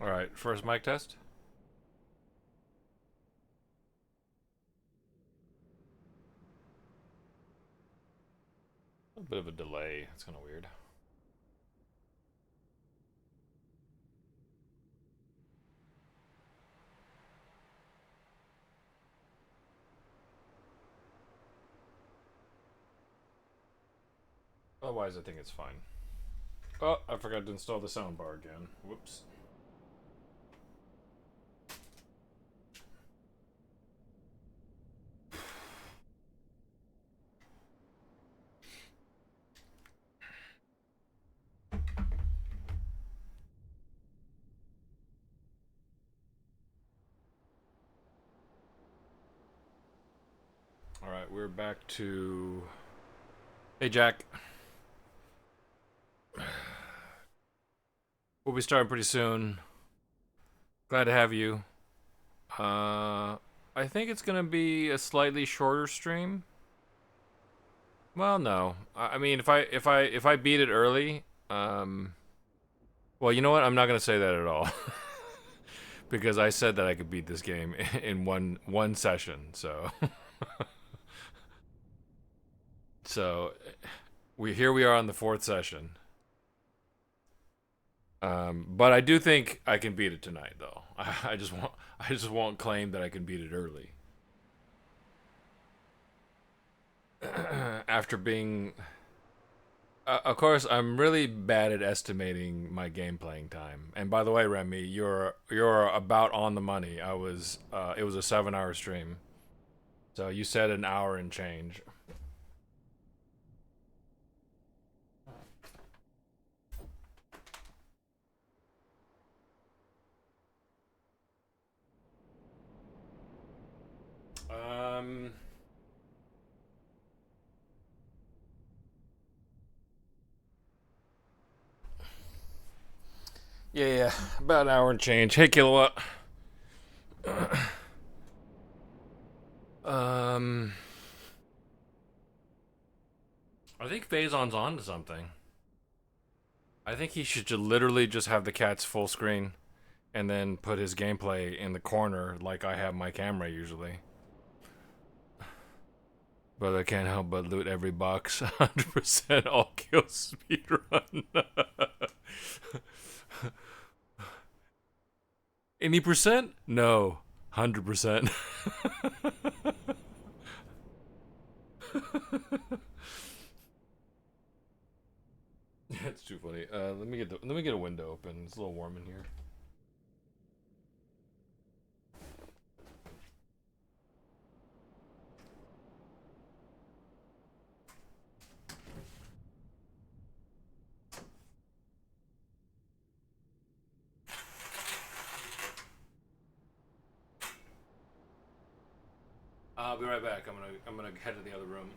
All right, first mic test. A bit of a delay. It's kind of weird. Otherwise, I think it's fine. Oh, I forgot to install the soundbar again. Whoops. All right, we're back to. Hey, Jack. We'll be starting pretty soon. Glad to have you. I think it's gonna be a slightly shorter stream. Well, no. I mean, if I beat it early, well, you know what? I'm not gonna say that at all. Because I said that I could beat this game in one session. So so we are on the fourth session. But I do think I can beat it tonight, though. I just won't claim that I can beat it early. After being, of course, I'm really bad at estimating my game playing time. And by the way, Remy, you're about on the money. It was a 7 hour stream, so you said an hour and change. Um, yeah, about an hour and change. Hey, Kilowatt. Um, I think Phazon's on to something. I think he should literally just have the cats full screen and then put his gameplay in the corner like I have my camera usually. But I can't help but loot every box. 100% all kill speedrun. Any percent? No. 100%. That's too funny. Let me get a window open. It's a little warm in here. I'll be right back. I'm gonna head to the other room.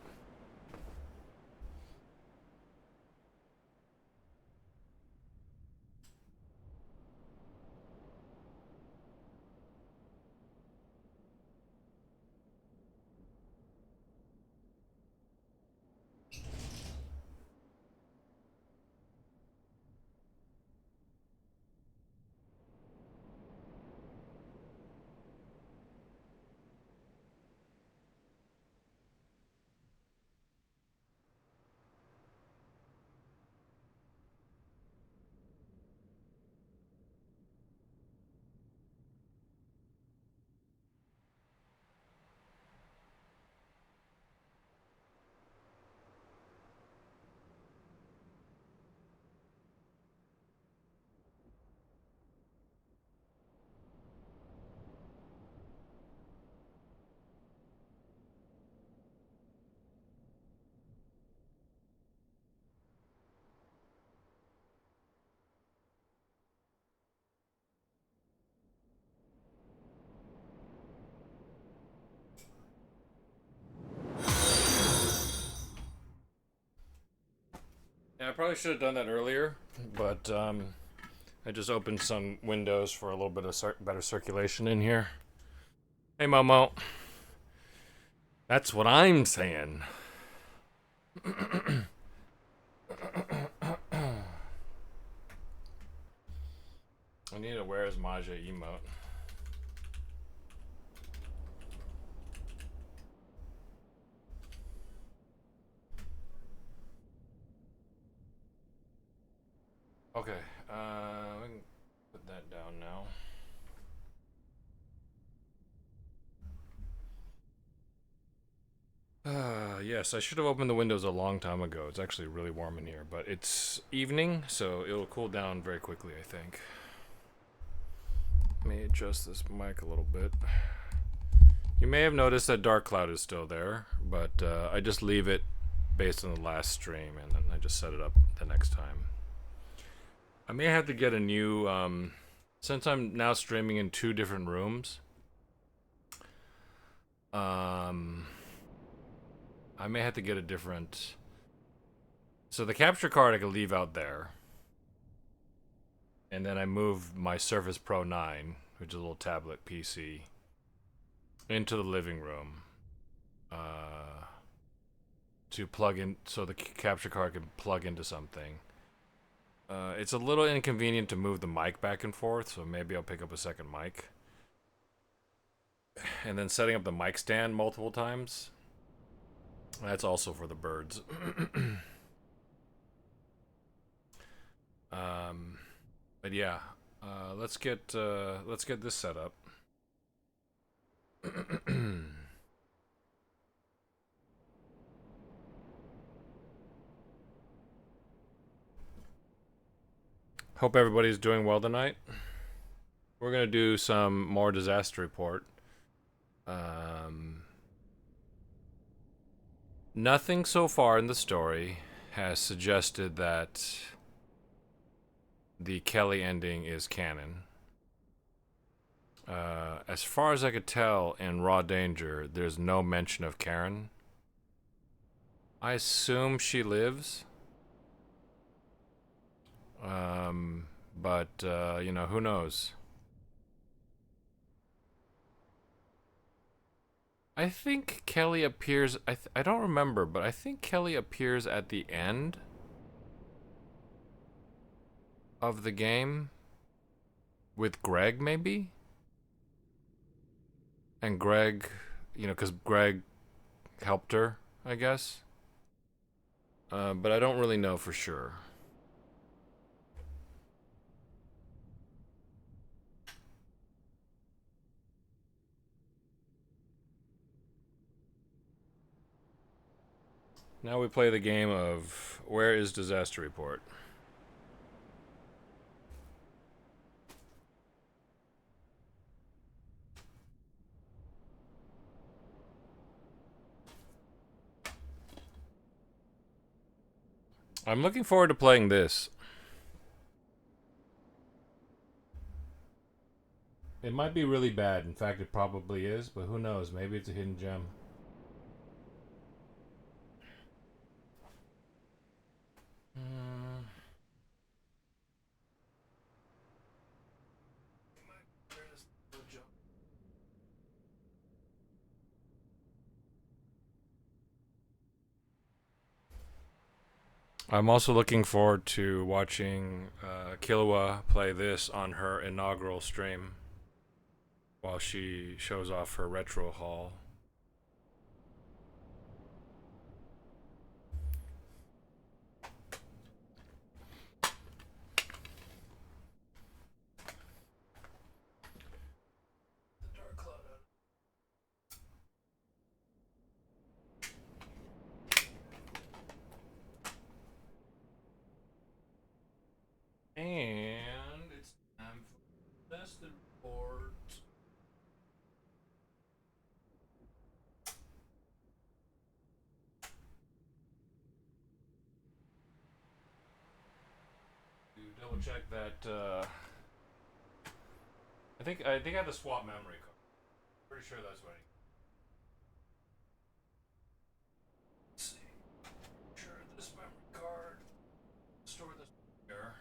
Yeah, I probably should have done that earlier, but I just opened some windows for a little bit of better circulation in here. Hey, Momo. That's what I'm saying. I need a Where's Maja emote. Okay, we can put that down now. Yes, I should have opened the windows a long time ago. It's actually really warm in here, but it's evening, so it'll cool down very quickly, I think. Let me adjust this mic a little bit. You may have noticed that Dark Cloud is still there, but I just leave it based on the last stream, and then I just set it up the next time. I may have to get a new, since I'm now streaming in 2 different rooms, I may have to get a different... So the capture card I can leave out there. And then I move my Surface Pro 9, which is a little tablet PC, into the living room. To plug in, so the capture card can plug into something. It's a little inconvenient to move the mic back and forth, so maybe I'll pick up a second mic. And then setting up the mic stand multiple times. That's also for the birds. But yeah, let's get this set up. Hope everybody's doing well tonight. We're gonna do some more disaster report. Nothing so far in the story has suggested that the Kelly ending is canon. As far as I could tell in Raw Danger, there's no mention of Karen. I assume she lives. But you know, who knows? I think Kelly appears... I don't remember, but I think Kelly appears at the end of the game with Greg, maybe? And Greg, you know, because Greg helped her, I guess. But I don't really know for sure. Now we play the game of Where is Disaster Report? I'm looking forward to playing this. It might be really bad. In fact, it probably is, but who knows? Maybe it's a hidden gem. I'm also looking forward to watching Killua play this on her inaugural stream while she shows off her retro haul. And it's time for test report. To double check that I think I had to swap memory card. Pretty sure that's what I... Let's see. Sure, this memory card. Store this here.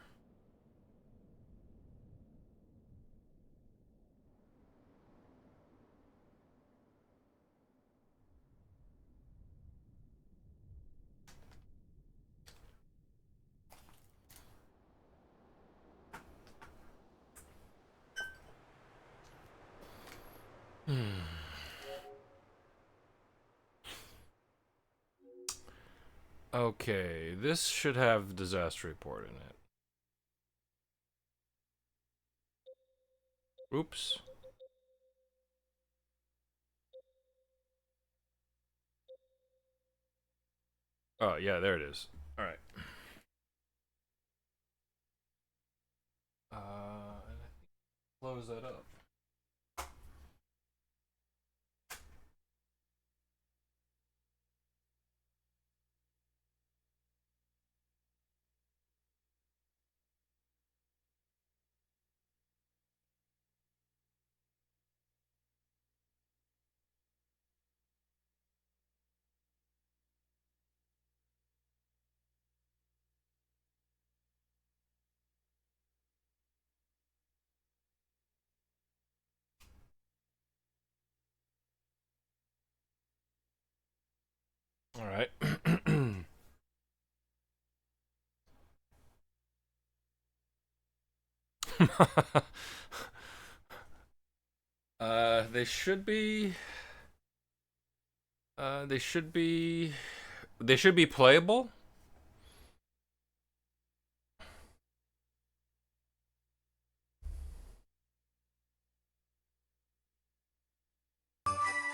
Okay, this should have disaster report in it. Oops. Oh, yeah, there it is. All right. Close that up. All right. They should be. They should be. They should be playable.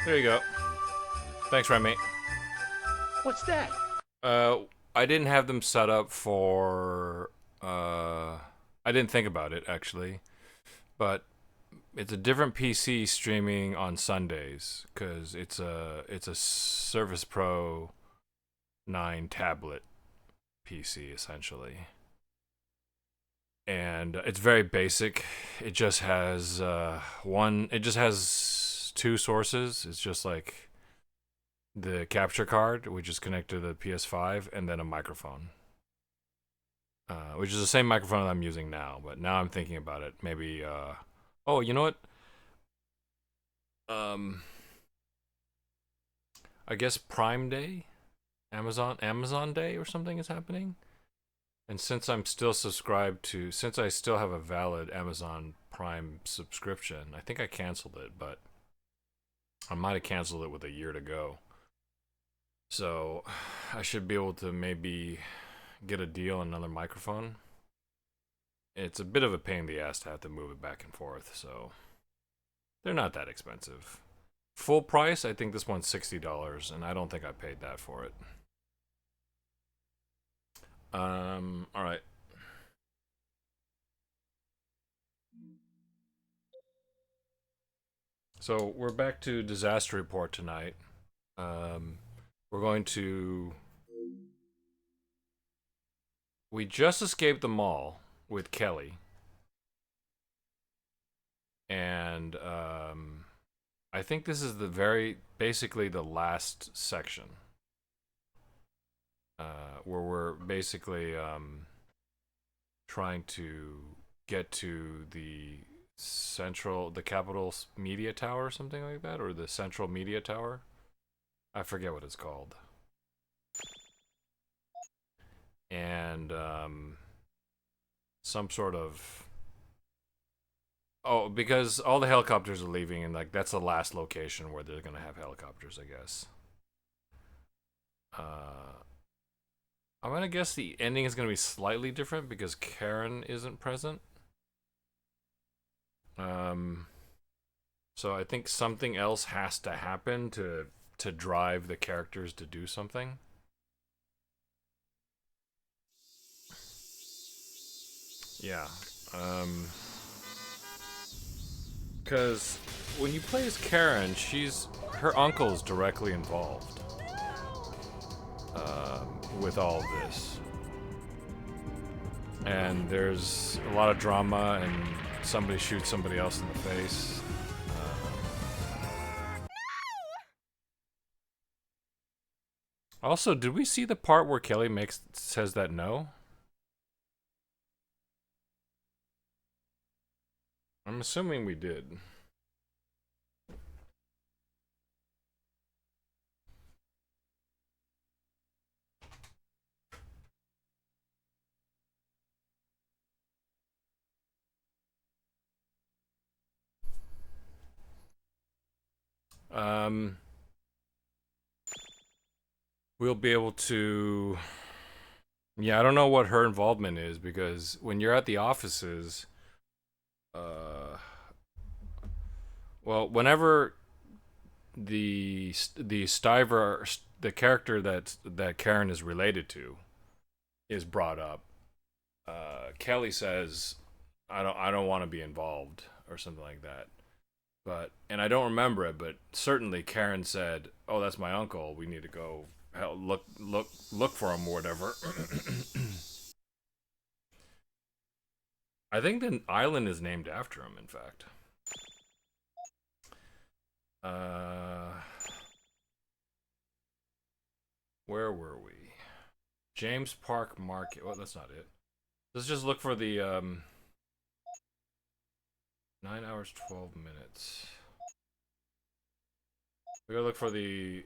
There you go. Thanks, Remy. What's that? Uh, I didn't have them set up for. Uh, I didn't think about it actually, but it's a different PC streaming on Sundays because it's a Surface Pro 9 tablet PC essentially, and it's very basic. It just has one. It just has two sources. It's just like the capture card, which is connected to the PS5, and then a microphone, which is the same microphone that I'm using now. But now I'm thinking about it. Maybe. Oh, you know what? Um, I guess Prime Day, Amazon Day or something is happening. And since I'm still subscribed to, since I still have a valid Amazon Prime subscription, I think I canceled it, but I might have canceled it with a year to go. So I should be able to maybe get a deal on another microphone. It's a bit of a pain in the ass to have to move it back and forth, so they're not that expensive. Full price, I think this one's $60, and I don't think I paid that for it. All right. So we're back to disaster report tonight. Um, we're going to. We just escaped the mall with Kelly, and I think this is the very basically the last section where we're basically trying to get to the Capitol Media Tower or something like that, or the Central Media Tower. I forget what it's called. And some sort of because all the helicopters are leaving, and like that's the last location where they're gonna have helicopters, I guess. Uh, I'm gonna guess the ending is gonna be slightly different because Karen isn't present. Um, so I think something else has to happen to drive the characters to do something. Yeah. Um, because when you play as Karen, she's her uncle is directly involved with all of this, and there's a lot of drama, and somebody shoots somebody else in the face. Also, did we see the part where Kelly makes says that no? I'm assuming we did. Um, we'll be able to. Yeah, I don't know what her involvement is because when you're at the offices, uh, well, whenever the Stiver, the character that Karen is related to, is brought up, Kelly says, "I don't want to be involved" or something like that. But and I don't remember it, but certainly Karen said, "Oh, that's my uncle. We need to go look for him or whatever." I think the island is named after him. In fact, uh, where were we? James Park Market. Well, that's not it. Let's just look for the 9 hours 12 minutes. We gotta look for the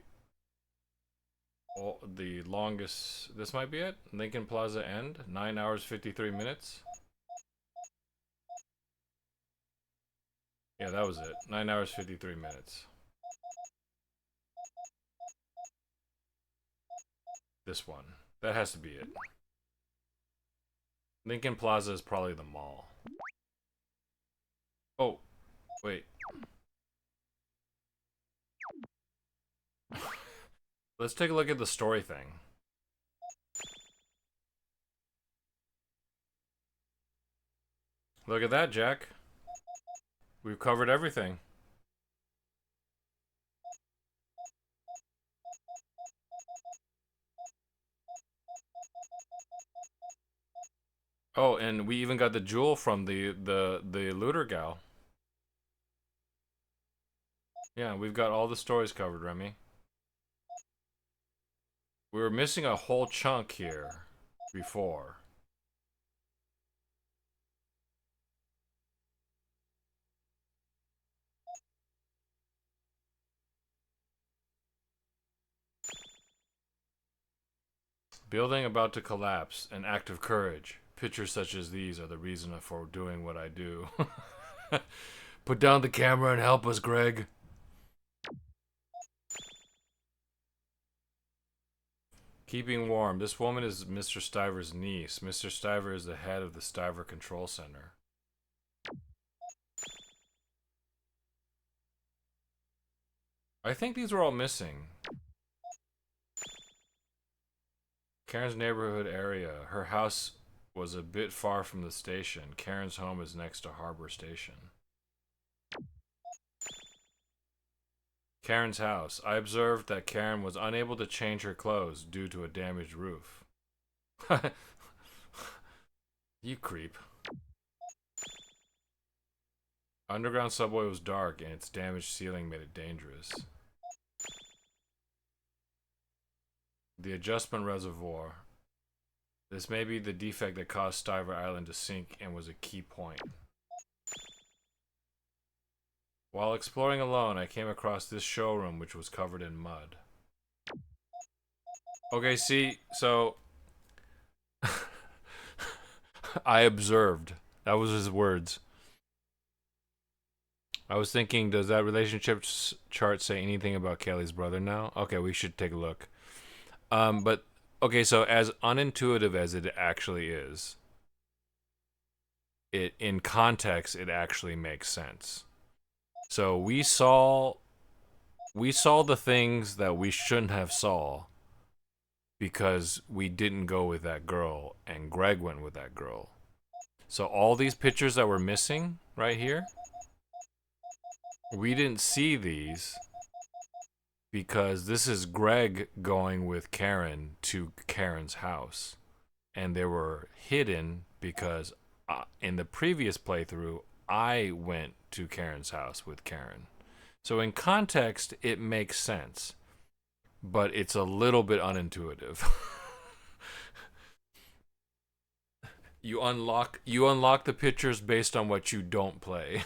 longest. This might be it. Lincoln Plaza End. 9 hours 53 minutes. Yeah, that was it. 9 hours 53 minutes. This one. That has to be it. Lincoln Plaza is probably the mall. Oh, wait. Let's take a look at the story thing. Look at that, Jack. We've covered everything. Oh, and we even got the jewel from the looter gal. Yeah, we've got all the stories covered, Remy. We were missing a whole chunk here before. Building about to collapse, an act of courage. Pictures such as these are the reason for doing what I do. Put down the camera and help us, Greg. Keeping warm. This woman is Mr. Stiver's niece. Mr. Stiver is the head of the Stiver Control Center. I think these were all missing. Karen's neighborhood area. Her house was a bit far from the station. Karen's home is next to Harbor Station. Karen's house. I observed that Karen was unable to change her clothes due to a damaged roof. You creep. Underground subway was dark and its damaged ceiling made it dangerous. The adjustment reservoir. This may be the defect that caused Stiver Island to sink and was a key point. While exploring alone, I came across this showroom which was covered in mud. Okay, see, so I observed. That was his words. I was thinking, does that relationship chart say anything about Kelly's brother now? Okay, we should take a look. But okay, so as unintuitive as it actually is, it in context it actually makes sense. So we saw the things that we shouldn't have saw because we didn't go with that girl and Greg went with that girl. So all these pictures that were missing right here, we didn't see these because this is Greg going with Karen to Karen's house. And they were hidden because in the previous playthrough, I went to Karen's house with Karen. So in context, it makes sense, but it's a little bit unintuitive. You unlock the pictures based on what you don't play.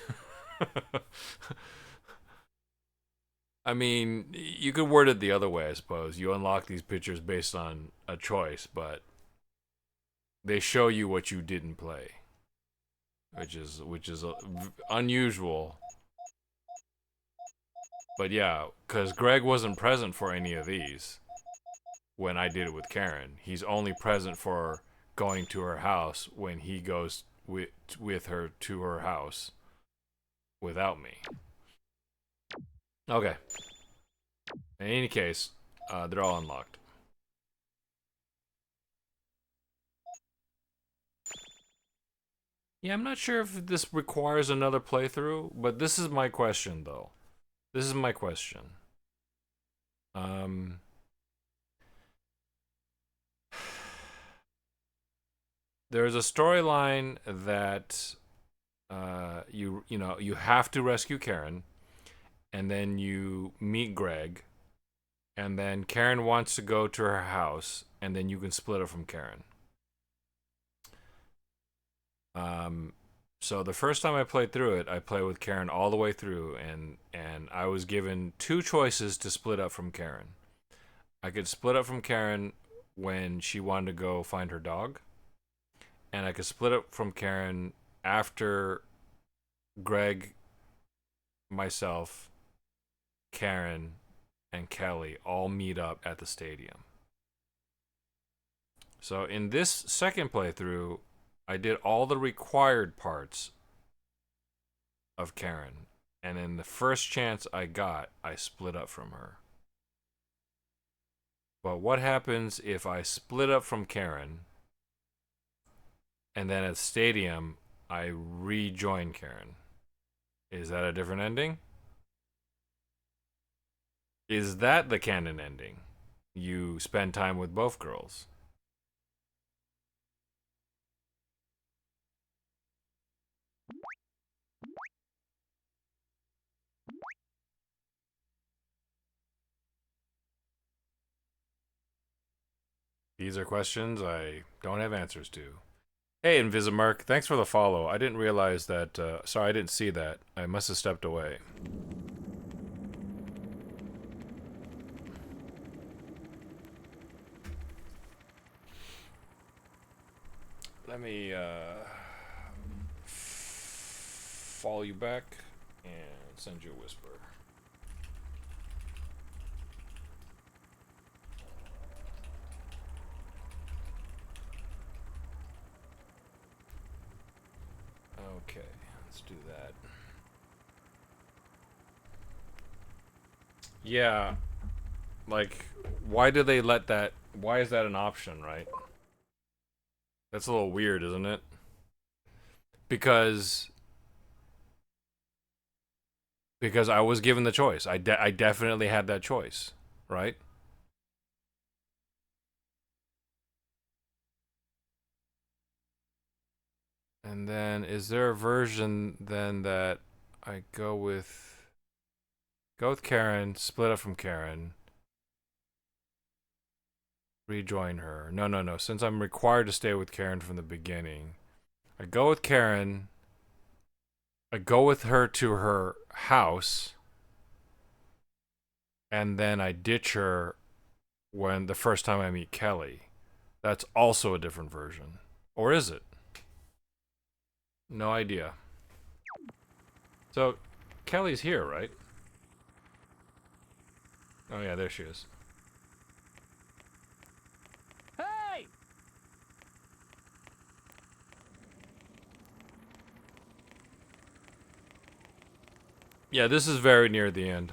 I mean, you could word it the other way, I suppose. You unlock these pictures based on a choice, but they show you what you didn't play, which is unusual. But yeah, because Greg wasn't present for any of these. when I did it with Karen. He's only present for going to her house when he goes with her to her house without me. Okay. In any case, they're all unlocked. Yeah, I'm not sure if this requires another playthrough, but this is my question, though. This is my question. Um, there's a storyline that you have to rescue Karen, and then you meet Greg, and then Karen wants to go to her house, and then you can split it from Karen. Um, so the first time I played through it, I played with Karen all the way through, and I was given two choices to split up from Karen. I could split up from Karen when she wanted to go find her dog, and I could split up from Karen after Greg, myself, Karen, and Kelly all meet up at the stadium. So in this second playthrough, I did all the required parts of Karen, and in the first chance I got, I split up from her. But what happens if I split up from Karen, and then at the stadium, I rejoin Karen? Is that a different ending? Is that the canon ending? You spend time with both girls. These are questions I don't have answers to. Hey, Invisimark, thanks for the follow. I didn't realize that. Sorry, I didn't see that. I must have stepped away. Let me follow you back and send you a whisper. Okay, let's do that. Yeah, like, why do they let that? Why is that an option, right? That's a little weird, isn't it? Because I was given the choice. I definitely had that choice, right? And then is there a version then that I go with Karen, split up from Karen, rejoin her? No, no, no. Since I'm required to stay with Karen from the beginning, I go with Karen. I go with her to her house, and then I ditch her when the first time I meet Kelly. That's also a different version. Or is it? No idea. So, Kelly's here, right? Oh yeah, there she is. Hey! Yeah, this is very near the end.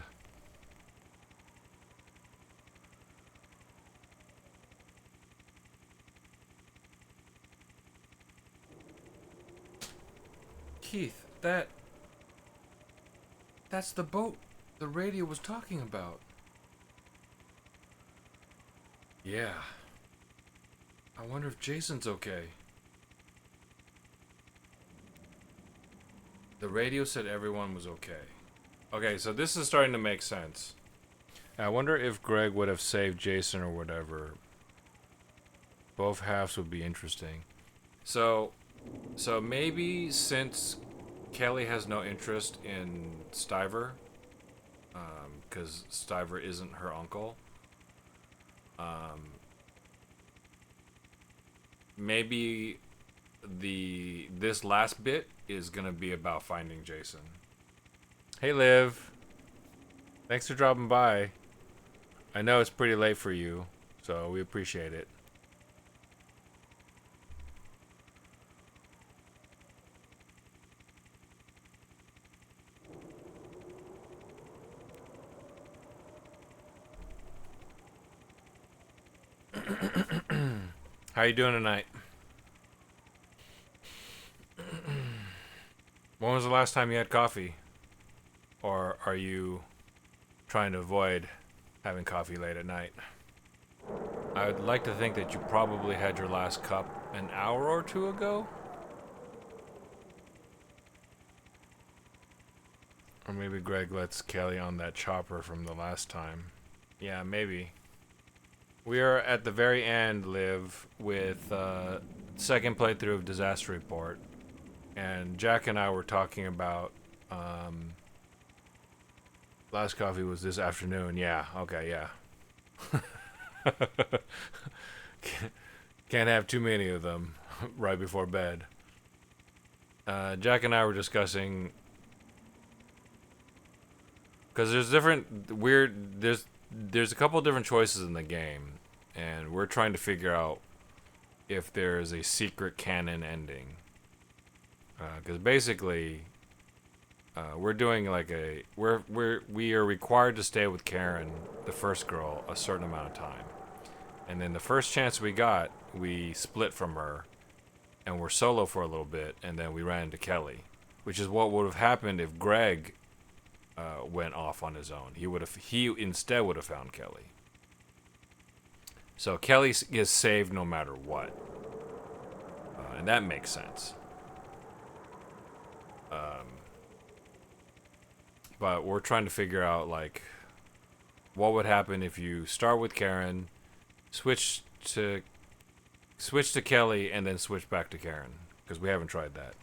Keith, that's the boat the radio was talking about. Yeah. I wonder if Jason's okay. The radio said everyone was okay. Okay, so this is starting to make sense. I wonder if Greg would have saved Jason or whatever. Both halves would be interesting. So, maybe since Kelly has no interest in Stiver, because Stiver isn't her uncle, maybe this last bit is gonna be about finding Jason. Hey, Liv. Thanks for dropping by. I know it's pretty late for you, So we appreciate it. How you doing tonight? When was the last time you had coffee? Or are you trying to avoid having coffee late at night? I would like to think that you probably had your last cup an hour or two ago. Or maybe Greg lets Kelly on that chopper from the last time. Yeah, maybe. We are at the very end, Liv, with second playthrough of Disaster Report. And Jack and I were talking about last coffee was this afternoon. Yeah, okay, yeah. Can't have too many of them right before bed. Jack and I were discussing because there's different weird there's a couple of different choices in the game, and we're trying to figure out if there's a secret canon ending. Because basically, we're doing like we are required to stay with Karen, the first girl, a certain amount of time, and then the first chance we got, we split from her, and we're solo for a little bit, and then we ran into Kelly, which is what would have happened if Greg went off on his own. He instead would have found Kelly. So Kelly is saved no matter what, and that makes sense. But we're trying to figure out like what would happen if you start with Karen, switch to Kelly, and then switch back to Karen, because we haven't tried that.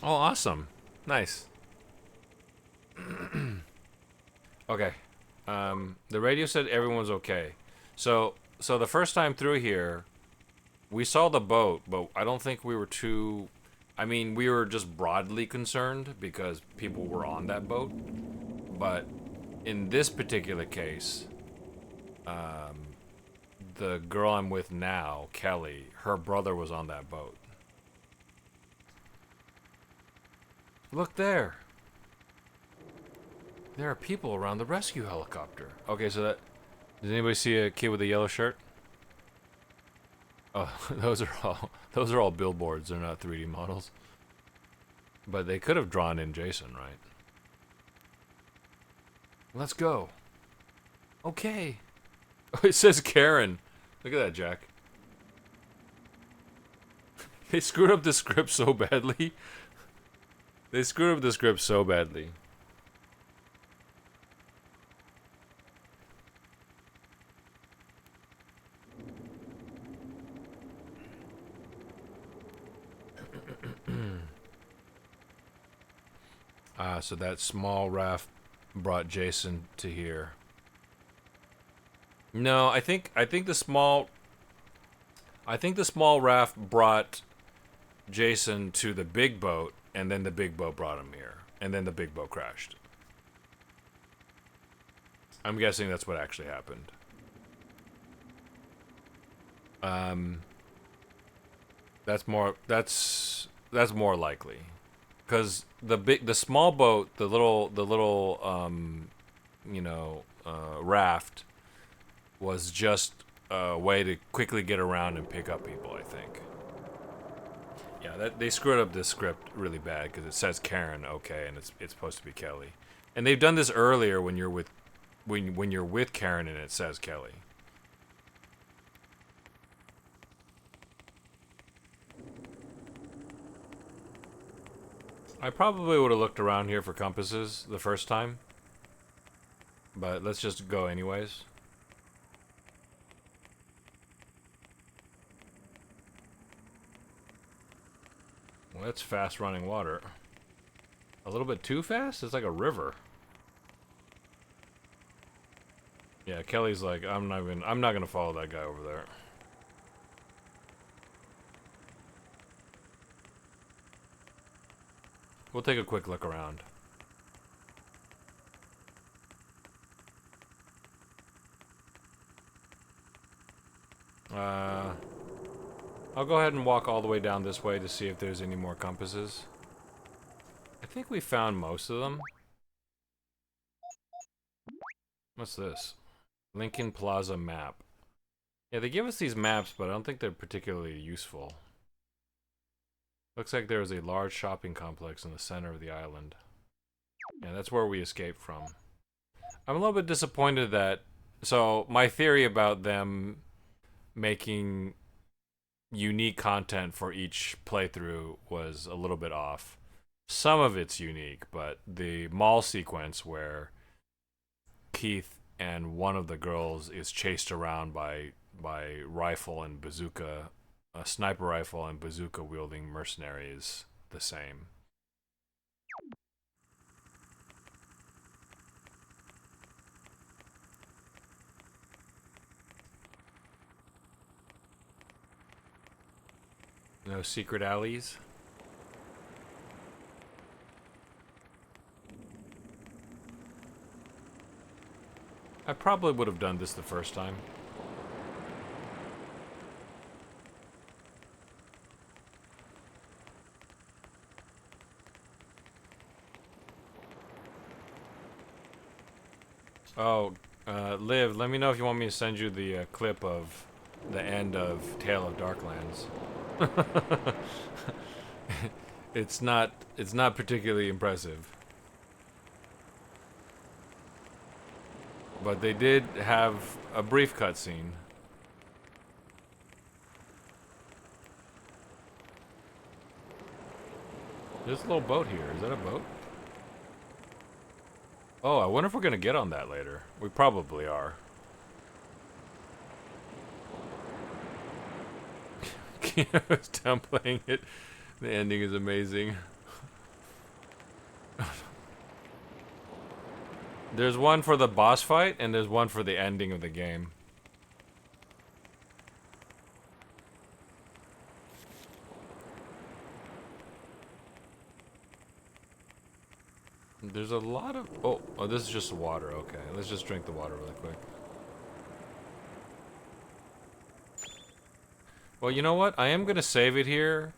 Oh, awesome. Nice. Okay. The radio said everyone's okay. So the first time through here, we saw the boat, but I don't think we were too. I mean, we were just broadly concerned because people were on that boat. But in this particular case, the girl I'm with now, Kelly, her brother was on that boat. Look there. There are people around the rescue helicopter. Okay, so that... Does anybody see a kid with a yellow shirt? Oh, those are all billboards. They're not 3D models. But they could have drawn in Jason, right? Let's go. Okay. Oh, it says Karen. Look at that, Jack. They screwed up the script so badly. They screwed up the script so badly. So that small raft brought Jason to here. No, I think the small raft brought Jason to the big boat, and then the big boat brought him here, and then the big boat crashed. I'm guessing that's what actually happened. That's more likely. Because the small boat, the little raft was just a way to quickly get around and pick up people, I think. Yeah, they screwed up this script really bad because it says Karen, okay, and it's supposed to be Kelly. And they've done this earlier when you're with Karen and it says Kelly. I probably would have looked around here for compasses the first time. But let's just go anyways. Well, that's fast running water. A little bit too fast? It's like a river. Yeah, Kelly's like, I'm not gonna follow that guy over there. We'll take a quick look around. I'll go ahead and walk all the way down this way to see if there's any more compasses. I think we found most of them. What's this? Lincoln Plaza map. Yeah, they give us these maps, but I don't think they're particularly useful. Looks like there is a large shopping complex in the center of the island. Yeah, that's where we escaped from. I'm a little bit disappointed that... So, my theory about them making unique content for each playthrough was a little bit off. Some of it's unique, but the mall sequence where Keith and one of the girls is chased around by rifle and bazooka, a sniper rifle and bazooka wielding mercenaries, the same. No secret alleys. I probably would have done this the first time. Oh, Liv, let me know if you want me to send you the clip of the end of Tale of Darklands. It's not particularly impressive. But they did have a brief cutscene. There's a little boat here. Is that a boat? Oh, I wonder if we're gonna get on that later. We probably are. Keanu's downplaying it. The ending is amazing. There's one for the boss fight, and there's one for the ending of the game. There's a lot of... Oh, this is just water. Okay, let's just drink the water really quick. Well, you know what? I am gonna save it here.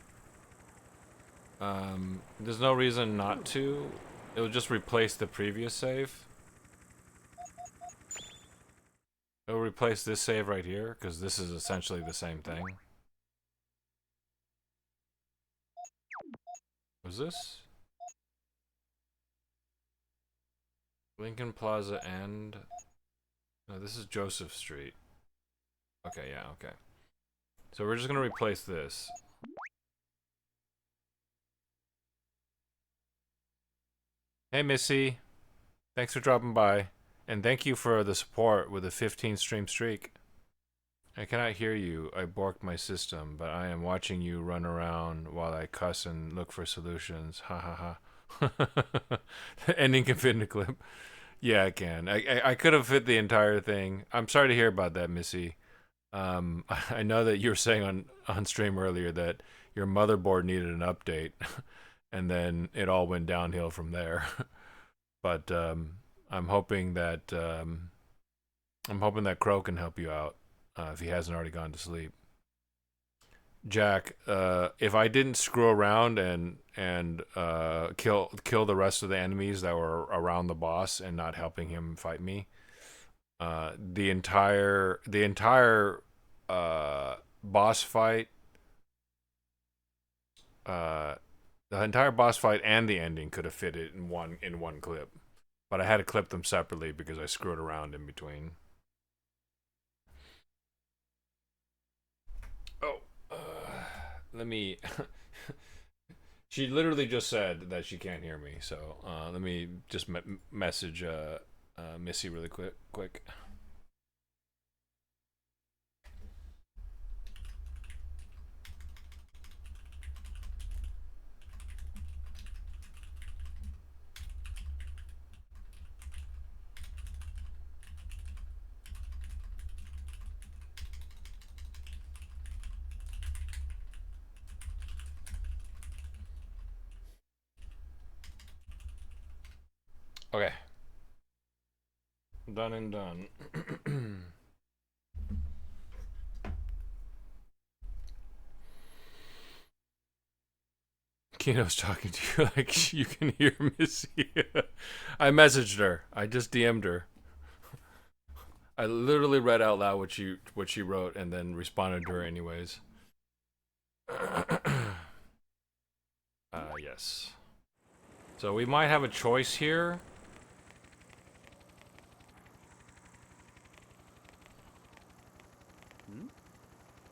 There's no reason not to. It'll just replace the previous save. It'll replace this save right here, because this is essentially the same thing. Was this? Lincoln Plaza and... No, this is Joseph Street. Okay, yeah, okay. So we're just gonna replace this. Hey, Missy. Thanks for dropping by. And thank you for the support with a 15 stream streak. I cannot hear you. I borked my system, but I am watching you run around while I cuss and look for solutions. Ha ha ha. The ending can fit in the clip. Yeah, I can. I could have fit the entire thing. I'm sorry to hear about that, Missy. I know that you were saying on stream earlier that your motherboard needed an update, and then it all went downhill from there. But I'm hoping that Crow can help you out if he hasn't already gone to sleep. Jack, if I didn't screw around and kill the rest of the enemies that were around the boss and not helping him fight me, the entire boss fight, the entire boss fight and the ending could have fit it in one clip, but I had to clip them separately because I screwed around in between. Oh, let me. She literally just said that she can't hear me, so let me just message Missy really quick. Okay. Done and done. Kino's talking to you like you can hear Missy. I messaged her. I just DM'd her. I literally read out loud what she wrote and then responded to her anyways. Yes. So we might have a choice here.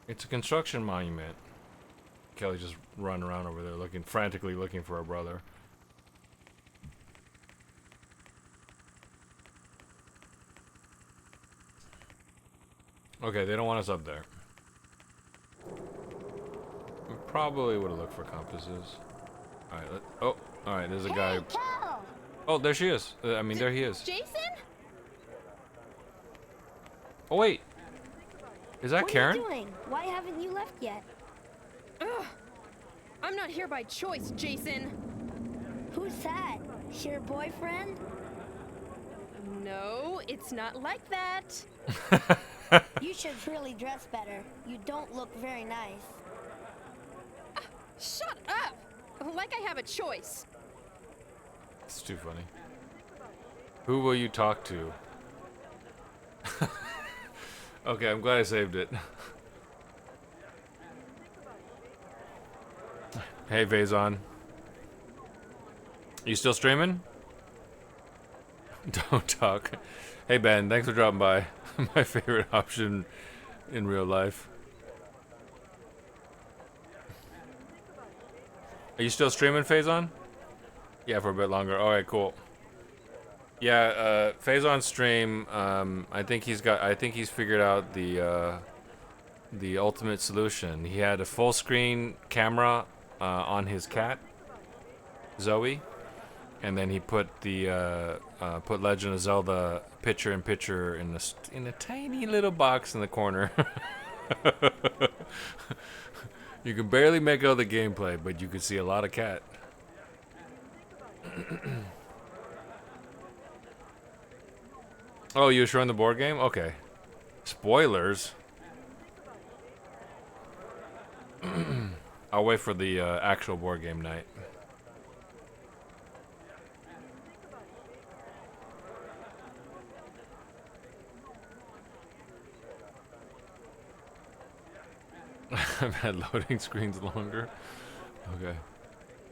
It's a construction monument. Kelly just run around over there frantically looking for her brother. Okay, they don't want us up there. We probably would have looked for compasses. Alright, oh, alright, there's a guy. Cal! Oh, there she is. I mean, there he is. Jason? Oh, wait. Is that Karen? What are you doing? Why haven't you left yet? Ugh. I'm not here by choice, Jason. Who's that? Your boyfriend? No, it's not like that. You should really dress better. You don't look very nice. Shut up! Like I have a choice. It's too funny. Who will you talk to? Okay, I'm glad I saved it. Hey, Vazon. You still streaming? Don't talk. Hey, Ben, thanks for dropping by. My favorite option in real life. Are you still streaming, Phazon? Yeah, for a bit longer. Alright, cool. Yeah, Phazon stream, I think he's figured out the ultimate solution. He had a full screen camera on his cat, Zoe, and then he put the put Legend of Zelda picture in picture in a tiny little box in the corner. You can barely make out the gameplay, but you can see a lot of cat. Oh, you were showing the board game? Okay. Spoilers. I'll wait for the actual board game night. I've had loading screens longer. Okay.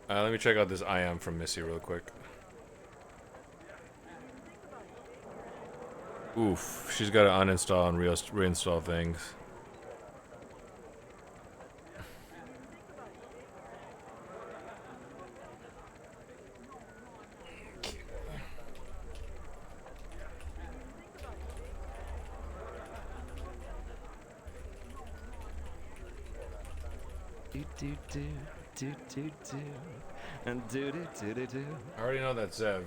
Let me check out this I am from Missy real quick. Oof, she's got to uninstall and reinstall things. I already know that's Zev.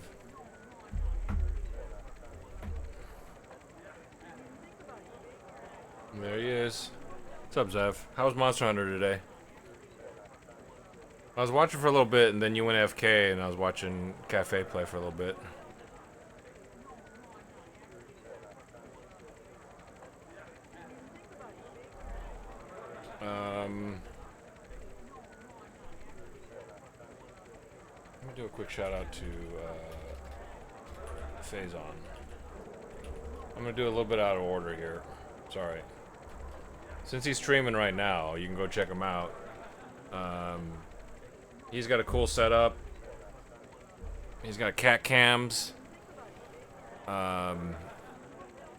There he is. What's up, Zev? How was Monster Hunter today? I was watching for a little bit, and then you went AFK, and I was watching Cafe play for a little bit. Let me do a quick shout out to Phazon. I'm gonna do a little bit out of order here. Sorry. Since he's streaming right now, you can go check him out. He's got a cool setup. He's got cat cams.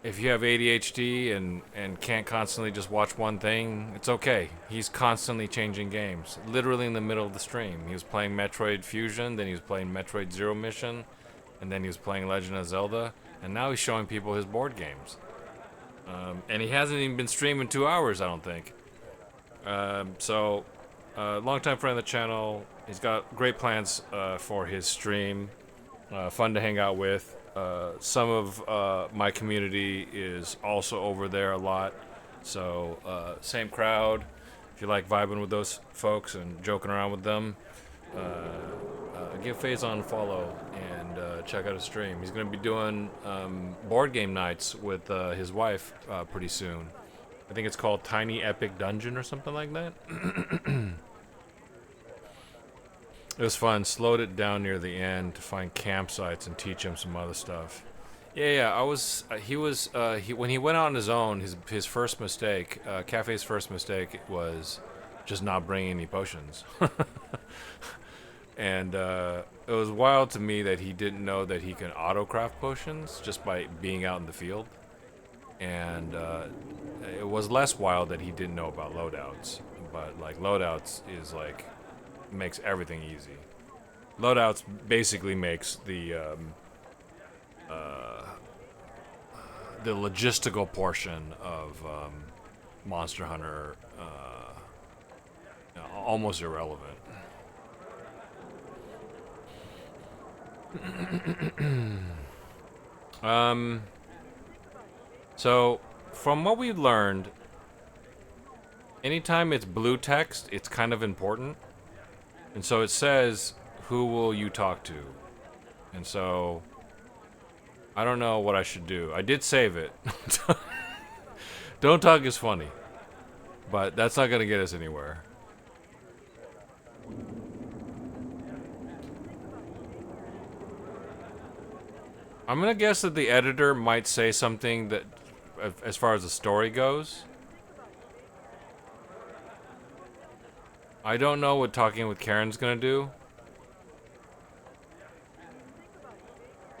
If you have ADHD and can't constantly just watch one thing, it's okay. He's constantly changing games. Literally in the middle of the stream. He was playing Metroid Fusion, then he was playing Metroid Zero Mission, and then he was playing Legend of Zelda, and now he's showing people his board games. And he hasn't even been streaming 2 hours, I don't think. Long-time friend of the channel. He's got great plans for his stream. Fun to hang out with. Some of my community is also over there a lot. So, same crowd. If you like vibing with those folks and joking around with them, give Phazon a follow and check out his stream. He's going to be doing board game nights with his wife pretty soon. I think it's called Tiny Epic Dungeon or something like that. It was fun. Slowed it down near the end to find campsites and teach him some other stuff. Yeah. I was. He was. When he went out on his own, his first mistake, Cafe's first mistake was just not bringing any potions. And it was wild to me that he didn't know that he can auto-craft potions just by being out in the field. And it was less wild that he didn't know about loadouts. But like loadouts is like makes everything easy. Loadouts basically makes the logistical portion of Monster Hunter almost irrelevant. So from what we learned, anytime it's blue text, it's kind of important. And so it says, who will you talk to? And so I don't know what I should do. I did save it. Don't talk is funny, but that's not going to get us anywhere. I'm gonna guess that the editor might say something that, as far as the story goes. I don't know what talking with Karen's gonna do.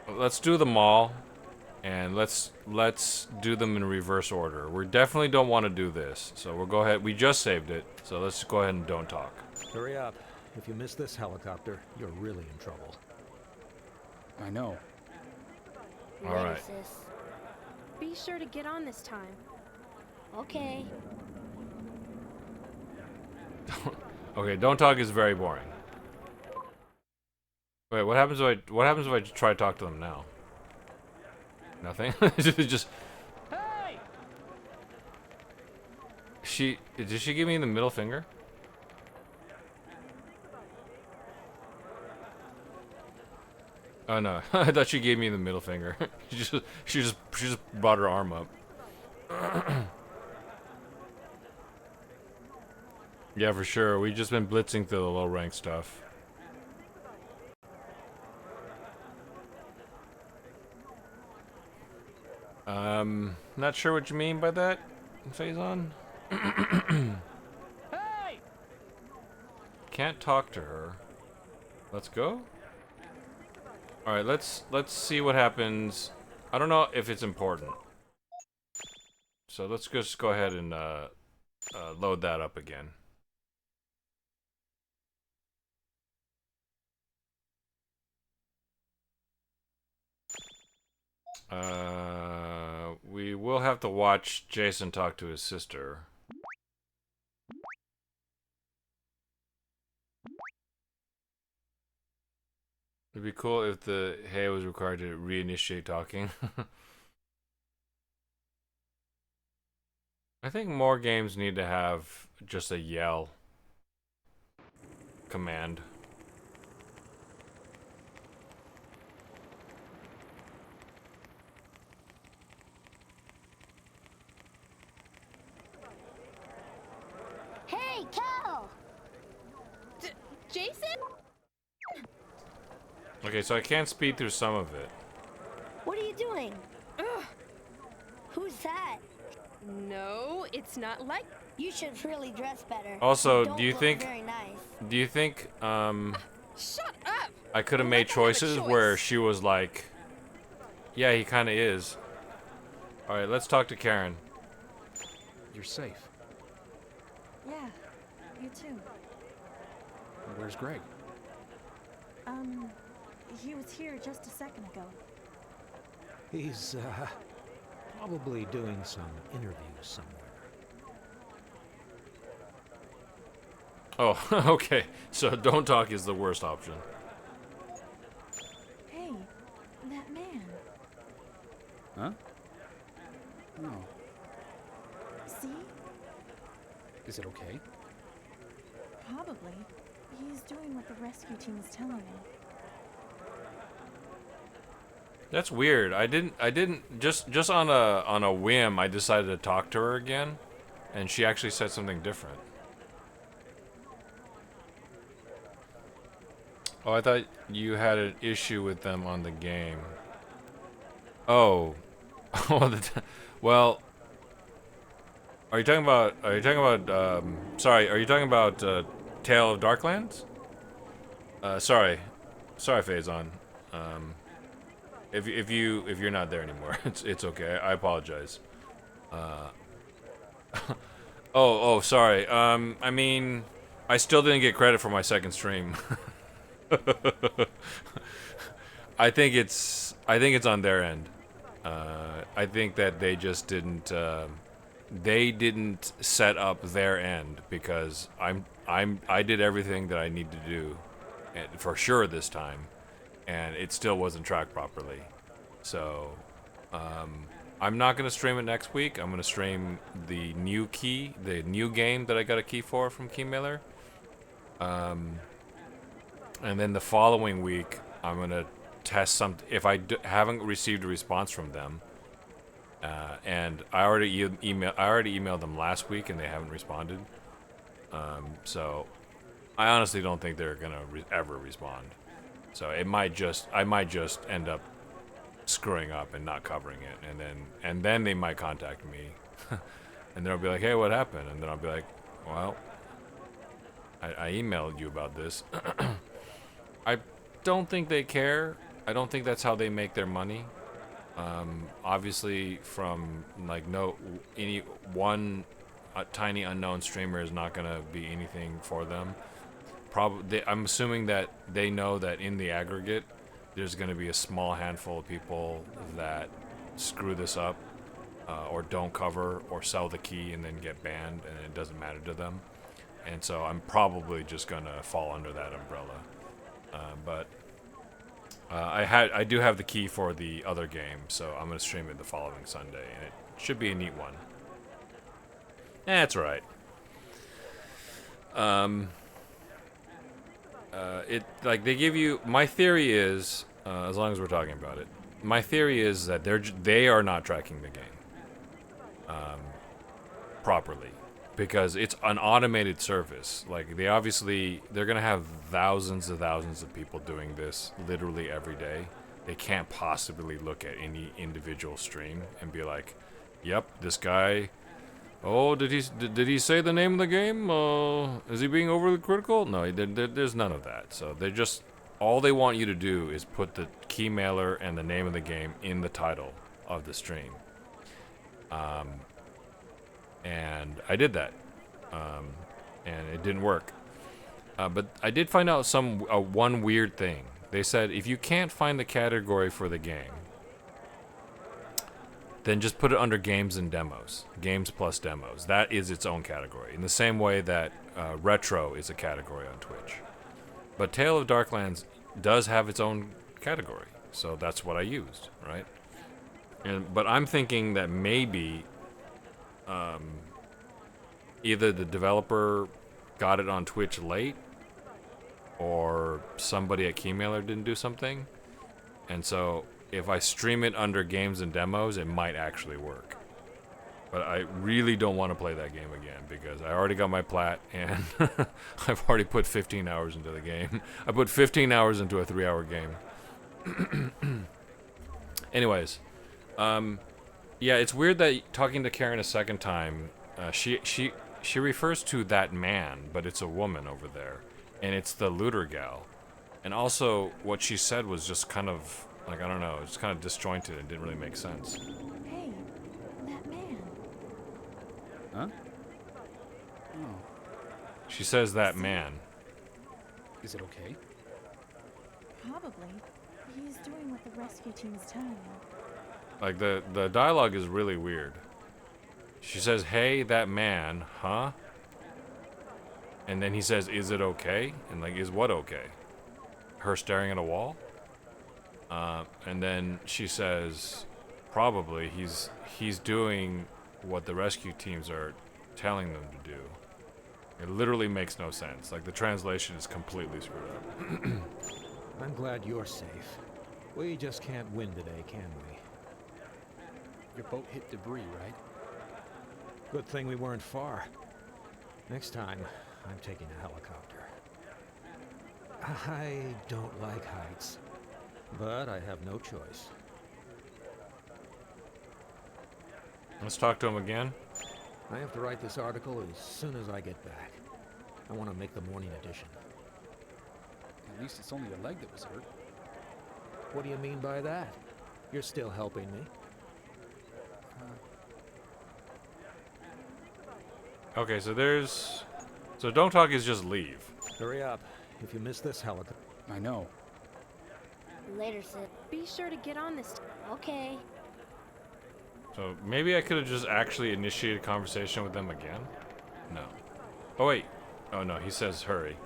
Let's do them all, and let's do them in reverse order. We definitely don't want to do this, so we'll go ahead. We just saved it, so let's go ahead and don't talk. Hurry up. If you miss this helicopter, you're really in trouble. I know. All Later, right. sis. Be sure to get on this time. Okay. Okay, don't talk is very boring. Wait, what happens if I try to talk to them now? Nothing. Just. Hey! Did she give me the middle finger? Oh no, I thought she gave me the middle finger. she just brought her arm up. Yeah, for sure. We've just been blitzing through the low rank stuff. Not sure what you mean by that, Faison. Hey! Can't talk to her. Let's go. All right, let's see what happens. I don't know if it's important, so let's just go ahead and load that up again. We will have to watch Jason talk to his sister. It'd be cool if the Hey was required to reinitiate talking. I think more games need to have just a yell command. Hey, Cal! Jason? Okay, so I can't speed through some of it. What are you doing? Ugh. Who's that? No, it's not like. You should really dress better. Also, don't do you look think very nice. Shut up! I could have Well, made let them have a choices choice. where she was like, yeah, he kind of is. All right, let's talk to Karen. You're safe. Yeah, you too. Where's Greg? He was here just a second ago. He's, probably doing some interviews somewhere. Oh, okay. So don't talk is the worst option. Hey, that man. Huh? No. See? Is it okay? Probably. He's doing what the rescue team is telling him. That's weird. I didn't just on a whim I decided to talk to her again, and she actually said something different. Oh, I thought you had an issue with them on the game. Oh. Well, are you talking about, sorry, are you talking about, Tale of Darklands? Sorry. Sorry, Faison. If you're not there anymore, it's okay. I apologize. Oh, sorry. I mean, I still didn't get credit for my second stream. I think it's on their end. I think that they just didn't they didn't set up their end because I did everything that I need to do for sure this time, and it still wasn't tracked properly. So I'm not gonna stream it next week. I'm gonna stream the new game that I got a key for from Keymailer. And then the following week, I'm gonna test some. If I haven't received a response from them, and I already emailed them last week, and they haven't responded. So I honestly don't think they're gonna ever respond. So I might just end up screwing up and not covering it, and then they might contact me, and they'll be like, "Hey, what happened?" And then I'll be like, "Well, I emailed you about this." I don't think they care. I don't think that's how they make their money. Obviously, from like any one tiny unknown streamer is not gonna be anything for them. Probably, I'm assuming that they know that in the aggregate, there's gonna be a small handful of people that screw this up, or don't cover, or sell the key and then get banned, and it doesn't matter to them. And so I'm probably just gonna fall under that umbrella. But I do have the key for the other game, so I'm gonna stream it the following Sunday, and it should be a neat one. That's right. It like they give you. My theory is, as long as we're talking about it, my theory is that they are not tracking the game properly. Because it's an automated service. Like, they're gonna have thousands of people doing this literally every day. They can't possibly look at any individual stream and be like, yep, this guy, oh, did he say the name of the game? Is he being overly critical? No, there's none of that. So all they want you to do is put the key mailer and the name of the game in the title of the stream. And I did that, and it didn't work. But I did find out one weird thing. They said if you can't find the category for the game, then just put it under games and demos. Games plus demos. That is its own category. In the same way that retro is a category on Twitch. But Tale of Darklands does have its own category, so that's what I used, right? But I'm thinking that maybe either the developer got it on Twitch late, or somebody at Keymailer didn't do something, and so if I stream it under games and demos, it might actually work. But I really don't want to play that game again because I already got my plat, and I've already put 15 hours into the game. I put 15 hours into a 3-hour game. Anyways, yeah, it's weird that talking to Karen a second time, she refers to that man, but it's a woman over there, and it's the looter gal. And also, what she said was just kind of like, I don't know, it's kind of disjointed and didn't really make sense. Hey, that man. Huh? Oh, She says that man. is it okay? Probably. He's doing what the rescue team is telling him. Like, the dialogue is really weird. She says, hey, that man, huh? And then he says, is it okay? And like, is what okay? Her staring at a wall? And then she says, probably, he's doing what the rescue teams are telling them to do. It literally makes no sense. Like, the translation is completely screwed up. I'm glad you're safe. We just can't win today, can we? Your boat hit debris, right? Good thing we weren't far. Next time, I'm taking a helicopter. I don't like heights, but I have no choice. Let's talk to him again. I have to write this article as soon as I get back. I want to make the morning edition. At least it's only your leg that was hurt. What do you mean by that? You're still helping me? Okay, so there's... So don't talk is just leave. Hurry up. If you miss this helicopter... I know. Later, Sid. Be sure to get on this. Okay. So maybe I could have just actually initiated a conversation with them again? No. Oh wait. Oh no, he says hurry.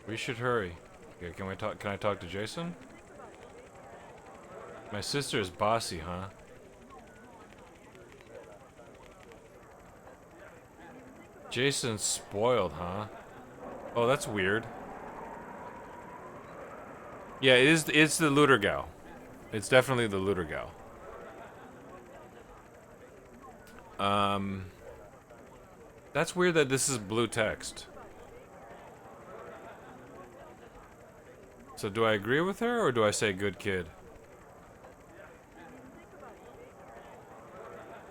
We should hurry. Okay, can I talk to Jason? My sister is bossy, huh? Jason's spoiled, huh? Oh, that's weird. Yeah, it's the looter gal. It's definitely the looter gal. That's weird that this is blue text. So do I agree with her or do I say good kid?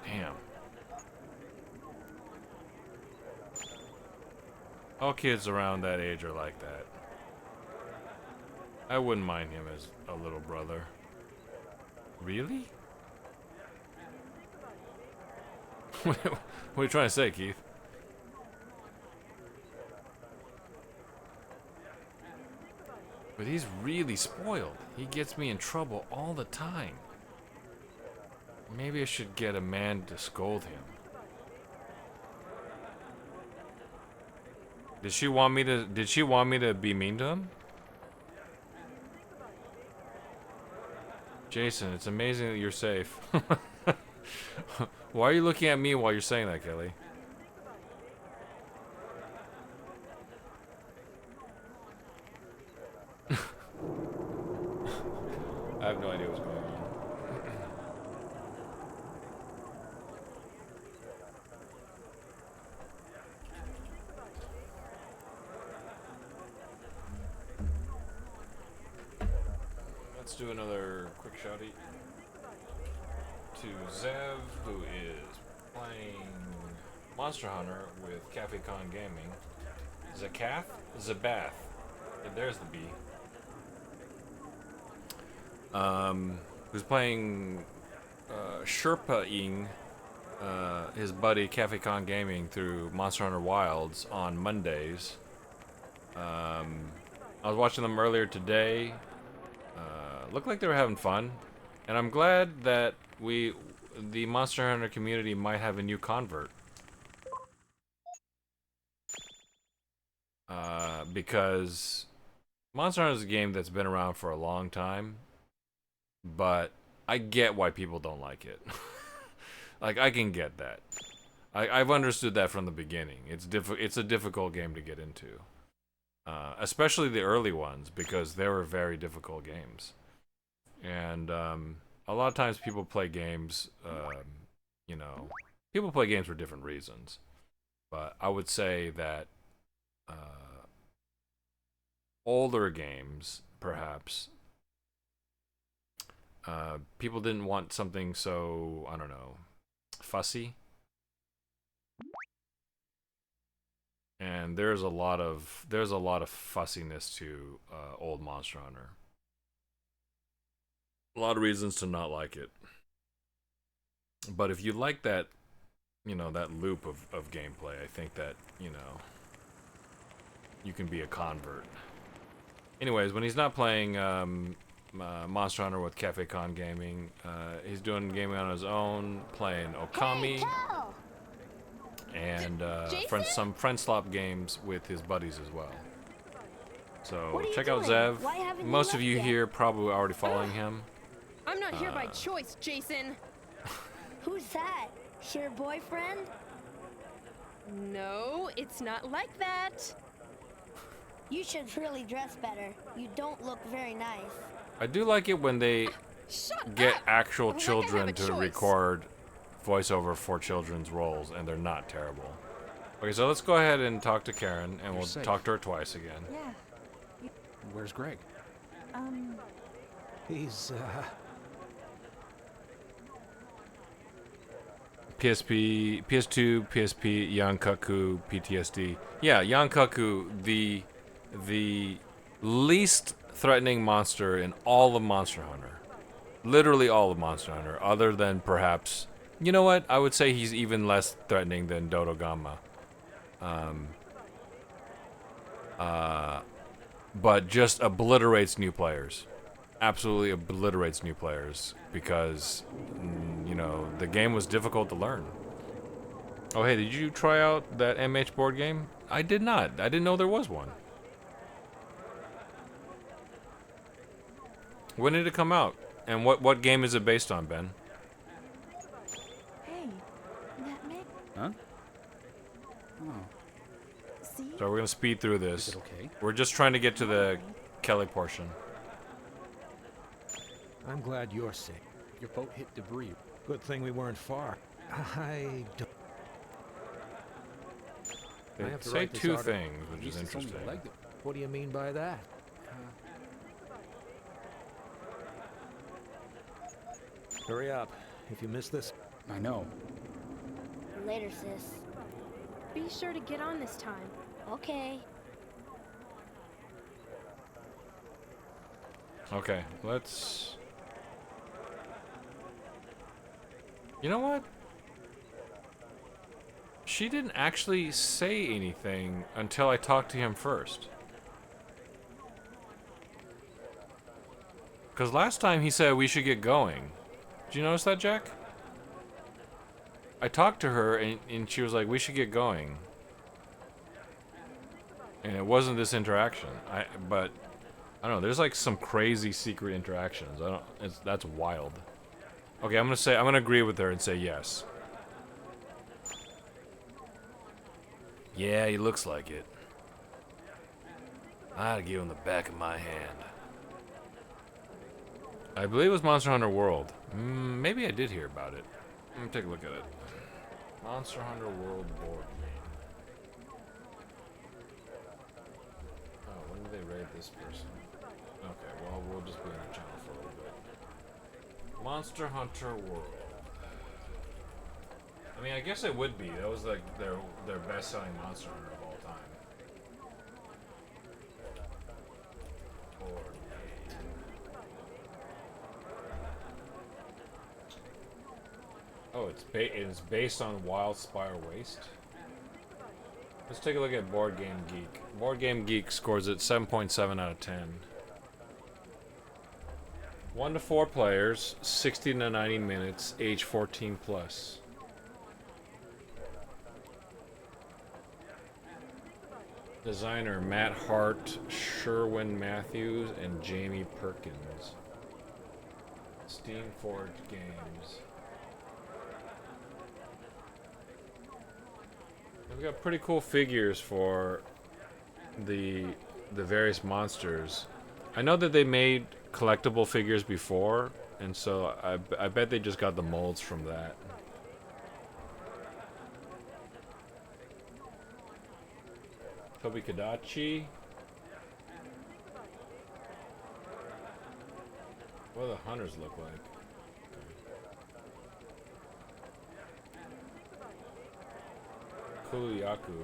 Damn. All kids around that age are like that. I wouldn't mind him as a little brother. Really? What are you trying to say, Keith? But he's really spoiled. He gets me in trouble all the time. Maybe I should get a man to scold him. Did she want me to be mean to him? Jason, it's amazing that you're safe. Why are you looking at me while you're saying that, Kelly? I have no idea what's going on. Let's do another quick shouty to Zev, who is playing Monster Hunter with Cafe Con Gaming. Zakath? Zabath. Yeah, there's the B. Who's playing Sherpa-ing his buddy Cafe Con Gaming through Monster Hunter Wilds on Mondays. I was watching them earlier today. Looked like they were having fun, and I'm glad that the Monster Hunter community might have a new convert. Because Monster Hunter is a game that's been around for a long time, but I get why people don't like it. Like, I can get that. I've understood that from the beginning. It's a difficult game to get into. Especially the early ones, because they were very difficult games. And a lot of times people play games, people play games for different reasons. But I would say that older games, perhaps, people didn't want something so, I don't know, fussy. And there's a lot of fussiness to old Monster Hunter. A lot of reasons to not like it. But if you like that, that loop of gameplay, I think that, you can be a convert. Anyways, when he's not playing Monster Hunter with Cafe Con Gaming, he's doing gaming on his own, playing Okami. Hey, Cal! And Jason? some friend slop games with his buddies as well. So What are you check out doing? Zev. Why haven't you Most of left you yet? here probably already following him. I'm not here by choice, Jason. Who's that? Your boyfriend? No, it's not like that. You should really dress better. You don't look very nice. I do like it when they Shut get up. actual Like I have children a to choice. record voiceover for children's roles, and they're not terrible. Okay, so let's go ahead and talk to Karen, and we'll safe. talk to her twice again. Yeah. Where's Greg? He's, PSP, PS2, PSP, Yankaku, PTSD. Yeah, Yankaku, the least threatening monster in all of Monster Hunter. Literally all of Monster Hunter, other than perhaps... You know what? I would say he's even less threatening than Dodogama. But just obliterates new players. Absolutely obliterates new players because, you know, the game was difficult to learn. Oh, hey, did you try out that MH board game? I did not. I didn't know there was one. When did it come out? And what game is it based on, Ben? Hey, that make Huh? Oh, see? So we're gonna speed through is this. it okay? We're just trying to get to the Kelly portion. I'm glad you're safe. Your boat hit debris. Good thing we weren't far. I don't... They I have to say write this two article. things, At which is least it's only interesting. a leg that... What do you mean by that? Hurry up. If you miss this... I know. Later, sis. Be sure to get on this time. Okay. Okay, let's... You know what? She didn't actually say anything until I talked to him first. Because last time he said we should get going. Did you notice that, Jack? I talked to her and she was like, we should get going. And it wasn't this interaction. But I don't know, there's like some crazy secret interactions. That's wild. Okay, I'm gonna agree with her and say yes. Yeah, he looks like it. I'd give him the back of my hand. I believe it was Monster Hunter World. Maybe I did hear about it. Let me take a look at it. Monster Hunter World board game. Oh, when did they raid this person? Okay, well, we'll just be on the channel for a little bit. Monster Hunter World. I mean, I guess it would be. That was like their best-selling Monster Hunter of all time. Board game. Oh, it's based on Wild Spire Waste. Let's take a look at Board Game Geek. Board Game Geek scores it 7.7 out of 10. 1 to 4 players, 60 to 90 minutes, age 14 plus. Designer Matt Hart, Sherwin Matthews, and Jamie Perkins. Steamforged Games. We've got pretty cool figures for the various monsters. I know that they made collectible figures before, and so I bet they just got the molds from that. Toby Kadachi. What do the hunters look like? Kuluyaku.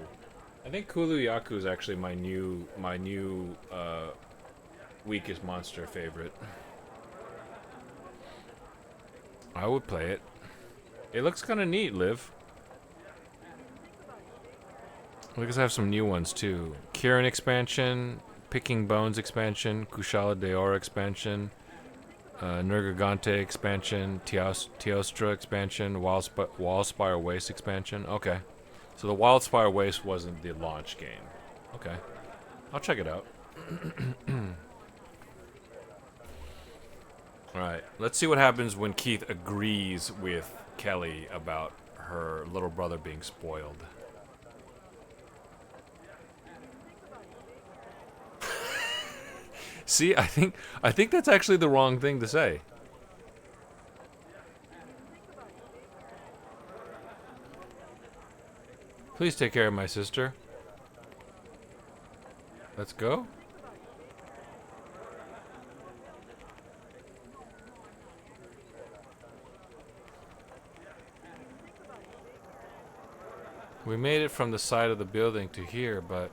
I think Kuluyaku is actually my new weakest monster favorite. I would play it. It looks kind of neat, Liv. Look, I have some new ones too. Kirin expansion, Picking Bones expansion, Kushala Daora expansion, Nergigante expansion, Teostra expansion, Wildspire Waste expansion. Okay. So the Wildspire Waste wasn't the launch game. Okay. I'll check it out. Alright, let's see what happens when Keith agrees with Kelly about her little brother being spoiled. See, I think that's actually the wrong thing to say. Please take care of my sister. Let's go. We made it from the side of the building to here, but...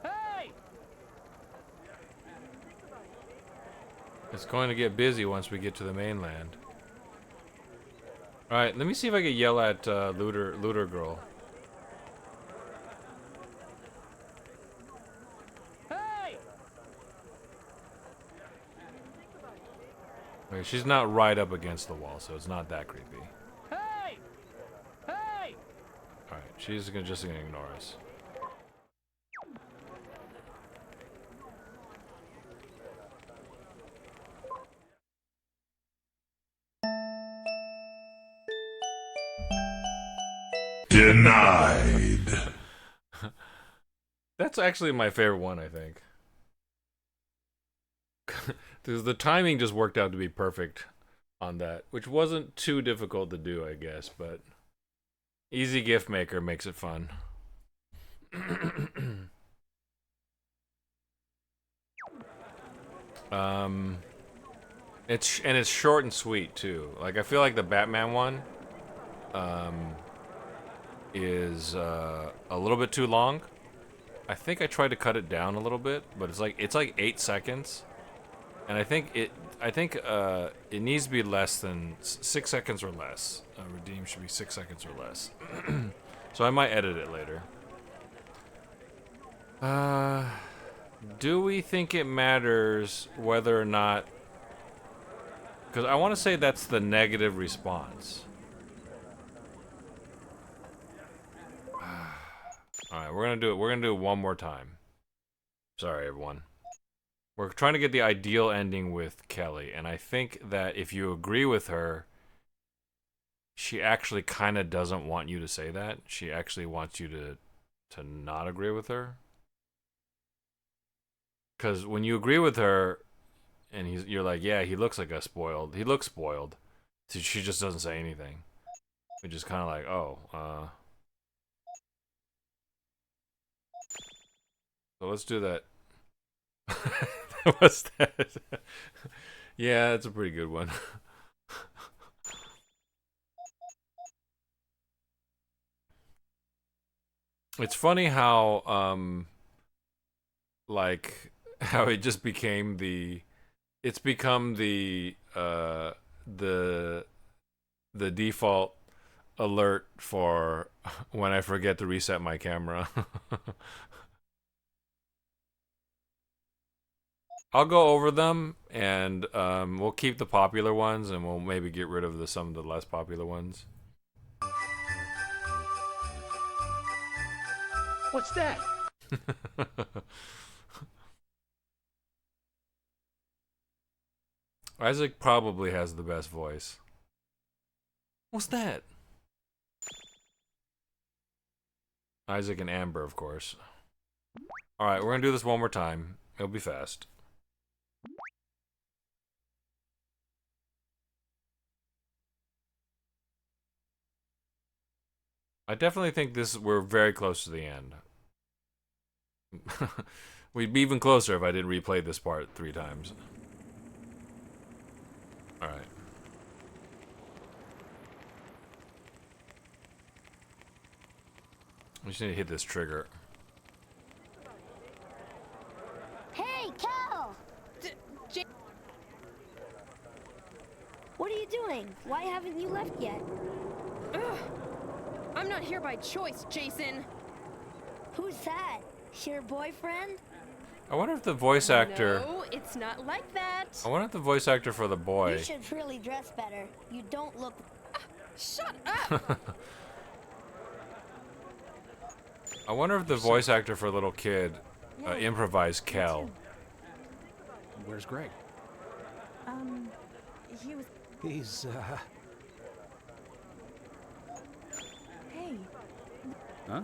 Hey! It's going to get busy once we get to the mainland. Alright, let me see if I can yell at Looter Girl. Hey! Okay, she's not right up against the wall, so it's not that creepy. Hey! Hey! Alright, she's just gonna ignore us. Denied. That's actually my favorite one, I think. Because the timing just worked out to be perfect on that, which wasn't too difficult to do, I guess, but easy gift maker makes it fun. It's short and sweet too. Like I feel like the Batman one is a little bit too long. I think I tried to cut it down a little bit, but it's like 8 seconds. And I think it needs to be less than 6 seconds or less. Redeem should be 6 seconds or less. So I might edit it later. Do we think it matters whether or not? Because I want to say that's the negative response. All right, we're gonna do it. We're gonna do it one more time. Sorry, everyone. We're trying to get the ideal ending with Kelly, and I think that if you agree with her, she actually kind of doesn't want you to say that. She actually wants you to not agree with her. Because when you agree with her, and you're like, yeah, he looks like he looks spoiled. So she just doesn't say anything. Which is kind of like, oh, so let's do that. What's that? Yeah, it's a pretty good one. It's funny how, like, how it just became it's become the default alert for when I forget to reset my camera. I'll go over them, and we'll keep the popular ones, and we'll maybe get rid of some of the less popular ones. What's that? Isaac probably has the best voice. What's that? Isaac and Amber, of course. Alright, we're gonna do this one more time. It'll be fast. I definitely think we're very close to the end. We'd be even closer if I didn't replay this part 3 times. Alright. We just need to hit this trigger. Hey, Cal! What are you doing? Why haven't you left yet? Ugh. I'm not here by choice, Jason. Who's that? Your boyfriend? I wonder if the voice actor... No, it's not like that. I wonder if the voice actor for the boy... You should really dress better. You don't look... Shut up! I wonder if the voice actor for little kid improvised Kel. Where's Greg? He was... He's, Hey, Huh?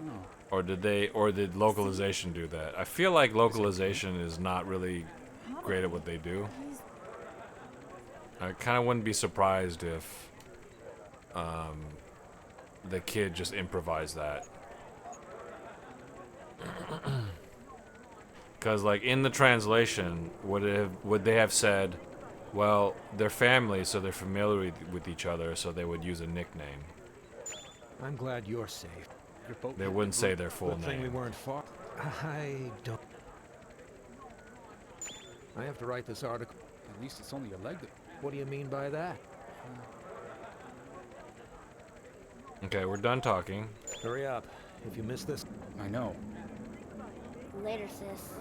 Oh. Or did localization do that? I feel like localization is not really great at what they do. He's I kind of wouldn't be surprised if the kid just improvised that. Because, like, in the translation, would they have said, well, they're family, so they're familiar with each other, so they would use a nickname. I'm glad you're safe. Your boat They hit the wouldn't say group. their full Good thing we name. weren't far. I don't. I have to write this article. At least it's only a leg that... What do you mean by that? Okay, we're done talking. Hurry up. If you miss this, I know. Later, sis.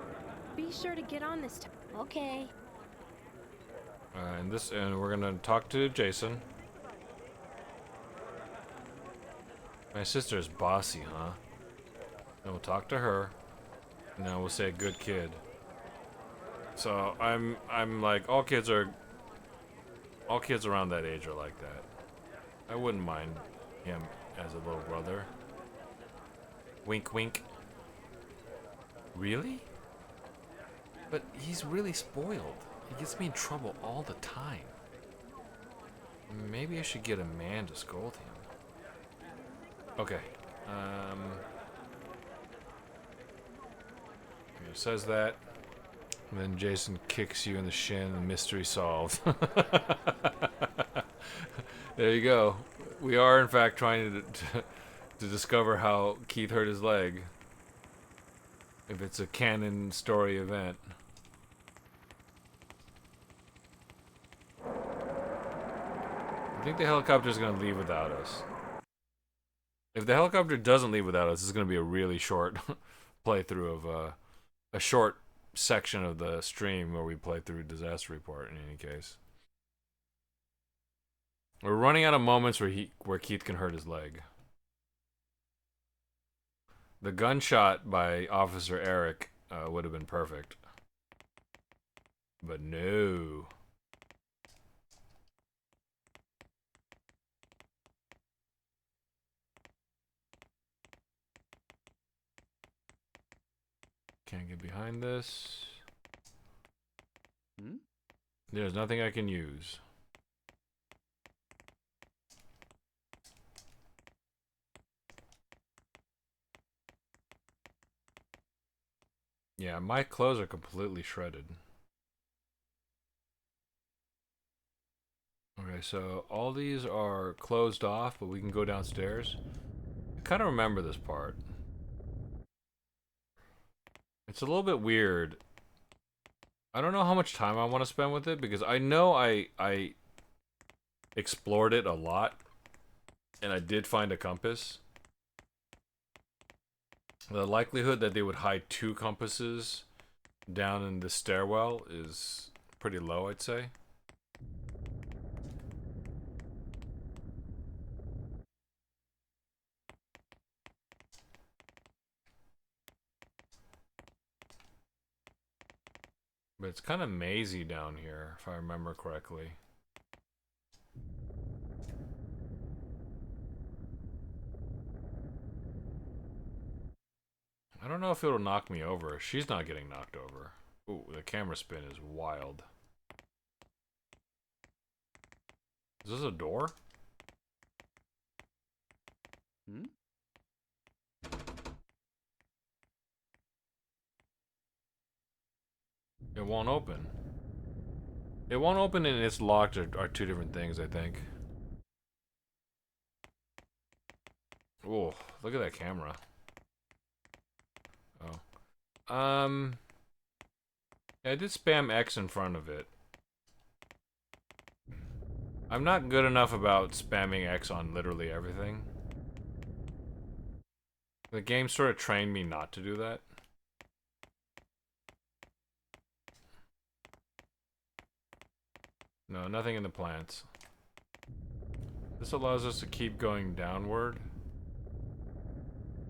Be sure to get on this. Okay. And we're gonna talk to Jason. My sister's bossy, huh? And we'll talk to her. And then we'll say good kid. So I'm like all kids around that age are like that. I wouldn't mind him as a little brother. Wink wink. Really? But he's really spoiled. He gets me in trouble all the time. Maybe I should get a man to scold him. Okay. He says that. And then Jason kicks you in the shin and mystery solved. There you go. We are in fact trying to discover how Keith hurt his leg. If it's a canon story event. I think the helicopter's gonna leave without us. If the helicopter doesn't leave without us, it's gonna be a really short playthrough of a short section of the stream where we play through Disaster Report. In any case, we're running out of moments where Keith can hurt his leg. The gunshot by Officer Eric would have been perfect, but no. Can't get behind this. Hmm? There's nothing I can use. Yeah, my clothes are completely shredded. Okay, so all these are closed off, but we can go downstairs. I kind of remember this part. It's a little bit weird. I don't know how much time I want to spend with it, because I know I explored it a lot, and I did find a compass. The likelihood that they would hide 2 compasses down in the stairwell is pretty low, I'd say. But it's kind of mazy down here, if I remember correctly. I don't know if it'll knock me over. She's not getting knocked over. Ooh, the camera spin is wild. Is this a door? Hmm? It won't open. It won't open and it's locked are 2 different things, I think. Oh, look at that camera. Oh. Yeah, I did spam X in front of it. I'm not good enough about spamming X on literally everything. The game sort of trained me not to do that. No, nothing in the plants. This allows us to keep going downward.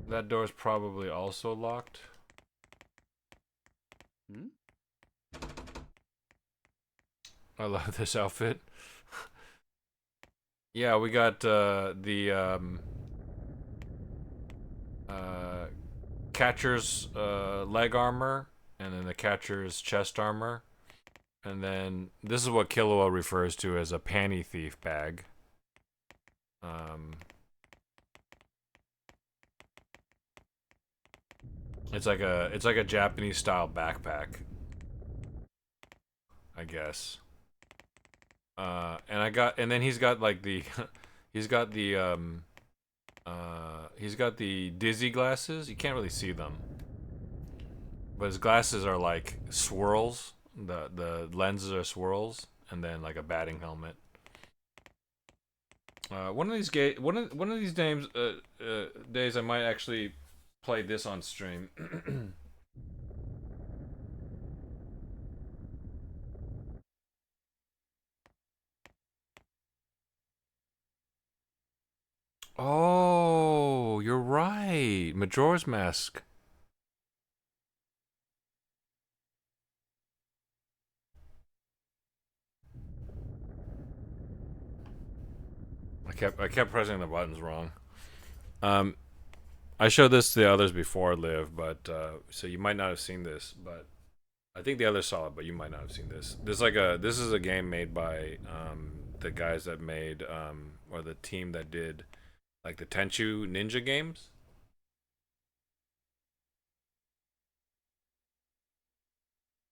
That door's probably also locked. Hmm? I love this outfit. Yeah, we got the catcher's leg armor, and then the catcher's chest armor, And then this is what Killua refers to as a panty thief bag. Um, it's like a Japanese style backpack, I guess. And then he's got like the he's got the dizzy glasses. You can't really see them, but his glasses are like swirls. The lenses are swirls, and then like a batting helmet. One of these days, I might actually play this on stream. Oh, you're right. Majora's Mask. I kept pressing the buttons wrong. Um, I showed this to the others before, Liv, but so you might not have seen this, but I think the others saw it, but you might not have seen this. This is a game made by the guys that made or the team that did like the Tenchu Ninja games.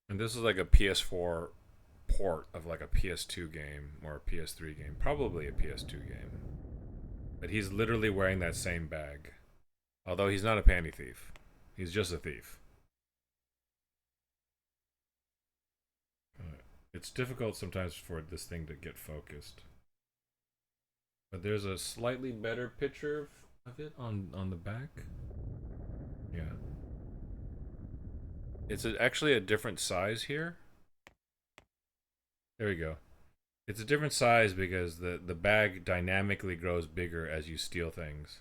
And this is like a PS4 port of like a PS2 game or a PS3 game, probably a PS2 game. But he's literally wearing that same bag. Although he's not a panty thief. He's just a thief. It's difficult sometimes for this thing to get focused. But there's a slightly better picture of it on the back. Yeah. It's actually a different size here. There we go. It's a different size because the bag dynamically grows bigger as you steal things.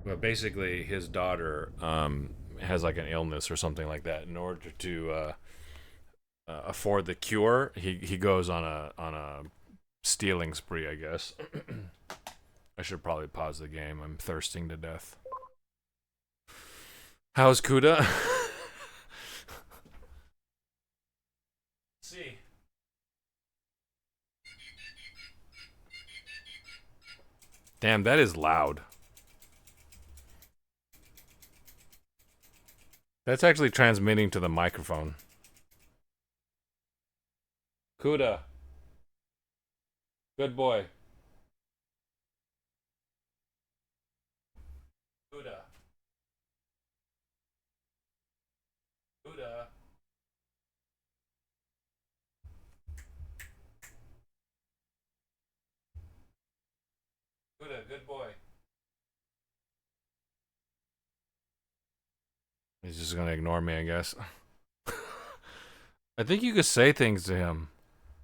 But basically, his daughter has like an illness or something like that. In order to afford the cure, he goes on a stealing spree, I guess. I should probably pause the game. I'm thirsting to death. How's Kuda? See. Damn, that is loud. That's actually transmitting to the microphone. Kuda. Good boy. Kuda. Kuda. Kuda, good boy. He's just gonna ignore me, I guess. I think you could say things to him.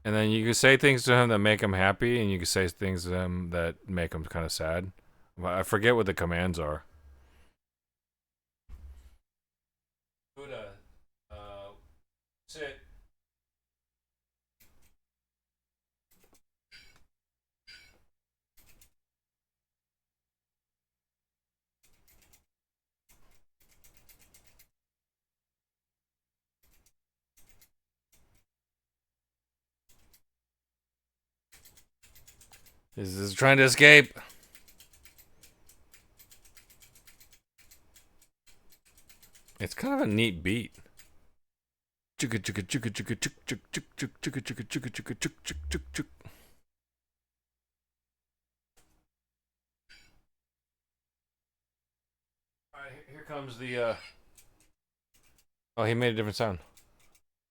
And then you could say things to him that make him happy, and you could say things to him that make him kind of sad. But I forget what the commands are. Buddha, sit. He's trying to escape. It's kind of a neat beat. Alright, here comes the Oh, he made a different sound.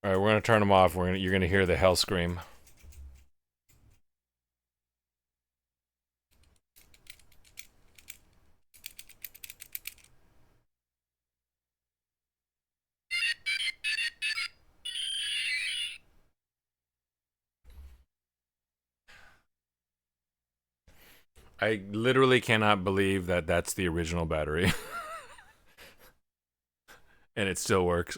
Alright, we're gonna turn him off. You're gonna hear the hell scream. I literally cannot believe that that's the original battery. And it still works.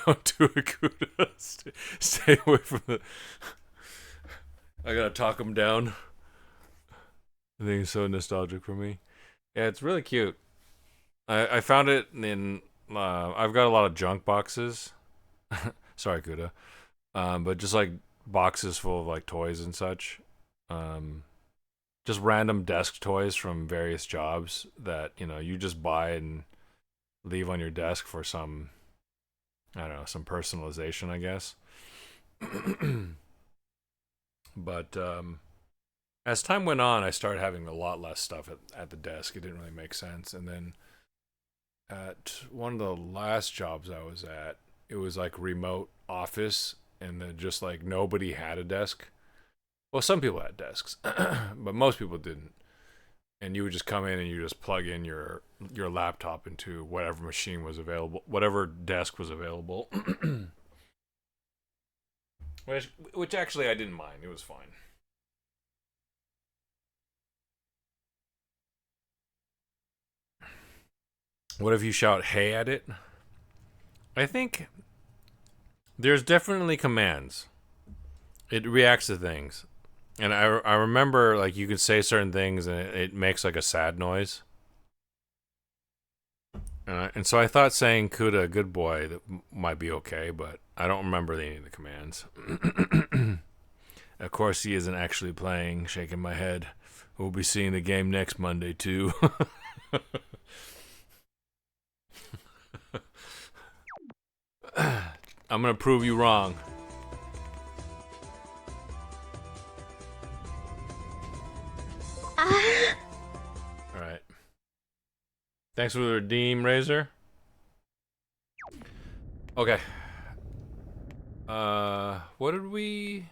Don't do it, Kuda. Stay away from the... I gotta talk him down. I think it's so nostalgic for me. Yeah, it's really cute. I found it in. I've got a lot of junk boxes. Sorry, Kuda. But just like boxes full of like toys and such. Um, just random desk toys from various jobs that you just buy and leave on your desk for some, I don't know, some personalization, I guess. But as time went on, I started having a lot less stuff at the desk. It didn't really make sense. And then at one of the last jobs I was at, it was like remote office, and then just like nobody had a desk. Well, some people had desks, but most people didn't. And you would just come in and you just plug in your laptop into whatever machine was available, whatever desk was available. which actually I didn't mind. It was fine. What if you shout "Hey" at it? I think there's definitely commands. It reacts to things. And I remember, like, you could say certain things and it makes, like, a sad noise. And so I thought saying "Kuda, good boy," that might be okay, but I don't remember any of the commands. Of course, he isn't actually playing, shaking my head. We'll be seeing the game next Monday, too. I'm going to prove you wrong. Alright. Thanks for the redeem, Razor. Okay. What did we...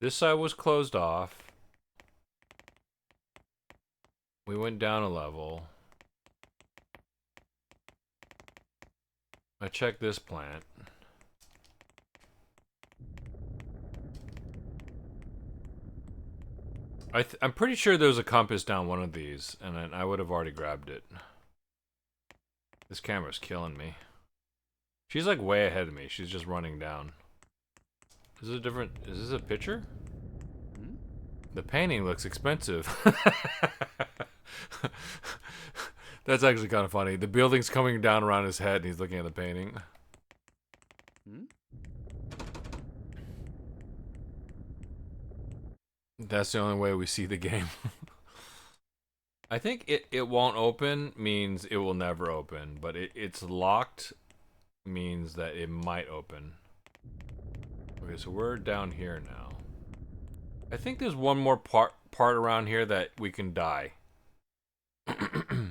This side was closed off. We went down a level. I checked this plant. I'm pretty sure there was a compass down one of these, and then I would have already grabbed it. This camera's killing me. She's like way ahead of me. She's just running down. Is this a picture? Hmm? The painting looks expensive. That's actually kind of funny. The building's coming down around his head and he's looking at the painting. Hmm? That's the only way we see the game. I think it won't open means it will never open, but it's locked means that it might open. Okay, so we're down here now. I think there's one more part around here that we can die. Hmm?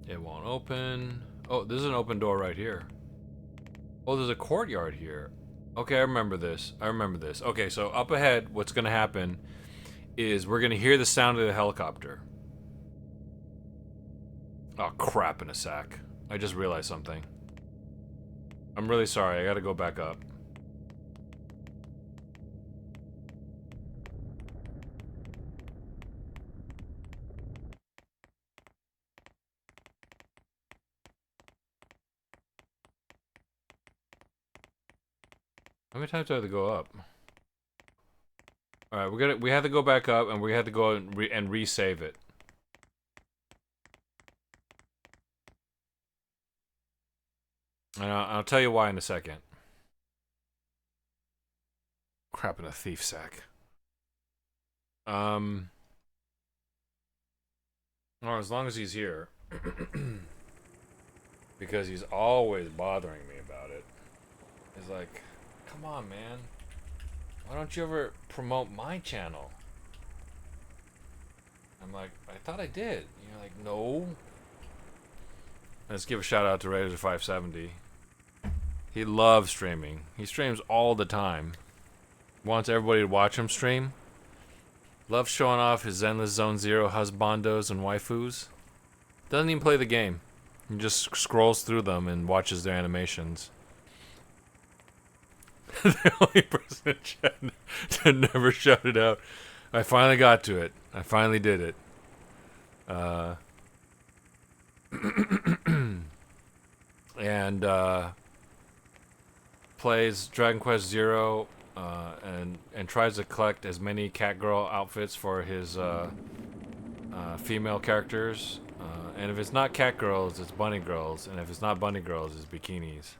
It won't open. Oh, there's an open door right here. Oh, there's a courtyard here. Okay, I remember this. Okay, so up ahead, what's gonna happen is we're gonna hear the sound of the helicopter. Oh, crap in a sack. I just realized something. I'm really sorry. I gotta go back up. How many times do I have to go up? All right, we have to go back up, and we have to go and resave it. And I'll tell you why in a second. Crap in a thief sack. Or as long as he's here. Because he's always bothering me about it. He's like, come on, man. Why don't you ever promote my channel? I'm like, I thought I did. You're like, no. Let's give a shout out to Razor570. He loves streaming. He streams all the time. Wants everybody to watch him stream. Loves showing off his Endless Zone Zero husbandos and waifus. Doesn't even play the game. He just scrolls through them and watches their animations. The only person in chat to never shout it out. I finally got to it. I finally did it. And plays Dragon Quest Zero, and tries to collect as many Catgirl outfits for his female characters. And if it's not Catgirls, it's Bunny Girls, and if it's not Bunny Girls, it's bikinis.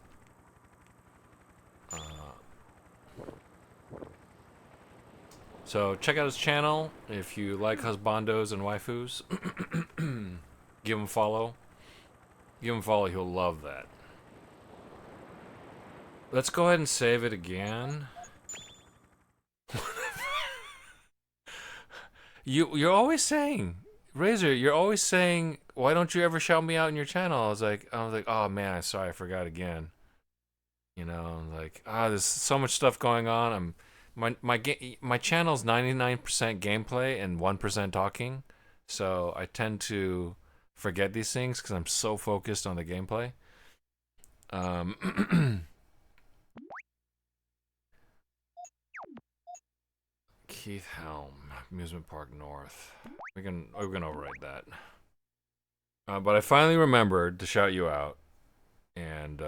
So check out his channel if you like husbandos and waifus. Give him a follow. Give him a follow, he'll love that. Let's go ahead and save it again. You're always saying, Razor, you're always saying, why don't you ever shout me out in your channel? I was like, oh man, I'm sorry, I forgot again. You know, I'm like, there's so much stuff going on. My channel's 99% gameplay and 1% talking, so I tend to forget these things because I'm so focused on the gameplay. Keith Helm, Amusement Park North. We're gonna overwrite that. But I finally remembered to shout you out and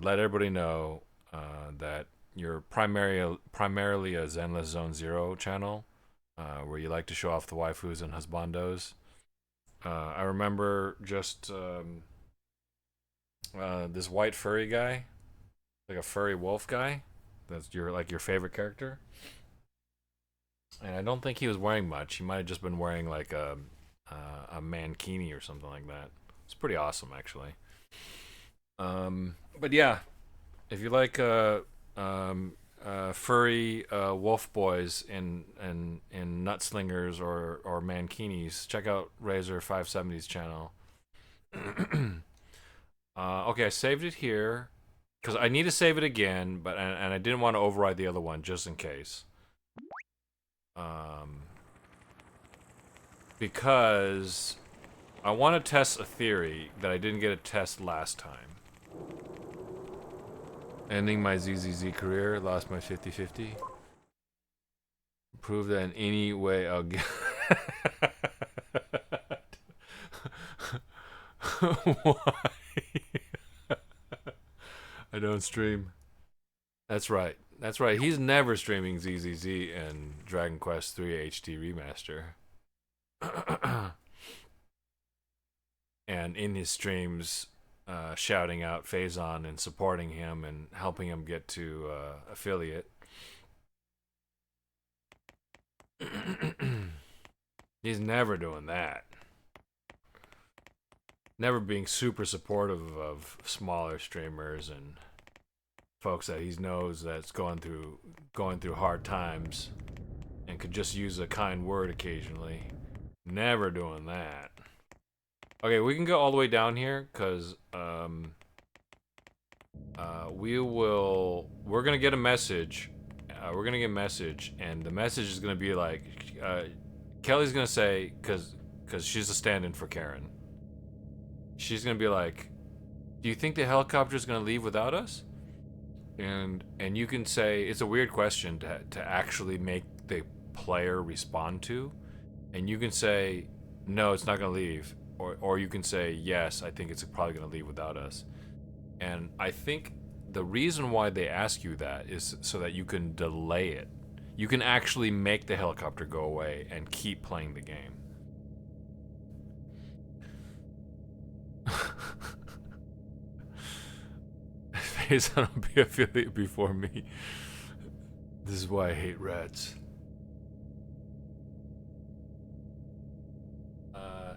let everybody know that you're primarily a Zenless Zone Zero channel, where you like to show off the waifus and husbandos. I remember just this white furry guy, like a furry wolf guy. That's your favorite character. And I don't think he was wearing much. He might have just been wearing like a mankini or something like that. It's pretty awesome, actually. But yeah, if you like furry wolf boys in nutslingers or mankinis, check out Razor 570's channel. Okay, I saved it here because I need to save it again, but and I didn't want to override the other one just in case. Because I want to test a theory that I didn't get to test last time. Ending my ZZZ career, lost my 50-50. Prove that in any way I'll get... Why? I don't stream. That's right. That's right. He's never streaming ZZZ and Dragon Quest 3 HD Remaster. And in his streams, shouting out Phazon and supporting him and helping him get to affiliate. He's never doing that. Never being super supportive of smaller streamers and folks that he knows that's going through hard times and could just use a kind word occasionally. Never doing that. Okay, we can go all the way down here because we're gonna get a message. We're gonna get a message, and the message is gonna be like, Kelly's gonna say, because she's a stand-in for Karen. She's gonna be like, "Do you think the helicopter's gonna leave without us?" And you can say it's a weird question to actually make the player respond to, and you can say, "No, it's not gonna leave," or you can say, "Yes, I think it's probably gonna leave without us." And I think the reason why they ask you that is so that you can delay it. You can actually make the helicopter go away and keep playing the game. Phazon will be affiliate before me. This is why I hate rats.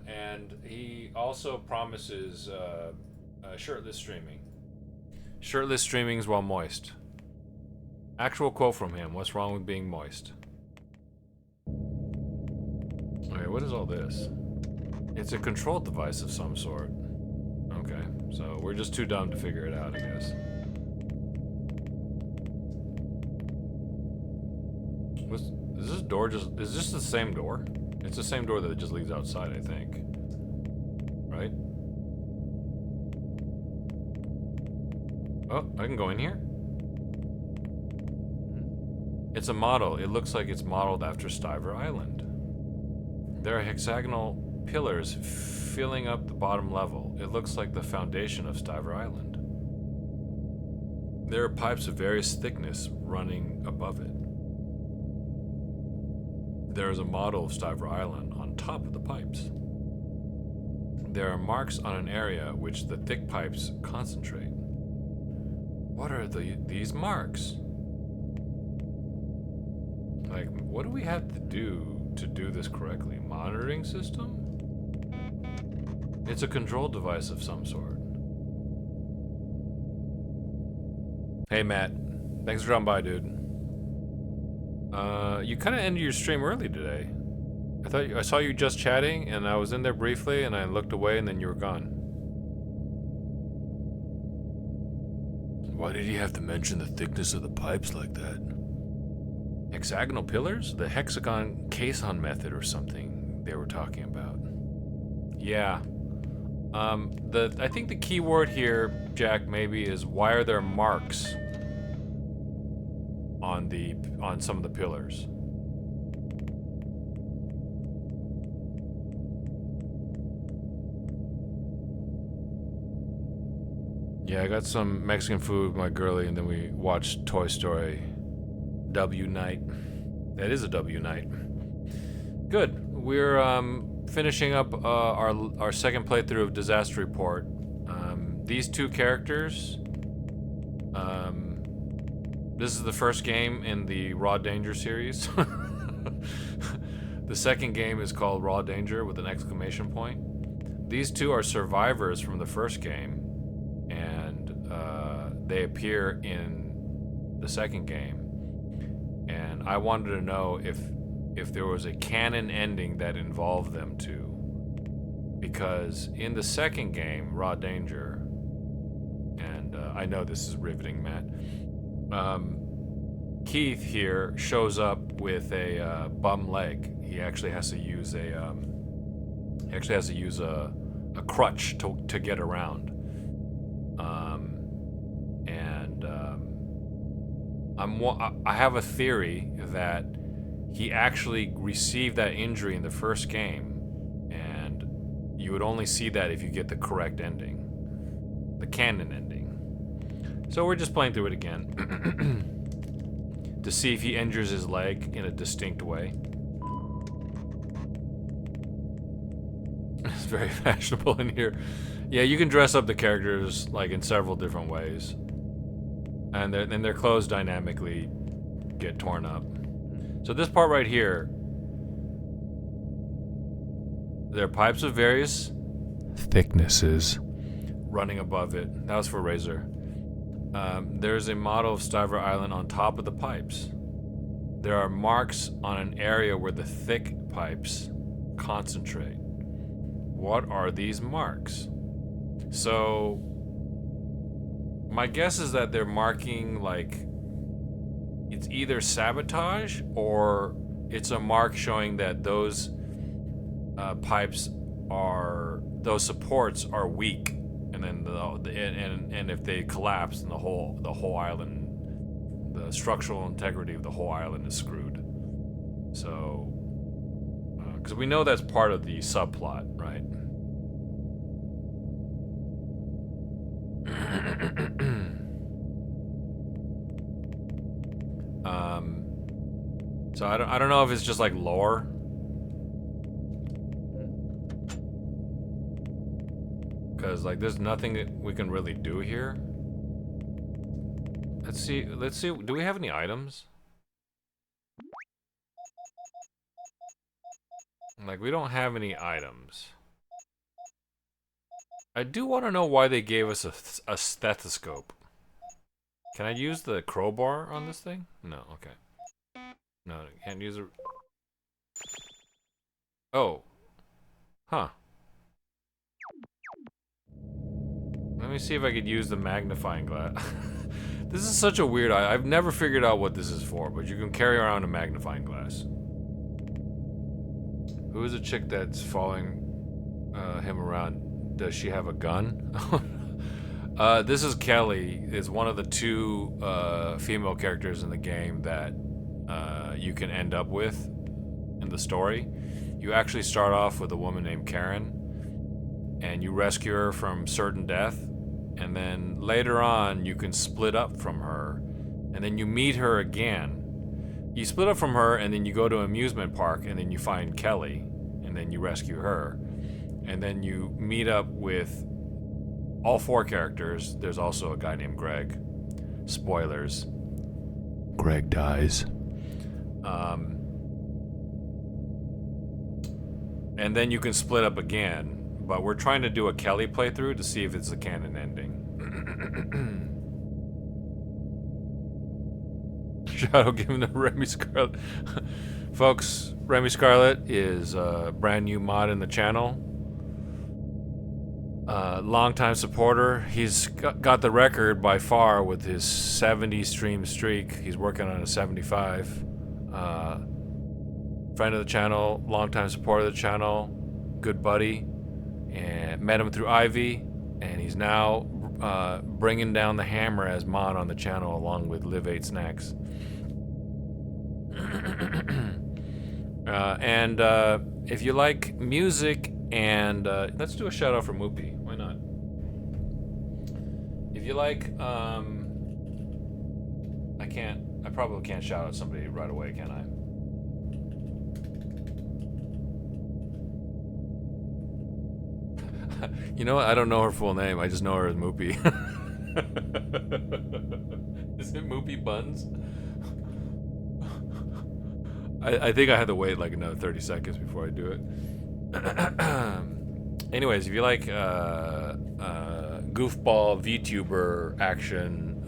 And he also promises shirtless streaming. Shirtless streamings while moist. Actual quote from him. What's wrong with being moist? Okay, what is all this? It's a control device of some sort. Okay, so we're just too dumb to figure it out, I guess. Is this door just... Is this the same door? It's the same door that just leads outside, I think. Right? Oh, I can go in here? It's a model. It looks like it's modeled after Stiver Island. There are hexagonal pillars filling up the bottom level. It looks like the foundation of Stiver Island. There are pipes of various thickness running above it. There is a model of Stiver Island on top of the pipes. There are marks on an area which the thick pipes concentrate. What are these marks? Like, what do we have to do this correctly? Monitoring system? It's a control device of some sort. Hey Matt, thanks for dropping by, dude. You kind of ended your stream early today. I saw you just chatting, and I was in there briefly, and I looked away, and then you were gone. Why did he have to mention the thickness of the pipes like that? Hexagonal pillars? The hexagon caisson method or something they were talking about. Yeah. I think the key word here, Jack, maybe is why are there marks on some of the pillars? Yeah, I got some Mexican food with my girlie, and then we watched Toy Story W night. That is a W night. Good. We're finishing up our second playthrough of Disaster Report. These two characters. This is the first game in the Raw Danger series. The second game is called Raw Danger with an exclamation point. These two are survivors from the first game, and they appear in the second game. And I wanted to know if there was a canon ending that involved them two. Because in the second game, Raw Danger, and I know this is riveting, Matt, Keith here shows up with a bum leg. He actually has to use a crutch to get around. I have a theory that he actually received that injury in the first game, and you would only see that if you get the correct ending, the canon ending. So we're just playing through it again to see if he injures his leg in a distinct way. It's very fashionable in here. Yeah, you can dress up the characters like in several different ways. And their clothes dynamically get torn up. So this part right here, there are pipes of various thicknesses running above it. That was for Razor. There's a model of Stiver Island on top of the pipes. There are marks on an area where the thick pipes concentrate. What are these marks? So my guess is that they're marking, like, it's either sabotage or it's a mark showing that those those supports are weak, and then and if they collapse, then the whole island, the structural integrity of the whole island is screwed. So, because we know that's part of the subplot, right? So I don't know if it's just like lore. Because like there's nothing that we can really do here. Let's see, do we have any items? Like, we don't have any items. I do want to know why they gave us a stethoscope. Can I use the crowbar on this thing? No, okay. No, I can't use it. Oh. Huh. Let me see if I could use the magnifying glass. This is such a weird... I've never figured out what this is for, but you can carry around a magnifying glass. Who is a chick that's following him around? Does she have a gun? This is Kelly. Is one of the two female characters in the game that you can end up with in the story. You actually start off with a woman named Karen, and you rescue her from certain death, and then later on you can split up from her, and then you meet her again. You split up from her, and then you go to an amusement park, and then you find Kelly, and then you rescue her, and then you meet up with all 4 characters. There's also a guy named Greg. Spoilers. Greg dies. And then you can split up again. But we're trying to do a Kelly playthrough to see if it's the canon ending. Shadow given to Remy Scarlet. Folks, Remy Scarlet is a brand new mod in the channel. Longtime supporter. He's got the record by far with his 70 stream streak. He's working on a 75. Friend of the channel, longtime supporter of the channel, good buddy, and met him through Ivy, and he's now bringing down the hammer as mod on the channel along with Live 8 Snacks. And if you like music and let's do a shout out for Moopy. Why not? If you like, I probably can't shout out somebody right away, can I? You know what? I don't know her full name. I just know her as Moopy. Is it Moopy Buns? I think I had to wait like another 30 seconds before I do it. Anyways, if you like goofball VTuber action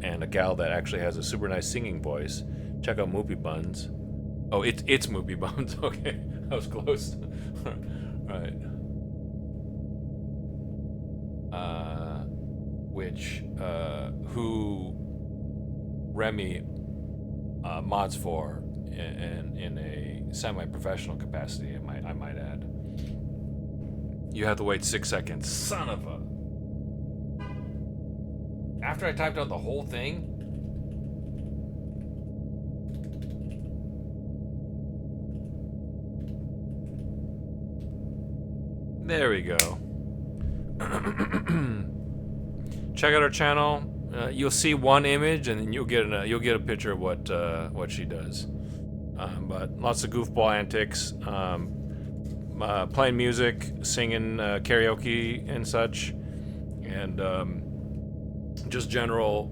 and a gal that actually has a super nice singing voice, check out Moopy Buns. Oh, it's Moopy Buns. Okay, I was close. All right. Who Remy mods for in a semi-professional capacity, I might add. You have to wait 6 seconds. Son of a... After I typed out the whole thing? There we go. Check out our channel. You'll see one image, and then you'll get a picture of what she does. But lots of goofball antics, playing music, singing karaoke and such, and just general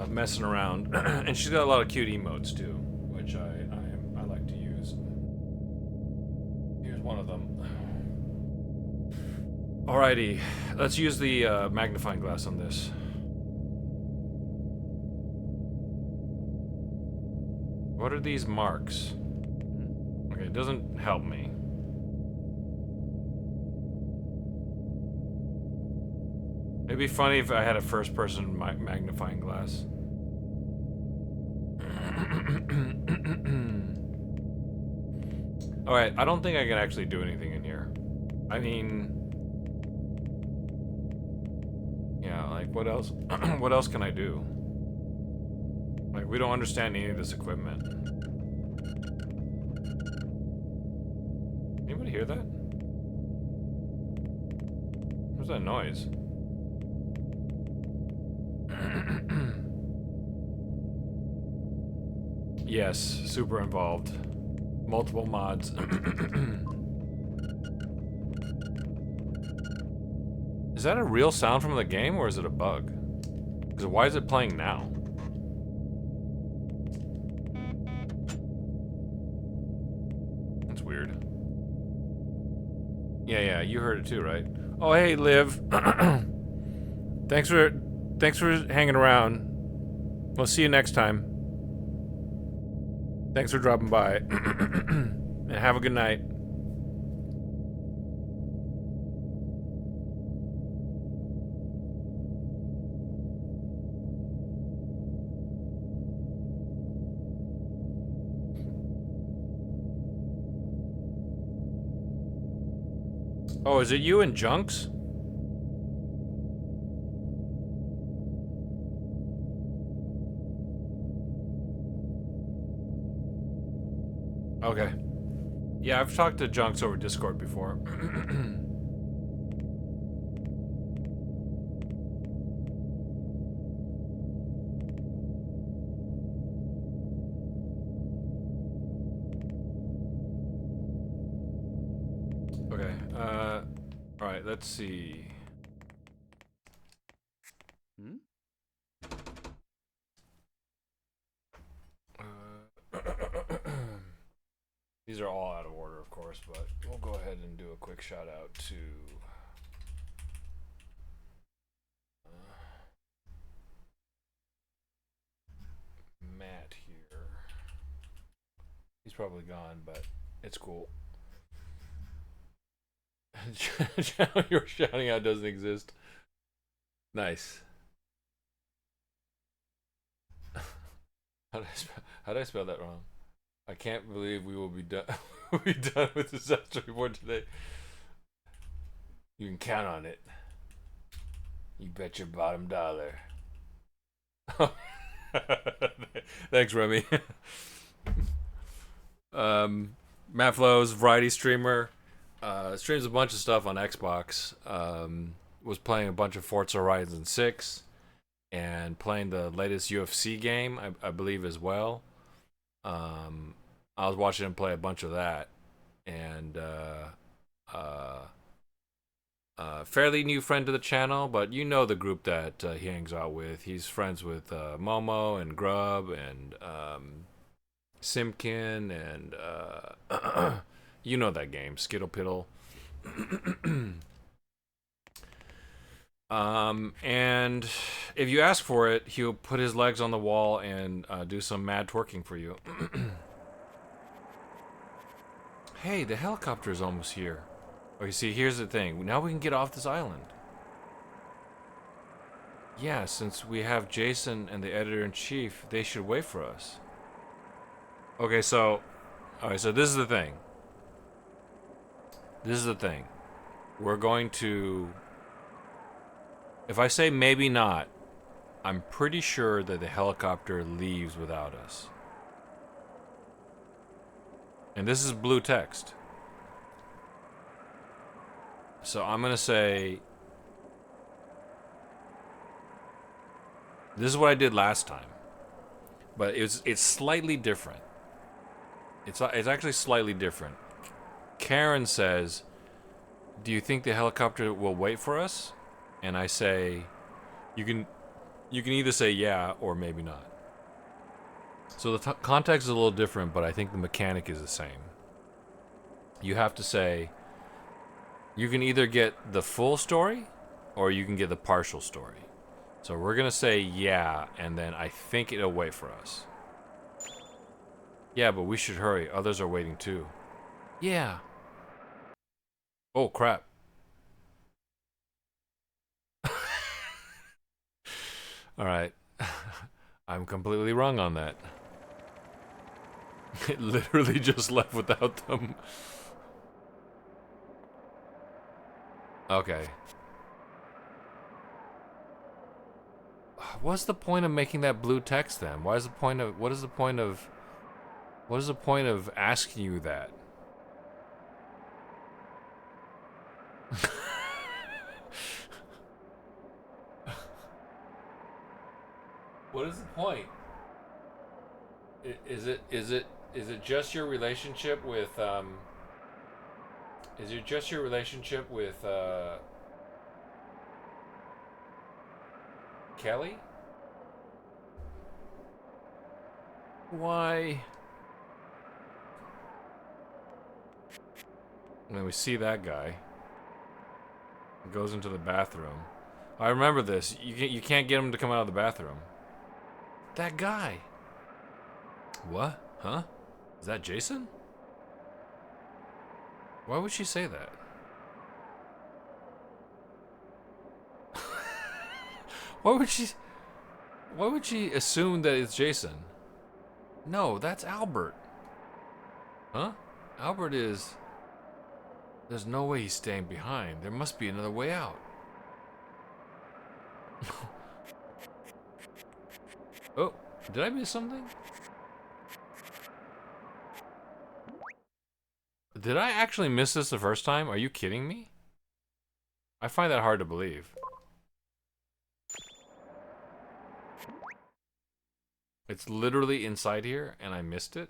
messing around. And she's got a lot of cute emotes too, which I like to use. Here's one of them. Alrighty, let's use the magnifying glass on this. What are these marks? Okay, it doesn't help me. It'd be funny if I had a first-person magnifying glass. Alright, I don't think I can actually do anything in here. I mean... yeah, like, what else? What else can I do? Like, we don't understand any of this equipment. Anybody hear that? What's that noise? Yes, super involved. Multiple mods. Is that a real sound from the game, or is it a bug? Because why is it playing now? That's weird. Yeah, you heard it too, right? Oh, hey, Liv. Thanks for hanging around. We'll see you next time. Thanks for dropping by. And have a good night. Oh, is it you and Junks? Okay. Yeah, I've talked to Junks over Discord before. Okay. All right. Let's see. Hmm? These are all out of order, of course, but we'll go ahead and do a quick shout out to Matt here. He's probably gone, but it's cool. Channel you're shouting out doesn't exist. Nice. How did I spell that wrong? I can't believe we will be done. We'll be done with the disaster report today. You can count on it. You bet your bottom dollar. Thanks, Remy. Matt Flows, variety streamer. Streams a bunch of stuff on Xbox. Was playing a bunch of Forza Horizon 6 and playing the latest UFC game, I believe, as well. I was watching him play a bunch of that, and fairly new friend to the channel, but you know the group that he hangs out with. He's friends with Momo and Grub and Simkin and you know that game, Skittle Piddle. And if you ask for it, he'll put his legs on the wall and do some mad twerking for you. Hey, the helicopter is almost here. Oh, you see, here's the thing. Now we can get off this island. Yeah, since we have Jason and the editor-in-chief, they should wait for us. Okay, so... Alright, so this is the thing. This is the thing. We're going to... If I say maybe not, I'm pretty sure that the helicopter leaves without us. And this is blue text. So I'm going to say... This is what I did last time. But it's slightly different. It's actually slightly different. Karen says, do you think the helicopter will wait for us? And I say, you can either say yeah or maybe not. So the context is a little different, but I think the mechanic is the same. You have to say, you can either get the full story or you can get the partial story. So we're going to say yeah, and then I think it'll wait for us. Yeah, but we should hurry. Others are waiting too. Yeah. Oh, crap. All right. I'm completely wrong on that. It literally just left without them. Okay. What's the point of making that blue text then? What is the point of asking you that? What is the point? Is it just your relationship with is it just your relationship with Kelly? Why? And then we see that guy. He goes into the bathroom. I remember this. You can't get him to come out of the bathroom. That guy. What? Huh? Is that Jason? Why would she say that? Why would she assume that it's Jason? No, that's Albert. Huh? Albert is... There's no way he's staying behind. There must be another way out. Oh, did I miss something? Did I actually miss this the first time? Are you kidding me? I find that hard to believe. It's literally inside here and I missed it?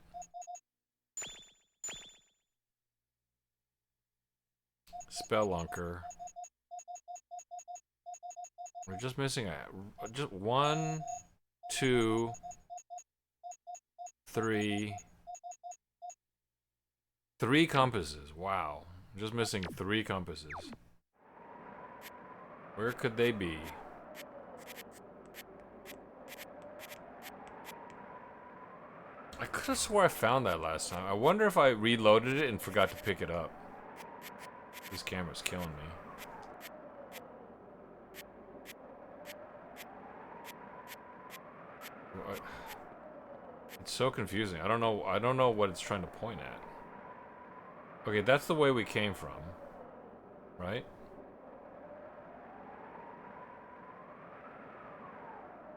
Spelunker. We're just missing just 1, 2, 3. 3 compasses. Wow. Just missing 3 compasses. Where could they be? I could have swore I found that last time. I wonder if I reloaded it and forgot to pick it up. This camera's killing me. What? It's so confusing. I don't know what it's trying to point at. Okay, that's the way we came from. Right?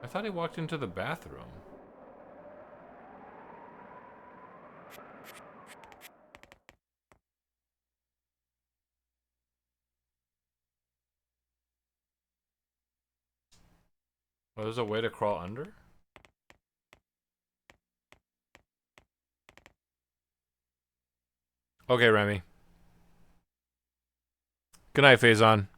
I thought he walked into the bathroom. Oh, there's a way to crawl under? Okay, Remy. Good night, Faison.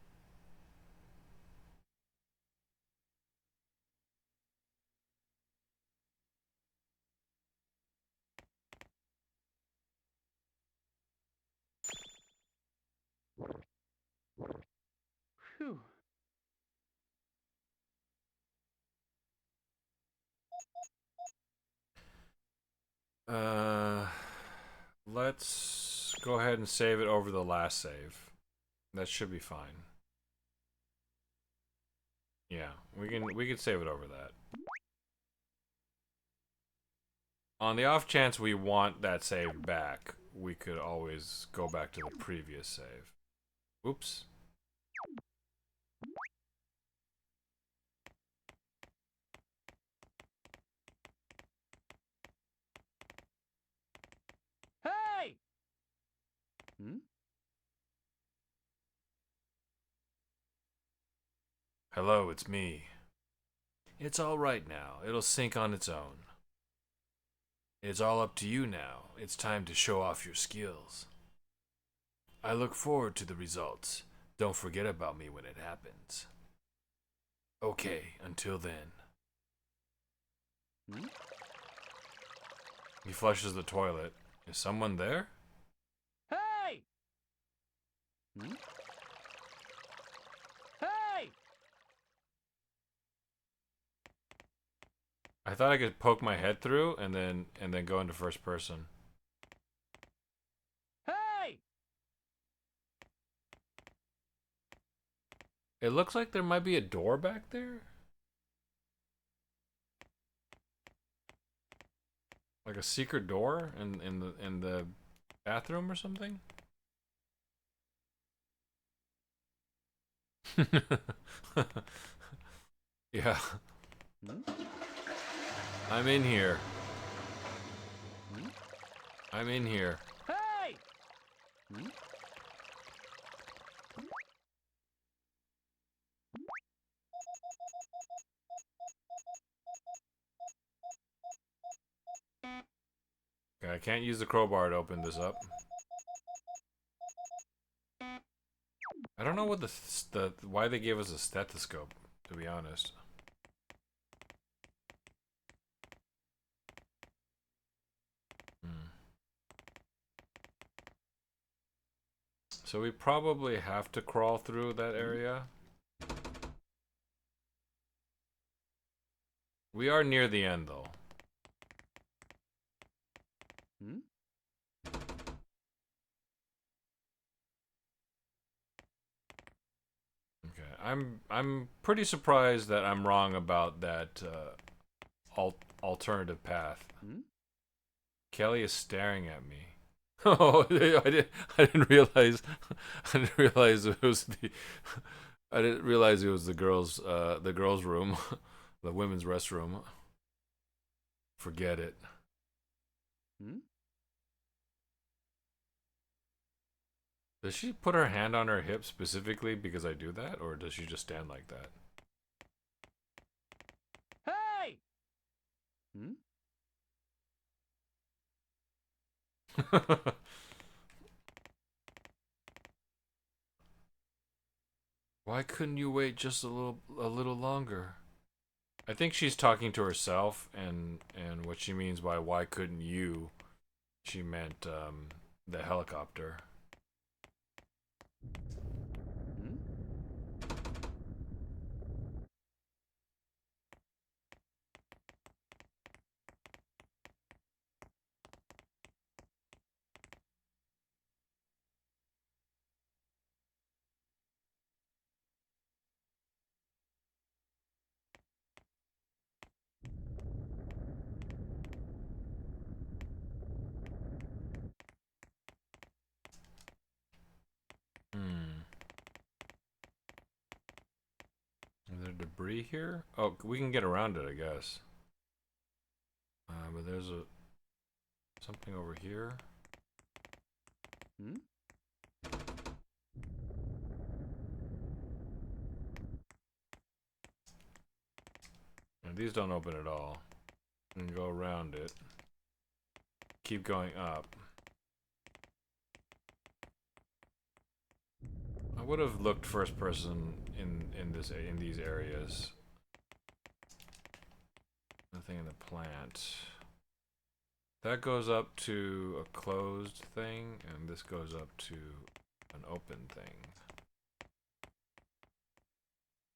Phew. Let's go ahead and save it over the last save. That should be fine. Yeah, we can save it over that. On the off chance we want that save back, we could always go back to the previous save. Oops. Hey! Hmm? Hello, it's me. It's all right now. It'll sink on its own. It's all up to you now. It's time to show off your skills. I look forward to the results. Don't forget about me when it happens. Okay, until then. Hmm? He flushes the toilet. Is someone there? Hey! Hmm? Hey! I thought I could poke my head through and then go into first person. Hey! It looks like there might be a door back there. Like a secret door in the bathroom or something? Yeah. Hmm? I'm in here. Hmm? I'm in here. Hey! Hmm? Okay, I can't use the crowbar to open this up. I don't know what why they gave us a stethoscope, to be honest. Hmm. So we probably have to crawl through that area. We are near the end, though. Hmm? Okay, I'm pretty surprised that I'm wrong about that alternative path. Hmm? Kelly is staring at me. Oh, I didn't realize I didn't realize it was the I didn't realize it was the girls' room, the women's restroom. Forget it. Hmm? Does she put her hand on her hip specifically because I do that, or does she just stand like Hey! Hmm? that? Why couldn't you wait just a little longer? I think she's talking to herself, and what she means by why couldn't you, she meant the helicopter. Hmm? Hmm. Is there debris here? Oh, we can get around it, I guess. But there's a something over here. Hmm? And these don't open at all. You can go around it. Keep going up. I would have looked first person in these areas. Nothing in the plant. That goes up to a closed thing, and this goes up to an open thing.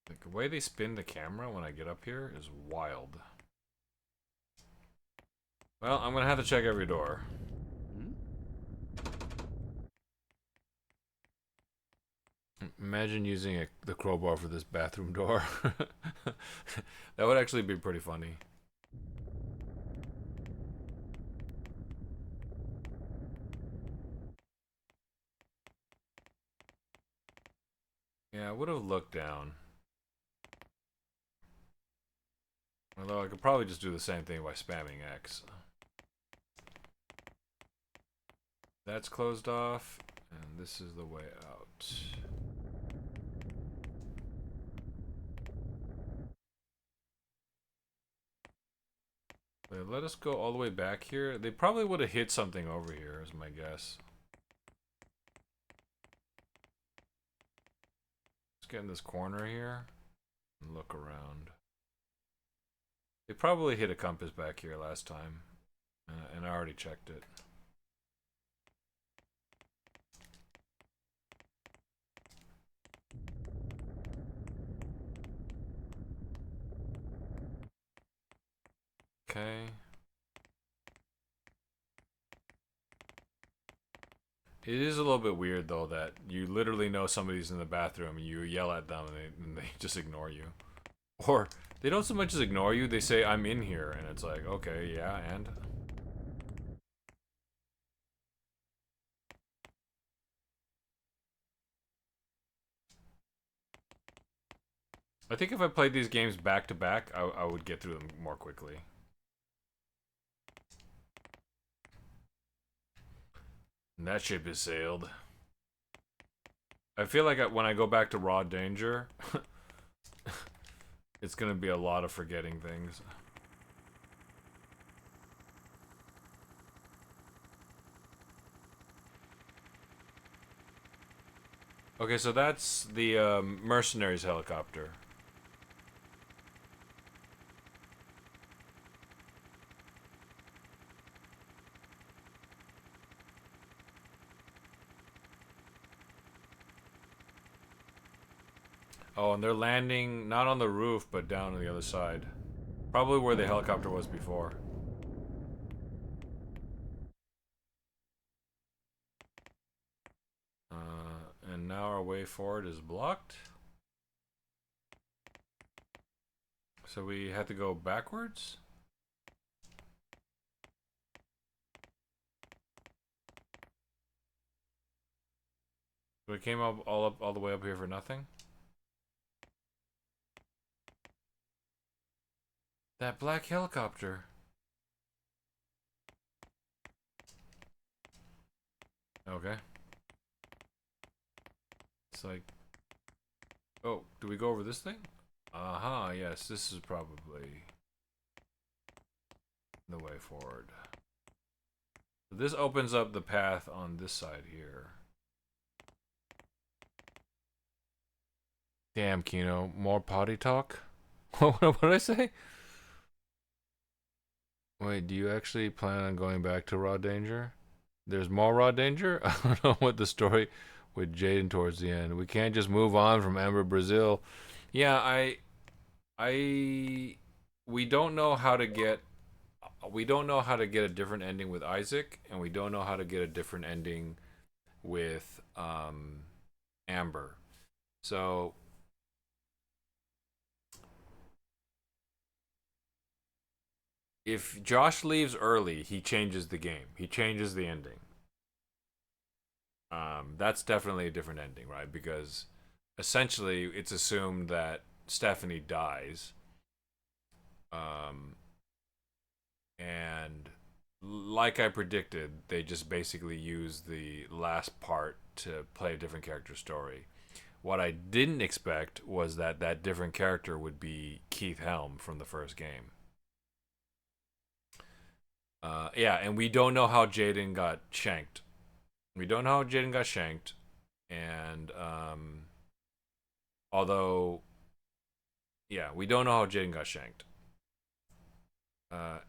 Like, the way they spin the camera when I get up here is wild. Well, I'm gonna have to check every door. Hmm? Imagine using the crowbar for this bathroom door. That would actually be pretty funny. Yeah, I would have looked down. Although I could probably just do the same thing by spamming X. That's closed off, and this is the way out. They let us go all the way back here. They probably would have hit something over here, is my guess. Let's get in this corner here and look around. They probably hit a compass back here last time, and I already checked it. Okay. It is a little bit weird though that you literally know somebody's in the bathroom and you yell at them and they just ignore you. Or they don't so much as ignore you, they say I'm in here and it's like, okay, yeah, and I think if I played these games back to back, I would get through them more quickly. And that ship is sailed. I feel like when I go back to Raw Danger, it's gonna be a lot of forgetting things. Okay, so that's the mercenaries helicopter. Oh, and they're landing not on the roof, but down on the other side. Probably where the helicopter was before. And now our way forward is blocked. So we had to go backwards? We came up all the way up here for nothing? That black helicopter. Okay. It's like... Oh, do we go over this thing? Aha, yes, this is probably the way forward. This opens up the path on this side here. Damn, Kino, more potty talk? What did I say? Wait, do you actually plan on going back to Raw Danger? There's more Raw Danger? I don't know what the story with Jaden towards the end. We can't just move on from Amber Brazil. Yeah, I, we don't know how to get, we don't know how to get a different ending with Isaac, and we don't know how to get a different ending with Amber. So if Josh leaves early, he changes the game. He changes the ending. That's definitely a different ending, right? Because essentially, it's assumed that Stephanie dies, um, and like I predicted, they just basically use the last part to play a different character story. What I didn't expect was that that different character would be Keith Helm from the first game. Yeah, and we don't know how Jaden got shanked. We don't know how Jaden got shanked, and although, yeah, we don't know how Jaden got shanked.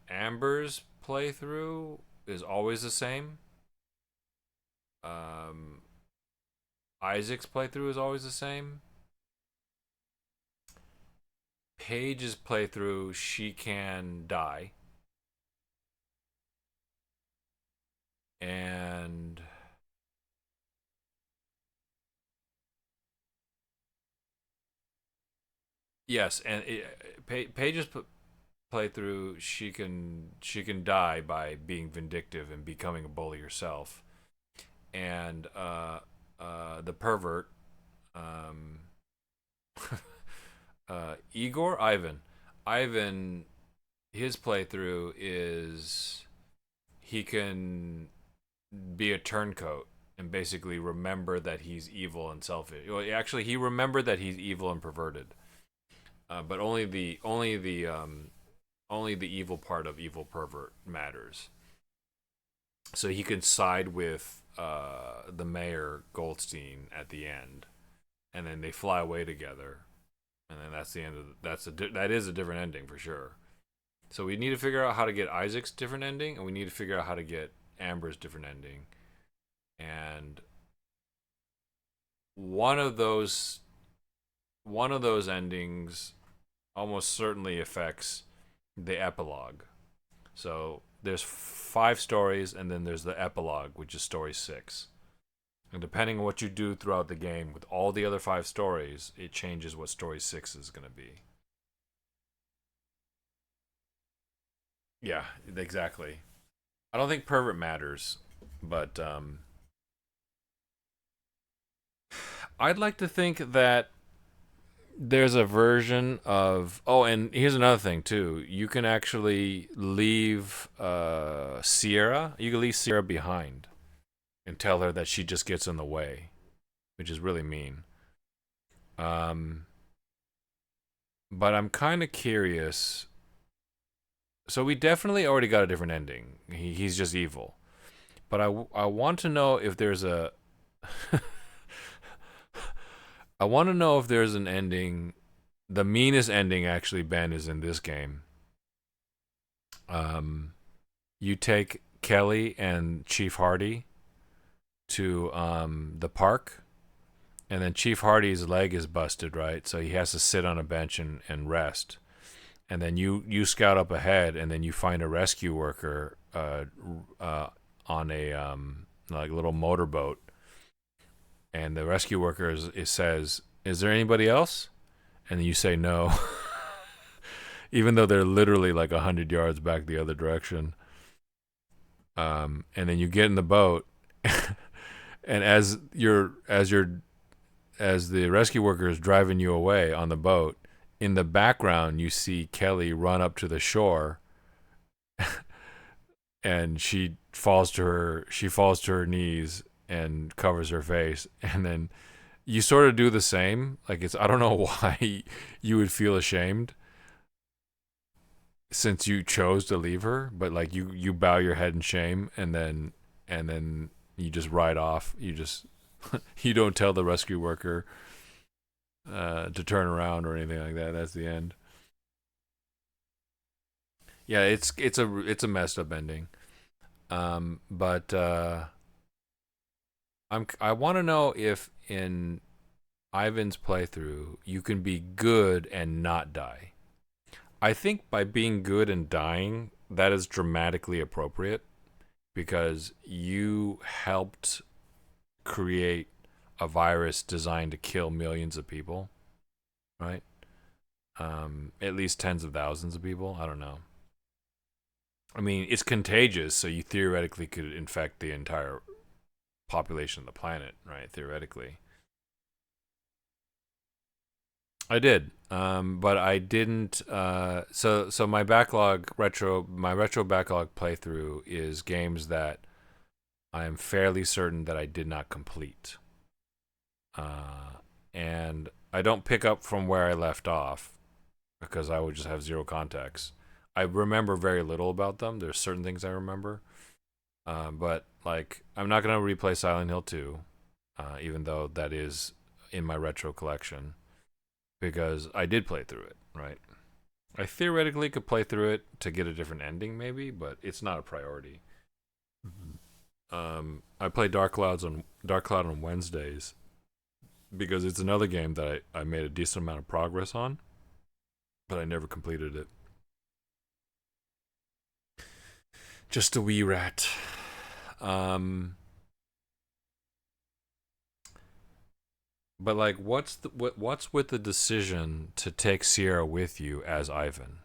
Amber's playthrough is always the same. Um, Isaac's playthrough is always the same. Paige's playthrough, she can die. And yes, and Paige's playthrough, she can die by being vindictive and becoming a bully herself. And the pervert, um, Igor, Ivan, his playthrough is he can be a turncoat and basically remember that he's evil and selfish. Well, actually, he remembered that he's evil and perverted, but only the evil part of evil pervert matters. So he can side with the mayor Goldstein at the end, and then they fly away together, and then that's the end of that is a different ending for sure. So we need to figure out how to get Isaac's different ending, and we need to figure out how to get Amber's different ending. And one of those endings almost certainly affects the epilogue. So there's 5 stories, and then there's the epilogue, which is story 6. And depending on what you do throughout the game with all the other 5 stories, it changes what story 6 is going to be. Yeah, exactly. I don't think pervert matters, but I'd like to think that there's a version of. Oh, and here's another thing too. You can actually leave Sierra. You can leave Sierra behind and tell her that she just gets in the way, which is really mean. Um, but I'm kind of curious. So we definitely already got a different ending. He's just evil. But I want to know if there's a. I want to know if there's an ending. The meanest ending, actually, Ben, is in this game. You take Kelly and Chief Hardy to the park, and then Chief Hardy's leg is busted, right? So he has to sit on a bench and rest. And then you scout up ahead, and then you find a rescue worker on a like little motorboat. And the rescue worker says, "Is there anybody else?" And then you say no, even though they're literally like 100 yards back the other direction. And then you get in the boat, and as the rescue worker is driving you away on the boat, in the background you see Kelly run up to the shore, and she falls to her knees and covers her face, and then you sort of do the same. Like, I don't know why you would feel ashamed since you chose to leave her, but like you bow your head in shame, and then you just ride off. You just you don't tell the rescue worker. to turn around or anything like that. That's the end. Yeah, it's a messed up ending. But I want to know if in Ivan's playthrough you can be good and not die. I think by being good and dying, that is dramatically appropriate because you helped create a virus designed to kill millions of people, right? At least tens of thousands of people. I don't know. I mean, it's contagious, so you theoretically could infect the entire population of the planet, right? Theoretically. I did, but I didn't. So my retro backlog playthrough is games that I am fairly certain that I did not complete, and I don't pick up from where I left off because I would just have zero context. I remember very little about them. There's certain things I remember, but like I'm not gonna replay Silent Hill 2, even though that is in my retro collection because I did play through it, right? I theoretically could play through it to get a different ending, maybe, but it's not a priority. I play Dark Cloud on Wednesdays because it's another game that I made a decent amount of progress on, but I never completed it. Just a wee rat. But like, what's with the decision to take Sierra with you as Ivan,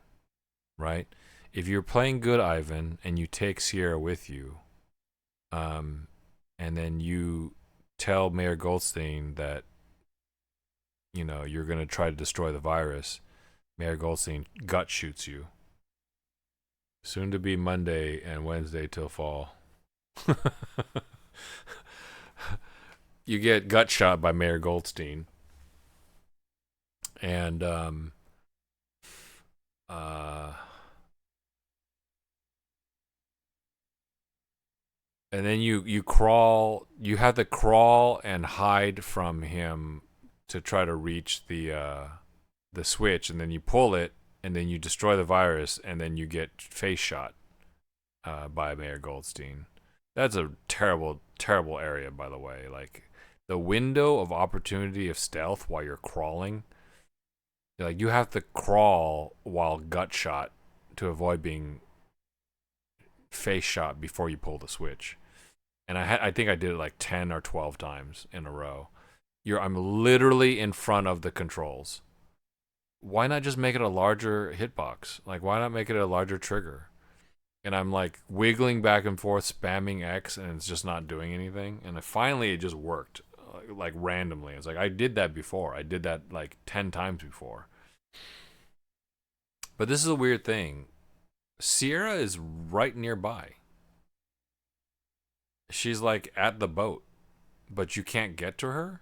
right? If you're playing good Ivan and you take Sierra with you, and then you tell Mayor Goldstein that you're gonna try to destroy the virus, Mayor Goldstein gut shoots you. Soon to be Monday and Wednesday till fall. You get gut shot by Mayor Goldstein, and and then you crawl. You have to crawl and hide from him to try to reach the switch, and then you pull it, and then you destroy the virus, and then you get face shot by Mayor Goldstein. That's a terrible, terrible area, by the way. Like the window of opportunity of stealth while you're crawling. Like you have to crawl while gut shot to avoid being face shot before you pull the switch. And I think I did it like 10 or 12 times in a row. I'm literally in front of the controls. Why not just make it a larger hitbox? Like why not make it a larger trigger? And I'm like wiggling back and forth, spamming X, and it's just not doing anything. And finally, it just worked, like randomly. It's like I did that before. I did that like 10 times before. But this is a weird thing. Sierra is right nearby. She's like at the boat, but you can't get to her.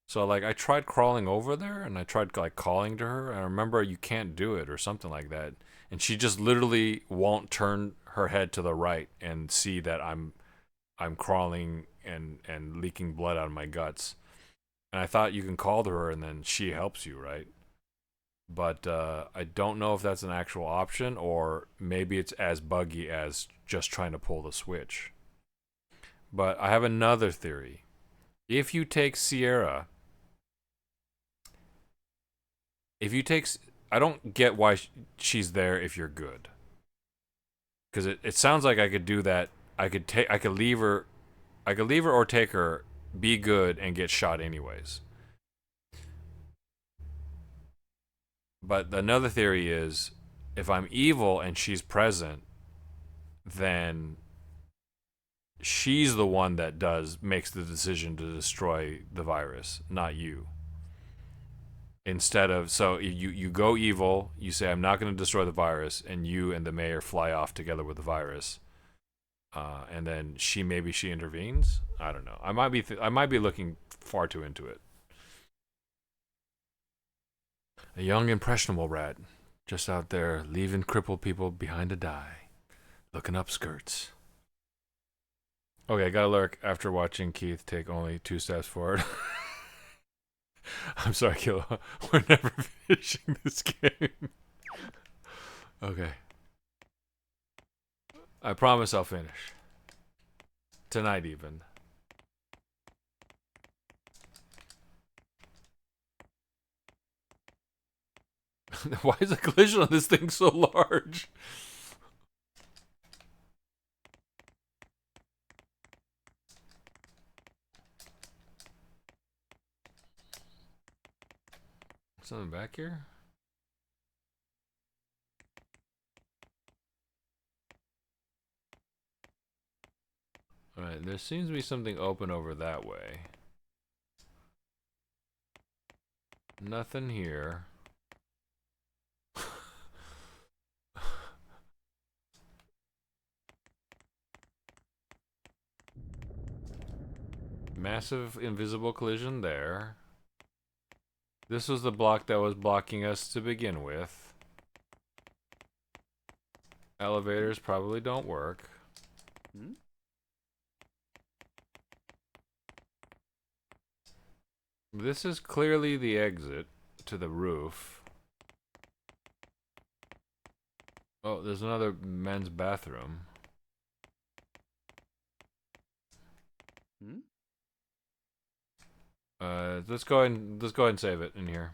So like I tried crawling over there and I tried like calling to her. And I remember you can't do it or something like that. And she just literally won't turn her head to the right and see that I'm crawling and leaking blood out of my guts. And I thought you can call to her and then she helps you, right? But I don't know if that's an actual option or maybe it's as buggy as just trying to pull the switch. But I have another theory. If you take Sierra, I don't get why she's there if you're good. Because it sounds like I could do that. I could leave her or take her, be good, and get shot anyways. But another theory is if I'm evil and she's present, then she's the one that makes the decision to destroy the virus, not you. Instead of so you go evil, you say I'm not going to destroy the virus, and you and the mayor fly off together with the virus, and then she intervenes. I don't know. I might be looking far too into it. A young impressionable rat, just out there leaving crippled people behind to die, looking up skirts. Okay, I got a lurk after watching Keith take only 2 steps forward. I'm sorry, Kilo. We're never finishing this game. Okay. I promise I'll finish. Tonight, even. Why is the collision on this thing so large? Something back here? Alright, there seems to be something open over that way. Nothing here. Massive invisible collision there. This was the block that was blocking us to begin with. Elevators probably don't work. Hmm? This is clearly the exit to the roof. Oh, there's another men's bathroom. Hmm? Let's go ahead and save it in here.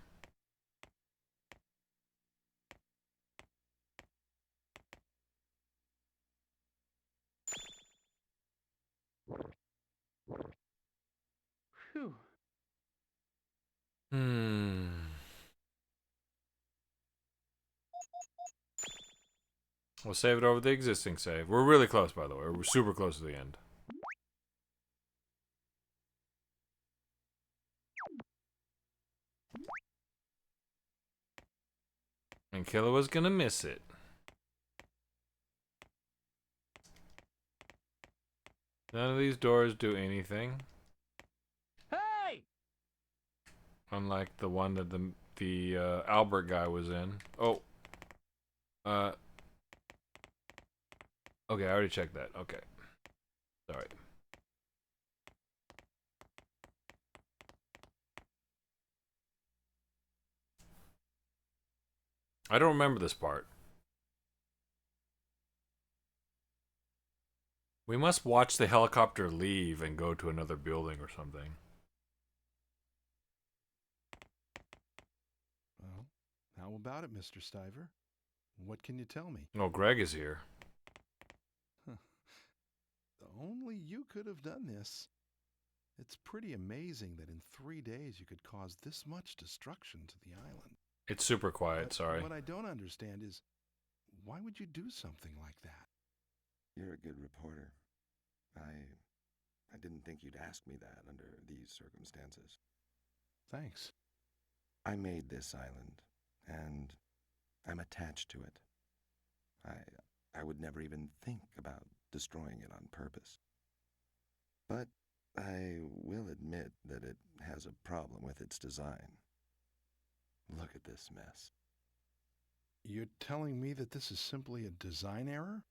Phew. We'll save it over the existing save. We're really close, by the way. We're super close to the end. And Killer was gonna miss it. None of these doors do anything. Hey! Unlike the one that the Albert guy was in. Oh. Okay, I already checked that. Okay. Sorry. I don't remember this part. We must watch the helicopter leave and go to another building or something. Well, how about it, Mr. Stiver? What can you tell me? Oh, Greg is here. Only you could have done this. It's pretty amazing that in 3 days you could cause this much destruction to the island. It's super quiet, But sorry. what I don't understand is, why would you do something like that? You're a good reporter. I didn't think you'd ask me that under these circumstances. Thanks. I made this island, and I'm attached to it. I would never even think about destroying it on purpose. But I will admit that it has a problem with its design. Look at this mess. You're telling me that this is simply a design error?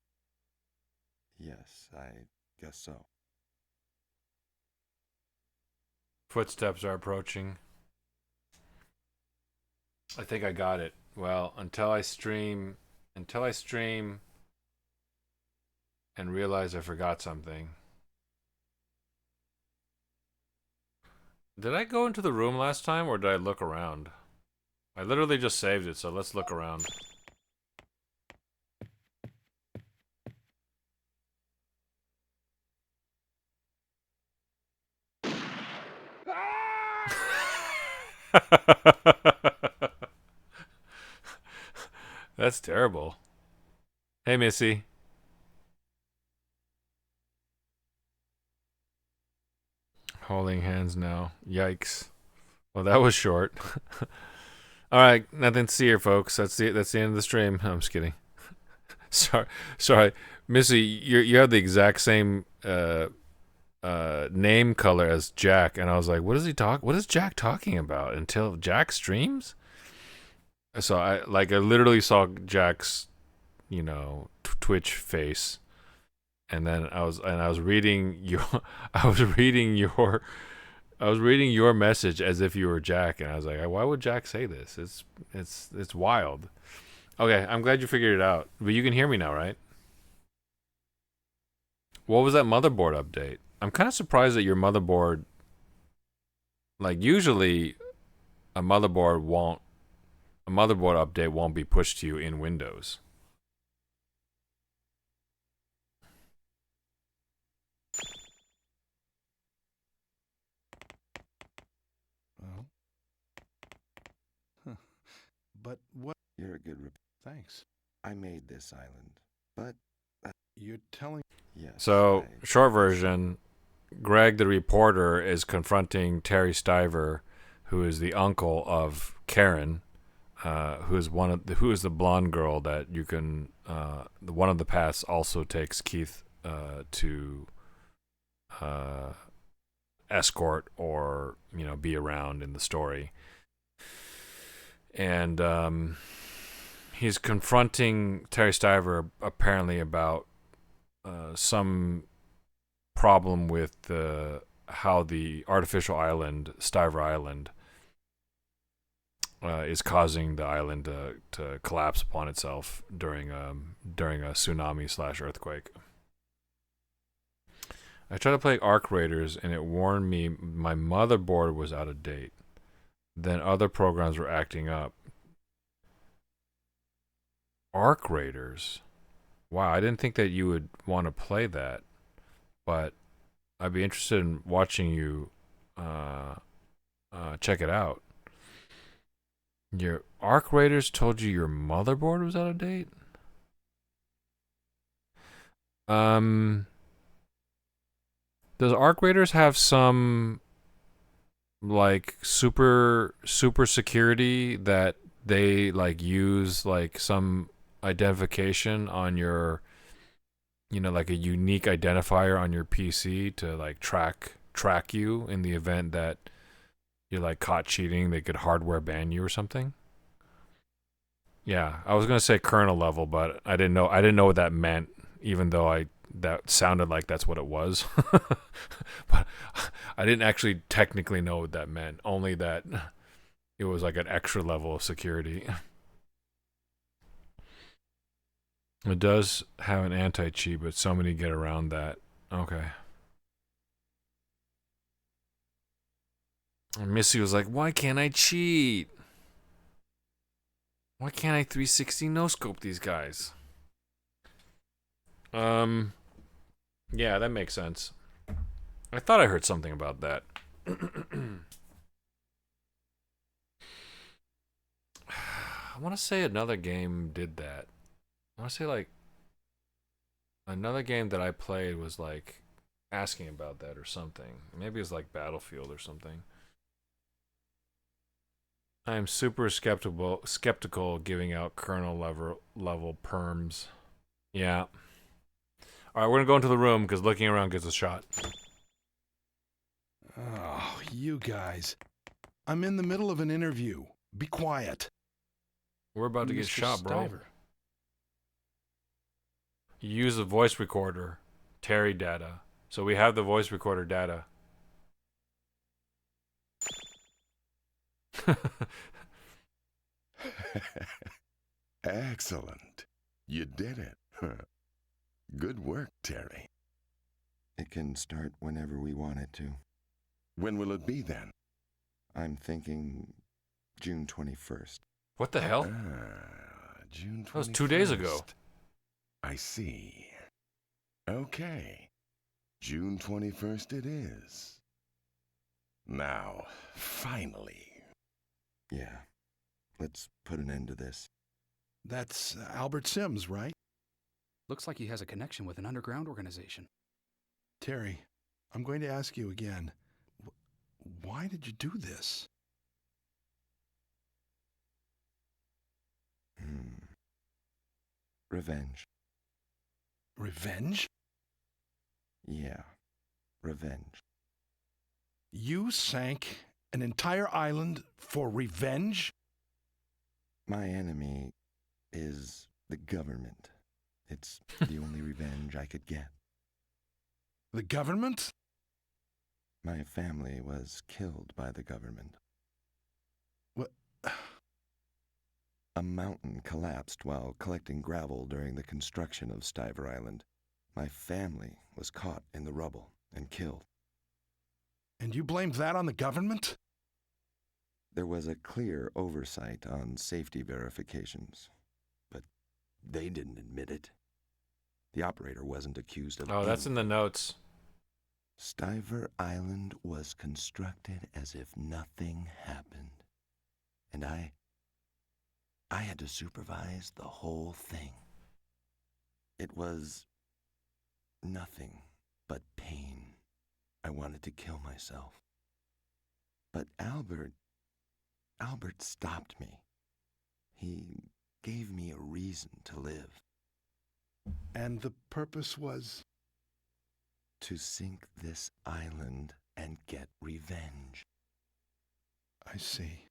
Yes, I guess so. Footsteps are approaching. I think I got it. Well, until I stream and realize I forgot something. Did I go into the room last time or did I look around? I literally just saved it, so let's look around. That's terrible. Hey, Missy. Holding hands now. Yikes. Well, that was short. All right, nothing to see here, folks. That's the end of the stream. I'm just kidding. sorry, Missy. You have the exact same name color as Jack, and I was like, what is Jack talking about? Until Jack streams. So I literally saw Jack's, Twitch face, and then I was reading your I was reading your message as if you were Jack, and I was like, why would Jack say this? It's wild. Okay, I'm glad you figured it out. But you can hear me now, right? What was that motherboard update? I'm kind of surprised that your motherboard, like usually a motherboard update won't be pushed to you in Windows. Well, huh. But what? You're a good Thanks. I made this island, but You're telling. yes. So, short version, Greg the reporter is confronting Terry Stiver, who is the uncle of Karen, who is who is the blonde girl that you can one of the paths also takes Keith to escort or be around in the story, and he's confronting Terry Stiver apparently about some problem with how the artificial island, Stiver Island, is causing the island to collapse upon itself during a tsunami / earthquake. I tried to play Arc Raiders and it warned me my motherboard was out of date. Then other programs were acting up. Arc Raiders? Wow, I didn't think that you would want to play that, but I'd be interested in watching you check it out. Your Arc Raiders told you your motherboard was out of date? Does Arc Raiders have some like super security that they like use like some identification on your like a unique identifier on your PC to like track you in the event that you're like caught cheating, they could hardware ban you or something? Yeah, I was gonna say kernel level, but I didn't know what that meant, even though that sounded like that's what it was. But I didn't actually technically know what that meant, only that it was like an extra level of security. It does have an anti-cheat, but so many get around that. Okay. And Missy was like, why can't I cheat? Why can't I 360 no-scope these guys? Yeah, that makes sense. I thought I heard something about that. I want to say another game did that. I want to say like another game that I played was like asking about that or something. Maybe it's like Battlefield or something. I am super skeptical giving out kernel level perms. Yeah. All right, we're gonna go into the room because looking around gets a shot. Oh, you guys. I'm in the middle of an interview. Be quiet. We're about to get Mr. shot, bro. Stiver. You use the voice recorder, Terry data. So we have the voice recorder data. Excellent. You did it. Good work, Terry. It can start whenever we want it to. When will it be then? I'm thinking June 21st. What the hell? June 21st. That was 2 days ago. I see. Okay. June 21st it is. Now, finally. Yeah. Let's put an end to this. That's Albert Sims, right? Looks like he has a connection with an underground organization. Terry, I'm going to ask you again. Why did you do this? Revenge. Revenge? Yeah. Revenge. You sank an entire island for revenge? My enemy is the government. It's the only revenge I could get. The government? My family was killed by the government. What? A mountain collapsed while collecting gravel during the construction of Stiver Island. My family was caught in the rubble and killed. And you blamed that on the government? There was a clear oversight on safety verifications, but they didn't admit it. The operator wasn't accused of Oh, that's in the anything. notes. Stiver Island was constructed as if nothing happened, and I had to supervise the whole thing. It was nothing but pain. I wanted to kill myself. But Albert stopped me. He gave me a reason to live. And the purpose was? To sink this island and get revenge. I see.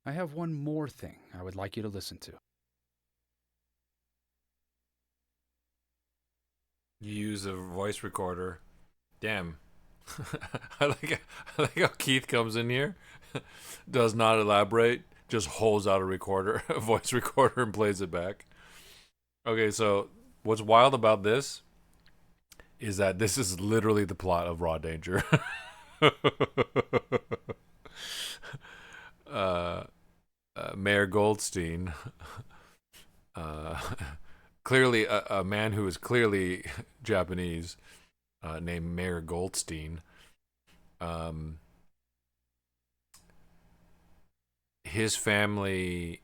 I have one more thing I would like you to listen to. You use a voice recorder. Damn. I like how Keith comes in here, does not elaborate, just holds out a recorder, a voice recorder, and plays it back. Okay, so what's wild about this is that this is literally the plot of Raw Danger. Mayor Goldstein, clearly a man who is clearly Japanese, named Mayor Goldstein. His family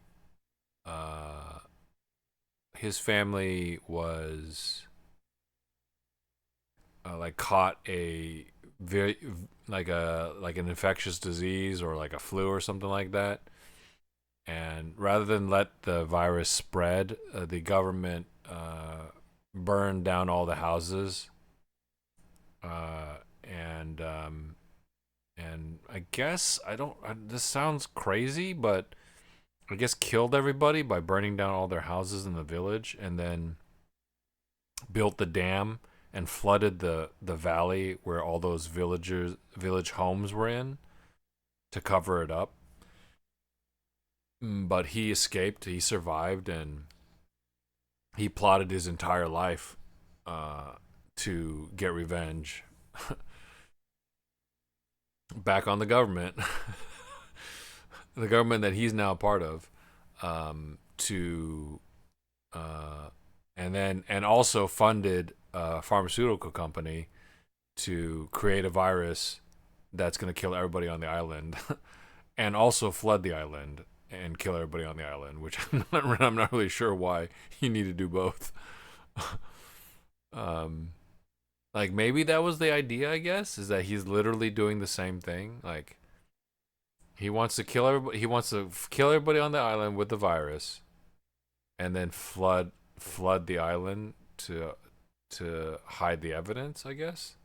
was like caught a very like an infectious disease or like a flu or something like that, and rather than let the virus spread, the government burned down all the houses, and I guess this sounds crazy, but I guess killed everybody by burning down all their houses in the village, and then built the dam and flooded the valley where all those village homes were in to cover it up. But he escaped, he survived, and he plotted his entire life to get revenge back on the government. The government that he's now a part of, and also funded a pharmaceutical company to create a virus that's going to kill everybody on the island, and also flood the island and kill everybody on the island, which I'm not really sure why you need to do both. Like maybe that was the idea, I guess, is that he's literally doing the same thing. Like he wants to kill everybody. He wants to kill everybody on the island with the virus, and then flood the island to hide the evidence, I guess.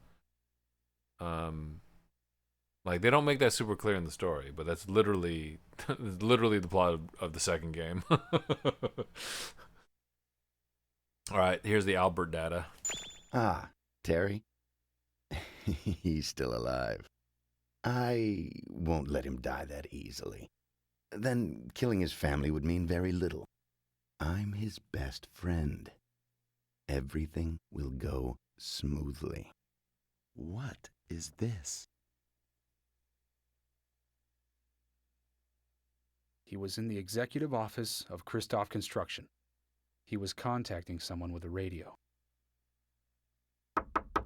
Like they don't make that super clear in the story, but that's literally the plot of the second game. All right, here's the Albert data. Ah, Terry. He's still alive. I won't let him die that easily. Then killing his family would mean very little. I'm his best friend. Everything will go smoothly. What is this? He was in the executive office of Christoph Construction. He was contacting someone with a radio.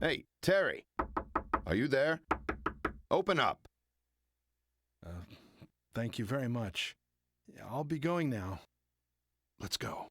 Hey, Terry. Are you there? Open up. Thank you very much. I'll be going now. Let's go.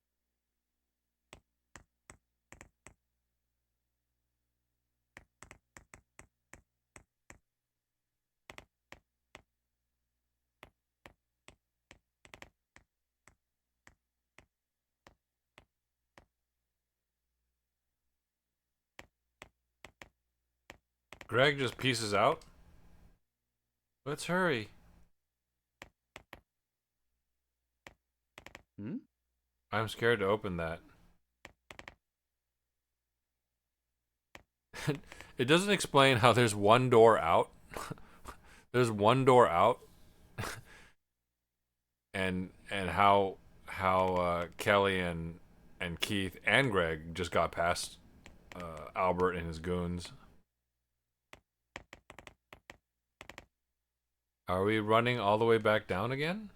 Greg just pieces out. Let's hurry. I'm scared to open that. It doesn't explain how there's one door out. There's one door out, and how Kelly and Keith and Greg just got past Albert and his goons. Are we running all the way back down again?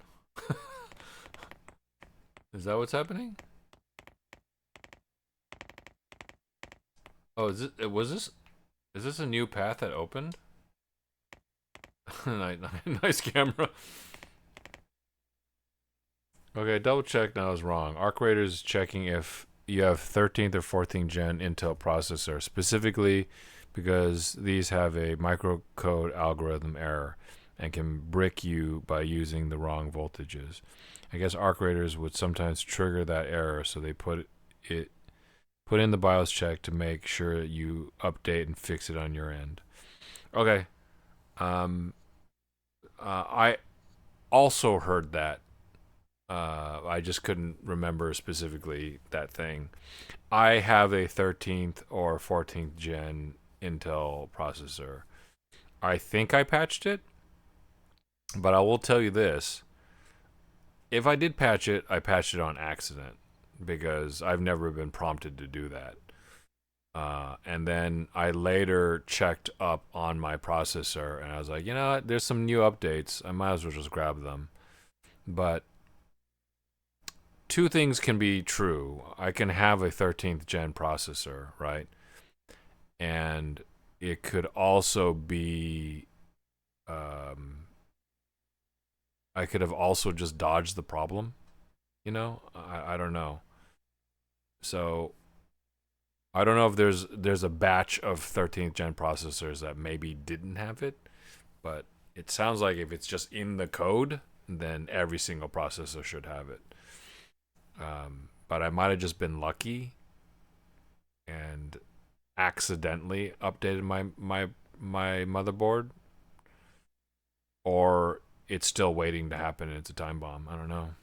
Is that what's happening? Oh, is this a new path that opened? Nice camera. Okay, double check. Now I was wrong. Arc Raiders checking if you have 13th or 14th gen Intel processor, specifically because these have a microcode algorithm error and can brick you by using the wrong voltages. I guess Arc Raiders would sometimes trigger that error, so they put in the BIOS check to make sure you update and fix it on your end. Okay. I also heard that. I just couldn't remember specifically that thing. I have a 13th or 14th gen Intel processor. I think I patched it, but I will tell you this. If I did patch it, I patched it on accident because I've never been prompted to do that. And then I later checked up on my processor and I was like, you know what? There's some new updates. I might as well just grab them. But two things can be true. I can have a 13th gen processor, right? And it could also be I could have also just dodged the problem, you know? I don't know. So I don't know if there's a batch of 13th gen processors that maybe didn't have it, but it sounds like if it's just in the code, then every single processor should have it. But I might have just been lucky and accidentally updated my motherboard, or it's still waiting to happen and it's a time bomb. I don't know.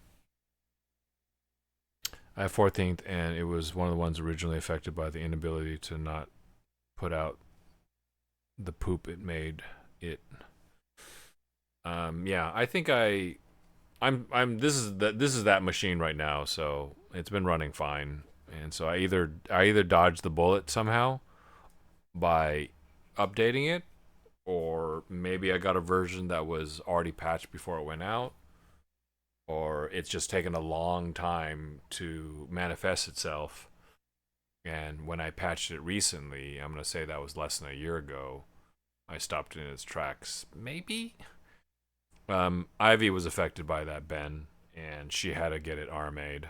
I have 14th, and it was one of the ones originally affected by the inability to not put out the poop it made it. Yeah, I think this is that machine right now, so it's been running fine. And so I either dodged the bullet somehow by updating it, or maybe I got a version that was already patched before it went out, or it's just taken a long time to manifest itself. And when I patched it recently, I'm going to say that was less than a year ago, I stopped it in its tracks. Maybe? Ivy was affected by that, Ben, and she had to get it RMA'd.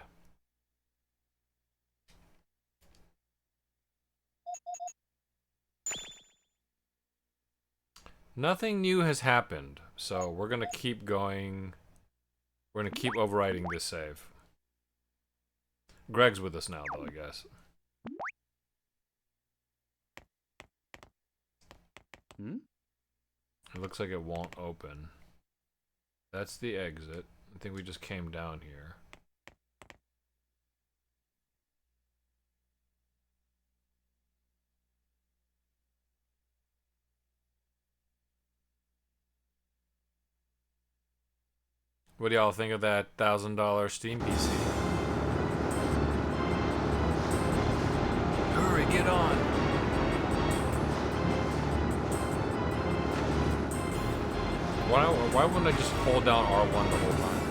Nothing new has happened, so we're going to keep going. We're going to keep overwriting this save. Greg's with us now, though, I guess. It looks like it won't open. That's the exit. I think we just came down here. What do y'all think of that $1,000 Steam PC? Hurry, get on! Why wouldn't I just hold down R1 the whole time?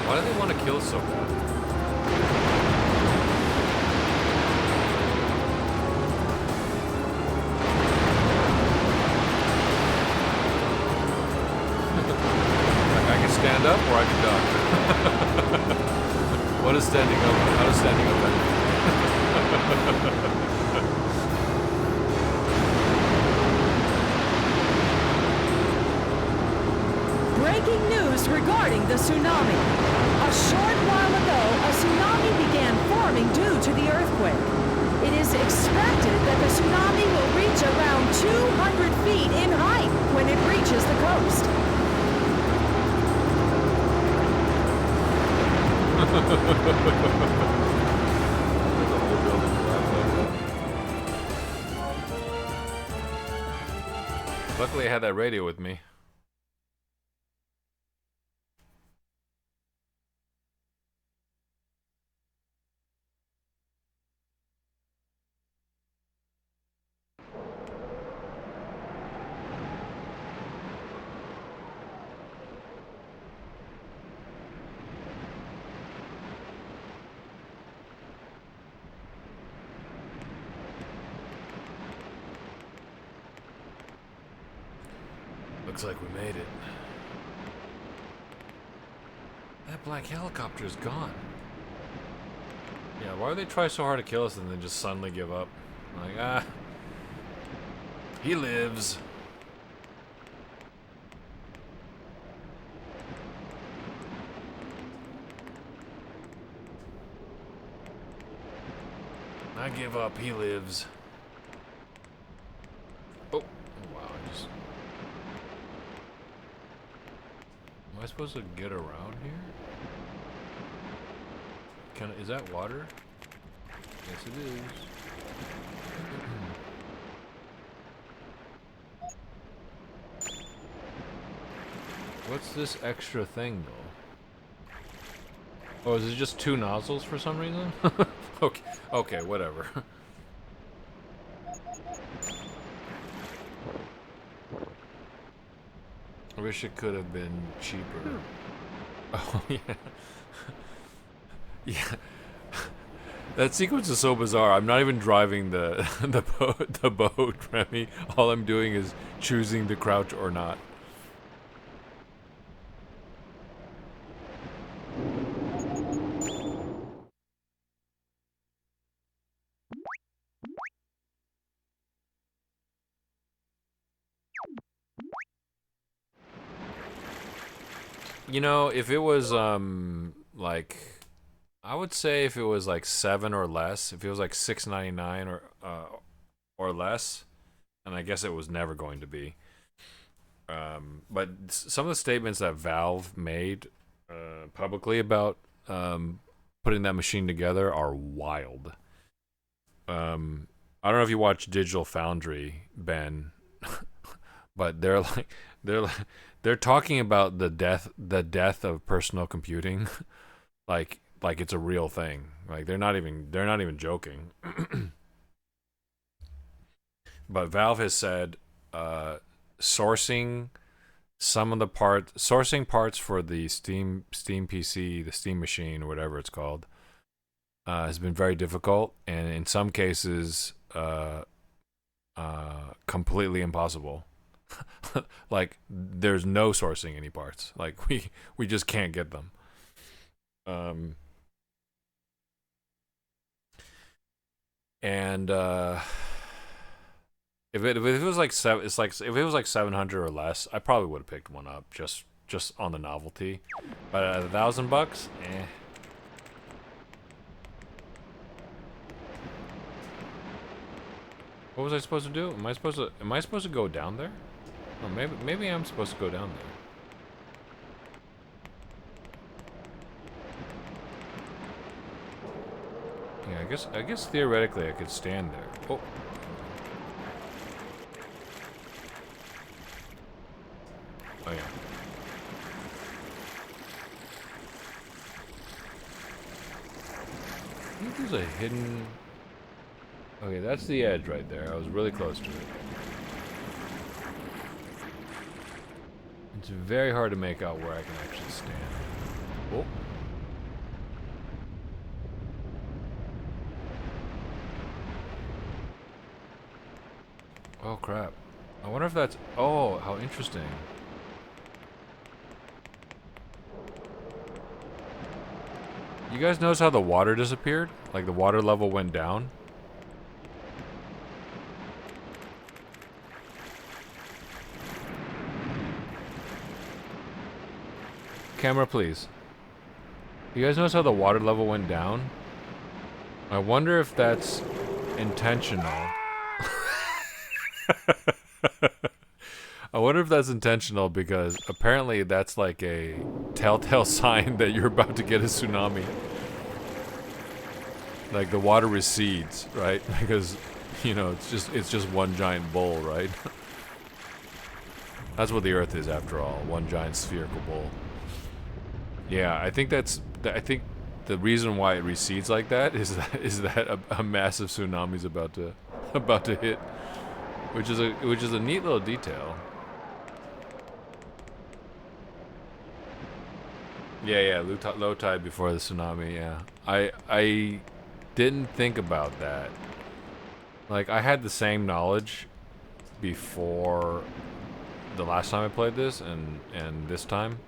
Why do they want to kill so bad? Stand up or I can duck. What is standing up? How does standing up end? Breaking news regarding the tsunami. A short while ago, a tsunami began forming due to the earthquake. It is expected that the tsunami will reach around 200 feet in height when it reaches the coast. Luckily, I had that radio with me. Looks like we made it. That black helicopter is gone. Yeah, why would they try so hard to kill us and then just suddenly give up? Like, ah. He lives. I give up, he lives. Oh, wow, I just... Am I supposed to get around here? Is that water? Yes, it is. What's this extra thing, though? Oh, is it just 2 nozzles for some reason? Okay, whatever. I wish it could have been cheaper. Oh, yeah. Yeah. That sequence is so bizarre. I'm not even driving the boat, Remy. All I'm doing is choosing to crouch or not. You know, if it was like, I would say if it was like 7 or less, if it was like $6.99 or less, and I guess it was never going to be. But some of the statements that Valve made publicly about putting that machine together are wild. I don't know if you watch Digital Foundry, Ben, but they're talking about the death of personal computing, like it's a real thing. Like they're not even joking. But Valve has said sourcing parts for the Steam PC, the Steam machine, or whatever it's called, has been very difficult, and in some cases, completely impossible. Like there's no sourcing any parts. Like we just can't get them. And if it was like if it was like 700 or less, I probably would have picked one up just on the novelty. But at $1,000, eh. What was I supposed to do? Am I supposed to go down there? Oh, maybe I'm supposed to go down there. Yeah, I guess theoretically I could stand there. Oh. Oh yeah. I think there's a hidden... Okay, that's the edge right there. I was really close to it. It's very hard to make out where I can actually stand. Oh. Oh crap. I wonder if that's... Oh, how interesting. You guys notice how the water disappeared? Like the water level went down? Camera, please. You guys notice how the water level went down? I wonder if that's intentional. I wonder if that's intentional because apparently that's like a telltale sign that you're about to get a tsunami. Like the water recedes, right? Because, you know, it's just one giant bowl, right? That's what the Earth is, after all. One giant spherical bowl. Yeah, I think the reason why it recedes like that is that a massive tsunami's about to hit, which is a neat little detail. Yeah, low tide before the tsunami. Yeah, I didn't think about that. Like, I had the same knowledge before the last time I played this and this time,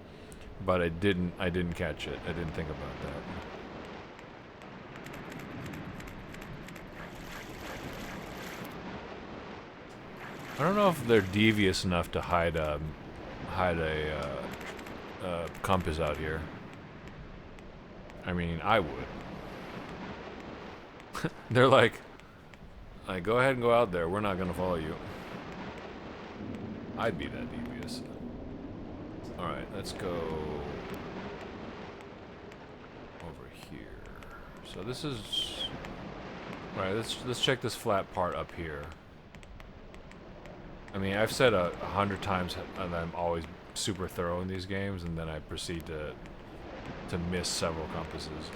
but I didn't catch it. I didn't think about that. I don't know if they're devious enough to hide a compass out here. I mean, I would. They're like, go ahead and go out there. We're not gonna follow you. I'd be that devious. All right, let's go over here. So this is. All right, let's check this flat part up here. I mean, I've said 100 times that I'm always super thorough in these games, and then I proceed to miss several compasses.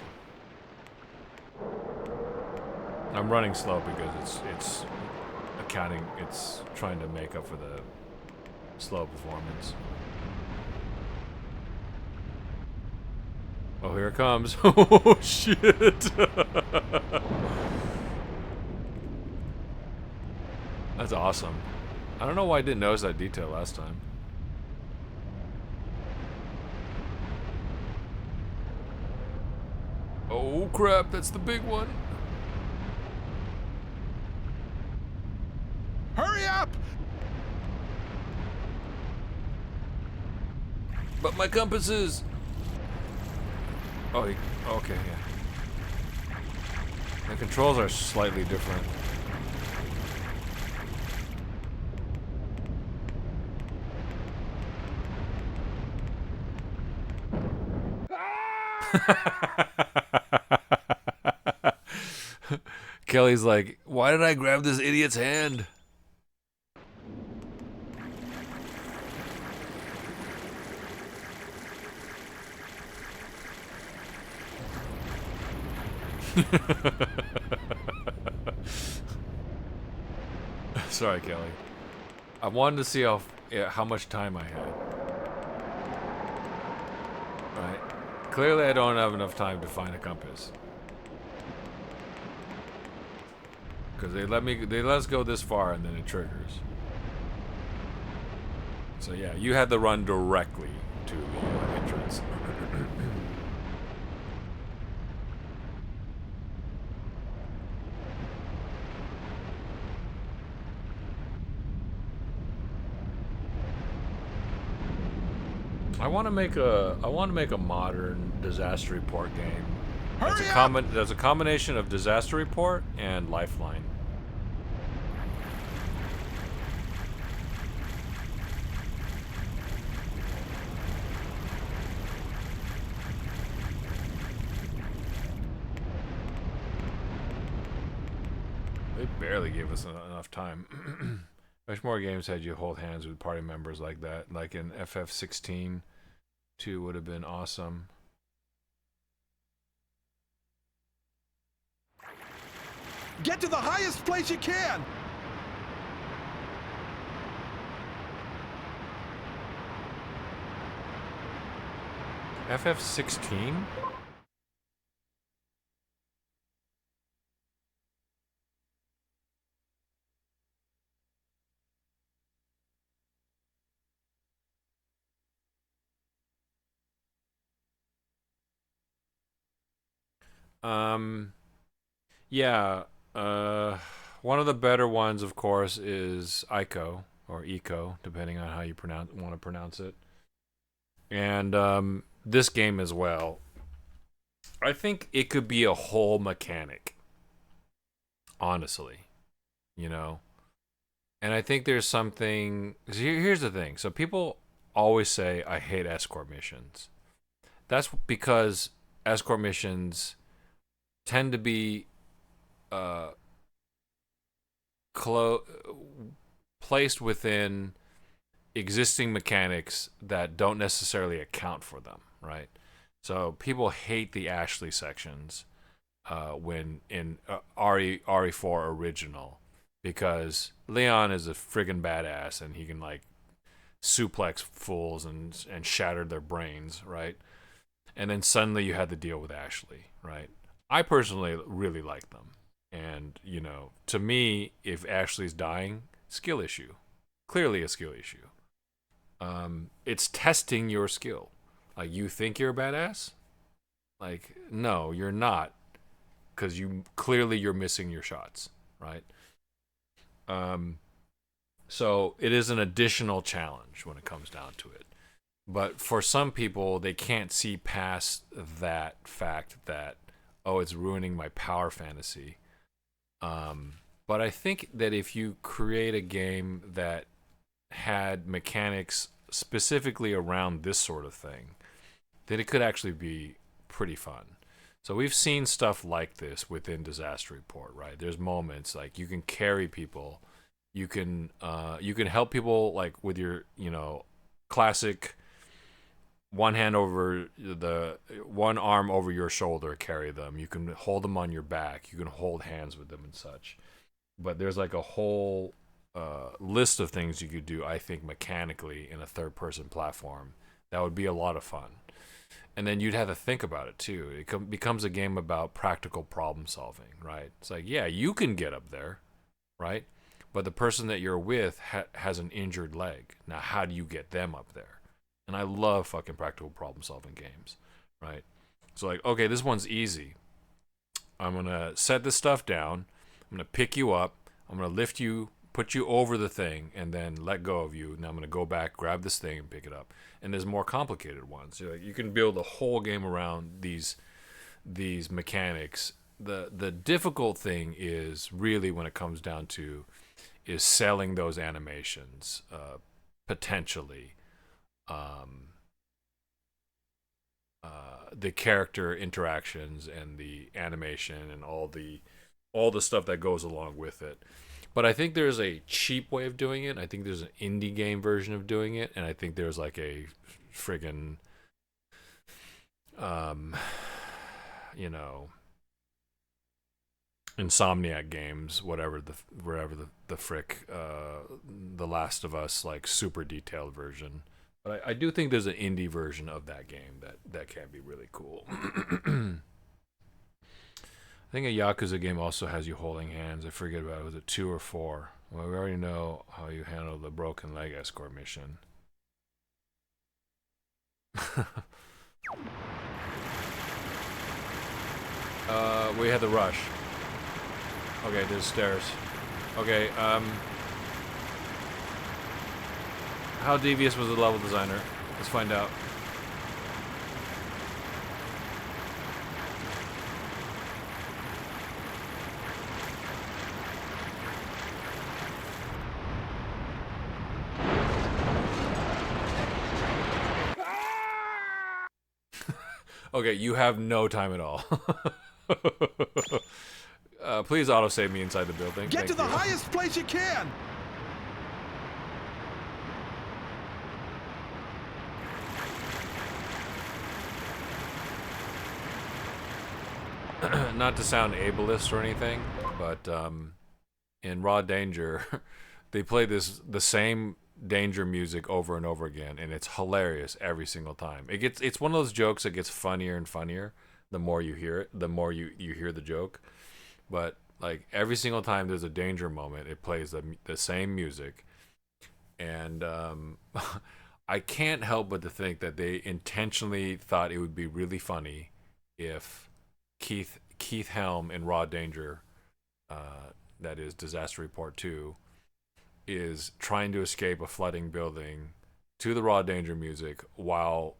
I'm running slow because it's accounting. It's trying to make up for the slow performance. Oh, here it comes. Oh, shit. That's awesome. I don't know why I didn't notice that detail last time. Oh, crap. That's the big one. Hurry up! But my compasses. Oh, okay, yeah. The controls are slightly different. Kelly's like, why did I grab this idiot's hand? Sorry, Kelly. I wanted to see how much time I had. Right. Clearly, I don't have enough time to find a compass. Because they let us go this far and then it triggers. So yeah, you had to run directly to the entrance. I want to make a modern disaster report game. That's a combination of disaster report and Lifeline. They barely gave us enough time. Wish more games had you hold hands with party members like that. Like in FF16, 2 would have been awesome. Get to the highest place you can! FF16? Yeah, one of the better ones, of course, is Ico, or Eco, depending on how you want to pronounce it. And this game as well. I think it could be a whole mechanic. Honestly. You know? And I think there's something... Here's the thing. So people always say, I hate escort missions. That's because escort missions tend to be placed within existing mechanics that don't necessarily account for them, right? So people hate the Ashley sections when in RE4 original, because Leon is a friggin' badass and he can like suplex fools and shatter their brains, right? And then suddenly you had to deal with Ashley, right? I personally really like them. And, you know, to me, if Ashley's dying, skill issue. Clearly a skill issue. It's testing your skill. Like, you think you're a badass? Like, no, you're not. Because you're missing your shots, right? So it is an additional challenge when it comes down to it. But for some people, they can't see past that fact that, oh, it's ruining my power fantasy. But I think that if you create a game that had mechanics specifically around this sort of thing, then it could actually be pretty fun. So we've seen stuff like this within Disaster Report, right? There's moments like you can carry people, you can help people like with your, you know, classic one arm over your shoulder, carry them. You can hold them on your back. You can hold hands with them and such. But there's like a whole list of things you could do, I think, mechanically in a third-person platform that would be a lot of fun. And then you'd have to think about it too. It becomes a game about practical problem solving, right? It's like, yeah, you can get up there, right? But the person that you're with has an injured leg. Now, how do you get them up there? And I love fucking practical problem solving games, right? So like, okay, this one's easy. I'm going to set this stuff down. I'm going to pick you up. I'm going to lift you, put you over the thing, and then let go of you. Now I'm going to go back, grab this thing, and pick it up. And there's more complicated ones. You can build a whole game around these mechanics. The difficult thing is really when it comes down to is selling those animations potentially. The character interactions and the animation and all the stuff that goes along with it. But I think there's a cheap way of doing it. I think there's an indie game version of doing it, and I think there's like a friggin' you know, Insomniac games, wherever the frick, The Last of Us, like super detailed version. But I do think there's an indie version of that game that can be really cool. I think a Yakuza game also has you holding hands. I forget about it. Was it 2 or 4? Well, we already know how you handle the broken leg escort mission. We had the rush. Okay, there's stairs. Okay, how devious was the level designer? Let's find out. Okay, you have no time at all. Please autosave me inside the building. Get to the highest place you can! Not to sound ableist or anything, but in Raw Danger, they play the same danger music over and over again, and it's hilarious every single time. It's one of those jokes that gets funnier and funnier the more you hear it, the more you hear the joke. But like every single time there's a danger moment, it plays the same music, and I can't help but to think that they intentionally thought it would be really funny if Keith Helm in Raw Danger, that is Disaster Report 2, is trying to escape a flooding building to the Raw Danger music while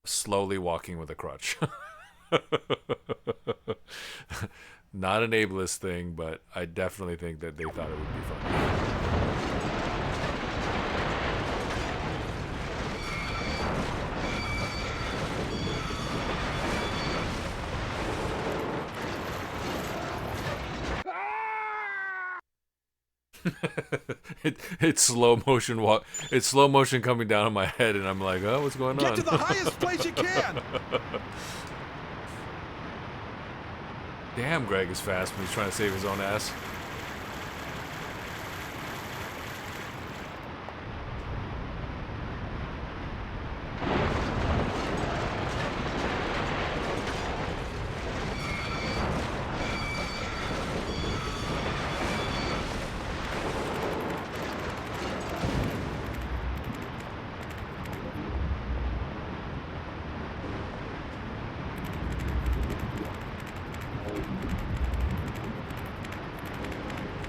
slowly walking with a crutch. Not an ableist thing, but I definitely think that they thought it would be funny. It's slow motion walk. It's slow motion coming down on my head, and I'm like, oh, what's going on? Get to the highest place you can! Damn, Greg is fast when he's trying to save his own ass.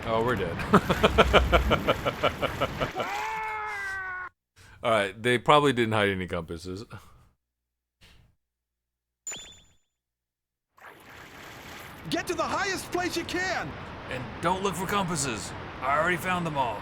Oh, we're dead. Alright, they probably didn't hide any compasses. Get to the highest place you can! And don't look for compasses. I already found them all.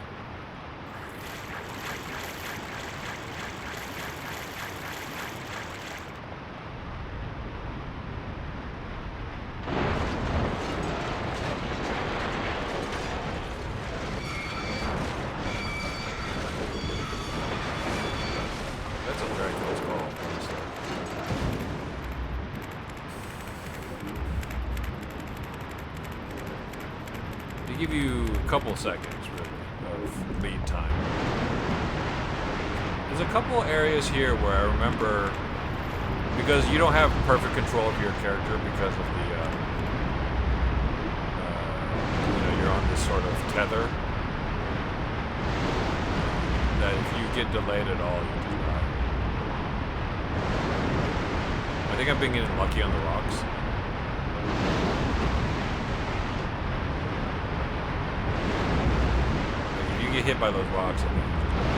That's a very close call, honestly. They give you a couple seconds, really, of lead time. There's a couple areas here where I remember, because you don't have perfect control of your character because of the, you're on this sort of tether, that if you get delayed at all, you just die. I think I've been getting lucky on the rocks. Like if you get hit by those rocks, I think you just die.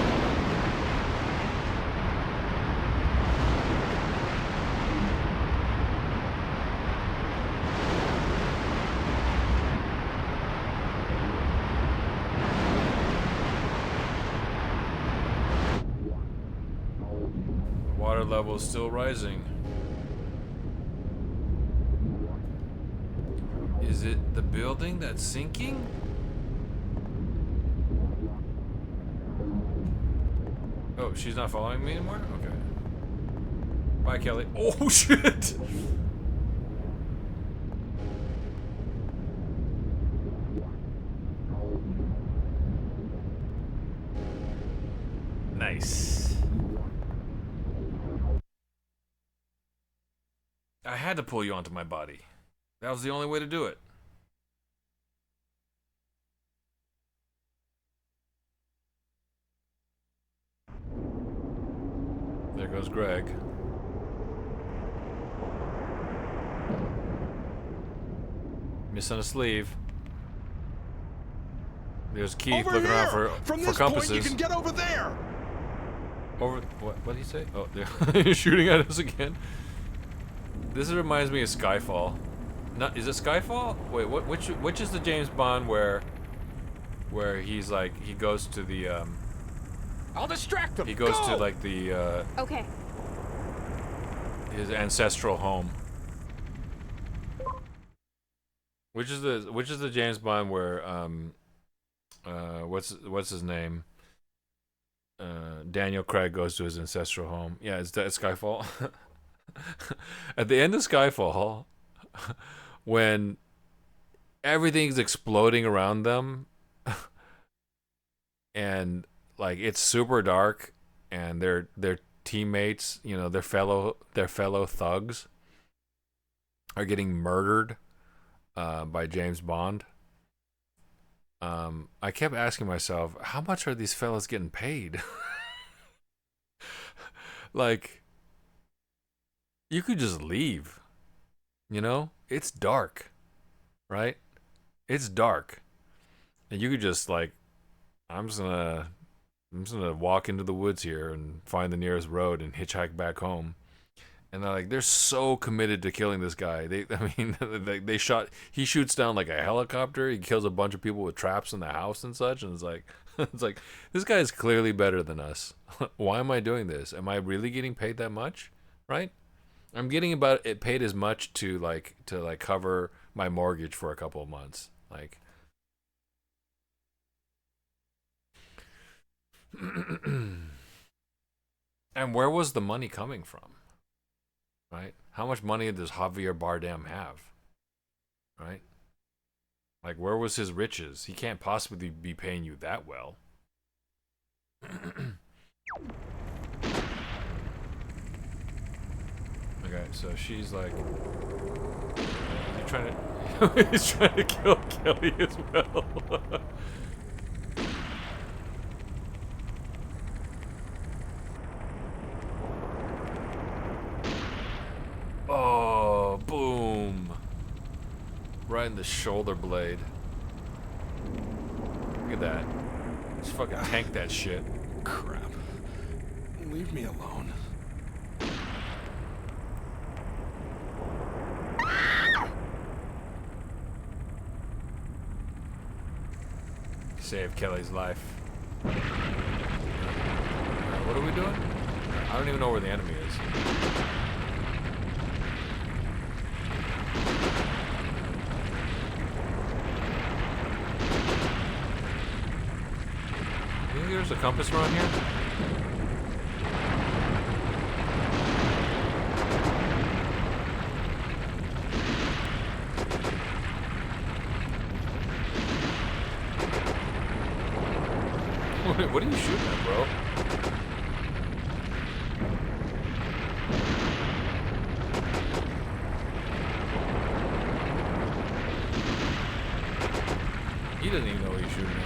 Water level is still rising. Is it the building that's sinking? Oh, she's not following me anymore? Okay. Bye, Kelly. Oh, shit! Nice. I had to pull you onto my body. That was the only way to do it. There goes Greg. Missing a sleeve. There's Keith Over looking here! around for From this compasses. point, you can get over there! Over what did he say? Oh, they're shooting at us again. This reminds me of Skyfall. Not is it Skyfall? Wait, which is the James Bond where he's like he goes to the I'll distract them. he goes Go! to like the Okay. his ancestral home. Which is the James Bond where what's his name? Daniel Craig goes to his ancestral home. Yeah, it's Skyfall. At the end of Skyfall, when everything's exploding around them, and like it's super dark, and their teammates, their fellow thugs, are getting murdered by James Bond. I kept asking myself, how much are these fellas getting paid? Like, you could just leave. It's dark, right? It's dark, and you could just like, I'm just gonna walk into the woods here and find the nearest road and hitchhike back home. And they're so committed to killing this guy. He shoots down like a helicopter. He kills a bunch of people with traps in the house and such. And it's like, this guy is clearly better than us. Why am I doing this? Am I really getting paid that much? Right? I'm getting about it paid as much to cover my mortgage for a couple of months. Like, And where was the money coming from? Right? How much money does Javier Bardem have? Right? Like, where was his riches? He can't possibly be paying you that well. Okay, so she's like, he's trying to kill Kelly as well. Oh, boom. Right in the shoulder blade. Look at that. Just fucking tank that shit. Crap. Leave me alone. Save Kelly's life. What are we doing? I don't even know where the enemy is. You think there's a compass around here? What are you shooting at, bro? He doesn't even know what he's shooting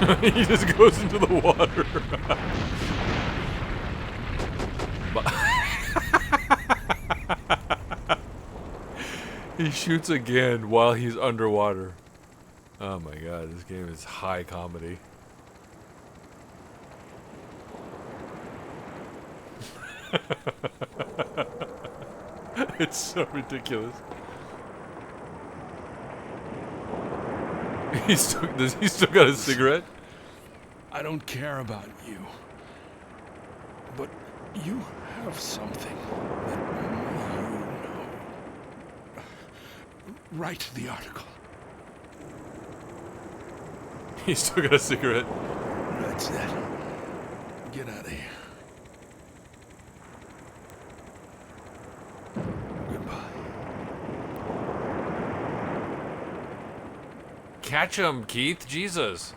at. He just goes into the water. He shoots again while he's underwater. Oh my god, this game is high comedy. It's so ridiculous. Does he still got a cigarette? I don't care about you. But you have something that only you know. Write the article. He's still got a cigarette. That's it. Get out of here. Goodbye. Catch him, Keith. Jesus.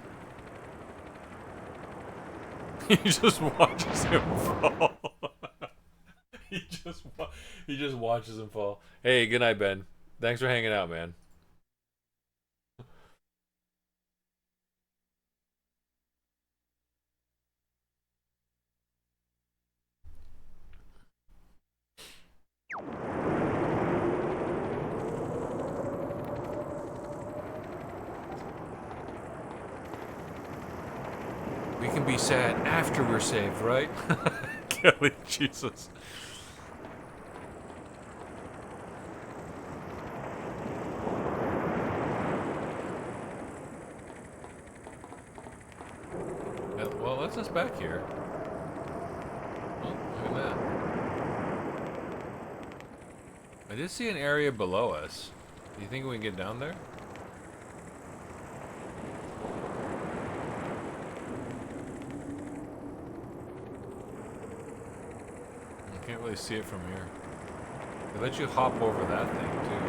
He just watches him fall. he just watches him fall. Hey, good night, Ben. Thanks for hanging out, man. We can be sad after we're saved, right? Kelly, Jesus. Well, what's us back here? Oh, look at that. I did see an area below us. Do you think we can get down there? I can't really see it from here. They let you hop over that thing, too.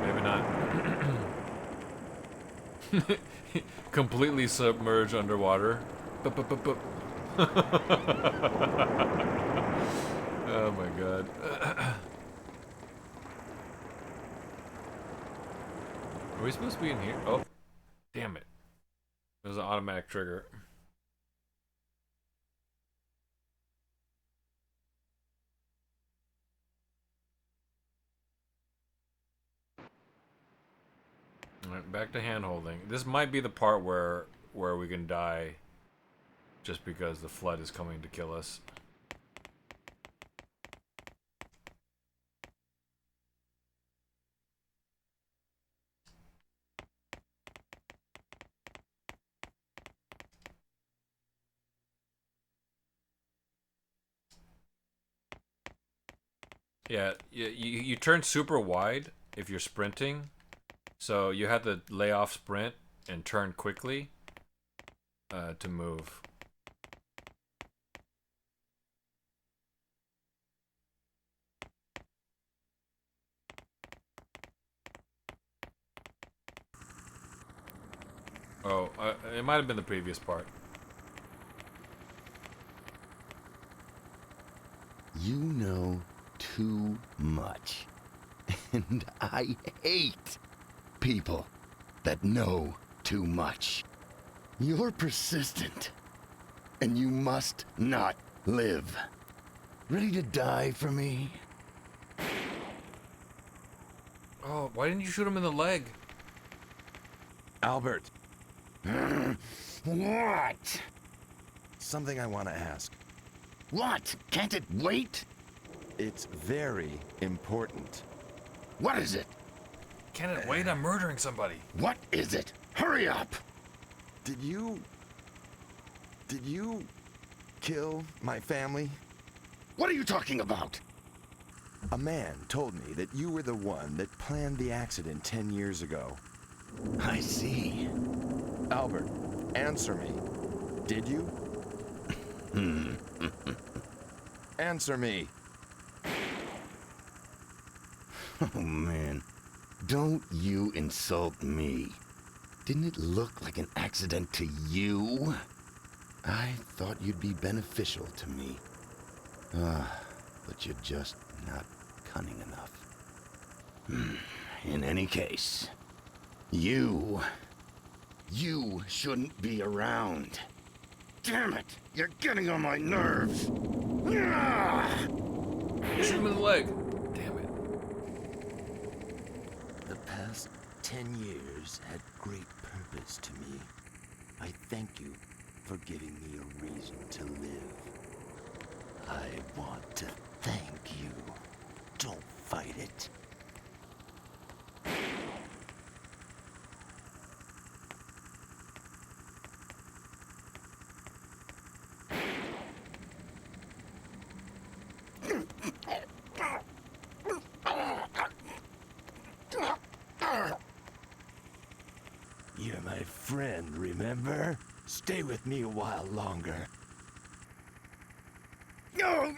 Maybe not. Completely submerged underwater. Oh my god. Are we supposed to be in here? Oh, damn it. There's an automatic trigger. Alright, back to hand holding. This might be the part where we can die just because the flood is coming to kill us. Yeah, you turn super wide if you're sprinting, so you have to lay off sprint and turn quickly to move. Oh, it might have been the previous part. You know too much. And I hate people that know too much. You're persistent, and you must not live. Ready to die for me? Oh, why didn't you shoot him in the leg? Albert, What? something I want to ask. What? Can't it wait? It's very important. What is it? Can it wait? I'm murdering somebody. What is it? Hurry up! Did you kill my family? What are you talking about? A man told me that you were the one that planned the accident 10 years ago. I see. Albert, answer me. Did you? Answer me. Oh, man. Don't you insult me. Didn't it look like an accident to you? I thought you'd be beneficial to me. But you're just not cunning enough. In any case, you shouldn't be around. Damn it! You're getting on my nerves! Shoot him in the leg. Damn it. The past 10 years had great purpose to me. I thank you for giving me a reason to live. I want to thank you. Don't fight it. You're my friend, remember? Stay with me a while longer. No!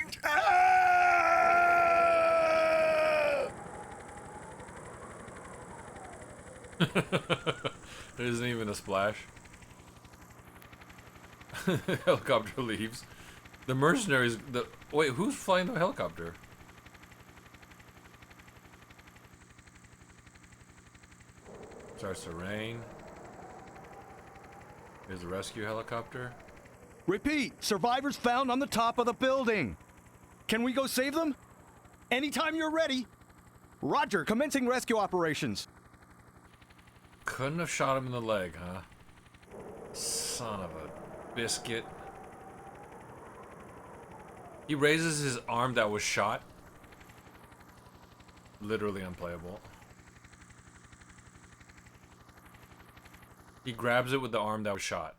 There isn't even a splash. Helicopter leaves. The mercenaries. Wait, who's flying the helicopter? Starts to rain. Here's the rescue helicopter. Repeat, survivors found on the top of the building. Can we go save them? Anytime you're ready. Roger, commencing rescue operations. Couldn't have shot him in the leg, huh? Son of a biscuit. He raises his arm that was shot. Literally unplayable. He grabs it with the arm that was shot.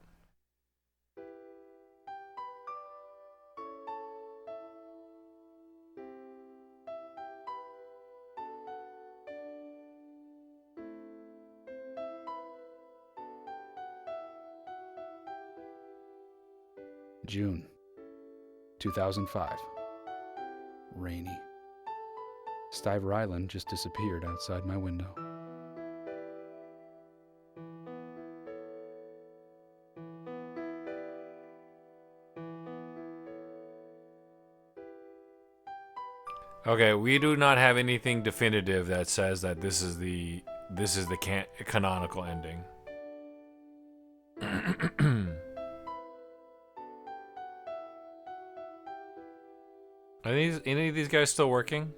June 2005. Rainy. Stiver Island just disappeared outside my window. Okay, we do not have anything definitive that says that this is the canonical ending. Are any of these guys still working?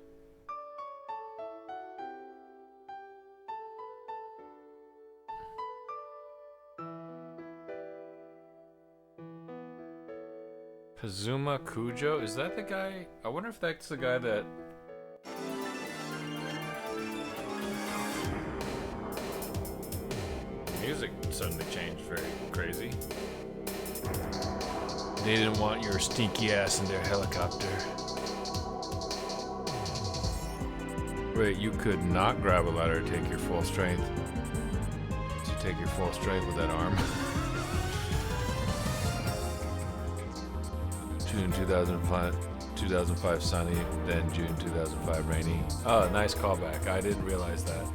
Kazuma Kujo? Is that the guy? I wonder if that's the guy that... Music suddenly changed very crazy. They didn't want your stinky ass in their helicopter. Wait, you could not grab a ladder to take your full strength. To take your full strength with that arm. June 2005 sunny, then June 2005 rainy. Oh, nice callback. I didn't realize that.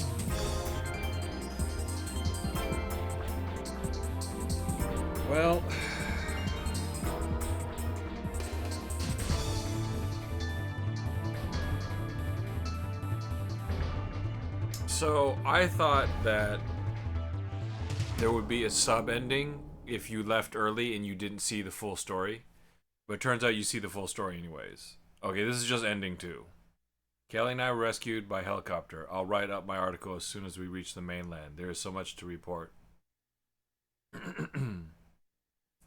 Well, so I thought that there would be a sub ending if you left early and you didn't see the full story. But it turns out you see the full story anyways. Okay, this is just ending 2. Kelly and I were rescued by helicopter. I'll write up my article as soon as we reach the mainland. There is so much to report.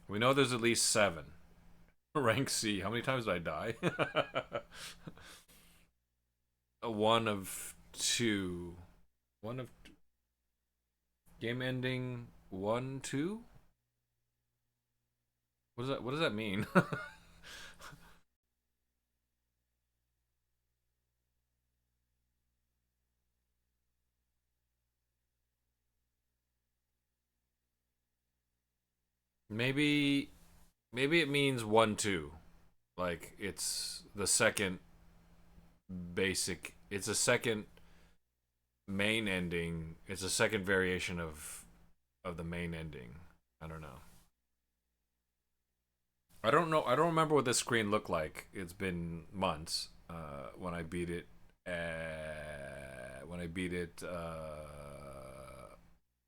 We know there's at least 7. Rank C. How many times did I die? 1 of 2. 1 of 2. Game ending 1, 2? What does that mean? Maybe it means 1, 2. Like it's the second basic, it's a second main ending. It's a second variation of the main ending. I don't know. I don't know. I don't remember what this screen looked like. It's been months when I beat it.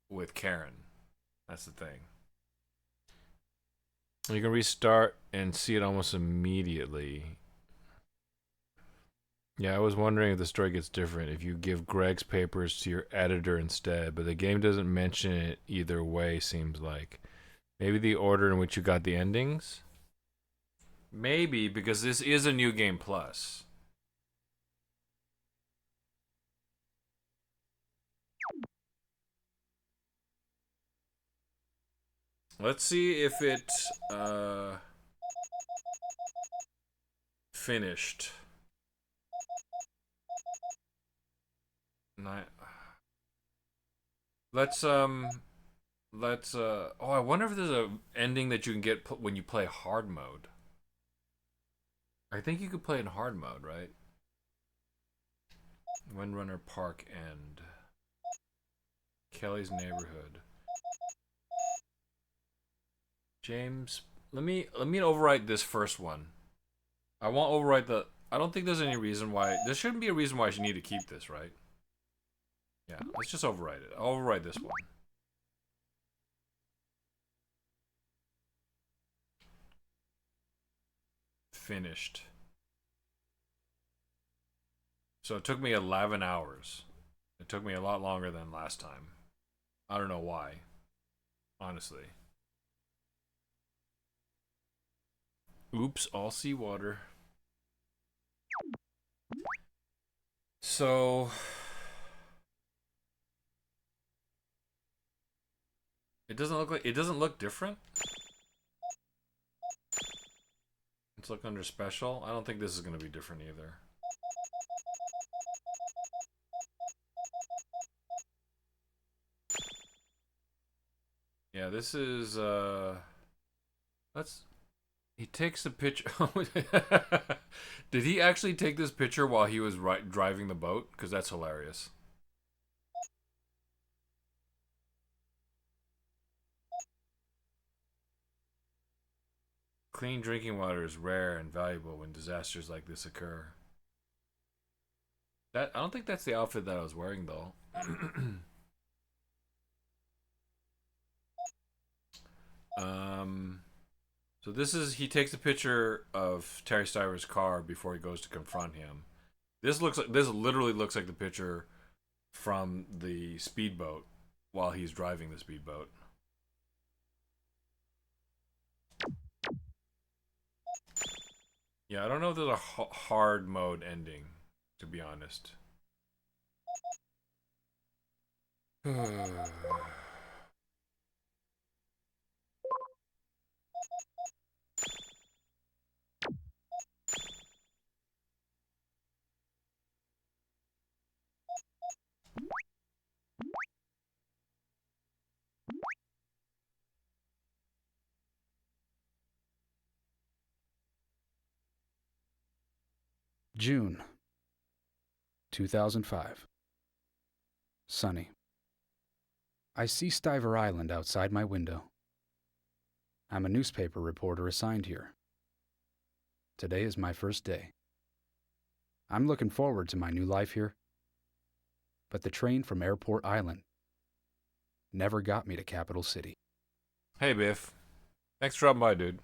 With Karen. That's the thing. You can restart and see it almost immediately. Yeah, I was wondering if the story gets different if you give Greg's papers to your editor instead, but the game doesn't mention it either way, seems like. Maybe the order in which you got the endings? Maybe, because this is a new game plus. Let's see if it finished. Let's oh, I wonder if there's a ending that you can get when you play hard mode. I think you could play in hard mode, right? Windrunner Park End. Kelly's neighborhood. James, let me overwrite this first one. I won't overwrite the. I don't think there's any reason why. There shouldn't be a reason why I should need to keep this, right? Yeah, let's just overwrite it. I'll overwrite this one. Finished. So it took me 11 hours. It took me a lot longer than last time. I don't know why. Honestly. Oops, all seawater. So it doesn't look different. Let's look under special. I don't think this is going to be different either. Yeah, this is he takes the picture. Did he actually take this picture while he was driving the boat? Because that's hilarious. Clean drinking water is rare and valuable when disasters like this occur. I don't think that's the outfit that I was wearing though. So this is, he takes a picture of Terry Stiver's car before he goes to confront him. This literally looks like the picture from the speedboat while he's driving the speedboat. Yeah, I don't know if there's a hard mode ending, to be honest. June 2005. Sunny. I see Stiver Island outside my window. I'm a newspaper reporter assigned here. Today is my first day. I'm looking forward to my new life here. But the train from Airport Island never got me to Capital City. Hey, Biff. Thanks for dropping by, dude.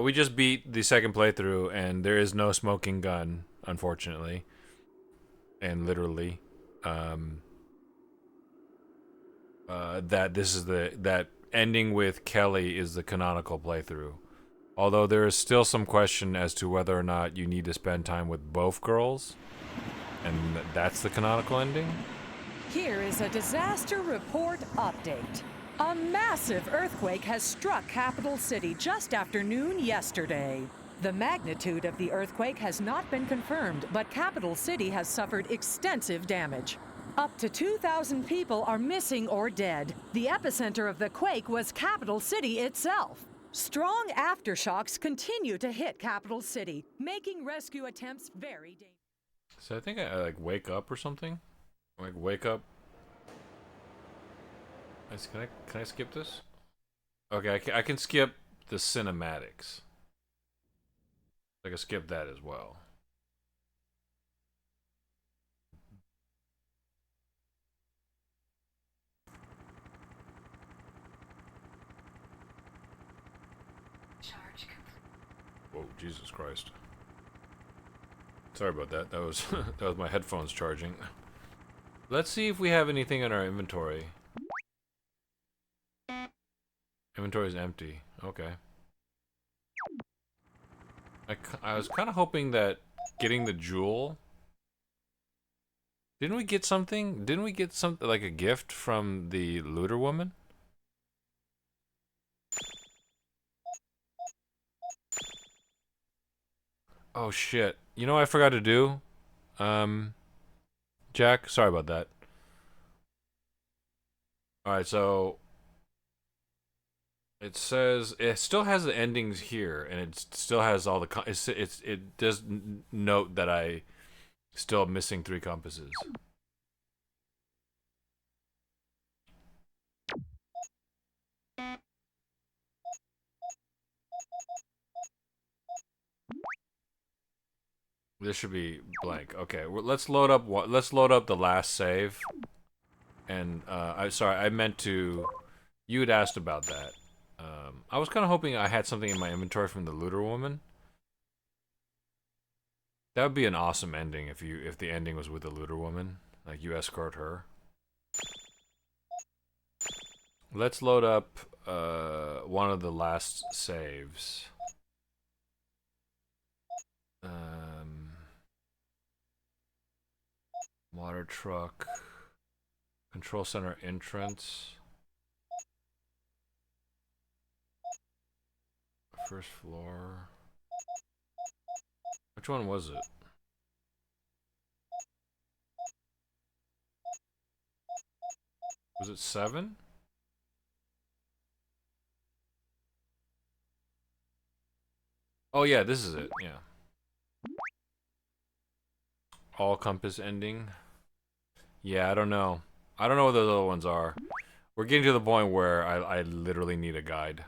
We just beat the second playthrough, and there is no smoking gun, unfortunately. And literally. That ending with Kelly is the canonical playthrough. Although there is still some question as to whether or not you need to spend time with both girls. And that's the canonical ending? Here is a disaster report update. A massive earthquake has struck Capital City just after noon yesterday. The magnitude of the earthquake has not been confirmed, but Capital City has suffered extensive damage. Up to 2,000 people are missing or dead. The epicenter of the quake was Capital City itself. Strong aftershocks continue to hit Capital City, making rescue attempts very dangerous. So I think I like wake up or something. Like wake up. Can I skip this? Okay, I can skip the cinematics. I can skip that as well. Whoa, Jesus Christ. Sorry about that. That was that was my headphones charging. Let's see if we have anything in our inventory. Inventory is empty. Okay. I was kind of hoping that getting the jewel. Didn't we get something? Didn't we get something like a gift from the looter woman? Oh shit. You know what I forgot to do? Jack, sorry about that. Alright, so it says it still has the endings here, and it still has all the it does note that I still am missing 3 compasses. This should be blank. Okay, well, let's load up. Let's load up the last save. And I meant to. You had asked about that. I was kind of hoping I had something in my inventory from the looter woman. That would be an awesome ending if the ending was with the looter woman, like you escort her. Let's load up one of the last saves. Water truck, control center entrance, first floor. Which one was it? Was it 7? Oh yeah, this is it, yeah. All compass ending. Yeah, I don't know. I don't know what those other ones are. We're getting to the point where I literally need a guide.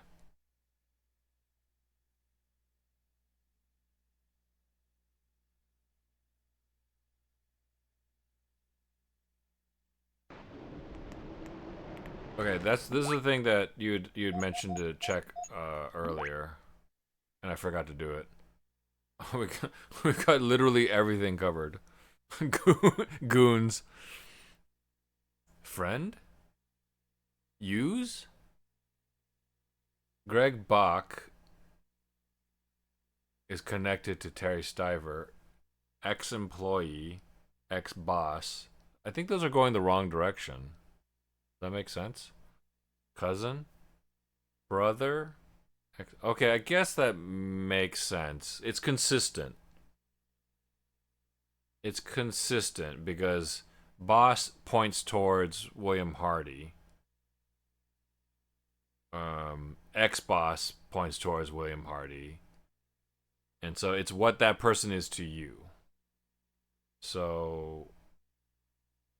Okay, this is the thing that you'd mentioned to check earlier, and I forgot to do it. We got literally everything covered. Goons. Friend? Use? Greg Bach is connected to Terry Stiver. Ex-employee. Ex-boss. I think those are going the wrong direction. Does that make sense? Cousin? Brother? Okay, I guess that makes sense. It's consistent. It's consistent because boss points towards William Hardy. Ex-boss points towards William Hardy. And so it's what that person is to you. So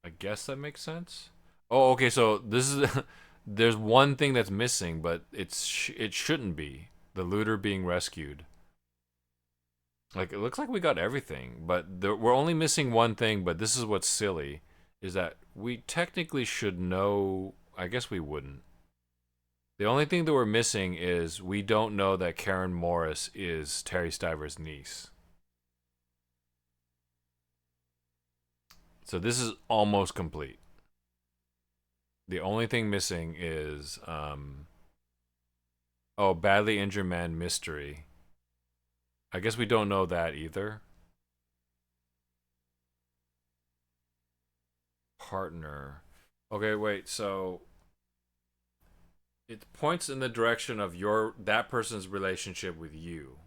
I guess that makes sense. Oh, okay. So this is there's one thing that's missing, but it shouldn't be the looter being rescued. Like, it looks like we got everything, but we're only missing one thing. But this is what's silly, is that we technically should know. I guess we wouldn't. The only thing that we're missing is we don't know that Karen Morris is Terry Stiver's niece. So this is almost complete. The only thing missing is, badly injured man mystery. I guess we don't know that either. Partner. Okay, wait, so it points in the direction of that person's relationship with you.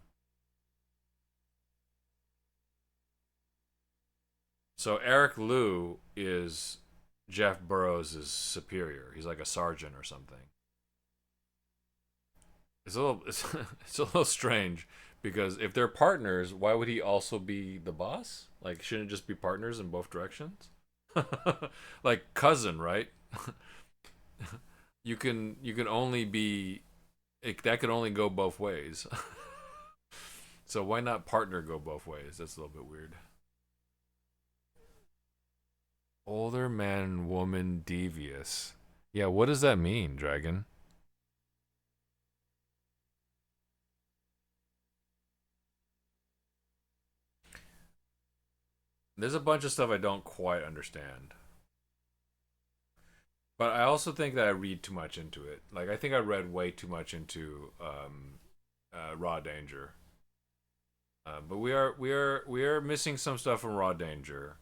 So Eric Liu is Jeff Burrows' superior. He's like a sergeant or something. It's a little strange because if they're partners, why would he also be the boss? Like, shouldn't it just be partners in both directions? Like cousin, right? you can only be that could only go both ways. So why not partner go both ways? That's a little bit weird. Older man, woman, devious. Yeah, what does that mean, Dragon? There's a bunch of stuff I don't quite understand. But I also think that I read too much into it. Like, I think I read way too much into Raw Danger. But we are missing some stuff from Raw Danger.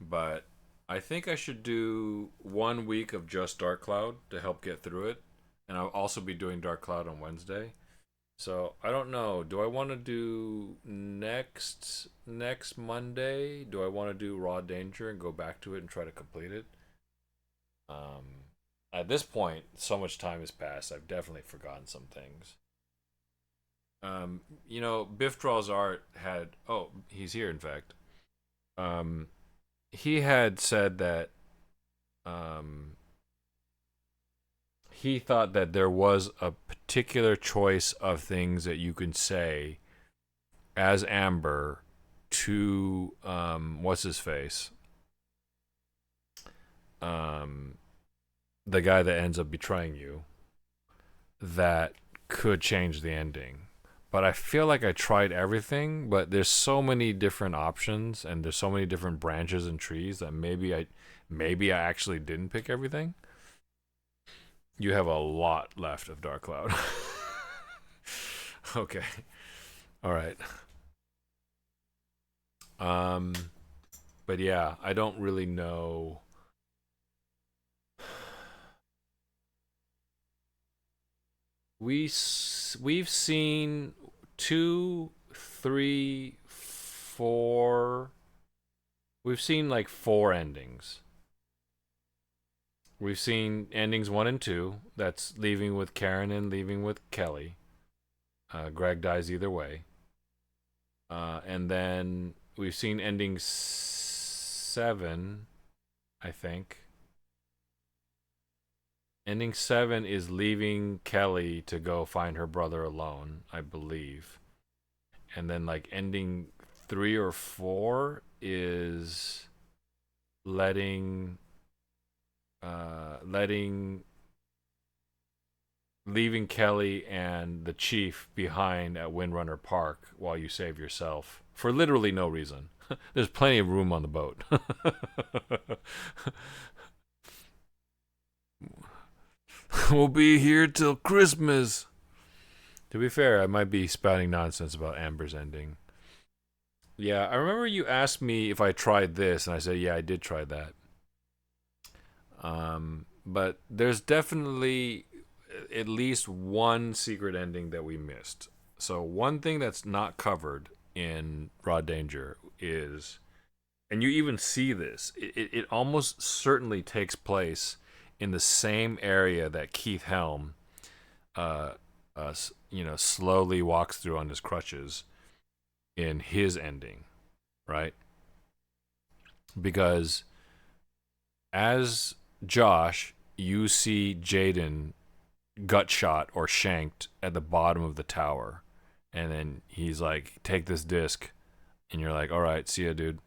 But I think I should do 1 week of just Dark Cloud to help get through it, and I'll also be doing Dark Cloud on Wednesday. So I don't know. Do I want to do next Monday? Do I want to do Raw Danger and go back to it and try to complete it? At this point, so much time has passed. I've definitely forgotten some things. Biff Draws Art had. Oh, he's here. In fact, he had said that he thought that there was a particular choice of things that you can say as Amber to what's his face, the guy that ends up betraying you, that could change the ending. But I feel like I tried everything, but there's so many different options and there's so many different branches and trees that maybe I actually didn't pick everything. You have a lot left of Dark Cloud. Okay. All right. But yeah, I don't really know. We've seen 2, 3, 4. We've seen like 4 endings. We've seen endings 1 and 2. That's leaving with Karen and leaving with Kelly. Greg dies either way. And then we've seen ending 7, I think. Ending 7 is leaving Kelly to go find her brother alone, I believe. And then like ending 3 or 4 is leaving Kelly and the chief behind at Windrunner Park while you save yourself for literally no reason. There's plenty of room on the boat. We'll be here till Christmas. To be fair, I might be spouting nonsense about Amber's ending. Yeah, I remember you asked me if I tried this, and I said, yeah, I did try that. But there's definitely at least one secret ending that we missed. So one thing that's not covered in Raw Danger is, and you even see this, it almost certainly takes place in the same area that Keith Helm you know, slowly walks through on his crutches in his ending, right? Because as Josh, you see Jaden gut shot or shanked at the bottom of the tower, and then he's like, "Take this disc," and you're like, "All right, see ya, dude."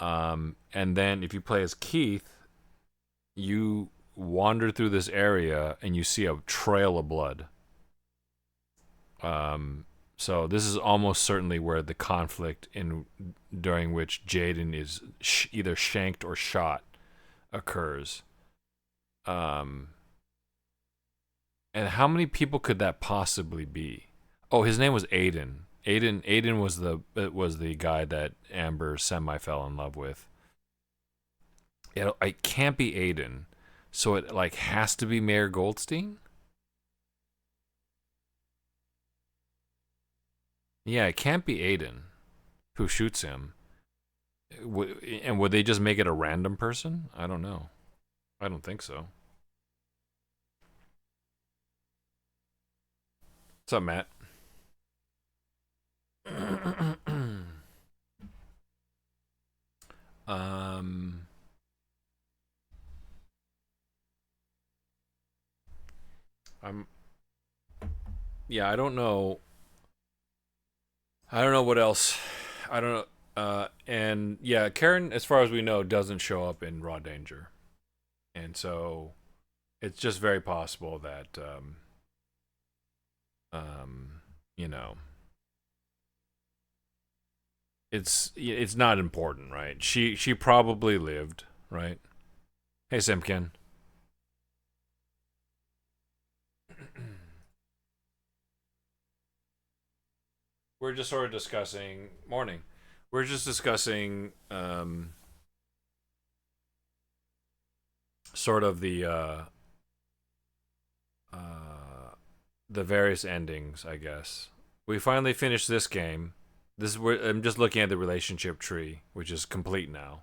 And then if you play as Keith, you wander through this area and you see a trail of blood. So this is almost certainly where the conflict during which Jaden is either shanked or shot occurs. And how many people could that possibly be? Oh, his name was Aiden. Aiden was the guy that Amber semi fell in love with. It can't be Aiden, so it like has to be Mayor Goldstein. Yeah, it can't be Aiden who shoots him. And would they just make it a random person? I don't know. I don't think so. What's up, Matt? Yeah, I don't know. I don't know what else. I don't know. And yeah, Karen, as far as we know, doesn't show up in Raw Danger. And so it's just very possible that, you know, it's not important, right? She probably lived, right? Hey, Simpkin. We're just sort of discussing morning. We're just discussing sort of the various endings, I guess. We finally finished this game. I'm just looking at the relationship tree, which is complete now.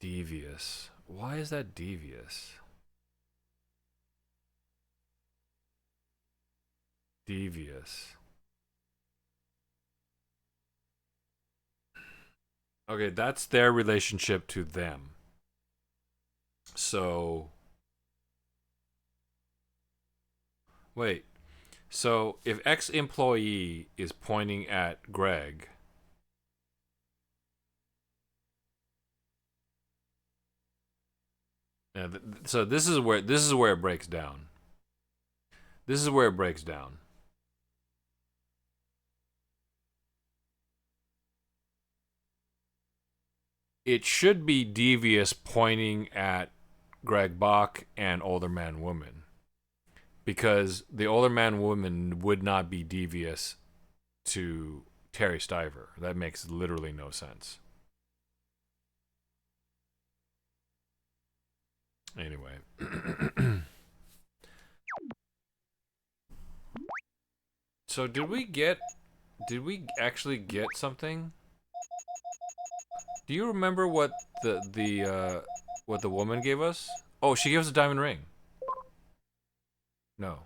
Devious. Why is that devious? Devious. Okay, that's their relationship to them. So wait. So if ex-employee is pointing at Greg, so this is where it breaks down. This is where it breaks down. It should be devious pointing at Greg Bach and older man woman, because the older man woman would not be devious to Terry Stiver. That makes literally no sense. Anyway. So did we actually get something? Do you remember what the woman gave us? Oh, she gave us a diamond ring. No.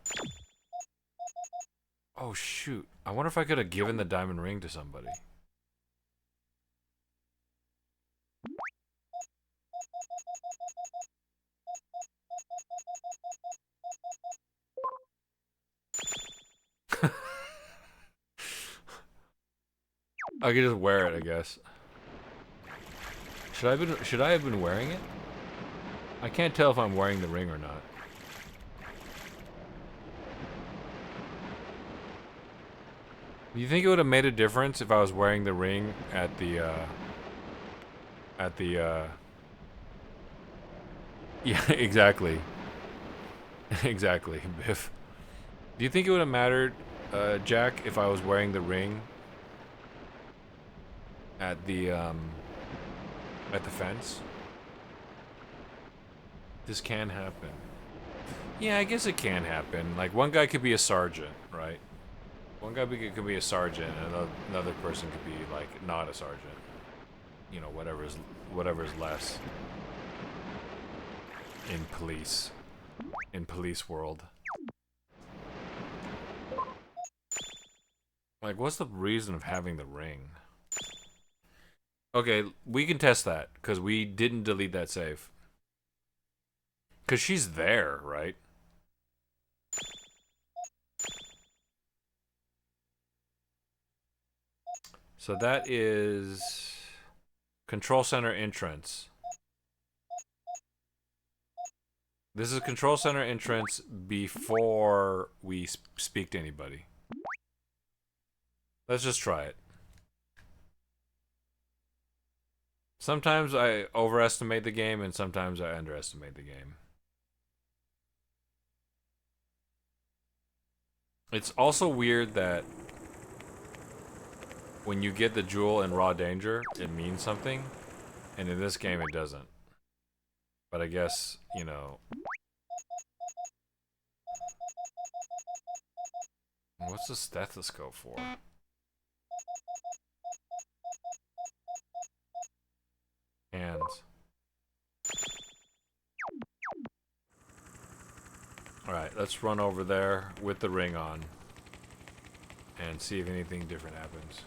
Oh shoot. I wonder if I could have given the diamond ring to somebody. I could just wear it, I guess. Should I have been wearing it? I can't tell if I'm wearing the ring or not. Do you think it would have made a difference if I was wearing the ring at the yeah, exactly. Exactly, Biff. Do you think it would have mattered, Jack, if I was wearing the ring at the fence? This can happen. Yeah, I guess it can happen. Like, one guy could be a sergeant, right? One guy could be a sergeant, and another person could be, like, not a sergeant. You know, whatever is less in police. in police world. Like, what's the reason of having the ring? Okay, we can test that, because we didn't delete that save. Because she's there, right? So that is control center entrance. This is control center entrance before we speak to anybody. Let's just try it. Sometimes I overestimate the game and sometimes I underestimate the game. It's also weird that when you get the jewel in raw danger, it means something, and in this game it doesn't. But I guess, you know... What's the stethoscope for? Hands. Alright, let's run over there with the ring on and see if anything different happens.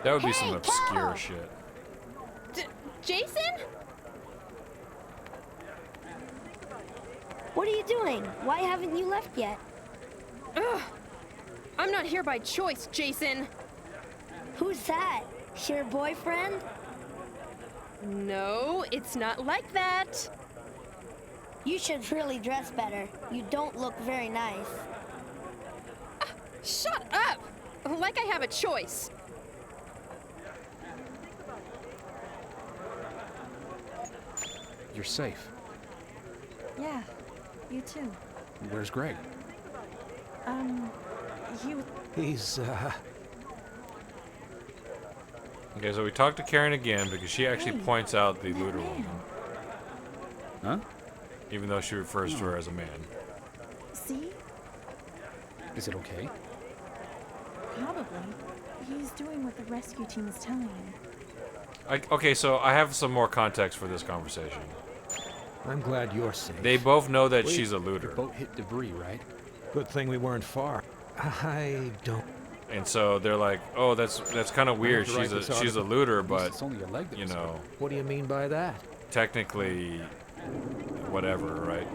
That would be some obscure shit. Jason? What are you doing? Why haven't you left yet? Ugh. I'm not here by choice, Jason. Who's that? Your boyfriend? No, it's not like that. You should really dress better. You don't look very nice. Shut up! Like I have a choice. You're safe. Yeah, you too. Where's Greg? He's, Okay, so we talked to Karen again because she actually points out the looter woman. Huh? Even though she refers to her as a man. See? Is it okay? Probably. He's doing what the rescue team is telling him. Okay, so I have some more context for this conversation. I'm glad you're safe. They both know that Wait, she's a looter. The boat hit debris, right? Good thing we weren't far. I don't... And so they're like, "Oh, that's kind of weird. She's a looter, but It's only a leg that you was know, What do you mean by that? technically, whatever, right?"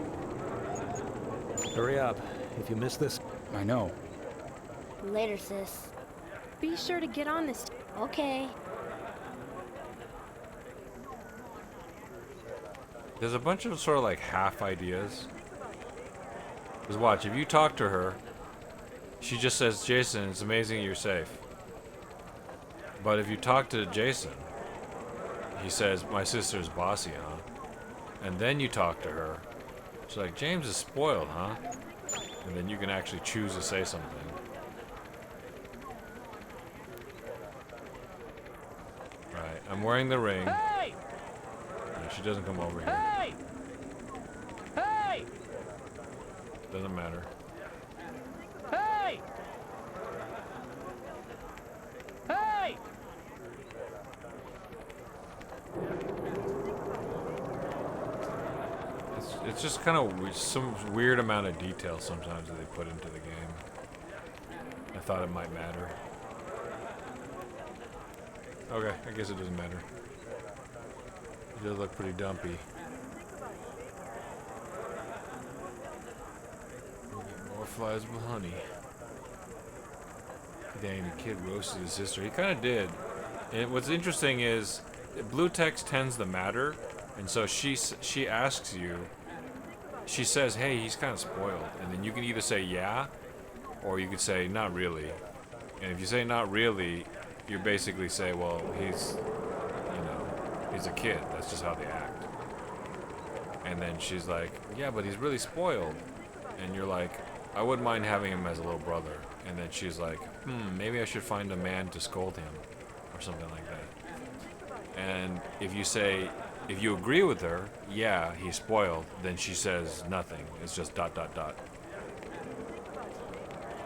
Hurry up. If you miss this... I know. Later, sis. Be sure to get on this. Okay. There's a bunch of sort of like half ideas. Because watch, if you talk to her, she just says, "Jason, it's amazing you're safe." But if you talk to Jason, he says, "My sister's bossy, huh?" And then you talk to her, she's like, "James is spoiled, huh?" And then you can actually choose to say something. Right, I'm wearing the ring. Hey! No, she doesn't come over here. Hey! Hey! Doesn't matter. Hey! Hey! It's just kind of some weird amount of detail sometimes that they put into the game. I thought it might matter. Okay, I guess it doesn't matter. It does look pretty dumpy. We'll get more flies with honey. Dang, the kid roasted his sister. He kind of did. And what's interesting is, blue text tends to matter, and so she asks you. She says, "Hey, he's kind of spoiled," and then you can either say yeah, or you could say not really. And if you say not really, you basically say, well, he's a kid. That's just how they act. And then she's like, "Yeah, but he's really spoiled." And you're like, "I wouldn't mind having him as a little brother." And then she's like, maybe I should find a man to scold him, or something like that. And if you agree with her, yeah, he's spoiled, then she says nothing. It's just ...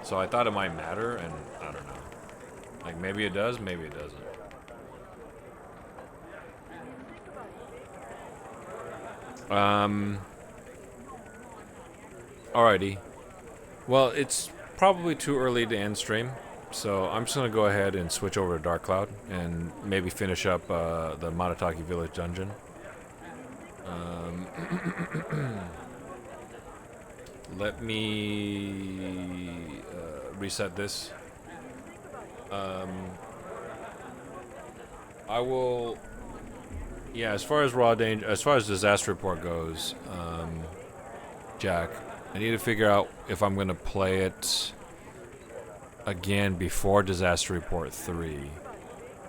So I thought it might matter, and I don't know. Like, maybe it does, maybe it doesn't. Um. Alrighty. Well, it's probably too early to end stream, so I'm just gonna go ahead and switch over to Dark Cloud and maybe finish up the Matataki Village dungeon. Let me reset this. I will. Yeah, as far as as far as disaster report goes, Jack, I need to figure out if I'm gonna play it again before Disaster Report 3.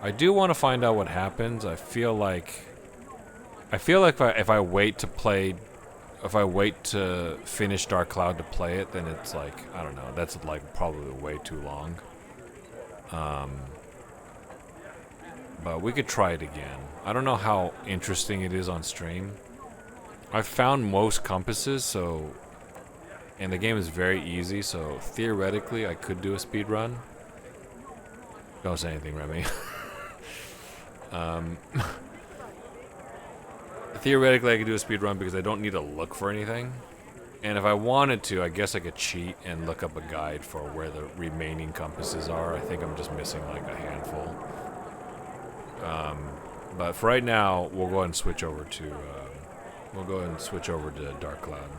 I do want to find out what happens. I feel like if I wait to play, if I wait to finish Dark Cloud to play it, then it's like, I don't know, that's like probably way too long. But we could try it again. I don't know how interesting it is on stream. I've found most compasses, so, and the game is very easy, so theoretically I could do a speed run. Don't say anything, Remy. Theoretically I could do a speed run because I don't need to look for anything. And if I wanted to, I guess I could cheat and look up a guide for where the remaining compasses are. I think I'm just missing like a handful. But for right now, we'll go ahead and switch over to Dark Cloud.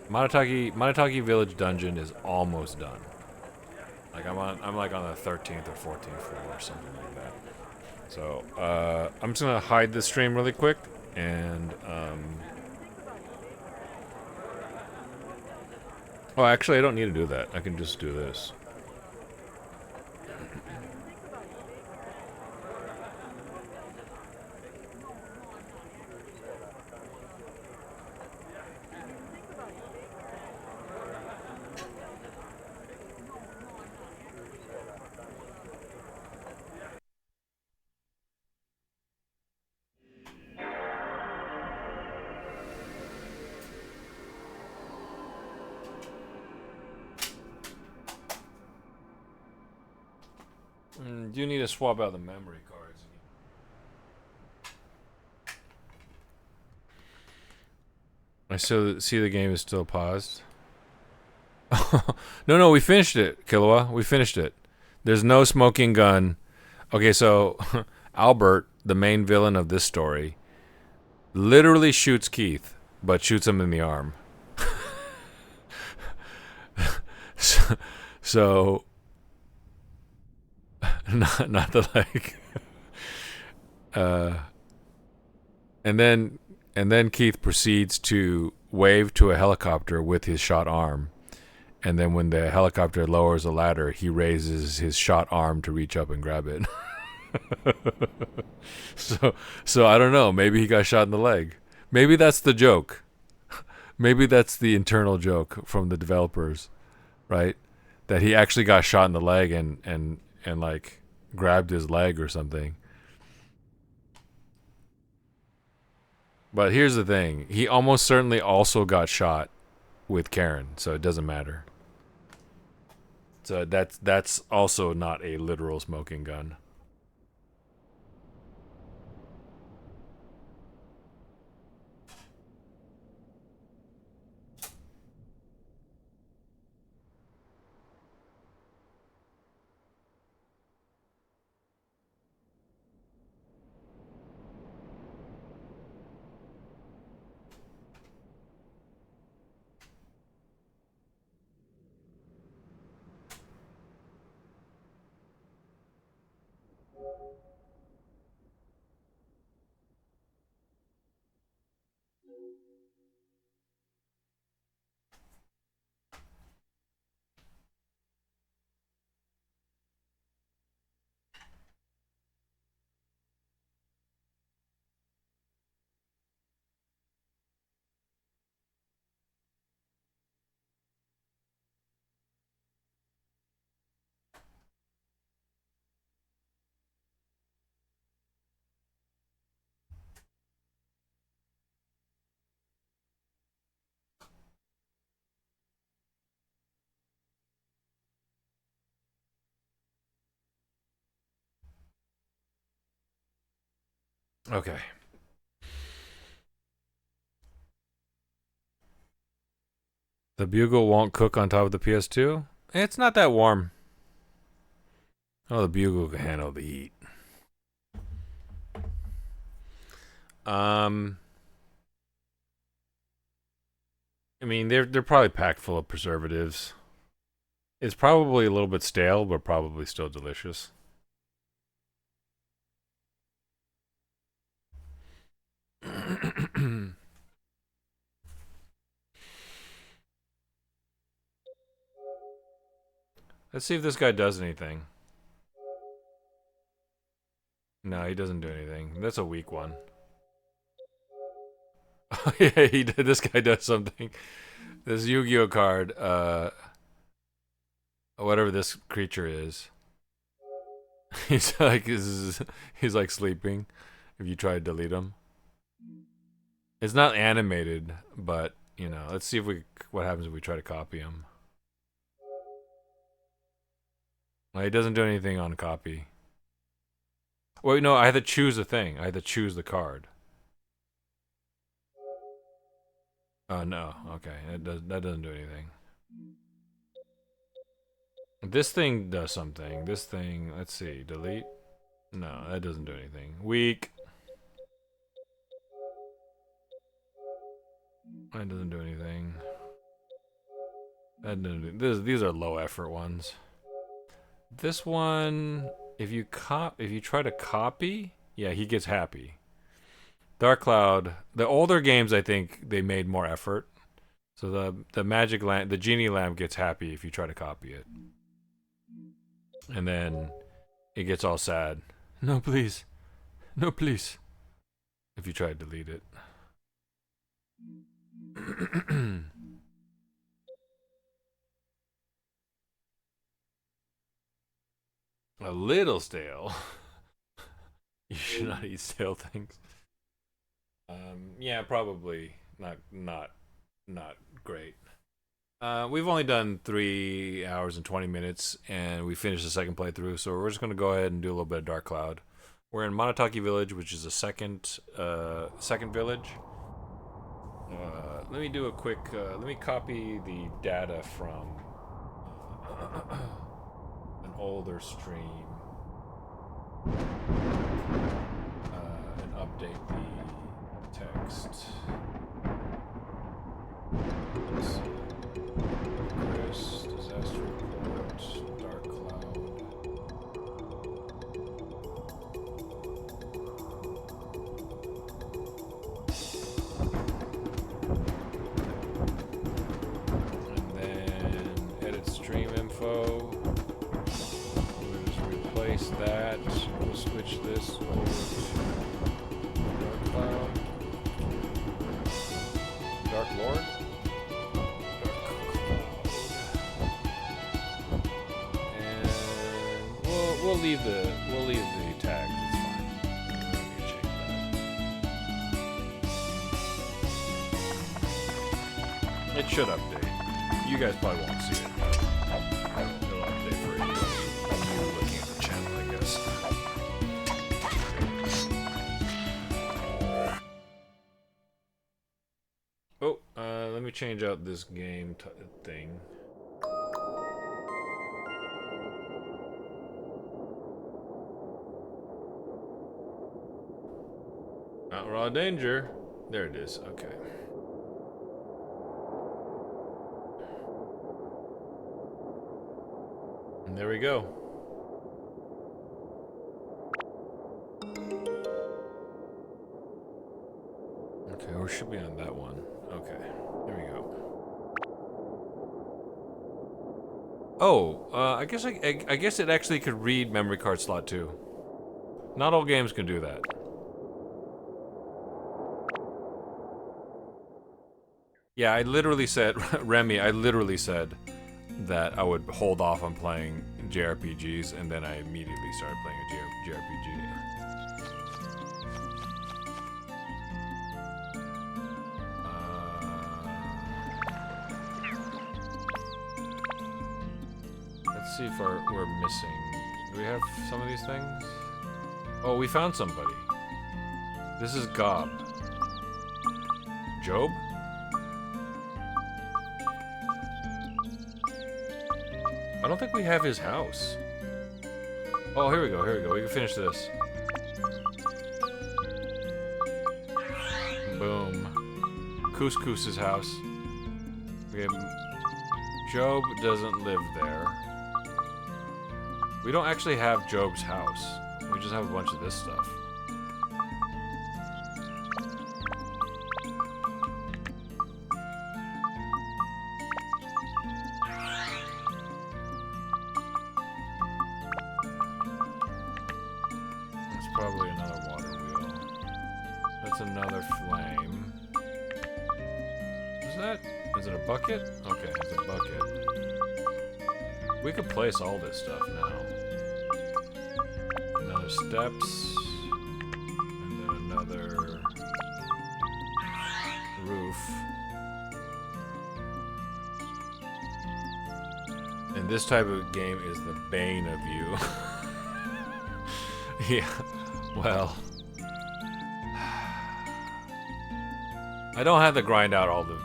Matataki Village dungeon is almost done. Like I'm like on the 13th or 14th floor or something like that. So I'm just gonna hide the stream really quick and oh, actually I don't need to do that. I can just do this. You need to swap out the memory cards. I still see the game is still paused. No, we finished it, Killua. We finished it. There's no smoking gun. Okay, so Albert, the main villain of this story, literally shoots Keith, but shoots him in the arm. so not the leg. And then Keith proceeds to wave to a helicopter with his shot arm. And then when the helicopter lowers a ladder, he raises his shot arm to reach up and grab it. So I don't know. Maybe he got shot in the leg. Maybe that's the joke. Maybe that's the internal joke from the developers, right? That he actually got shot in the leg and like grabbed his leg or something. But here's the thing. He almost certainly also got shot with Karen, so it doesn't matter. So that's also not a literal smoking gun. Okay. The Bugle won't cook on top of the PS2? It's not that warm. Oh, the Bugle can handle the heat. I mean, they're probably packed full of preservatives. It's probably a little bit stale, but probably still delicious. Let's see if this guy does anything. No, he doesn't do anything. That's a weak one. Oh, yeah, he did. This guy does something. This Yu-Gi-Oh card, whatever this creature is, he's like sleeping. If you try to delete him, it's not animated, but you know. Let's see what happens if we try to copy him. Well, he doesn't do anything on copy. Wait, no, I had to choose a thing. I had to choose the card. Oh no, okay, that doesn't do anything. This thing does something. This thing, let's see, delete. No, that doesn't do anything. Weak. That doesn't do anything. That doesn't do, these are low effort ones. This one, if you try to copy, yeah, he gets happy. Dark Cloud, the older games, I think they made more effort. So the magic lamp, the genie lamp gets happy if you try to copy it. And then it gets all sad. No, please. No, please. If you try to delete it. A little stale. You should not eat stale things. Yeah, probably not great. We've only done 3 hours and 20 minutes, and we finished the second playthrough. So we're just gonna go ahead and do a little bit of Dark Cloud. We're in Monotaki Village, which is a second village. Let me do a quick. Let me copy the data from an older stream and update the text. Let's see. Chris, disaster report, Dark Cloud. And then edit stream info. We'll just replace that. We'll switch this over to Dark Cloud. Dark Lord? We'll leave the tags. It's fine. We don't need to change that. It should update. You guys probably won't see it, but it'll update for you. You're looking at the channel, I guess. Oh, let me change out this game thing. Not raw danger. There it is. Okay. And there we go. Okay, we should be on that one. Okay, there we go. Oh, I guess I guess it actually could read memory card slot too. Not all games can do that. Yeah, I literally said, Remy, I literally said that I would hold off on playing JRPGs, and then I immediately started playing a JRPG. Let's see if we're missing. Do we have some of these things? Oh, we found somebody. This is Gob. Job? I don't think we have his house. Oh, here we go, here we go. We can finish this. Boom. Couscous's house. Okay. Job doesn't live there. We don't actually have Job's house. We just have a bunch of this stuff. That's probably another water wheel. That's another flame. Is that? Is it a bucket? Okay, it's a bucket. We could place all this stuff now. Another steps. And then another roof. And this type of game is the bane of you. Yeah, well. I don't have to grind out all the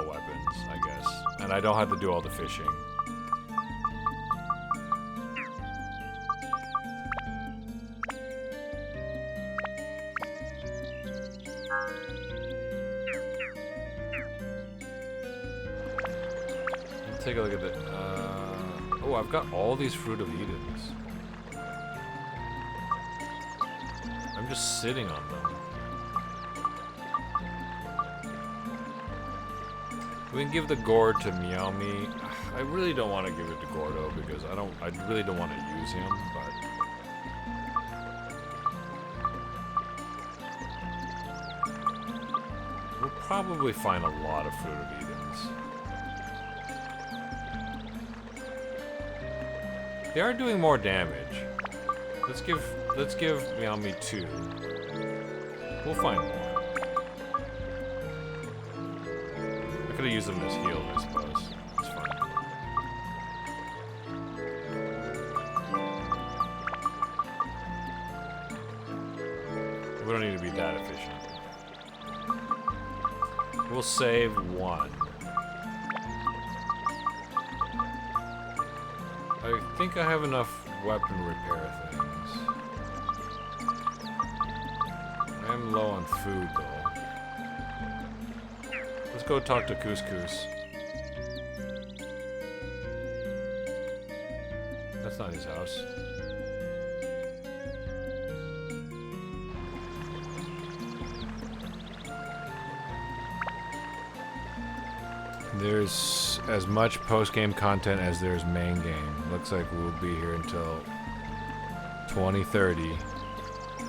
weapons, I guess. And I don't have to do all the fishing. Let's take a look at the oh, I've got all these Fruit of Edens. I'm just sitting on them. We can give the gourd to Meowme. I really don't want to give it to Gordo because I really don't want to use him, but we'll probably find a lot of Fruit of Edens. They are doing more damage. Let's give Meowme 2. We'll find more. I could have used them as heal, I suppose. It's fine. We don't need to be that efficient. We'll save one. I think I have enough weapon repair things. I am low on food, though. Let's go talk to Couscous. That's not his house. There's as much post-game content as there's main game. Looks like we'll be here until 2030.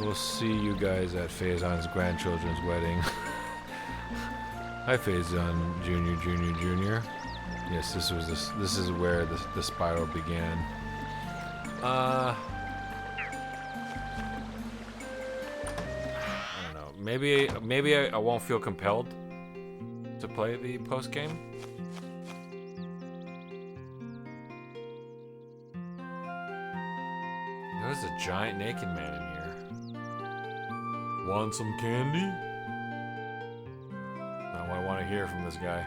We'll see you guys at Faison's grandchildren's wedding. Hi, Faison Jr. Yes, this is where the spiral began. I don't know. Maybe I won't feel compelled to play the post game. There's a giant naked man in here. Want some candy? Not what I want to hear from this guy.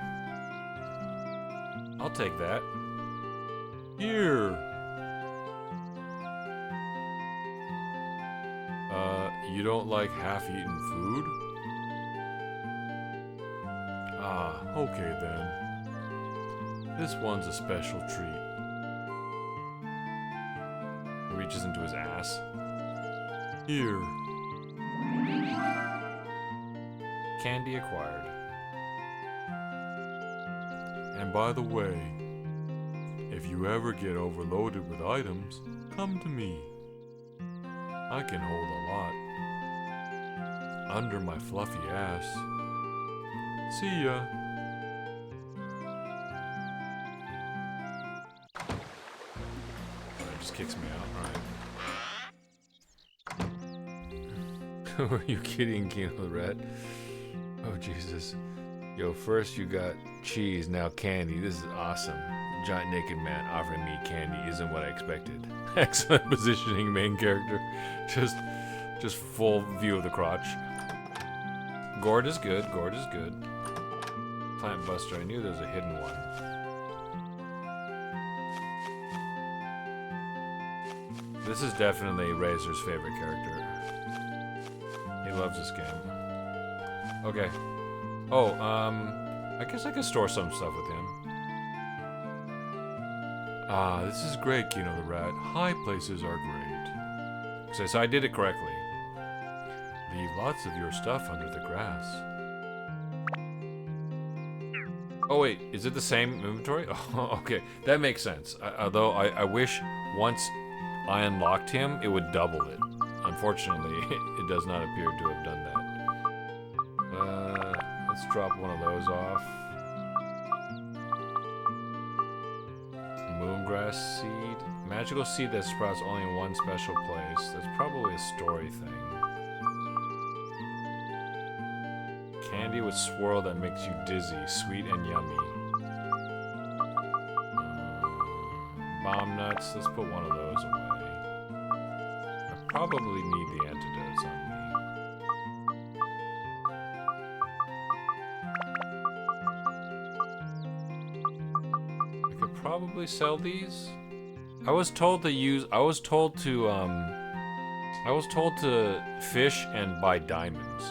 I'll take that. Here. You don't like half-eaten food? Ah, okay then. This one's a special treat. He reaches into his ass. Here. Candy acquired. And by the way, if you ever get overloaded with items, come to me. I can hold a lot. Under my fluffy ass. See ya. It just kicks me out, alright. Were you kidding, Kino Red? Oh, Jesus. Yo, first you got cheese, now candy. This is awesome. Giant naked man offering me candy isn't what I expected. Excellent positioning, main character. Just full view of the crotch. Gourd is good, gourd is good. Plant Buster, I knew there was a hidden one. This is definitely Razor's favorite character. He loves this game. Okay. Oh, I guess I could store some stuff with him. Ah, this is great, Kino the Rat. High places are great. So I did it correctly. Leave lots of your stuff under the grass. Oh wait, is it the same inventory? Oh, okay, that makes sense. Although I wish once I unlocked him, it would double it. Unfortunately, it does not appear to have done that. Let's drop one of those off. Moongrass seed. Magical seed that sprouts only in one special place. That's probably a story thing. Candy with swirl that makes you dizzy. Sweet and yummy. Bomb nuts. Let's put one of those away. I probably need the antidotes on me. I could probably sell these. I was told to fish and buy diamonds.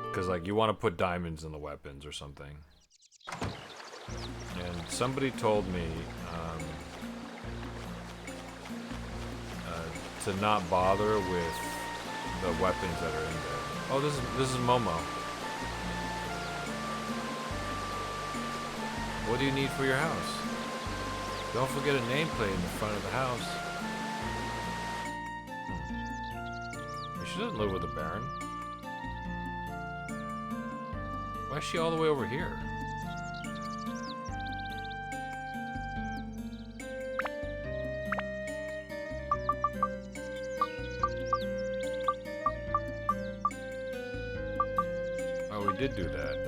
Because, like, you want to put diamonds in the weapons or something. And somebody told me to not bother with the weapons that are in there. Oh, this is Momo. What do you need for your house? Don't forget a nameplate in the front of the house. She doesn't live with a Baron. Why is she all the way over here? Oh, we did do that.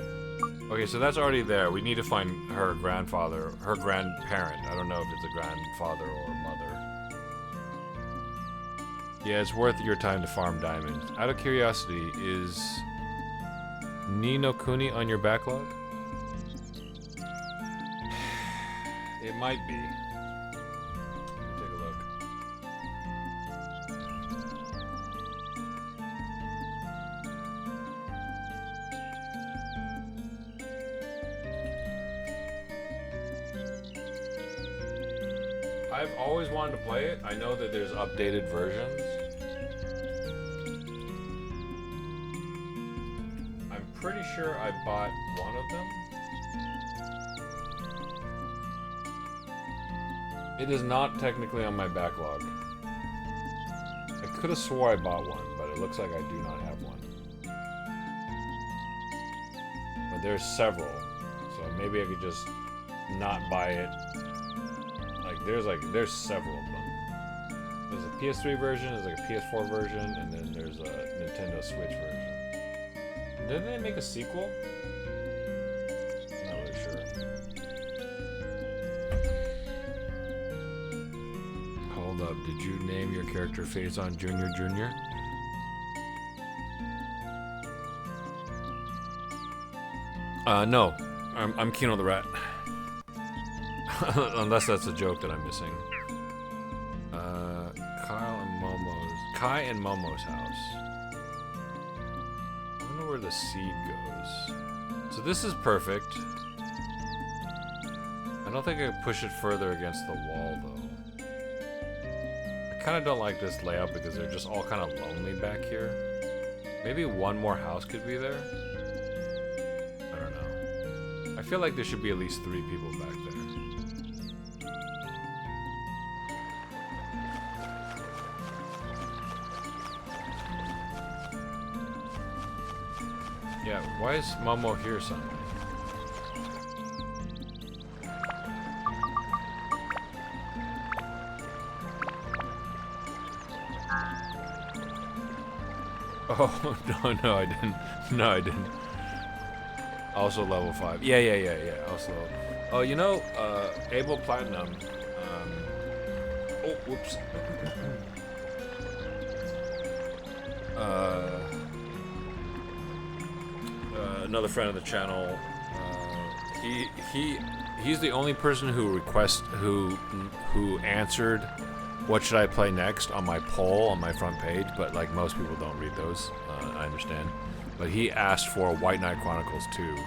Okay, so that's already there. We need to find her grandfather, her grandparent. I don't know if it's a grandfather or mother. Yeah, it's worth your time to farm diamonds. Out of curiosity, is Ni no Kuni on your backlog? It might be. Let me take a look. I've always wanted to play it. I know that there's updated versions. I'm pretty sure I bought one of them. It is not technically on my backlog. I could have swore I bought one, but it looks like I do not have one. But there's several, so maybe I could just not buy it. There's several of them. There's a PS3 version, there's like a PS4 version, and then there's a Nintendo Switch version. Didn't they make a sequel? I'm not really sure. Hold up, did you name your character Phazon Jr. Jr.? No. I'm Kino the Rat. Unless that's a joke that I'm missing. Kai and Momo's house. I wonder where the seed goes. So this is perfect. I don't think I could push it further against the wall, though. I kind of don't like this layout because they're just all kind of lonely back here. Maybe one more house could be there? I don't know. I feel like there should be at least 3 people back there. Yeah, why is Momo here suddenly? Oh, no, I didn't. No, I didn't. Also level 5. Yeah. Also level. Oh, you know, Abel Platinum. Oh, whoops. Another friend of the channel, He's the only person who answered what should I play next on my poll on my front page, but like most people don't read those. I understand. But he asked for White Knight Chronicles 2.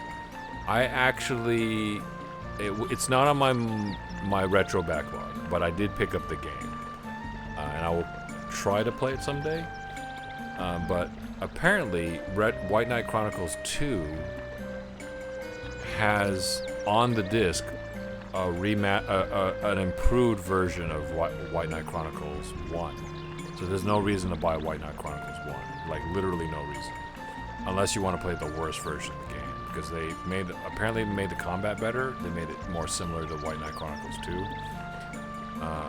I actually it's not on my retro backlog, but I did pick up the game. And I will try to play it someday. But apparently White Knight Chronicles 2 has on the disc an improved version of White Knight Chronicles 1. So there's no reason to buy White Knight Chronicles 1. Like literally no reason. Unless you want to play the worst version of the game. Because they apparently made the combat better. They made it more similar to White Knight Chronicles 2.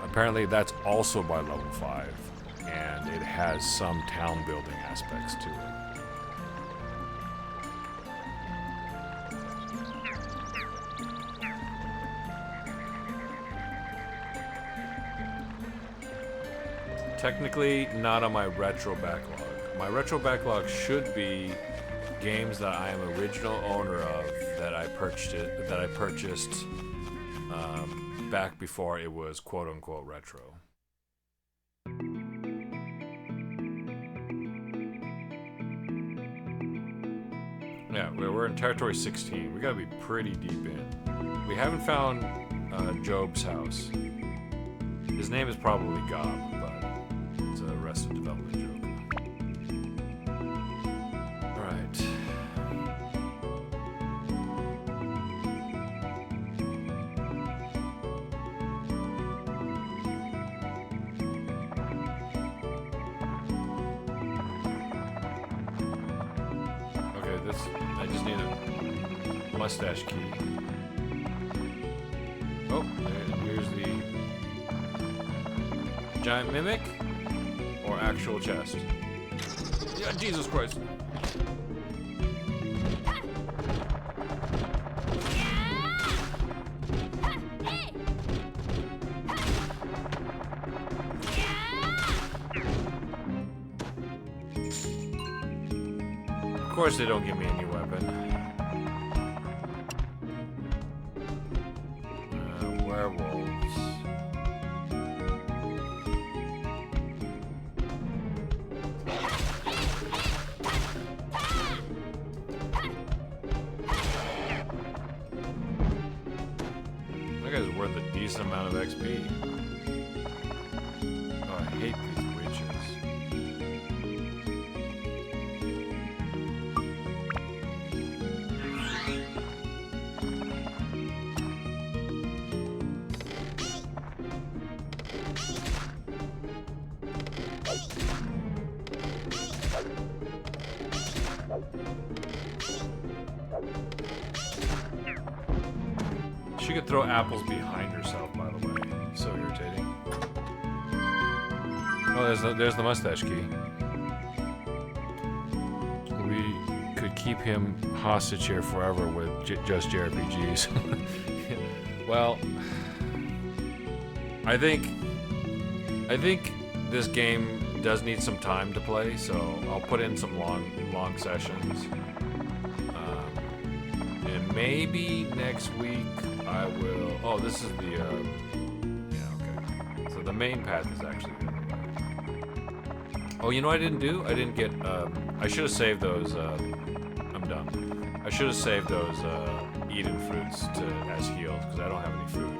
Apparently that's also by level 5. And it has some town building aspects to it. Technically, not on my retro backlog. My retro backlog should be games that I am original owner of that I purchased back before it was quote unquote retro. Yeah, we're in territory 16. We gotta be pretty deep in. We haven't found Job's house. His name is probably Gob, but it's a Arrested Development joke. Alright. Okay, I just need a mustache key. Oh, here's the giant mimic or actual chest. Yeah, Jesus Christ. Of course they don't give me a new weapon. Werewolves. That guy's worth a decent amount of XP. Oh, I hate these witches. She could throw apples behind herself, by the way. So irritating. Oh, there's the mustache key. We could keep him hostage here forever with just JRPGs. Well, I think this game does need some time to play, so I'll put in some long sessions. And maybe next week I will. Oh, this is the. Yeah, okay. So the main path is actually the other way. Oh, you know what I didn't do? I didn't get. I should have saved those. I'm done. I should have saved those Eden fruits as heals because I don't have any food.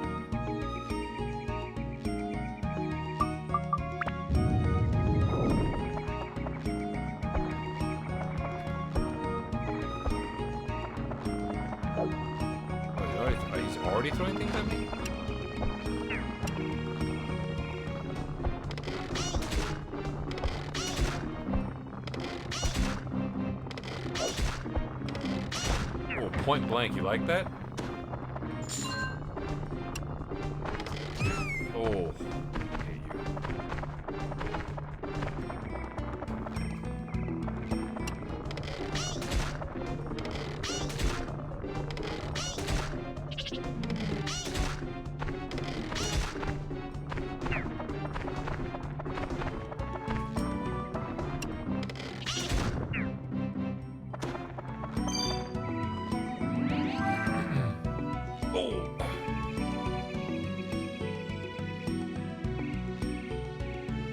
He's already throwing things at me? Oh, point blank, you like that? Oh, I hate you.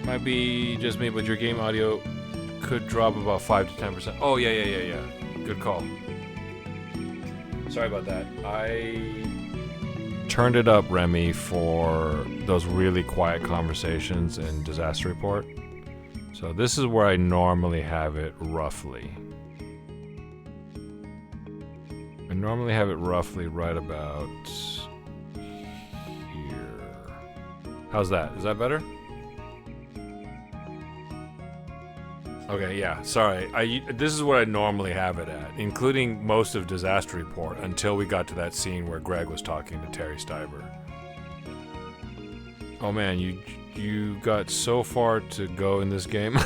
Might be just me, but your game audio could drop about 5 to 10%. Oh, yeah. Good call. Sorry about that. I turned it up, Remy, for those really quiet conversations in Disaster Report. So this is where I normally have it roughly. I normally have it roughly right about here. How's that? Is that better? Okay, yeah, sorry. This is what I normally have it at, including most of Disaster Report, until we got to that scene where Greg was talking to Terry Stiver. Oh man, you got so far to go in this game.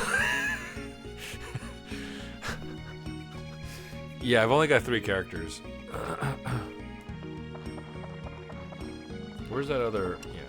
Yeah, I've only got 3 characters. Where's that other... Yeah.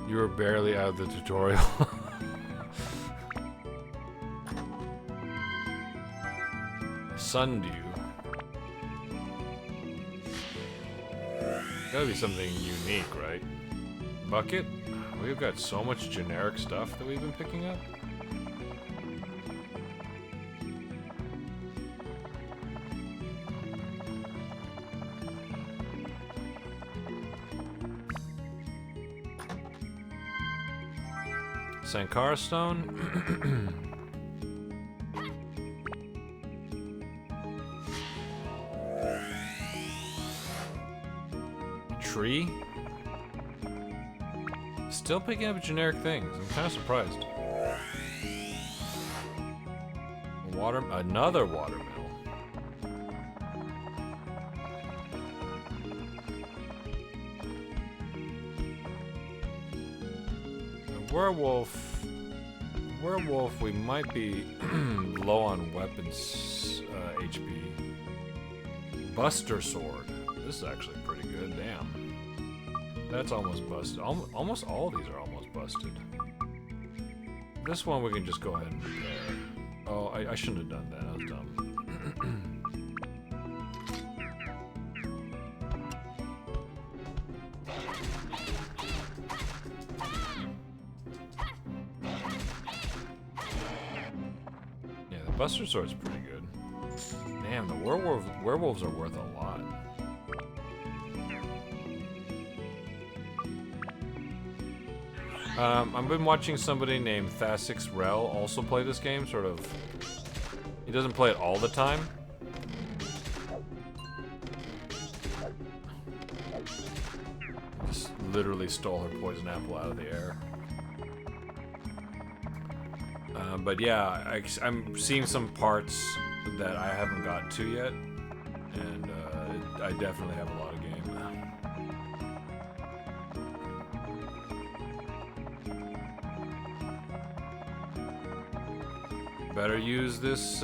You were barely out of the tutorial. Sundew. Gotta be something unique, right? Bucket? We've got so much generic stuff that we've been picking up. Sankara Stone? Tree? Still picking up generic things. I'm kind of surprised. Another watermill. Werewolf, we might be low on weapons HP. Buster Sword. This is actually pretty good, damn. That's almost busted. Almost all of these are almost busted. This one we can just go ahead and repair. Oh, I shouldn't have done that, I was dumb. Buster Sword's pretty good. Damn, the werewolves are worth a lot. I've been watching somebody named Thasix Rel also play this game, sort of. He doesn't play it all the time. Just literally stole her poison apple out of the air. But yeah, I'm seeing some parts that I haven't gotten to yet, and I definitely have a lot of game. Better use this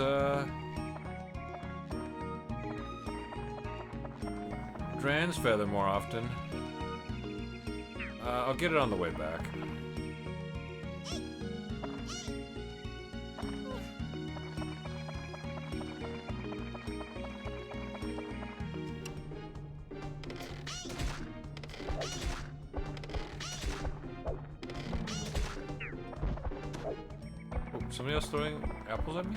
Dran's Feather more often. I'll get it on the way back. Somebody else throwing apples at me?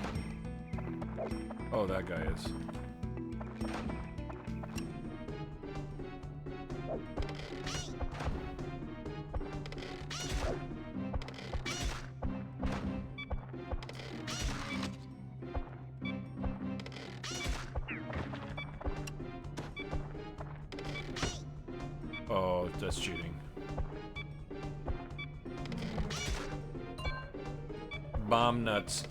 Oh, that guy is. Oh, that's cheating. Bomb nuts.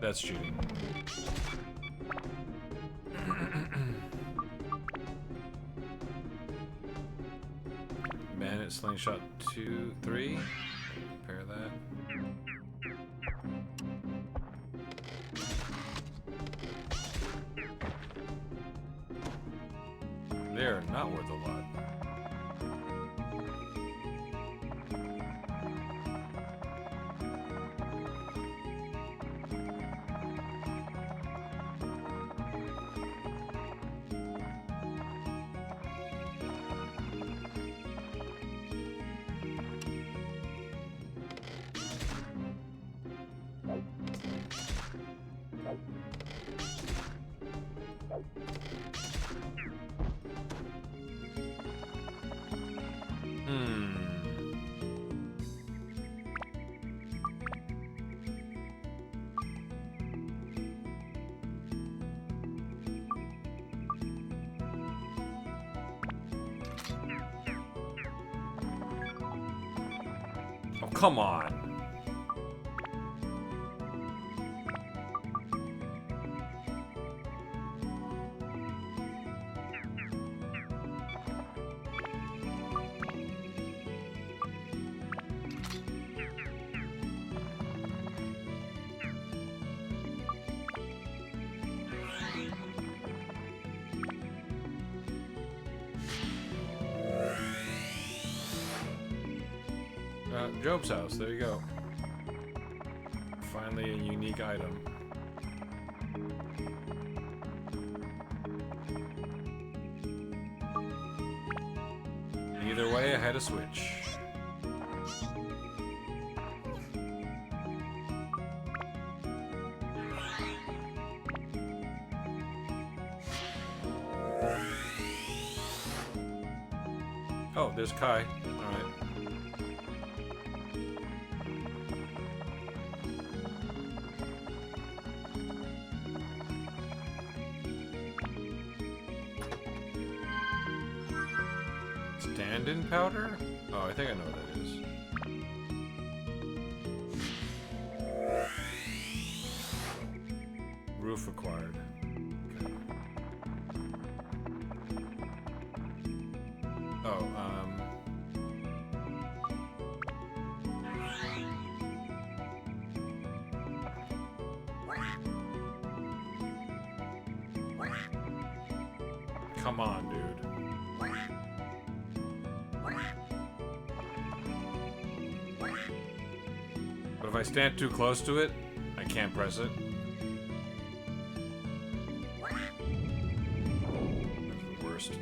That's cheating. Bandit slingshot 2, 3. Repair that. They are not worth a lot. Oh, come on. Job's house, there you go. Finally a unique item. Either way, I had a switch. Oh, there's Kai. Alright. Stand-in powder? Oh, I think I know what that is. Roof acquired. Okay. Oh, come on, dude. But if I stand too close to it, I can't press it. That's the worst.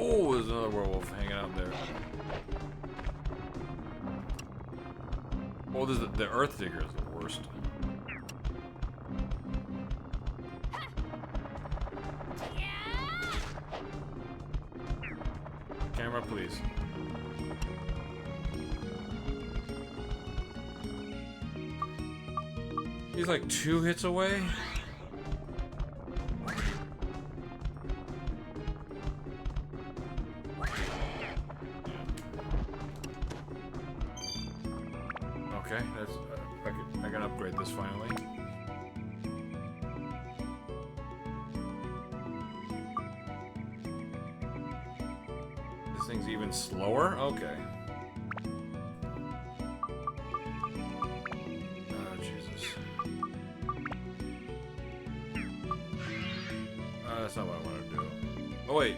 Oh, there's another werewolf hanging out there. Oh, there's the Earth Digger is the worst. Camera, please. He's like 2 hits away. Okay, that's I can upgrade this finally. This thing's even slower? Okay. Oh, Jesus. That's not what I want to do. Oh, wait.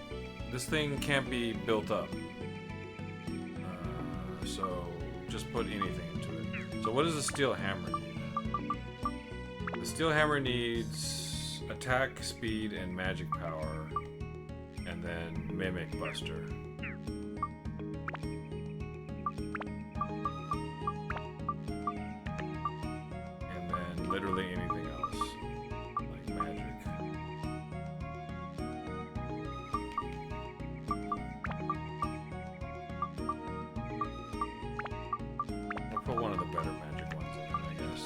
This thing can't be built up. So just put anything into it. So what does the steel hammer need? The steel hammer needs attack, speed, and magic power. And then mimic buster. And then literally anything else. Like magic. Put one of the better magic ones in it, I guess.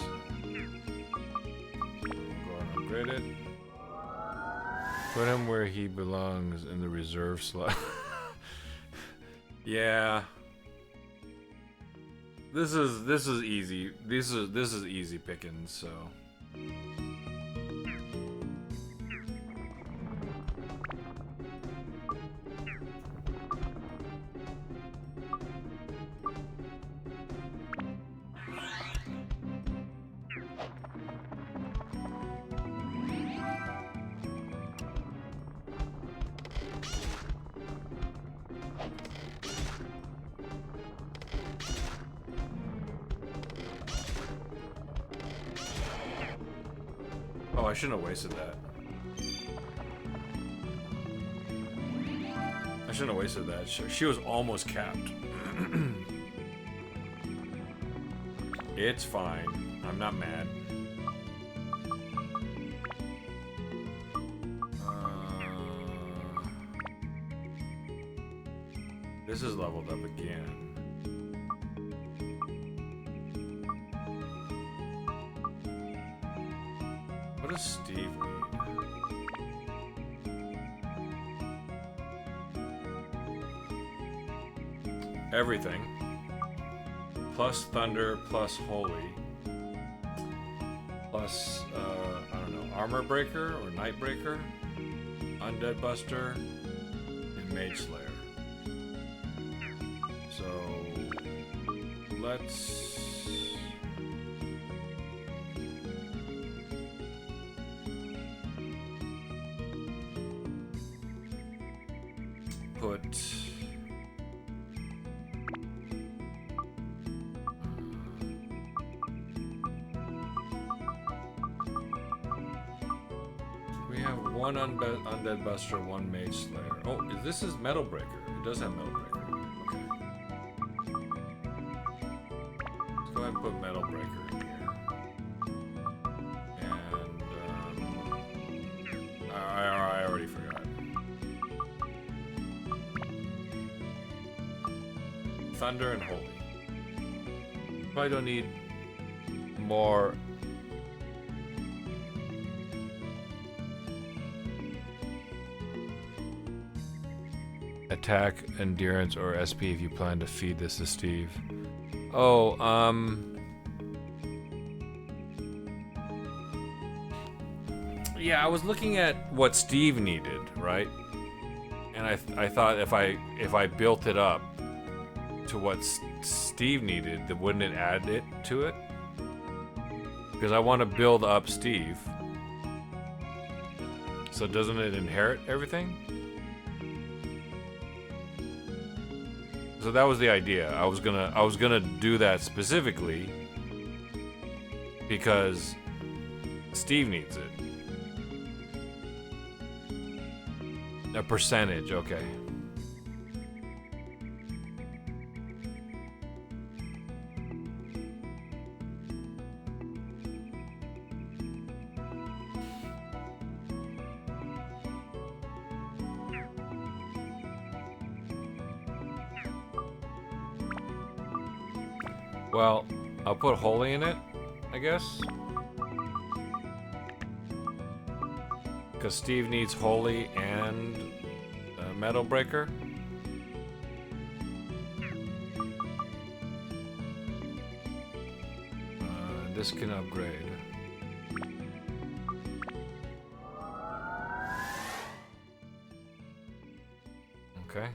We'll go and upgrade it. Put him where he belongs in the reserve slot. Yeah. This is easy. This is easy pickings, so. Oh, I shouldn't have wasted that. I shouldn't have wasted that. She was almost capped. It's fine. I'm not mad. This is leveled up again. What does Steve need? Everything. Plus Thunder, plus Holy. Plus, I don't know, Armor Breaker or Night Breaker. Undead Buster. And Mage Slayer. So, let's... put we have one undead buster, one mage slayer. Oh, this is metal breaker. It does have metal breaker. Okay. Let's go ahead and put metal breaker in here. And I already forgot. Thunder and Holy. Probably don't need more. Attack, endurance, or SP if you plan to feed this to Steve. Oh, yeah, I was looking at what Steve needed, right? And I thought if I built it up to what Steve needed, then wouldn't it add it to it? Because I want to build up Steve. So doesn't it inherit everything? So that was the idea. I was gonna do that specifically because Steve needs it. A percentage, okay. Well, I'll put Holy in it, I guess. Because Steve needs Holy and Metal Breaker. This can upgrade. Okay.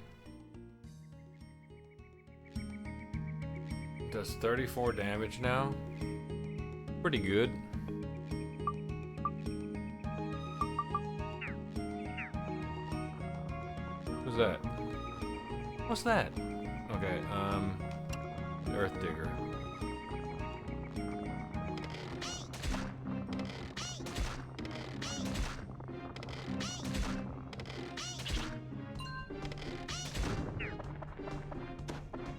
Does 34 damage now. Pretty good. Who's that? What's that? Okay, Earth Digger.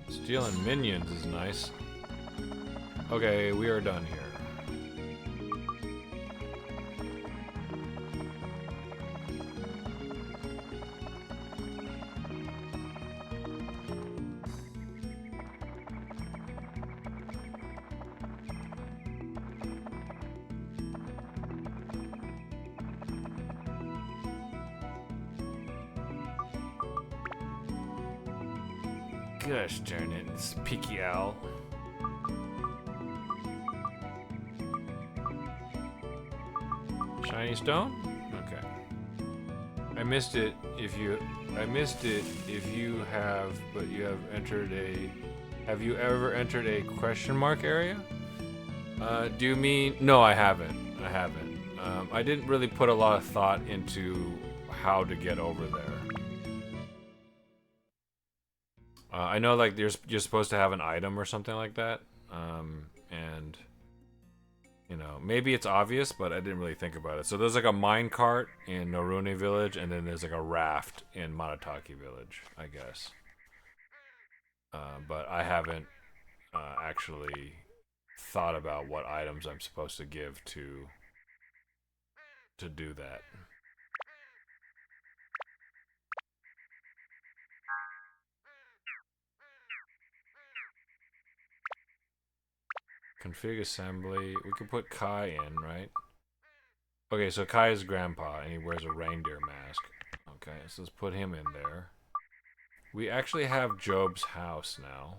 Stealing minions is nice. Okay, we are done here. Gosh darn it, it's Peaky Owl. Shiny stone? Okay. I missed it if you have, but you have entered a, have you ever entered a question mark area? Do you mean, no, I haven't. I didn't really put a lot of thought into how to get over there. I know like you're supposed to have an item or something like that. And you know, maybe it's obvious, but I didn't really think about it. So there's like a mine cart in Norune Village, and then there's like a raft in Monotaki Village, I guess. But I haven't actually thought about what items I'm supposed to give to do that. Config assembly. We could put Kai in, right? Okay, so Kai is grandpa, and he wears a reindeer mask. Okay, so let's put him in there. We actually have Job's house now.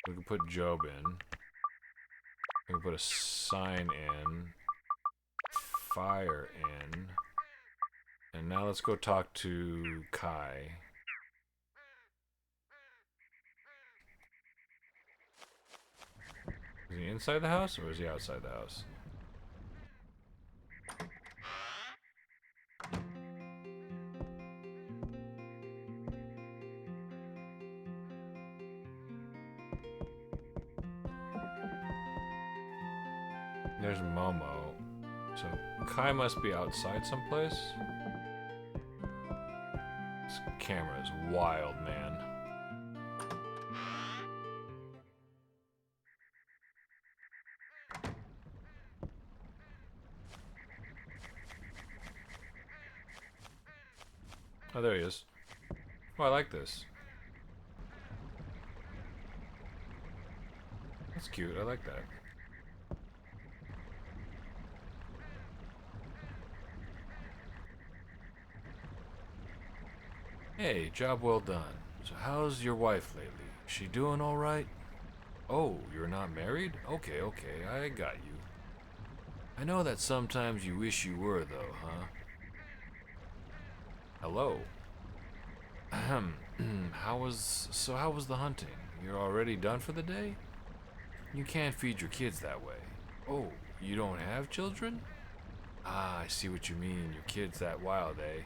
We can put Job in. We can put a sign in. Fire in. And now let's go talk to Kai. Is he inside the house or is he outside the house? There's Momo. So Kai must be outside someplace. This camera is wild, man. Oh, there he is. Oh, I like this. That's cute. I like that. Hey, job well done. So how's your wife lately? She doing all right? Oh, you're not married? Okay, I got you. I know that sometimes you wish you were, though, huh? Hello. Ahem. How was the hunting? You're already done for the day? You can't feed your kids that way. Oh, you don't have children? Ah, I see what you mean. Your kids that wild, eh?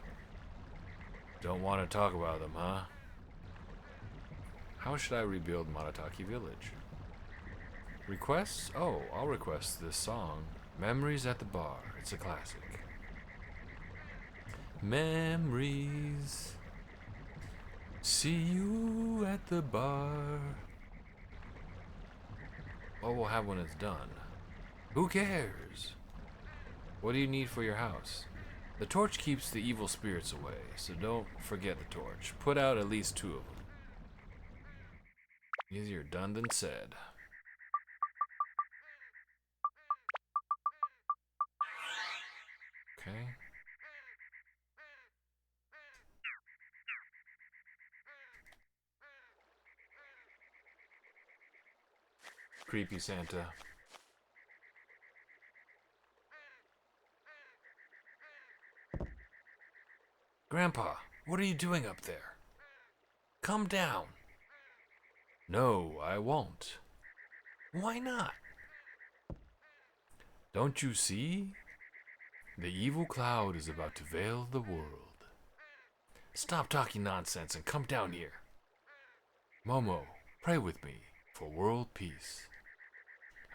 Don't want to talk about them, huh? How should I rebuild Monotaki Village? Requests? Oh, I'll request this song. Memories at the Bar. It's a classic. Memories. See you at the bar. What we'll have when it's done? Who cares? What do you need for your house? The torch keeps the evil spirits away, so don't forget the torch. Put out at least 2 of them. Easier done than said. Okay. Creepy Santa. Grandpa, what are you doing up there? Come down. No, I won't. Why not? Don't you see? The evil cloud is about to veil the world. Stop talking nonsense and come down here. Momo, pray with me for world peace.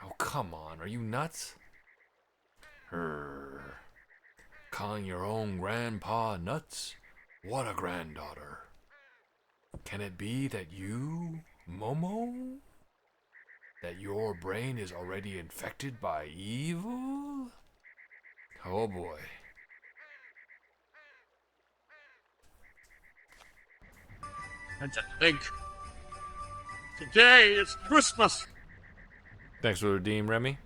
Oh, come on, are you nuts? Calling your own grandpa nuts? What a granddaughter. Can it be that you, Momo? That your brain is already infected by evil? Oh boy. And to think, today is Christmas! Thanks for the redeem, Remy.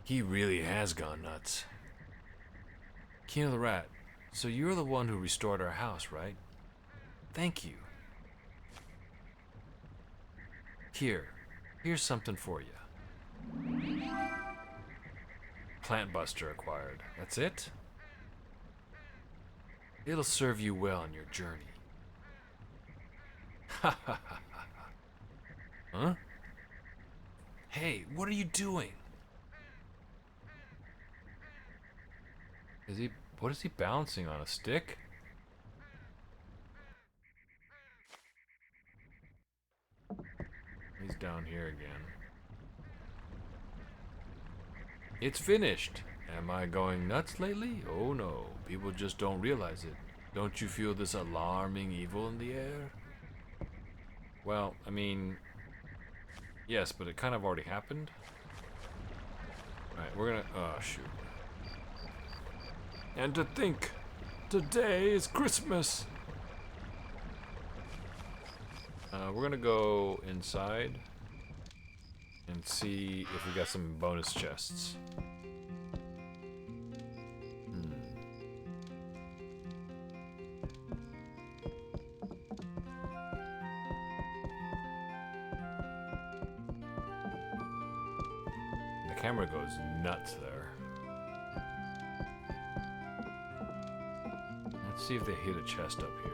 He really has gone nuts. Kino the Rat, so you're the one who restored our house, right? Thank you. Here's something for you. Plant Buster acquired. That's it? It'll serve you well on your journey. Ha ha ha ha. Huh? Hey, what are you doing? What is he balancing on, a stick? He's down here again. It's finished. Am I going nuts lately? Oh no, people just don't realize it. Don't you feel this alarming evil in the air? Well, I mean, yes, but it kind of already happened. Alright, we're gonna, oh shoot. And to think, today is Christmas. We're gonna go inside and see if we got some bonus chests. The camera goes nuts there. Let's see if they hit a chest up here.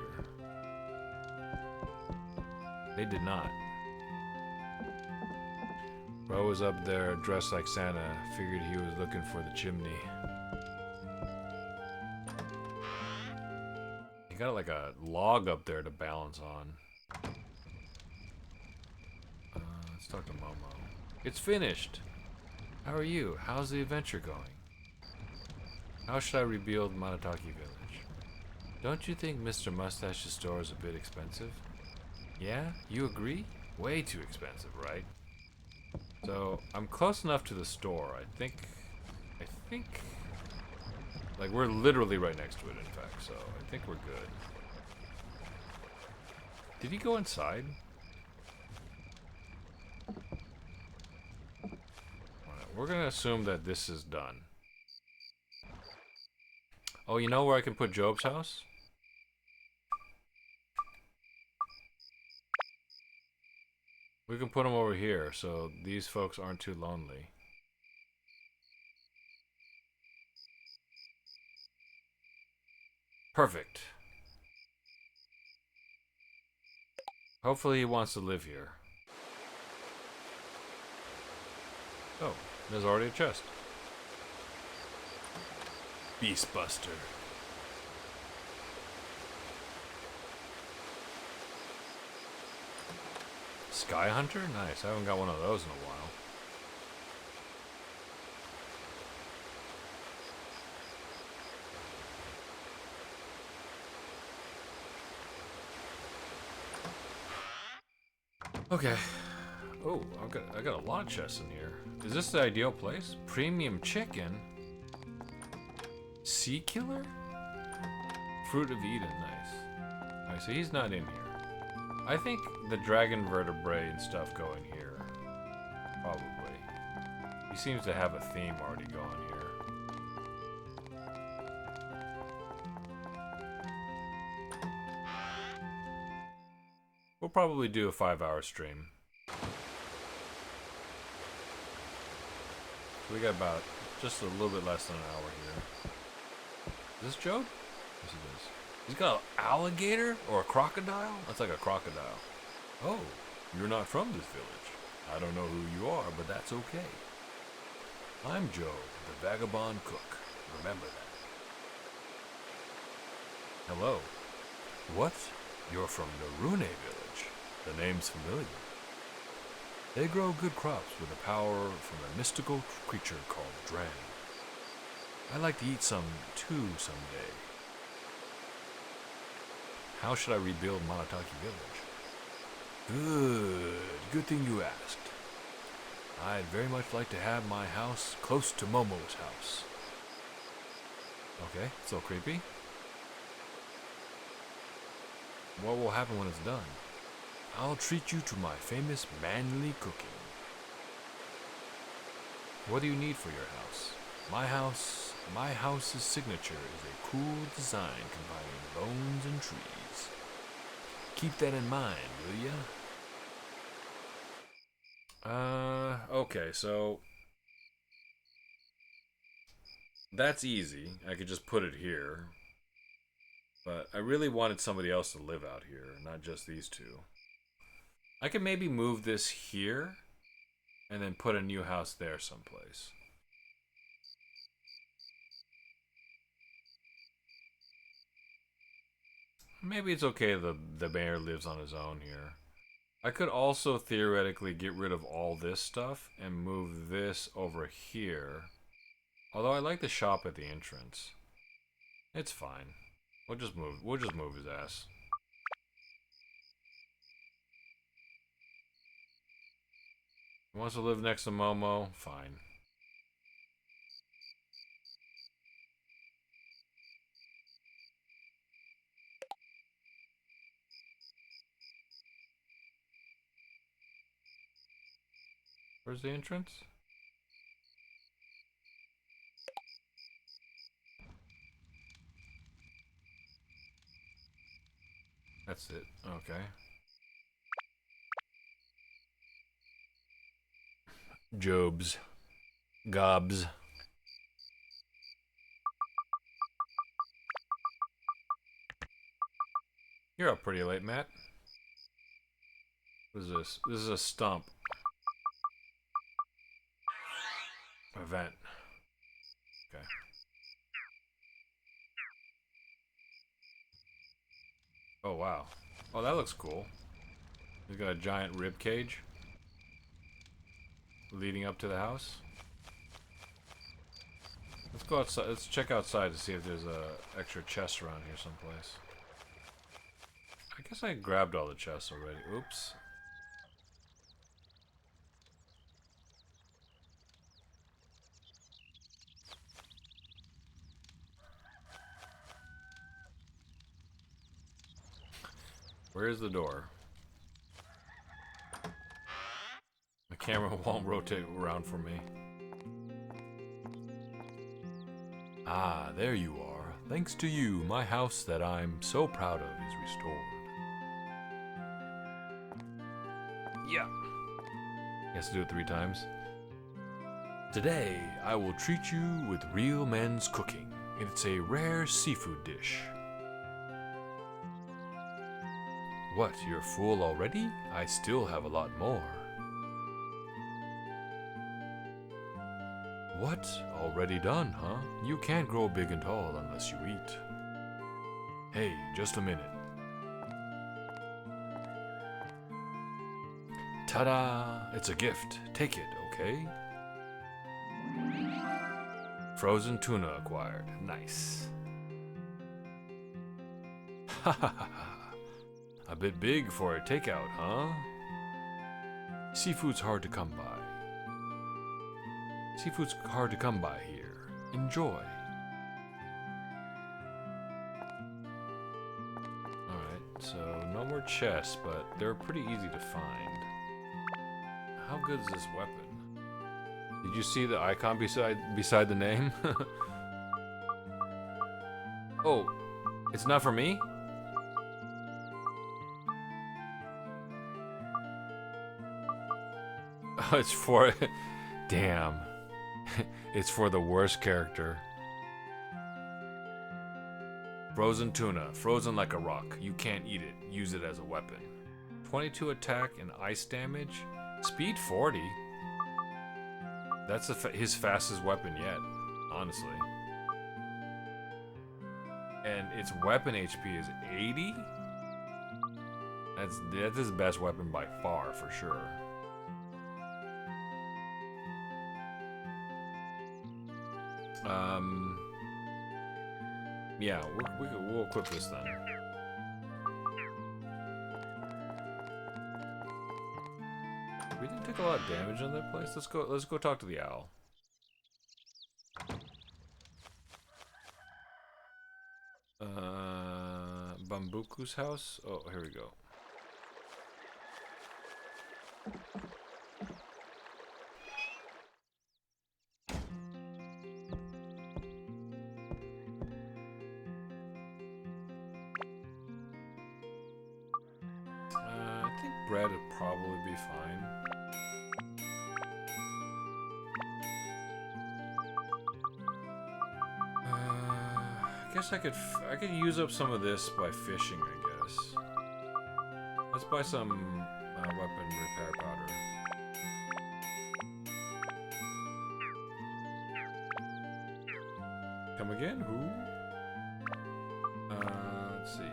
They did not. Bro was up there dressed like Santa. Figured he was looking for the chimney. He got like a log up there to balance on. Let's talk to Momo. It's finished. How are you? How's the adventure going? How should I rebuild Matataki Village? Don't you think Mr. Mustache's store is a bit expensive? Yeah? You agree? Way too expensive, right? So, I'm close enough to the store. I think... Like, we're literally right next to it, in fact, so I think we're good. Did he go inside? Alright, we're gonna assume that this is done. Oh, you know where I can put Job's house? We can put them over here, so these folks aren't too lonely. Perfect. Hopefully he wants to live here. Oh, there's already a chest. Beast Buster. Sky Hunter? Nice. I haven't got one of those in a while. Okay. Oh, I got a lot of chests in here. Is this the ideal place? Premium chicken? Sea Killer? Fruit of Eden, nice. Alright, so he's not in here. I think the dragon vertebrae and stuff go in here. Probably. He seems to have a theme already going here. We'll probably do a 5-hour stream. We got about just a little bit less than an hour here. Is this Joe? Yes, it is. He's got an alligator or a crocodile? That's like a crocodile. Oh, you're not from this village. I don't know who you are, but that's okay. I'm Joe, the vagabond cook. Remember that. Hello. What? You're from the Rune village. The name's familiar. They grow good crops with a power from a mystical creature called Dran. I'd like to eat some too someday. How should I rebuild Monotaki Village? Good thing you asked. I'd very much like to have my house close to Momo's house. Okay, so creepy. What will happen when it's done? I'll treat you to my famous manly cooking. What do you need for your house? My house's signature is a cool design combining bones and trees. Keep that in mind, will ya? Okay, so that's easy. I could just put it here. But I really wanted somebody else to live out here, not just these two. I could maybe move this here and then put a new house there someplace. Maybe it's okay the mayor lives on his own here. I could also theoretically get rid of all this stuff and move this over here. Although I like the shop at the entrance. It's fine. We'll just move his ass. He wants to live next to Momo, fine. Where's the entrance? That's it. Okay. Jobs. Gobs. You're up pretty late, Matt. What is this? This is a stump. Event. Okay. Oh, wow. Oh, that looks cool. He's got a giant rib cage leading up to the house. Let's go outside. Let's check outside to see if there's a extra chest around here someplace. I guess I grabbed all the chests already. Oops. Where's the door? The camera won't rotate around for me. Ah, there you are. Thanks to you, my house that I'm so proud of is restored. Yeah. He has to do it 3 times. Today, I will treat you with real men's cooking. It's a rare seafood dish. What, you're full already? I still have a lot more. What? Already done, huh? You can't grow big and tall unless you eat. Hey, just a minute. Ta-da! It's a gift. Take it, okay? Frozen tuna acquired. Nice. Ha ha ha ha. A bit big for a takeout, huh? Seafood's hard to come by. Seafood's hard to come by here. Enjoy. Alright, so no more chests, but they're pretty easy to find. How good is this weapon? Did you see the icon beside the name? Oh, it's not for me? Oh, it's for... Damn. It's for the worst character. Frozen tuna. Frozen like a rock. You can't eat it. Use it as a weapon. 22 attack and ice damage. Speed 40. That's his fastest weapon yet, honestly. And its weapon HP is 80? That's his best weapon by far, for sure. Yeah, we'll equip this then. We didn't take a lot of damage on that place. Let's go talk to the owl. Bambuku's house? Oh, here we go. I think bread would probably be fine. guess I could use up some of this by fishing, I guess. Let's buy some weapon repair powder. Come again? Who? Let's see.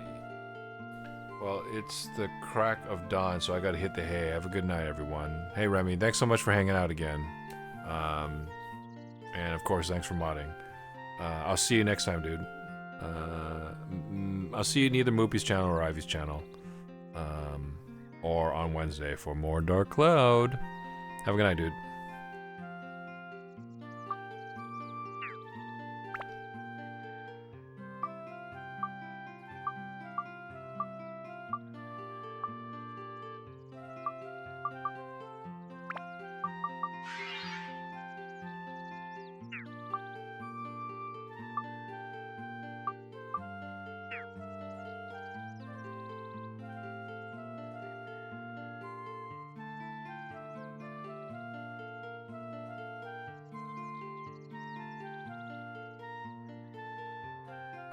Well, it's the crack of dawn, so I gotta hit the hay. Have a good night, everyone. Hey, Remy, thanks so much for hanging out again. And of course, thanks for modding. I'll see you next time, dude. I'll see you in either Moopy's channel or Ivy's channel. Or on Wednesday for more Dark Cloud. Have a good night, dude.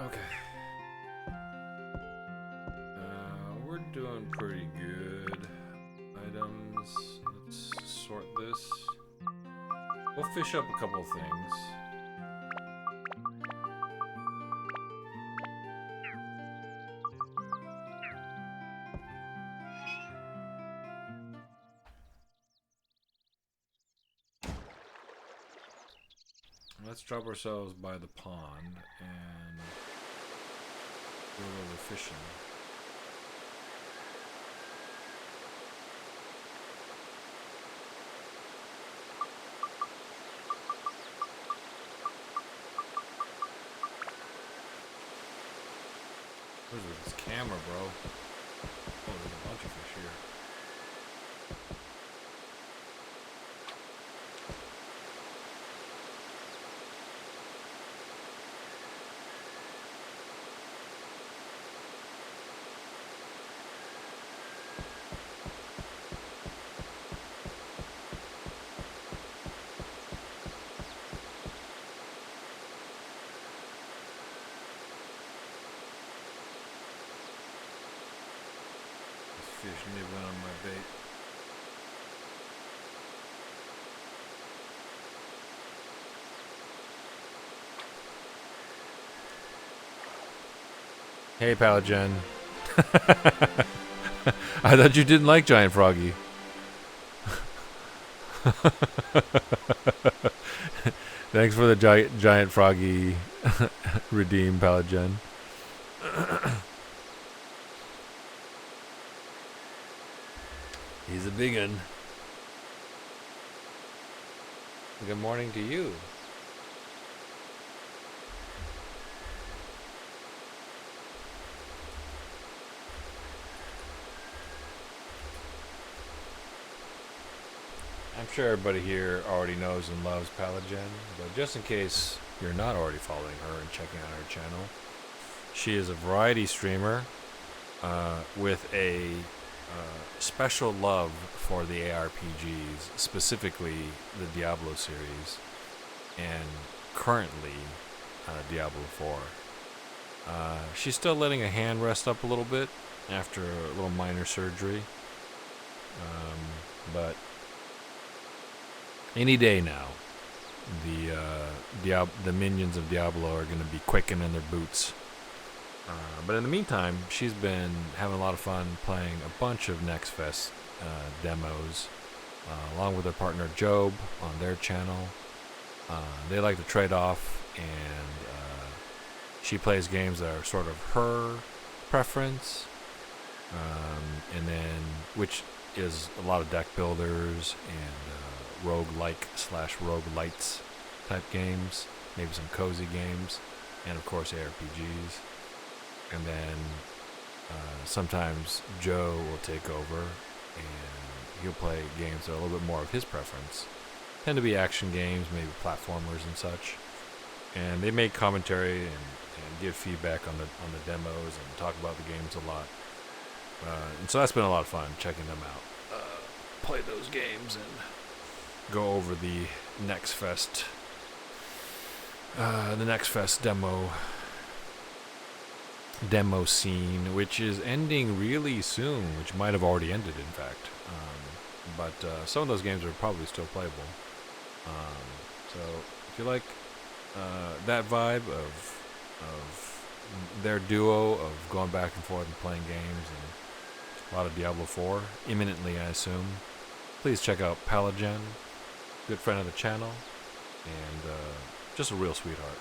Okay. We're doing pretty good. Items. Let's sort this. We'll fish up a couple of things. Let's drop ourselves by the pond and go over fishing. What is with this camera, bro? Oh, there's a bunch of fish here. Fish nibbling on my bait. Hey, Palagen. I thought you didn't like Giant Froggy. Thanks for the Giant Froggy redeem, Palagen. He's a big un. Good morning to you. I'm sure everybody here already knows and loves Palagen, but just in case you're not already following her and checking out her channel, she is a variety streamer with a special love for the ARPGs, specifically the Diablo series, and currently Diablo 4. She's still letting a hand rest up a little bit after a little minor surgery, but any day now, the minions of Diablo are going to be quickening their boots. But in the meantime, she's been having a lot of fun playing a bunch of NextFest demos, along with her partner Job on their channel. They like to trade off, and she plays games that are sort of her preference, and then which is a lot of deck builders and roguelike/roguelites type games, maybe some cozy games, and of course ARPGs. And then sometimes Joe will take over and he'll play games that are a little bit more of his preference. Tend to be action games, maybe platformers and such. And they make commentary and give feedback on the demos and talk about the games a lot. And so that's been a lot of fun checking them out. Play those games and go over the NextFest demo demo scene, which is ending really soon, which might have already ended, in fact. But some of those games are probably still playable. So if you like that vibe of their duo of going back and forth and playing games, and a lot of Diablo 4 imminently, I assume, please check out Palagen, good friend of the channel, and just a real sweetheart.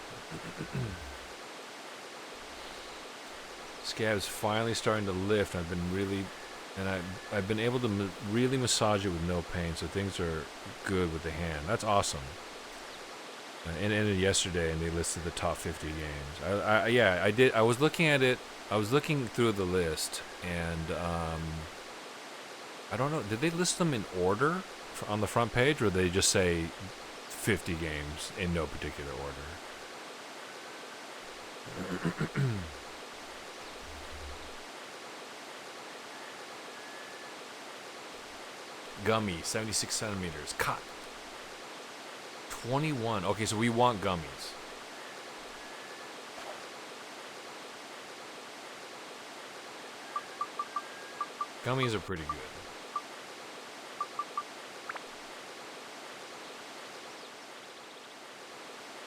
Scab's finally starting to lift. I've been able to really massage it with no pain, so things are good with the hand. That's awesome. And it ended yesterday, and they listed the top 50 games. I did. I was looking at it. I was looking through the list, and I don't know. Did they list them in order on the front page, or did they just say 50 games in no particular order? Gummy, 76 centimeters. Cut. 21. Okay, so we want gummies. Gummies are pretty good.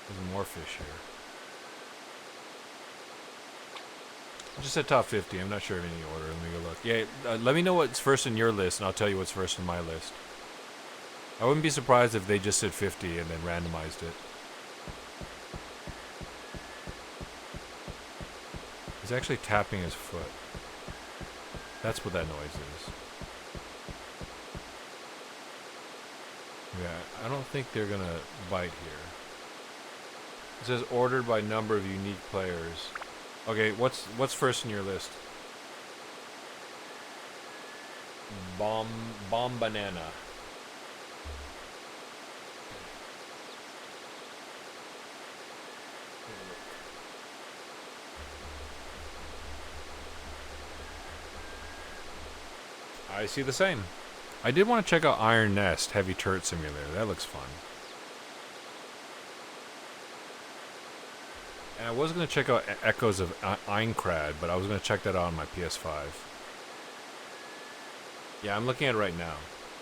There's more fish here. I just said top 50. I'm not sure of any order. Let me go look. Yeah, let me know what's first in your list, and I'll tell you what's first in my list. I wouldn't be surprised if they just said 50 and then randomized it. He's actually tapping his foot. That's what that noise is. Yeah, I don't think they're gonna bite here. It says ordered by number of unique players. Okay, what's first in your list? Bomb banana. I see the same. I did want to check out Iron Nest Heavy Turret Simulator. That looks fun. And I was going to check out Echoes of Einkrad, but I was going to check that out on my PS5. Yeah, I'm looking at it right now.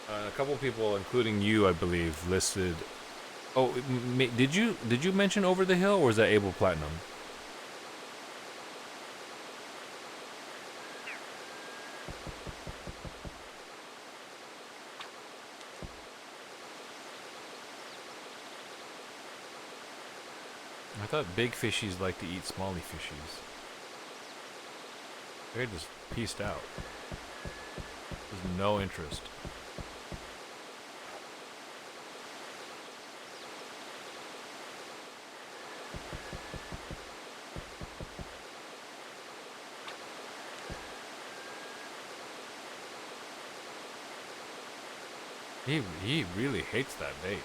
A couple people, including you, I believe, listed... Oh, did you mention Over the Hill, or was that Able Platinum? I thought big fishies like to eat smallie fishies. They're just pieced out. There's no interest. He really hates that bait.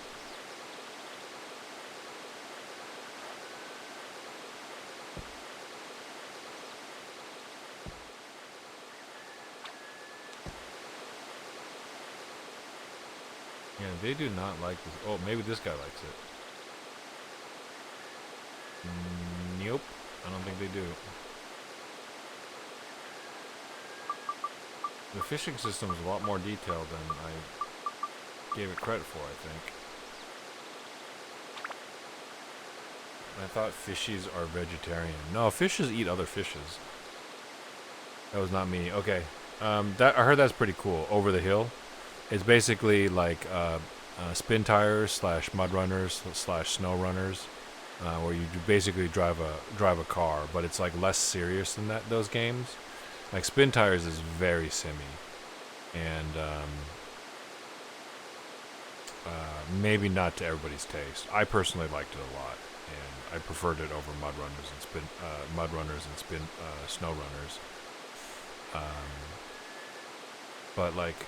Yeah, they do not like this. Oh, maybe this guy likes it. Nope, I don't think they do. The fishing system is a lot more detailed than I gave it credit for, I think. I thought fishies are vegetarian. No, fishes eat other fishes. That was not me. Okay. I heard that's pretty cool. Over the Hill. It's basically like spin tires slash mud runners slash snow runners, where you basically drive a car, but it's like less serious than those games. Like spin tires is very simmy, and maybe not to everybody's taste. I personally liked it a lot, and I preferred it over mud runners and snow runners. But like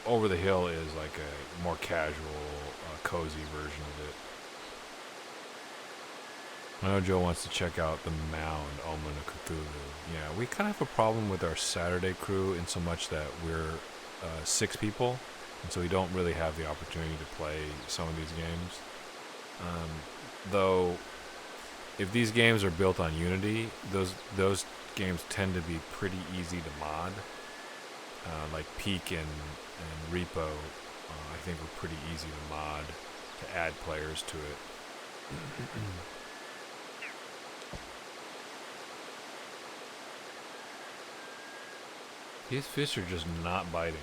Over the Hill is like a more casual, cozy version of it. I know Joe wants to check out the Mound, Omen of Cthulhu. Yeah, we kind of have a problem with our Saturday crew in so much that we're 6 people, and so we don't really have the opportunity to play some of these games. Though if these games are built on Unity, those games tend to be pretty easy to mod. Like Peak and Repo, I think were pretty easy to mod to add players to it. These fish are just not biting.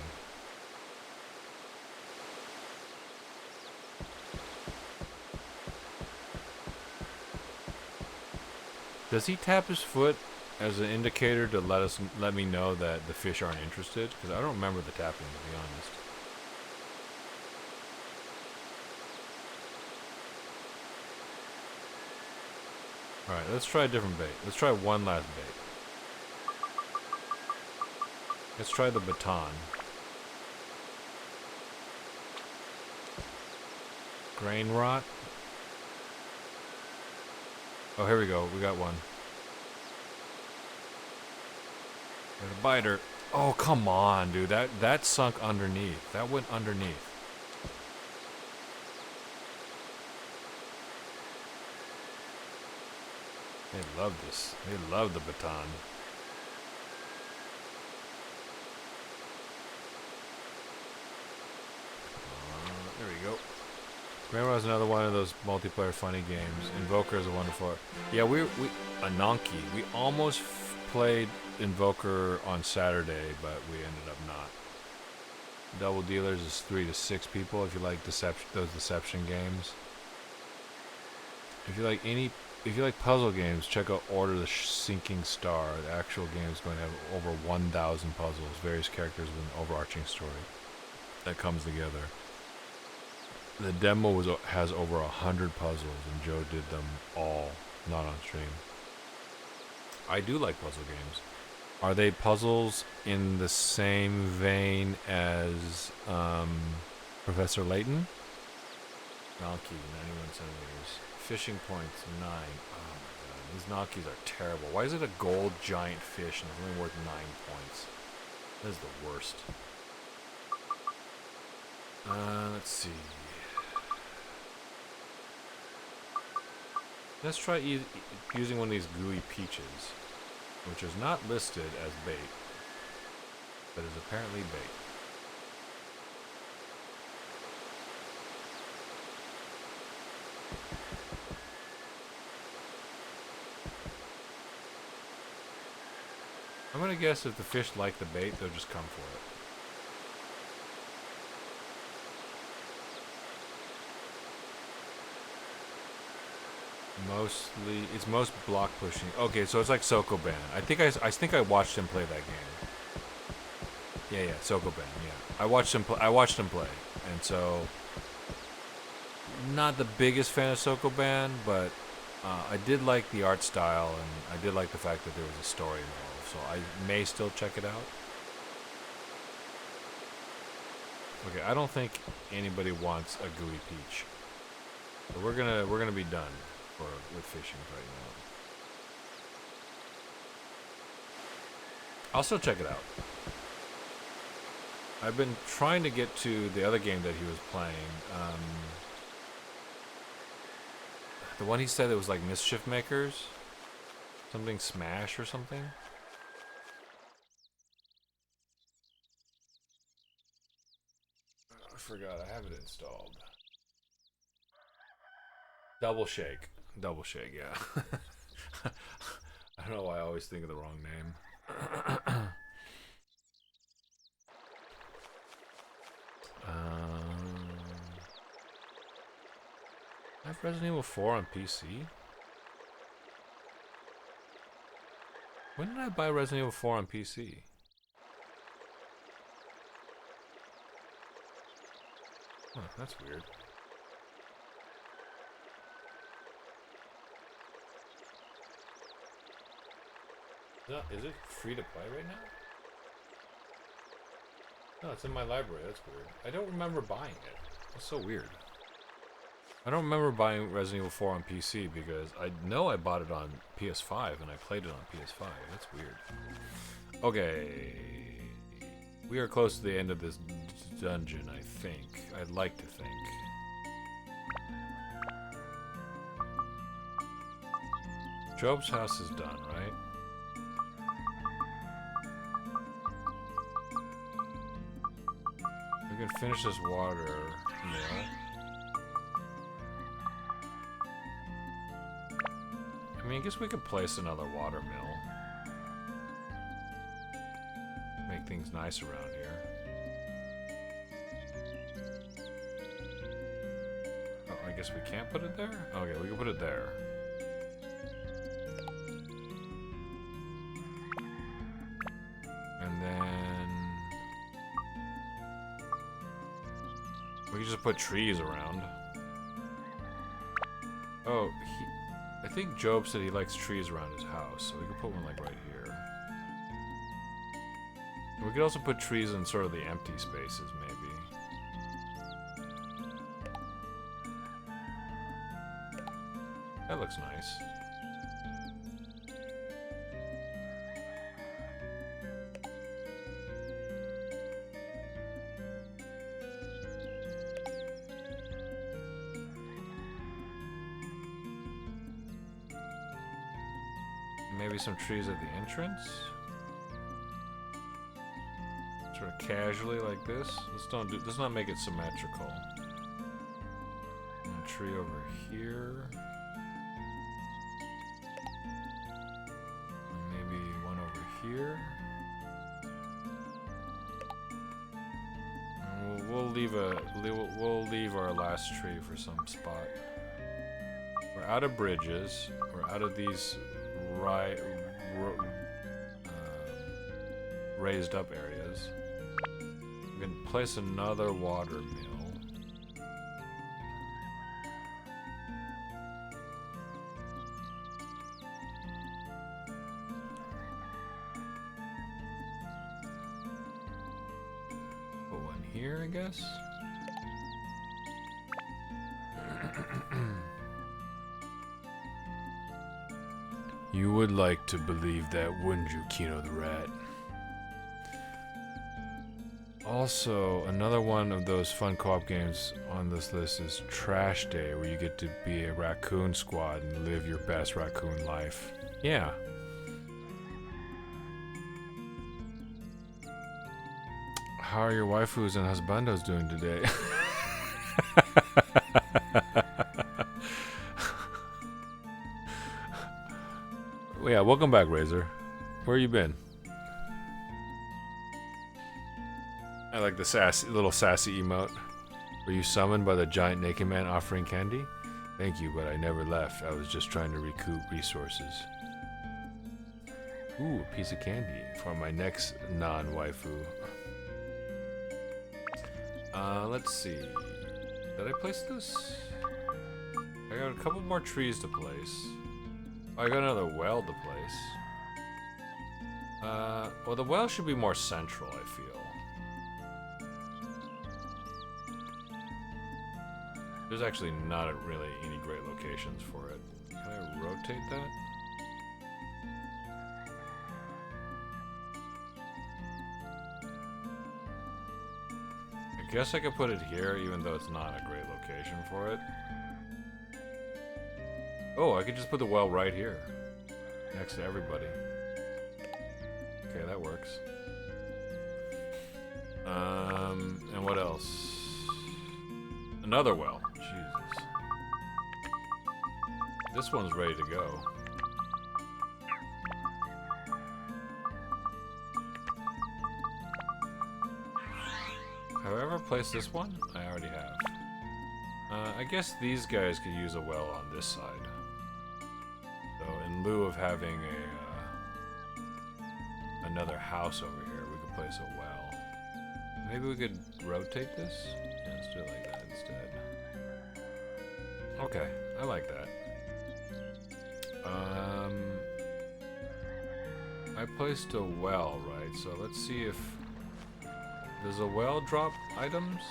Does he tap his foot as an indicator to let me know that the fish aren't interested? Because I don't remember the tapping, to be honest. Alright, let's try a different bait. Let's try one last bait. Let's try the baton. Grain rot. Oh, here we go. We got one. Got a biter. Oh, come on, dude. That sunk underneath. That went underneath. They love this. They love the baton. There we go. Grandma is another one of those multiplayer funny games. Invoker is a wonderful. Yeah, Ananki. We almost played Invoker on Saturday, but we ended up not. Double Dealers is 3 to 6 people if you like those deception games. If you like puzzle games, check out Order the Sinking Star. The actual game is going to have over 1,000 puzzles, various characters with an overarching story that comes together. The demo has over 100 puzzles, and Joe did them all, not on stream. I do like puzzle games. Are they puzzles in the same vein as Professor Layton? Nalki, 91 centimeters. Fishing points, 9. Oh my god, these Nalkis are terrible. Why is it a gold giant fish and it's only worth 9 points? That is the worst. Let's see. Let's try using one of these gooey peaches, which is not listed as bait, but is apparently bait. I'm gonna guess if the fish like the bait, they'll just come for it. Mostly, it's most block pushing. Okay, so it's like Sokoban. I think I watched him play that game. Yeah, Sokoban. Yeah, I watched him play, and so not the biggest fan of Sokoban, but I did like the art style, and I did like the fact that there was a story involved. So I may still check it out. Okay, I don't think anybody wants a gooey peach, but we're gonna be done with fishing right now. I'll still check it out. I've been trying to get to the other game that he was playing. The one he said it was like Mischief Makers? Something Smash or something? I forgot, I have it installed. Double Shake, yeah. I don't know why I always think of the wrong name. I have Resident Evil 4 on PC? When did I buy Resident Evil 4 on PC? Huh, that's weird. Is it free to play right now? No, it's in my library. That's weird. I don't remember buying it. That's so weird. I don't remember buying Resident Evil 4 on PC because I know I bought it on PS5 and I played it on PS5. That's weird. Okay. We are close to the end of this dungeon, I think. I'd like to think. Job's house is done, right? We can finish this water mill. I mean, I guess we could place another water mill. Make things nice around here. Oh, I guess we can't put it there? Okay, we can put it there. And then we can just put trees around. Oh, I think Job said he likes trees around his house, so we could put one like right here. And we could also put trees in sort of the empty spaces, maybe. That looks nice. Maybe some trees at the entrance? Sort of casually like this. Let's not make it symmetrical. And a tree over here. And maybe one over here. And we'll leave our last tree for some spot. We're out of bridges. We're out of these raised up areas. We can place another water mill. Put one here, I guess. You would like to believe that, wouldn't you, Kino the Rat? Also, another one of those fun co-op games on this list is Trash Day, where you get to be a raccoon squad and live your best raccoon life. Yeah. How are your waifus and husbandos doing today? Well, yeah, welcome back, Razor. Where you been? I like the little sassy emote. Were you summoned by the giant naked man offering candy? Thank you, but I never left. I was just trying to recoup resources. Ooh, a piece of candy for my next non-waifu. Let's see. Did I place this? I got a couple more trees to place. Oh, I got another well to place. Well, the well should be more central, I feel. There's actually not really any great locations for it. Can I rotate that? I guess I could put it here, even though it's not a great location for it. Oh, I could just put the well right here, next to everybody. Okay, that works. And what else? Another well. Jesus. This one's ready to go. Have I ever placed this one? I already have. I guess these guys could use a well on this side. So in lieu of having another house over here, we could place a well. Maybe we could rotate this? Yeah, let's do it like that instead. Okay, I like that. I placed a well, right? So let's see if... Does a well drop items?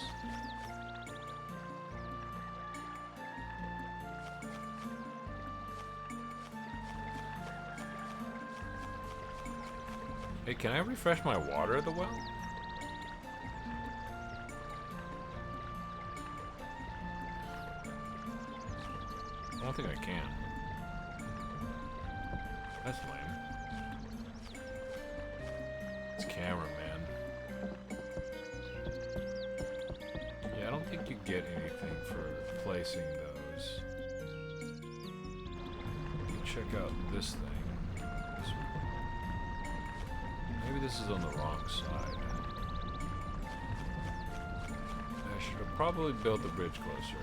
Hey, can I refresh my water at the well? I don't think I can. That's lame. It's camera, man. Yeah, I don't think you get anything for placing those. You check out this thing. This one. Maybe this is on the wrong side. I should have probably built the bridge closer.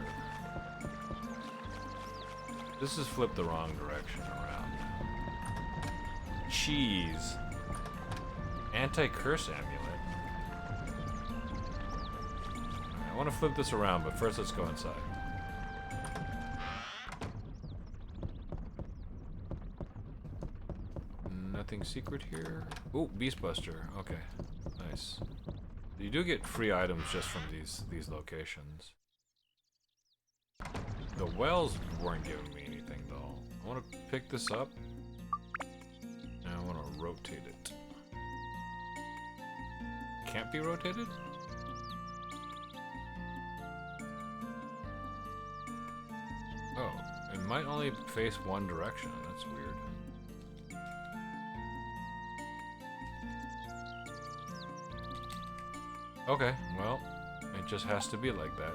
This is flipped the wrong direction around. Cheese. Anti-curse amulet. I want to flip this around, but first let's go inside. Nothing secret here. Oh, Beast Buster. Okay, nice. You do get free items just from these locations. The wells weren't giving me anything though. I want to pick this up, and I want to rotate it. Can't be rotated? Oh, it might only face one direction. That's weird. Okay, well, it just has to be like that.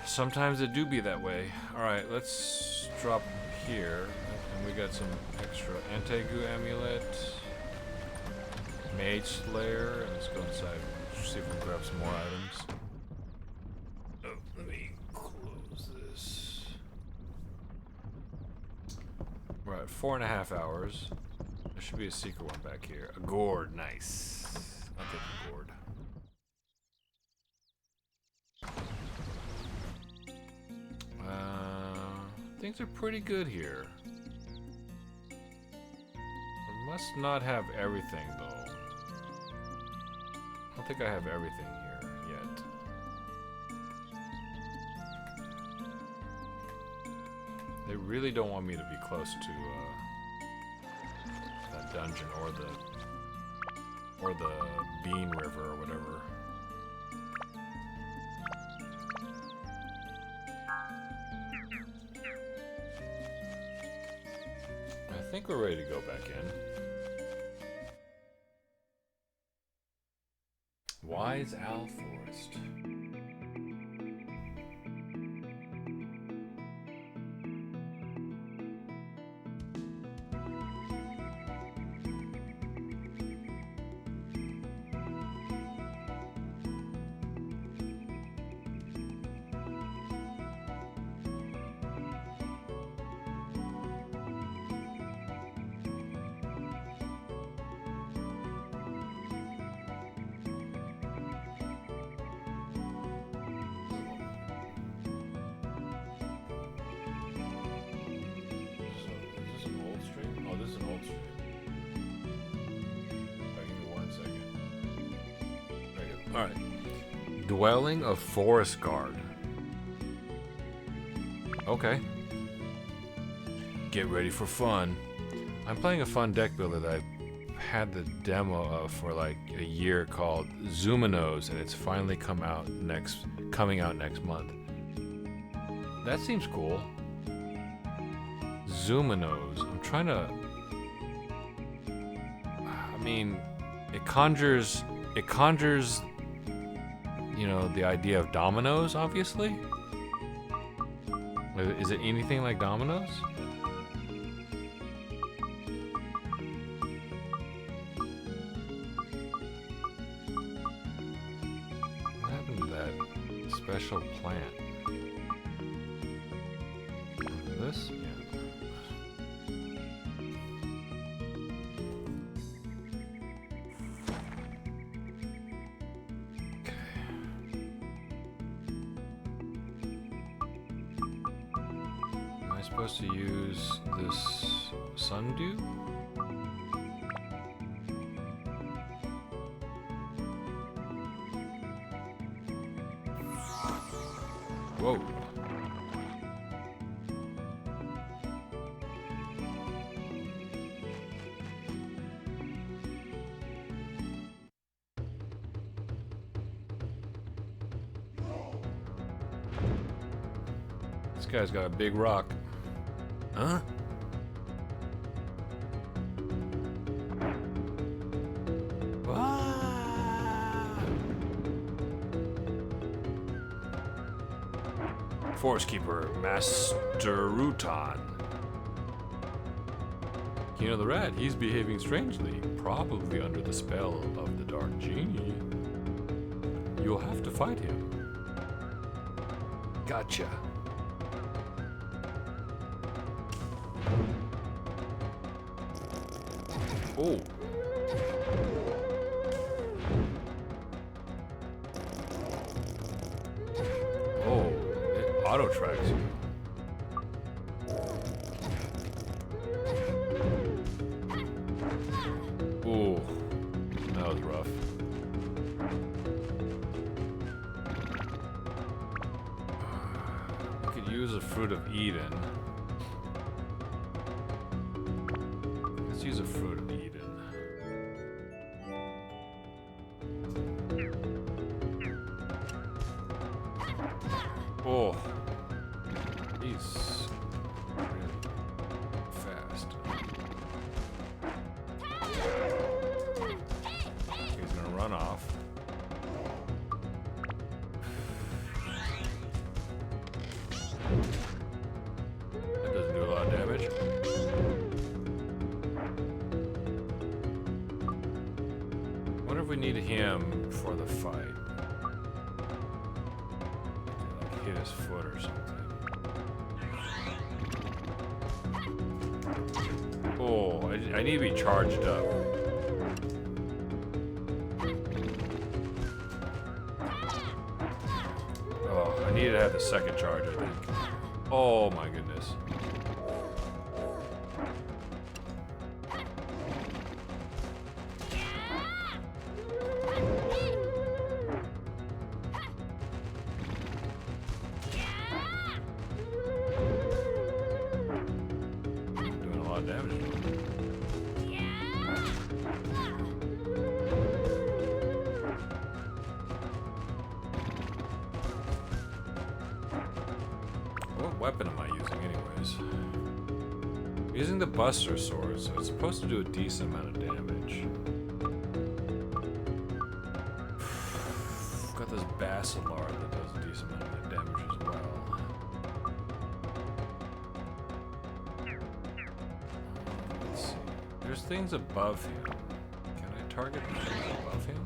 Sometimes it do be that way. Alright, let's drop here. And we got some extra anti-goo amulet. Mage Slayer. And let's go inside. See if we can grab some more items. Oh, let me close this. We're at 4.5 hours. There should be a secret one back here. A gourd, nice. I'll take a gourd. Things are pretty good here. I must not have everything though. I don't think I have everything here yet. They really don't want me to be close to that dungeon or the Bean River or whatever. I think we're ready to go back in. Wise Owl Forest. Alright. Dwelling of Forest Guard. Okay. Get ready for fun. I'm playing a fun deck builder that I've had the demo of for like a year called Zuminos, and it's finally coming out next month. That seems cool. Zuminos. I'm trying to... I mean, it conjures, you know, the idea of dominoes, obviously. Is it anything like dominoes? What happened to that special plant? This? Yeah. Supposed to use this sundew? Whoa. This guy's got a big rock. Huh? Forest Keeper Master Rutan. King of the Rat, he's behaving strangely, probably under the spell of the Dark Genie. You'll have to fight him. Gotcha. Oh. Oh, it auto tracks you. Ooh, that was rough. We could use a Fruit of Eden. Let's use a Fruit of Eden. Oh, he's really fast. He's gonna run off. That doesn't do a lot of damage. I wonder if we need him for the fight. Like hit his foot or something. Oh, I need to be charged up. Oh, I need to have the second charge, I think. Oh my goodness. Doing a lot of damage. What weapon am I using anyways? I'm using the Buster Sword, so it's supposed to do a decent amount of damage. Got this Basilar that does a decent amount of damage as well. Let's see. There's things above him. Can I target the things above him?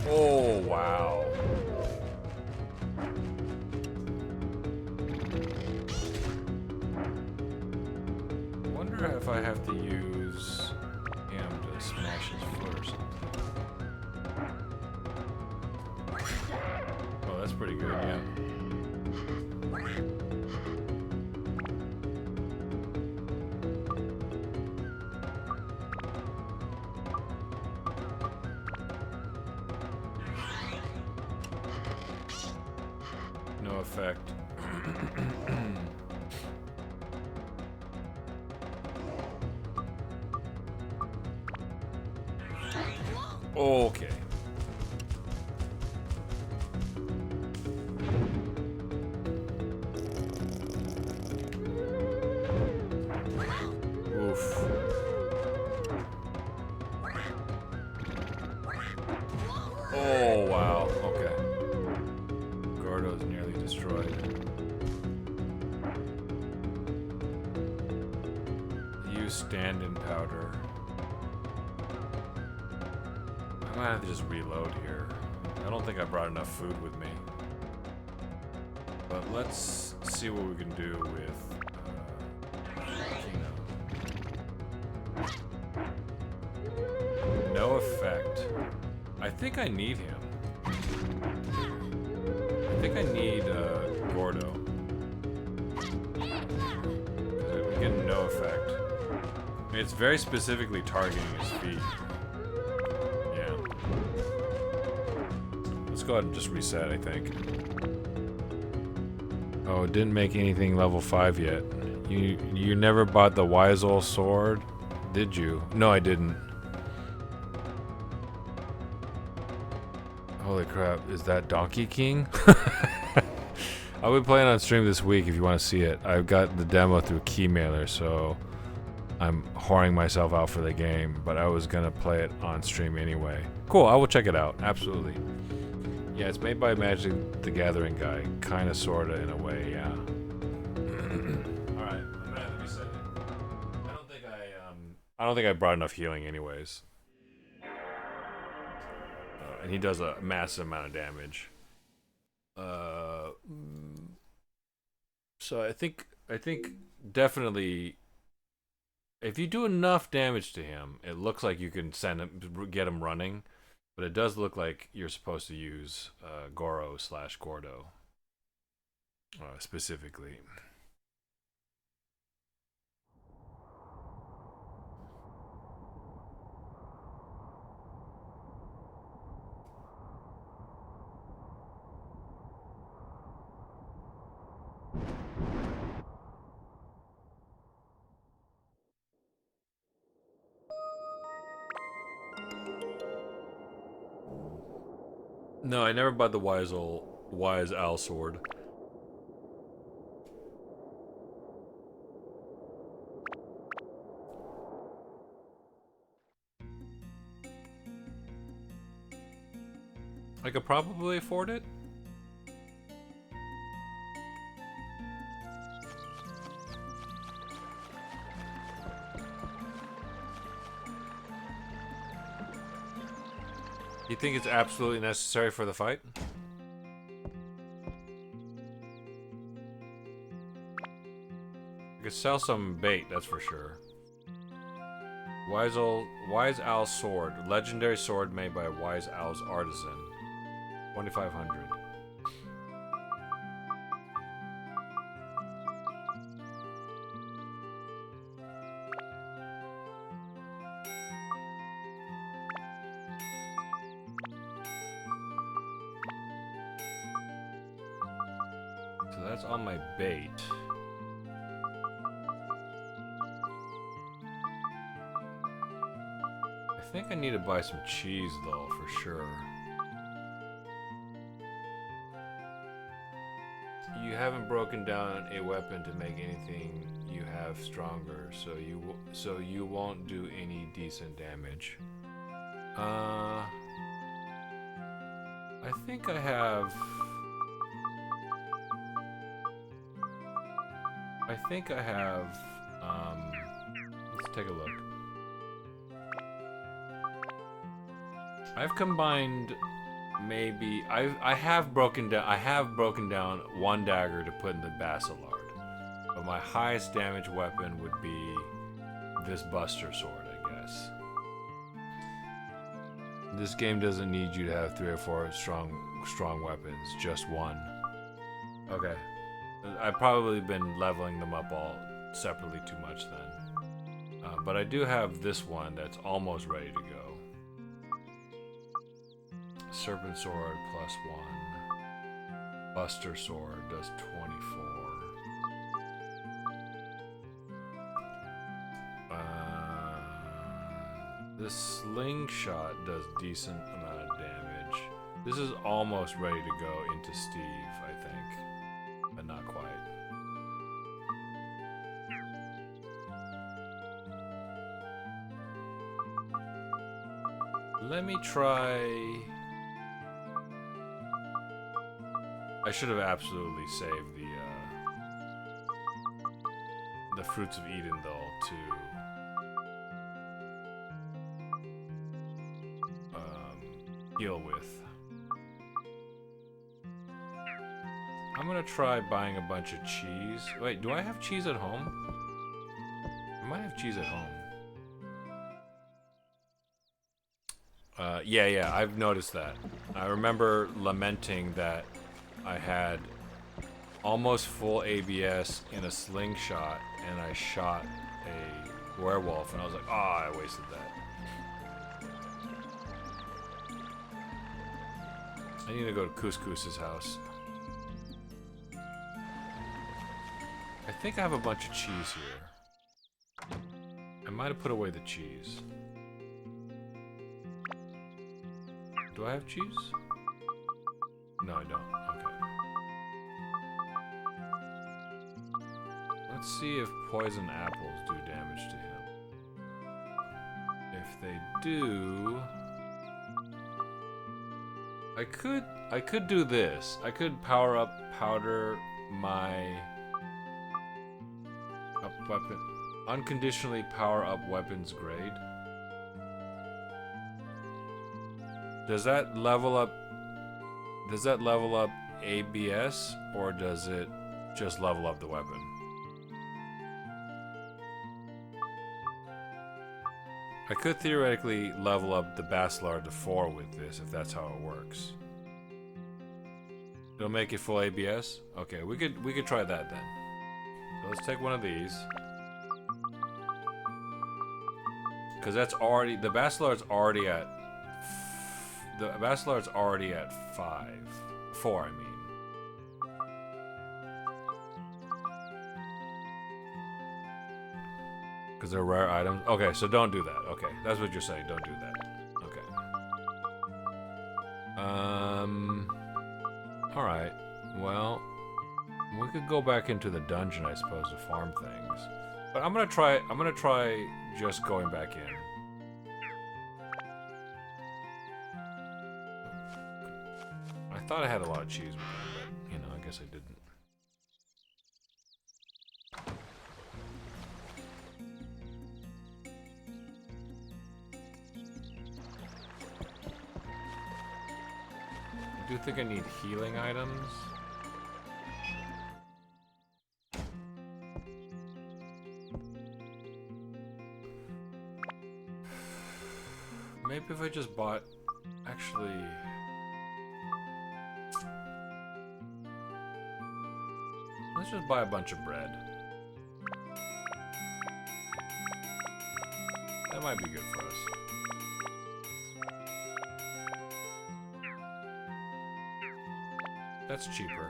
Oh, wow. Wonder if I have to use him to smash his foot or something. Oh, that's pretty good, yeah. No effect. Okay. Oof. Oh, wow. Okay. Gordo's nearly destroyed. Use stand-in powder. I might have to just reload here. I don't think I brought enough food with me. But let's see what we can do with Kino. No effect. I think I need him. I think I need Gordo. Because we get no effect. I mean, it's very specifically targeting his feet. Let's go ahead and just reset, I think. Oh, it didn't make anything level 5 yet. You never bought the Wisel sword, did you? No, I didn't. Holy crap, is that Donkey King? I'll be playing on stream this week if you want to see it. I've got the demo through Keymailer, so I'm whoring myself out for the game, but I was gonna play it on stream anyway. Cool, I will check it out, absolutely. Yeah, it's made by Magic the Gathering guy. Kinda, sorta, in a way, yeah. Alright, I'm gonna have to reset it. I don't think I brought enough healing anyways. And he does a massive amount of damage. So I think definitely if you do enough damage to him, it looks like you can get him running, but it does look like you're supposed to use Goro/Gordo specifically. No, I never bought the Wise Owl sword. I could probably afford it. You think it's absolutely necessary for the fight? I could sell some bait, that's for sure. Wise Owl sword, legendary sword made by Wise Owl's artisan, 2,500. So that's on my bait. I think I need to buy some cheese though, for sure. You haven't broken down a weapon to make anything you have stronger, so you won't do any decent damage. I think I have. Let's take a look. I've combined maybe I have broken down one dagger to put in the Basilard, but my highest damage weapon would be this Buster Sword, I guess. This game doesn't need you to have 3 or 4 strong weapons, just one. Okay. I've probably been leveling them up all separately too much then. But I do have this one that's almost ready to go. Serpent Sword +1. Buster Sword does 24. This Slingshot does decent amount of damage. This is almost ready to go into Steve, I think. But not quite. Let me try... I should have absolutely saved the Fruits of Eden though to heal with. I'm gonna try buying a bunch of cheese. Wait, do I have cheese at home? I might have cheese at home. Yeah, I've noticed that. I remember lamenting that I had almost full ABS in a slingshot and I shot a werewolf and I was like, oh, I wasted that. I need to go to Couscous's house. I think I have a bunch of cheese here. I might have put away the cheese. Do I have cheese? No, I don't. Okay. Let's see if poison apples do damage to him. If they do, I could do this. I could power up powder my weapon, unconditionally power up weapons grade. Does that level up? Does that level up ABS, or does it just level up the weapon? I could theoretically level up the Bacillard to 4 with this, if that's how it works. It'll make it full ABS? Okay, we could try that then. So let's take one of these. Because that's already, the Bacillard's already at 4 I mean. Because they're rare items. Okay, so don't do that. Okay, that's what you're saying. Don't do that. Okay. Alright. Well, we could go back into the dungeon, I suppose, to farm things. But I'm gonna try just going back in. I thought I had a lot of cheese with it, but, you know, I guess I didn't. I do think I need healing items. Maybe if I just bought... Actually... Let's just buy a bunch of bread. That might be good for us. That's cheaper.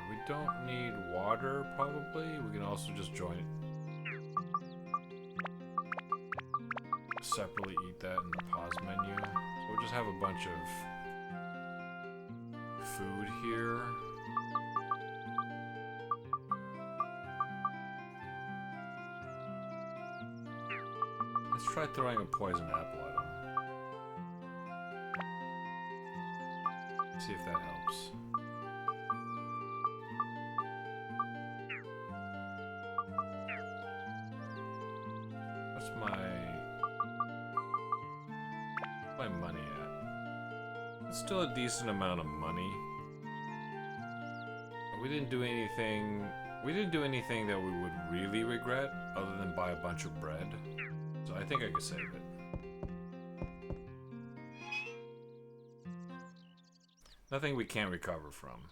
We don't need water, probably. We can also just join it. Separately eat that in the pause menu. So we'll just have a bunch of food here. Let's try throwing a poison apple at him. See if that helps. What's my money at? It's still a decent amount of money. We didn't do anything. We didn't do anything that we would really regret, other than buy a bunch of bread. So I think I could save it. Nothing we can't recover from.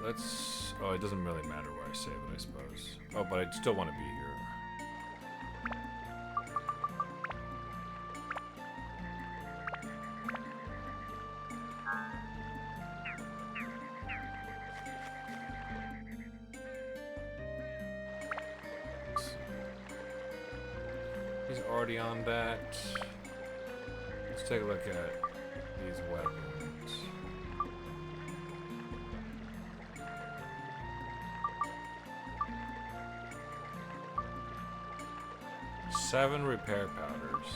Let's... Oh, it doesn't really matter where I save it, I suppose. Oh, but I still want to be here. He's already on that. Let's take a look at these weapons. 7 repair powders.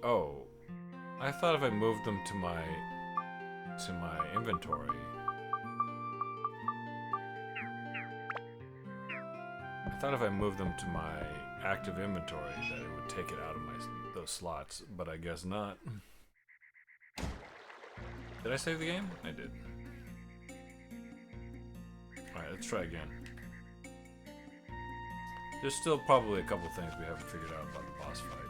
Oh, I thought if I moved them to my inventory. I I thought if I moved them to my active inventory that it would take it out of those slots, but I guess not. Did I save the game? I did. Alright, let's try again. There's still probably a couple things we haven't figured out about the boss fight.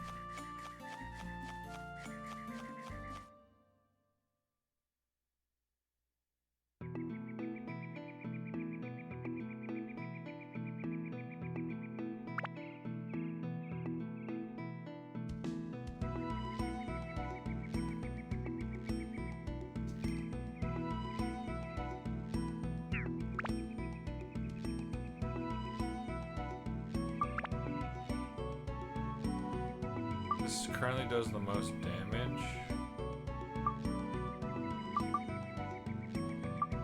This currently does the most damage.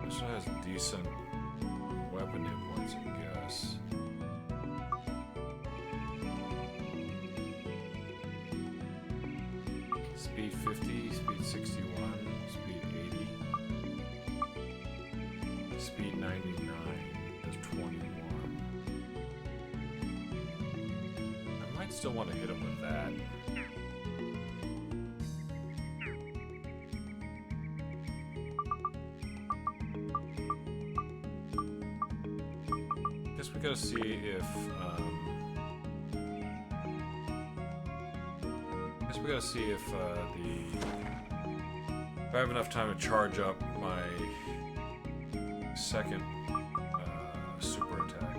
This one has decent weapon hit points, I guess. Speed 50, speed 61, speed 80, speed 99, does 21. I might still want to hit him with that. Guess we gotta see if if I have enough time to charge up my second super attack.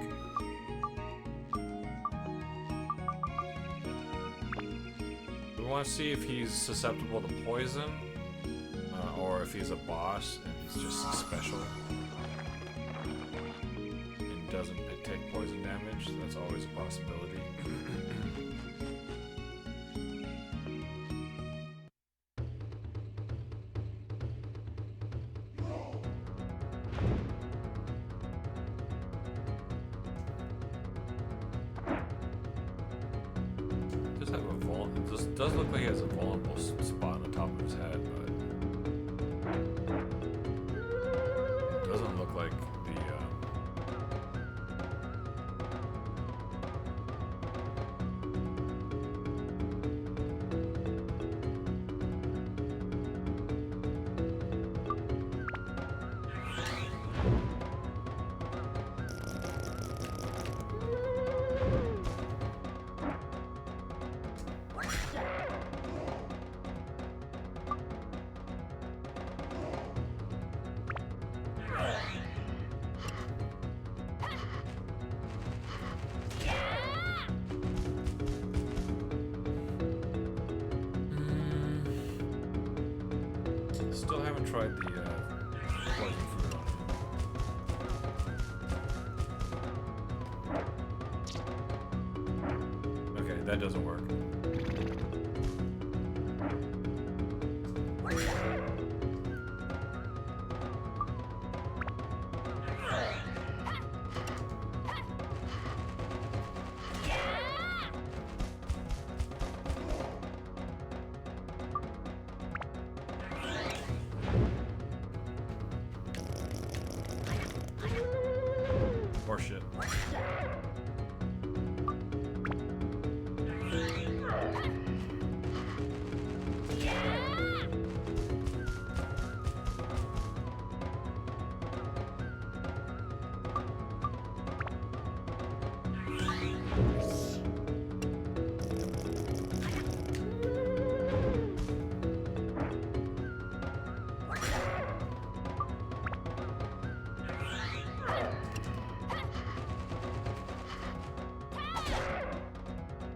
We want to see if he's susceptible to poison, or if he's a boss and he's just special and doesn't take poison damage. That's always a possibility. Does look like he has a vulnerable spot on the top of his head, but it doesn't look like the still haven't tried the poison fruit on him. Okay, that doesn't work. Horseshit.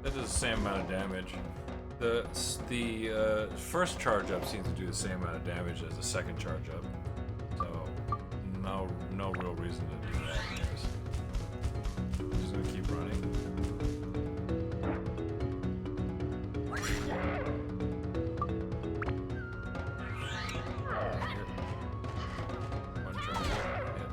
That does the same amount of damage. The first charge up seems to do the same amount of damage as the second charge up, so no real reason to do that. Just gonna keep running. One charge up. Yep.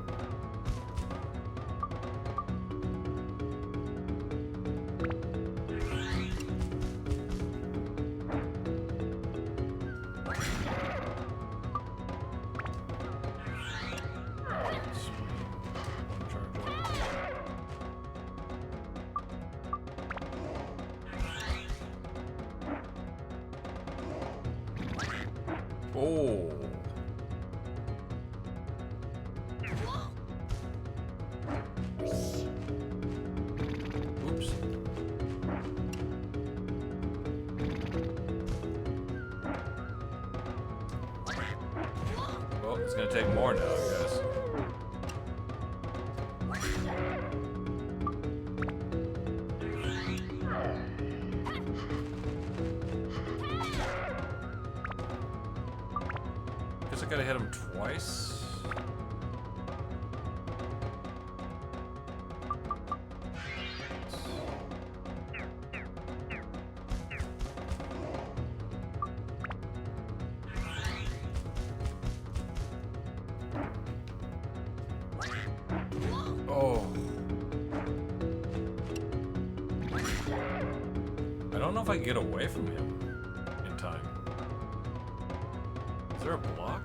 One charge. Oh. Oops. Well, it's gonna take more now, I guess. Guess I gotta hit him twice. Oh. I don't know if I can get away from him in time. Is there a block?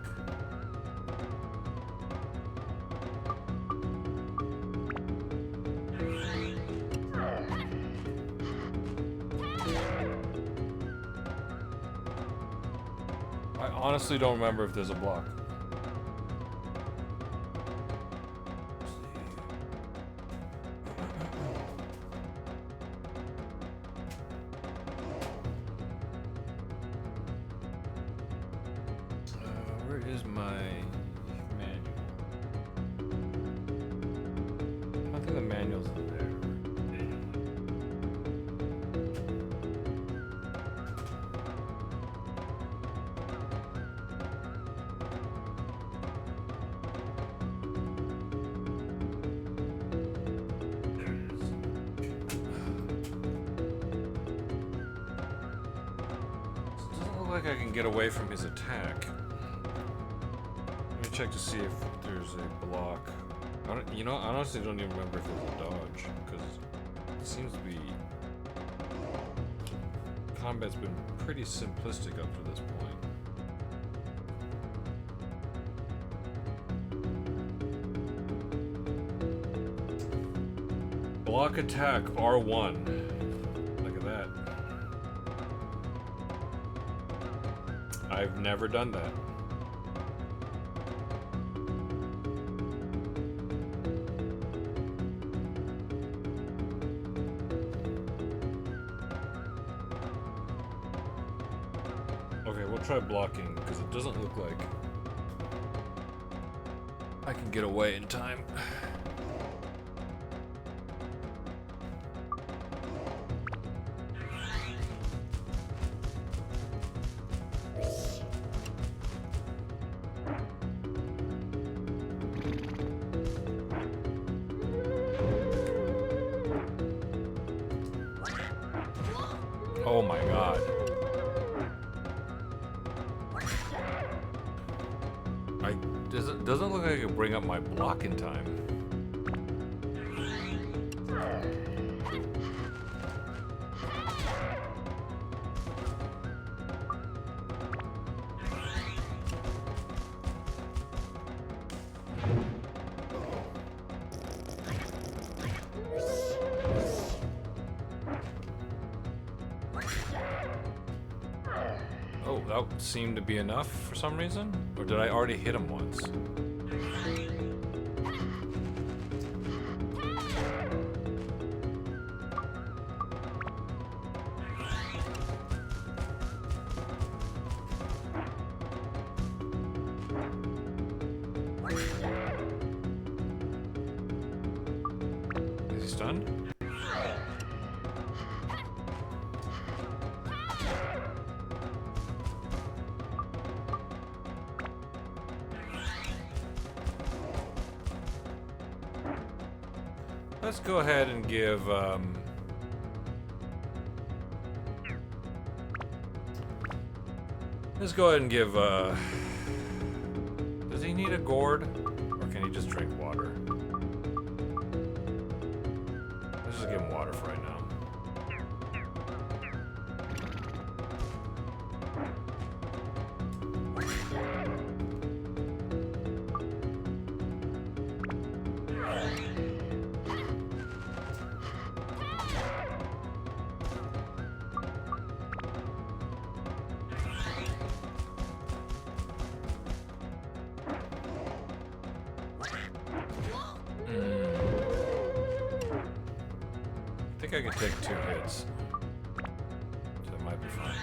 I honestly don't remember if there's a block. Where is my manual? I don't think the manual's in there. Doesn't look like I can get away from his attack. Let me check to see if there's a block. I don't, you know, I honestly don't even remember if there's a dodge, because it seems to be... Combat's been pretty simplistic up to this point. Block attack R1. Look at that. I've never done that. Okay, we'll try blocking, because it doesn't look like I can get away in time. Oh my god. Doesn't look like I can bring up my block in time. Oh, that seemed to be enough for some reason? Or did I already hit him once? Is he stunned? Let's go ahead and give, let's go ahead and give, does he need a gourd? Or can he just drink water? Let's just give him water for right now. think I could take 2 hits. So that might be fine.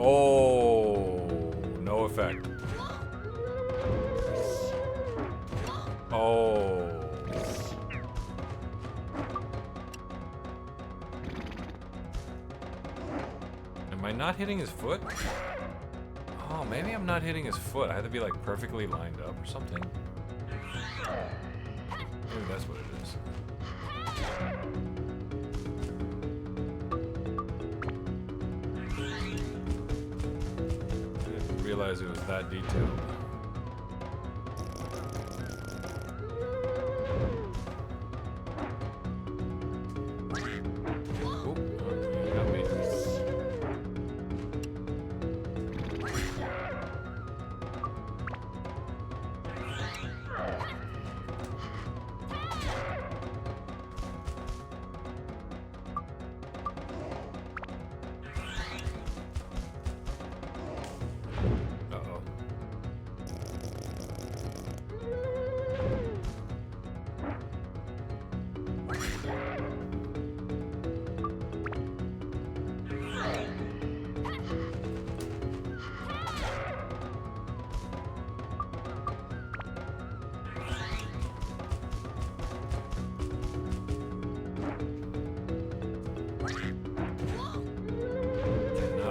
Oh, no effect. Oh. Am I not hitting his foot? Oh, maybe I'm not hitting his foot. I had to be like perfectly lined up or something. Maybe that's what it is. I didn't realize it was that detailed.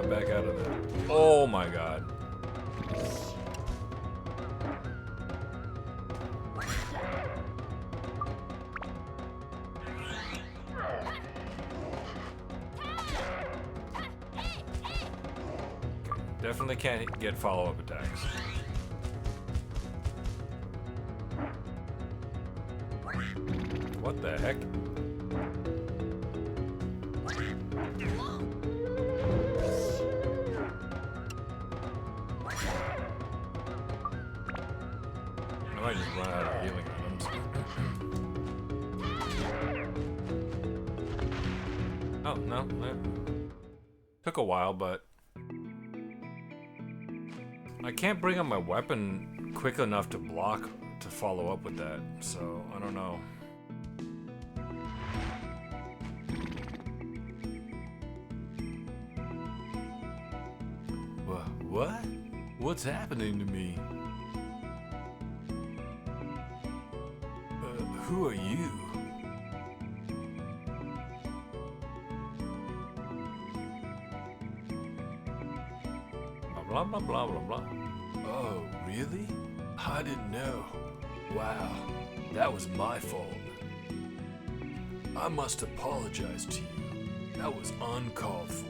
Back out of there. Oh my god. Definitely can't get follow-up attacks. What the heck? I might just run out of healing items. Oh, no. Took a while, but I can't bring up my weapon quick enough to block to follow up with that, so I don't know. What? What's happening to me? Who are you? Blah, blah, blah, blah, blah. Oh, really? I didn't know. Wow, that was my fault. I must apologize to you. That was uncalled for.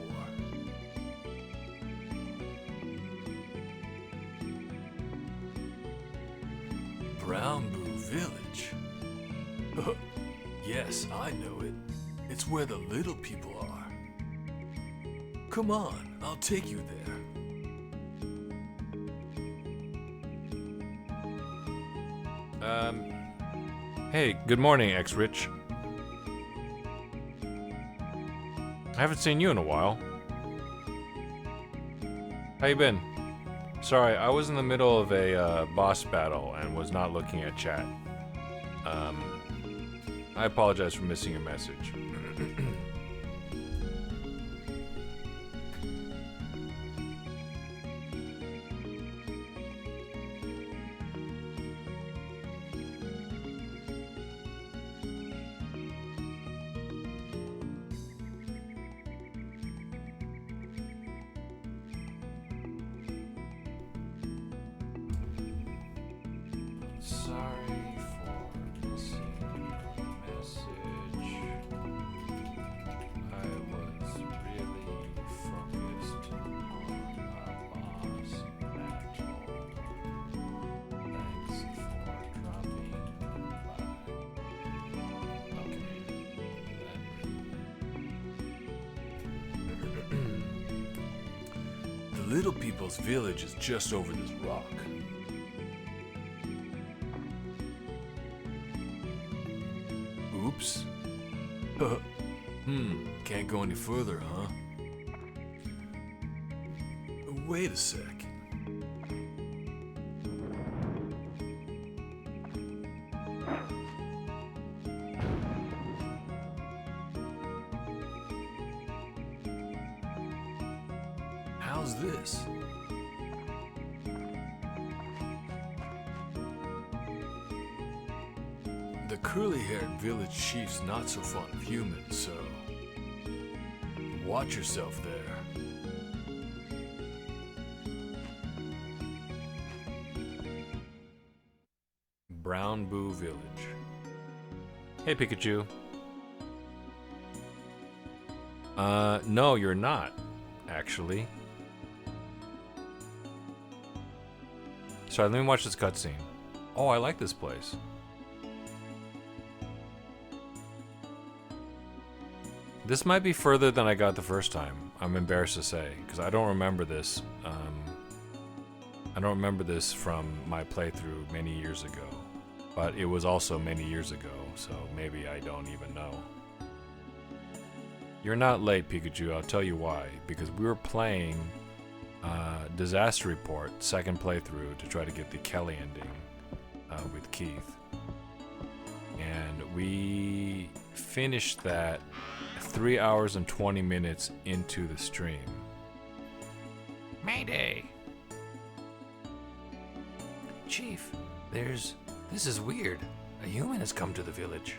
Brown Boo Village? Yes, I know it. It's where the little people are. Come on, I'll take you there. Hey, good morning, X-Rich. I haven't seen you in a while. How you been? Sorry, I was in the middle of a boss battle and was not looking at chat. I apologize for missing your message. Sorry for missing your message. I was really focused on a boss battle. Thanks for dropping by. Okay. The Little People's Village is just over this rock. Oops. Can't go any further, huh? Wait a sec. How's this? The curly-haired village chief's not so fond of humans, so watch yourself there. Brown Boo Village. Hey, Pikachu. No, you're not, actually. Sorry, let me watch this cutscene. Oh, I like this place. This might be further than I got the first time. I'm embarrassed to say, because I don't remember this. I don't remember this from my playthrough many years ago. But it was also many years ago, so maybe I don't even know. You're not late, Pikachu. I'll tell you why. Because we were playing Disaster Report, second playthrough, to try to get the Kelly ending with Keith. And we finished that 3 hours and 20 minutes into the stream. Mayday! Chief, this is weird. A human has come to the village.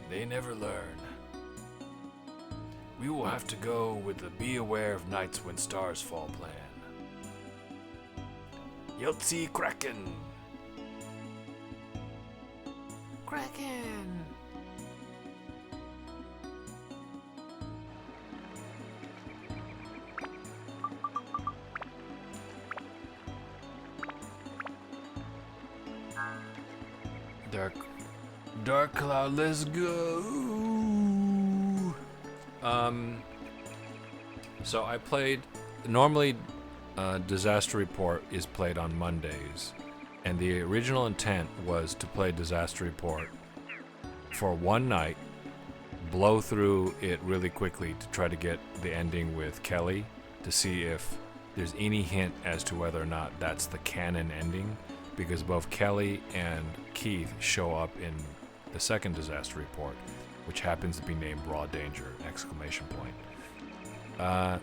They never learn. We will have to go with the Be Aware of Nights When Stars Fall plan. Yeltsi Kraken! Kraken! Dark Cloud, let's go. So I played. Normally, Disaster Report is played on Mondays, and the original intent was to play Disaster Report for one night, blow through it really quickly to try to get the ending with Kelly to see if there's any hint as to whether or not that's the canon ending, because both Kelly and Keith show up in the second Disaster Report, which happens to be named Raw Danger! !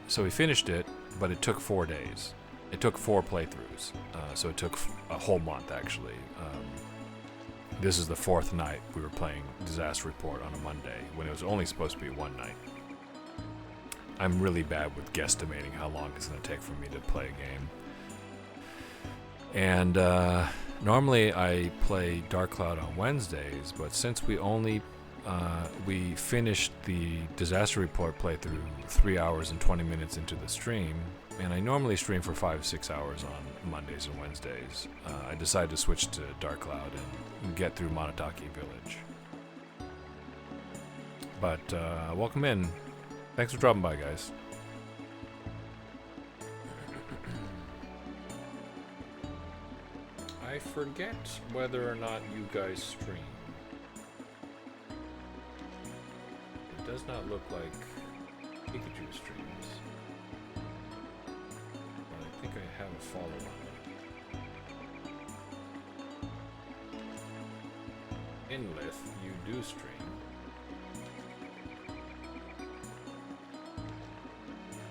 So we finished it, but it took 4 days. It took 4 playthroughs, so it took a whole month actually. This is the 4th night we were playing Disaster Report on a Monday, when it was only supposed to be one night. I'm really bad with guesstimating how long it's going to take for me to play a game. And normally I play Dark Cloud on Wednesdays, but since we finished the Disaster Report playthrough 3 hours and 20 minutes into the stream, and I normally stream for 5-6 hours on Mondays and Wednesdays, I decided to switch to Dark Cloud and get through Monotaki Village. But welcome in. Thanks for dropping by, guys. I forget whether or not you guys stream. It does not look like Pikachu streams. But I think I have a follow-on. Inlith, you do stream.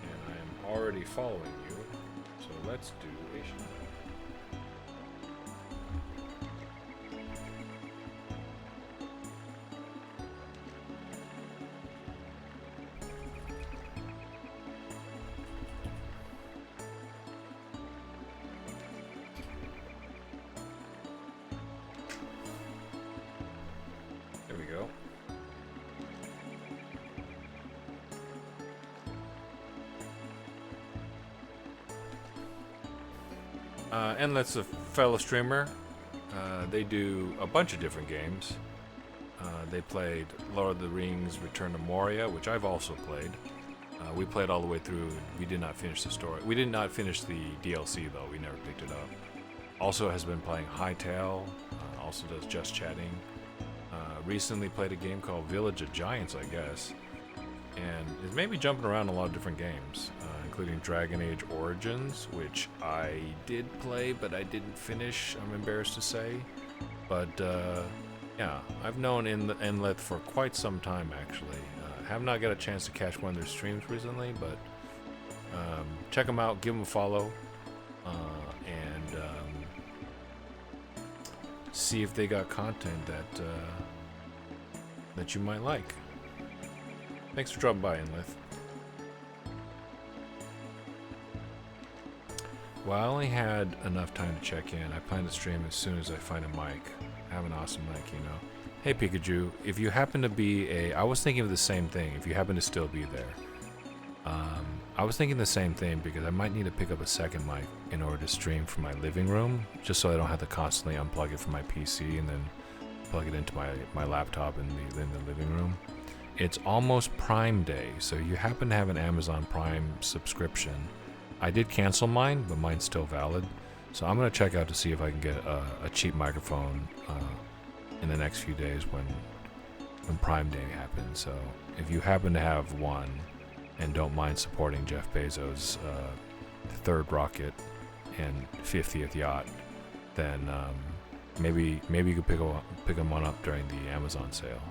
And I am already following you, so let's do Asian. Enlet's a fellow streamer. They do a bunch of different games. They played Lord of the Rings Return to Moria, which I've also played. We played all the way through. We did not finish the story. We did not finish the DLC, though. We never picked it up. Also has been playing Hightail. Also does Just Chatting. Recently played a game called Village of Giants, I guess. And is maybe jumping around a lot of different games, including Dragon Age Origins, which I did play, but I didn't finish, I'm embarrassed to say. But yeah, I've known Enlith for quite some time, actually. Have not got a chance to catch one of their streams recently, but check them out, give them a follow, and see if they got content that you might like. Thanks for dropping by, Enlith. Well, I only had enough time to check in. I plan to stream as soon as I find a mic. I have an awesome mic, you know. Hey, Pikachu, if you happen to be I was thinking of the same thing, if you happen to still be there. I was thinking the same thing because I might need to pick up a second mic in order to stream from my living room, just so I don't have to constantly unplug it from my PC and then plug it into my laptop in the living room. It's almost Prime Day, so you happen to have an Amazon Prime subscription. I did cancel mine, but mine's still valid. So I'm going to check out to see if I can get a cheap microphone in the next few days when Prime Day happens. So if you happen to have one and don't mind supporting Jeff Bezos' third rocket and 50th yacht, then maybe you could pick them one up during the Amazon sale.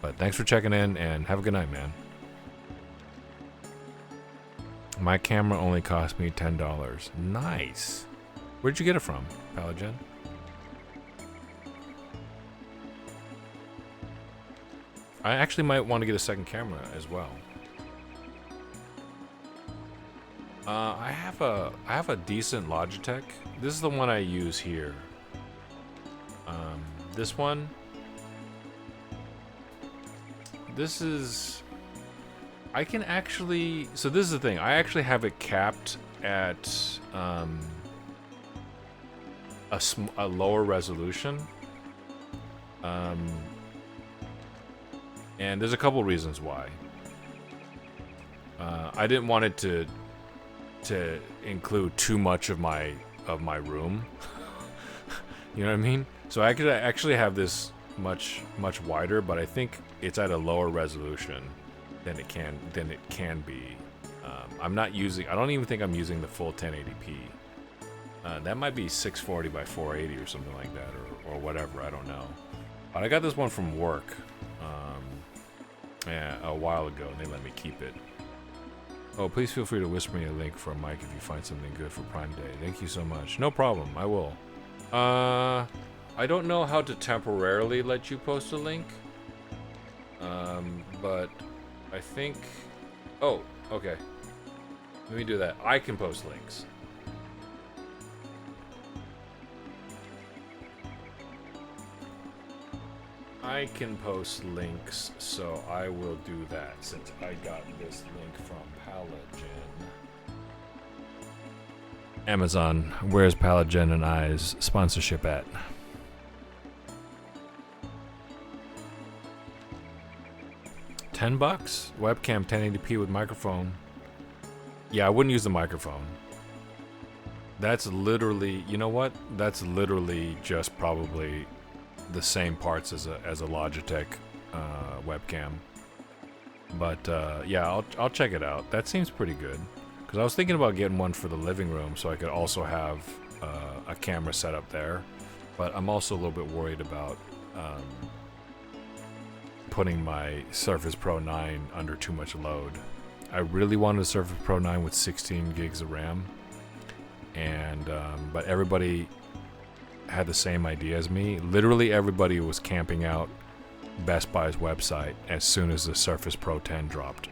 But thanks for checking in, and have a good night, man. My camera only cost me $10. Nice. Where'd you get it from, Palagen? I actually might want to get a second camera as well. I have a decent Logitech. This is the one I use here. This one. This is. I can actually. So this is the thing. I actually have it capped at a lower resolution. And there's a couple reasons why. I didn't want it to include too much of my room. You know what I mean? So I could actually have this much wider, but I think it's at a lower resolution than it can be. I'm not using. I don't even think I'm using the full 1080p. That might be 640 by 480 or something like that, or whatever. I don't know. But I got this one from work a while ago, and they let me keep it. Oh, please feel free to whisper me a link for a mic if you find something good for Prime Day. Thank you so much. No problem. I will. I don't know how to temporarily let you post a link. But I think. Oh, okay. Let me do that. I can post links. I can post links, so I will do that since I got this link from Palagen. Amazon, where's Palagen and I's sponsorship at? $10? Webcam 1080p with microphone. Yeah, I wouldn't use the microphone. That's literally, you know what? That's literally just probably the same parts as a Logitech webcam. But yeah, I'll check it out. That seems pretty good. Because I was thinking about getting one for the living room so I could also have a camera set up there. But I'm also a little bit worried about putting my Surface Pro 9 under too much load. I really wanted a Surface Pro 9 with 16 gigs of RAM. And but everybody had the same idea as me. Literally everybody was camping out Best Buy's website as soon as the Surface Pro 10 dropped.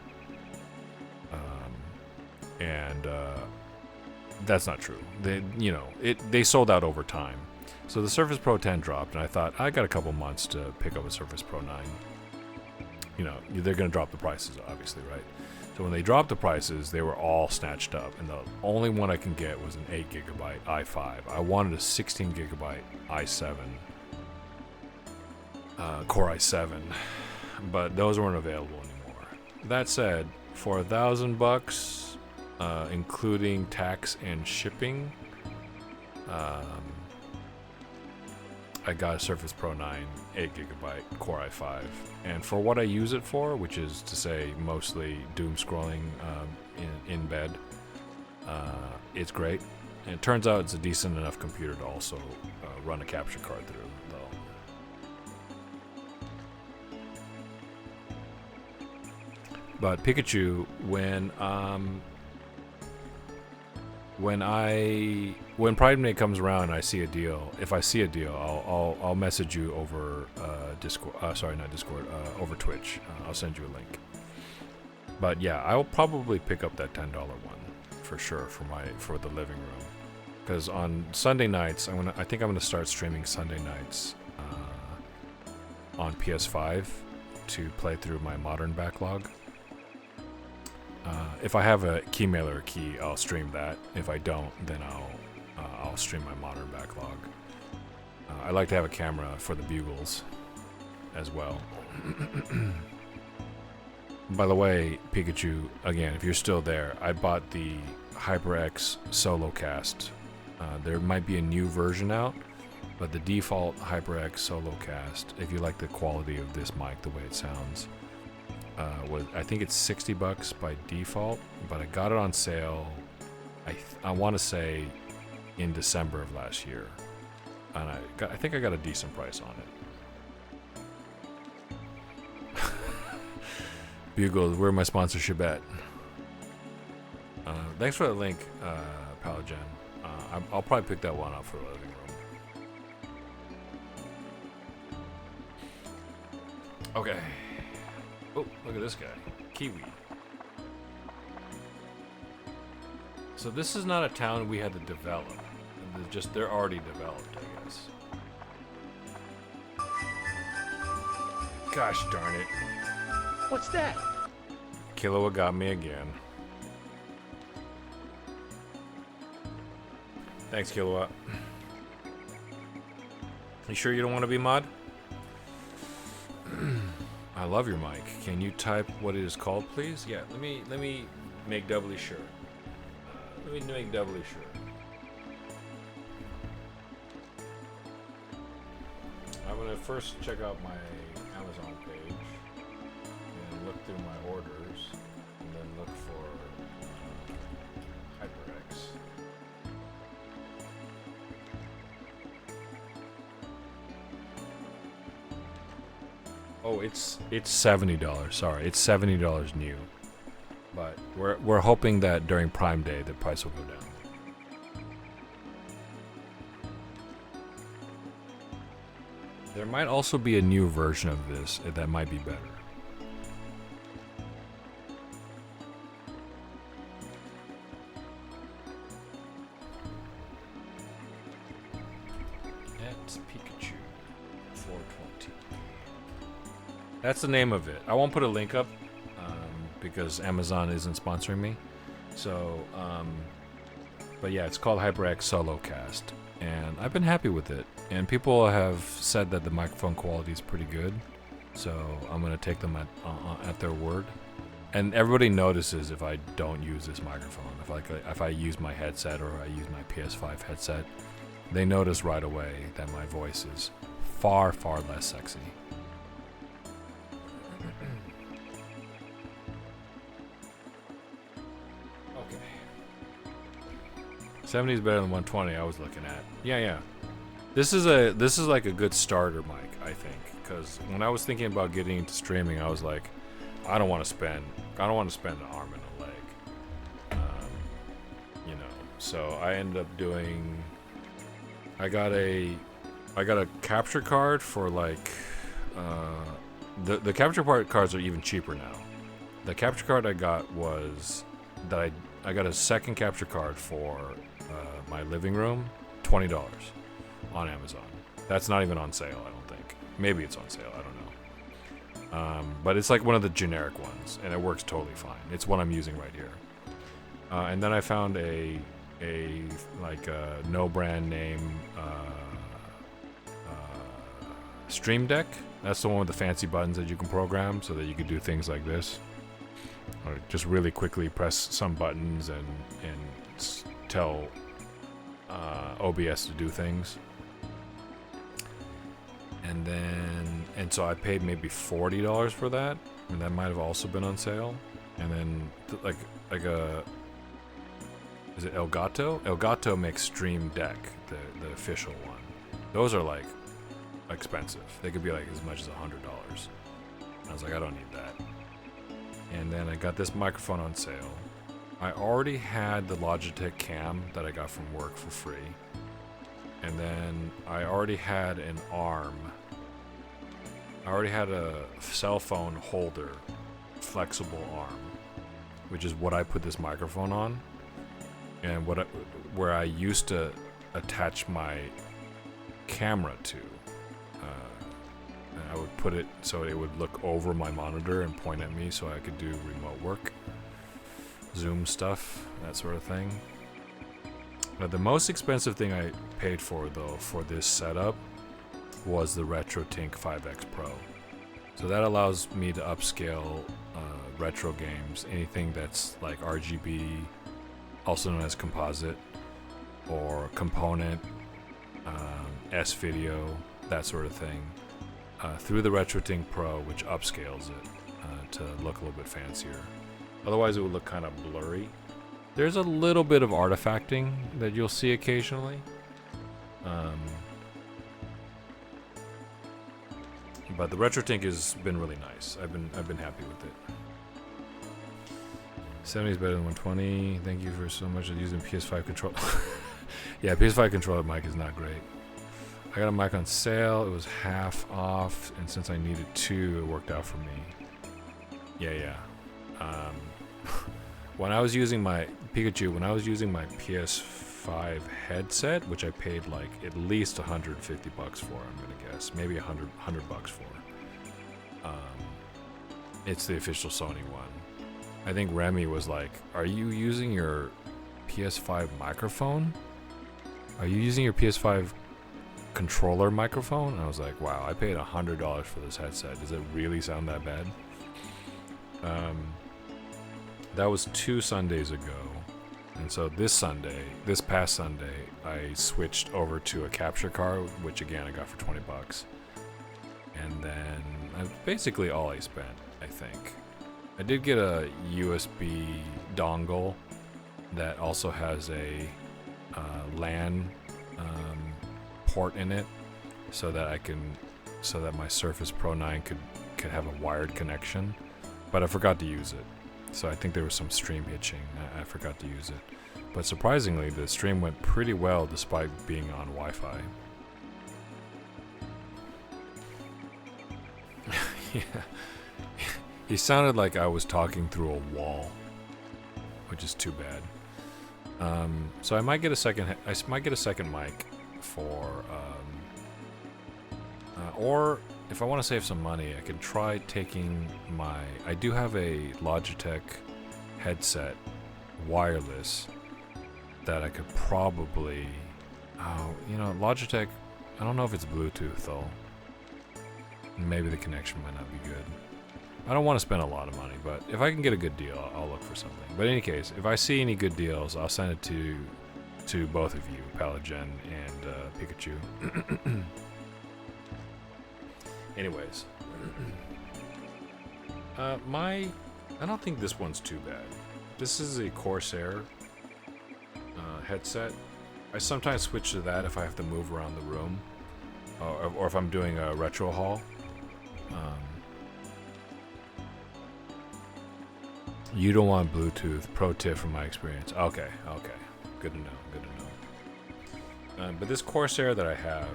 And that's not true. They sold out over time. So the Surface Pro 10 dropped, and I thought, I got a couple months to pick up a Surface Pro 9. You know, they're going to drop the prices, obviously, right? So when they dropped the prices, they were all snatched up, and the only one I can get was an 8GB i5. I wanted a 16GB i7, Core i7, but those weren't available anymore. That said, for $1,000, including tax and shipping, I got a Surface Pro 9 8GB Core i5, and for what I use it for, which is to say mostly doom scrolling in bed, it's great. And it turns out it's a decent enough computer to also run a capture card through, though. But Pikachu, when Pride Day comes around and I see a deal, if I see a deal, I'll message you over Discord. Sorry, not Discord. Over Twitch. I'll send you a link. But yeah, I'll probably pick up that $10 one for sure for the living room. Because on Sunday nights, I think I'm gonna start streaming Sunday nights on PS5 to play through my modern backlog. If I have a keymailer key, I'll stream that. If I don't, then I'll stream my modern backlog. I like to have a camera for the bugles as well. By the way, Pikachu, again, if you're still there, I bought the HyperX Solo Cast. There might be a new version out, but the default HyperX Solo Cast, if you like the quality of this mic, the way it sounds, I think it's $60 by default, but I got it on sale, I want to say in December of last year, and I think I got a decent price on it. Bugles, where my sponsorship at? Thanks for the link, Palagen. I'll probably pick that one up for the living room. Okay. Oh, look at this guy. Kiwi. So this is not a town we had to develop. They're already developed, I guess. Gosh darn it. What's that? Killua got me again. Thanks, Killua. You sure you don't want to be mod? I love your mic. Can you type what it is called, please? Yeah, let me make doubly sure. Let me make doubly sure. I'm gonna first check out my Amazon page and look through my orders, and then look for HyperX. Oh, it's $70. Sorry, it's $70 new. But we're hoping that during Prime Day the price will go down. There might also be a new version of this that might be better. That's Pikachu 420. That's the name of it. I won't put a link up because Amazon isn't sponsoring me. So, but yeah, it's called HyperX Solo Cast, and I've been happy with it. And people have said that the microphone quality is pretty good, so I'm gonna take them at their word. And everybody notices if I don't use this microphone. If I use my headset or I use my PS5 headset, they notice right away that my voice is far, far less sexy. 70 is better than 120 I was looking at. Yeah. This is like a good starter mic, I think, because when I was thinking about getting into streaming, I was like, I don't want to spend an arm and a leg. You know, so I ended up doing, I got a capture card for like the capture cards are even cheaper now. The capture card I got was that I got a second capture card for my living room, $20 on Amazon. That's not even on sale, I don't think. Maybe it's on sale, I don't know. But it's like one of the generic ones, and it works totally fine. It's what I'm using right here. And then I found a no brand name Stream Deck. That's the one with the fancy buttons that you can program so that you can do things like this. Or just really quickly press some buttons and tell OBS to do things. And so I paid maybe $40 for that, and that might have also been on sale. And then like a, is it Elgato? Elgato makes Stream Deck, the official one. Those are like expensive. They could be like as much as $100. I was like, I don't need that. And then I got this microphone on sale. I already had the Logitech cam that I got from work for free. And then I already had an arm. I already had a cell phone holder, flexible arm, which is what I put this microphone on. And where I used to attach my camera to. And I would put it so it would look over my monitor and point at me so I could do remote work, Zoom stuff, that sort of thing. The most expensive thing I paid for, though, for this setup was the RetroTink 5X Pro. So that allows me to upscale retro games, anything that's like RGB, also known as composite, or component, S-video, that sort of thing, through the RetroTink Pro, which upscales it to look a little bit fancier. Otherwise, it would look kind of blurry. There's a little bit of artifacting that you'll see occasionally. But the RetroTink has been really nice. I've been happy with it. 70 is better than 120. Thank you for so much of using PS5 controller. Yeah, PS5 controller mic is not great. I got a mic on sale. It was half off, and since I needed two, it worked out for me. Yeah. When I was using my Pikachu, when I was using my PS5 headset, which I paid like at least $150 for, I'm gonna guess, maybe $100 for. It's the official Sony one. I think Remy was like, "Are you using your PS5 microphone? Are you using your PS5 controller microphone?" And I was like, "Wow, I paid $100 for this headset. Does it really sound that bad?" That was 2 Sundays ago. And so this past Sunday, I switched over to a capture card, which again I got for $20. And then that's basically all I spent, I think. I did get a USB dongle that also has a LAN port in it, so that my Surface Pro 9 could have a wired connection. But I forgot to use it. So I think there was some stream hitching. I forgot to use it. But surprisingly, the stream went pretty well despite being on Wi-Fi. Yeah. He sounded like I was talking through a wall, which is too bad. So I might get a second mic for, or if I want to save some money, I can try taking I do have a Logitech headset, wireless, that I could probably, Logitech, I don't know if it's Bluetooth though. Maybe the connection might not be good. I don't want to spend a lot of money, but if I can get a good deal, I'll look for something. But in any case, if I see any good deals, I'll send it to both of you, Palagen and Pikachu. Anyways, I don't think this one's too bad. This is a Corsair headset. I sometimes switch to that if I have to move around the room, or if I'm doing a retro haul. You don't want Bluetooth. Pro tip from my experience. Okay. Good to know. But this Corsair that I have,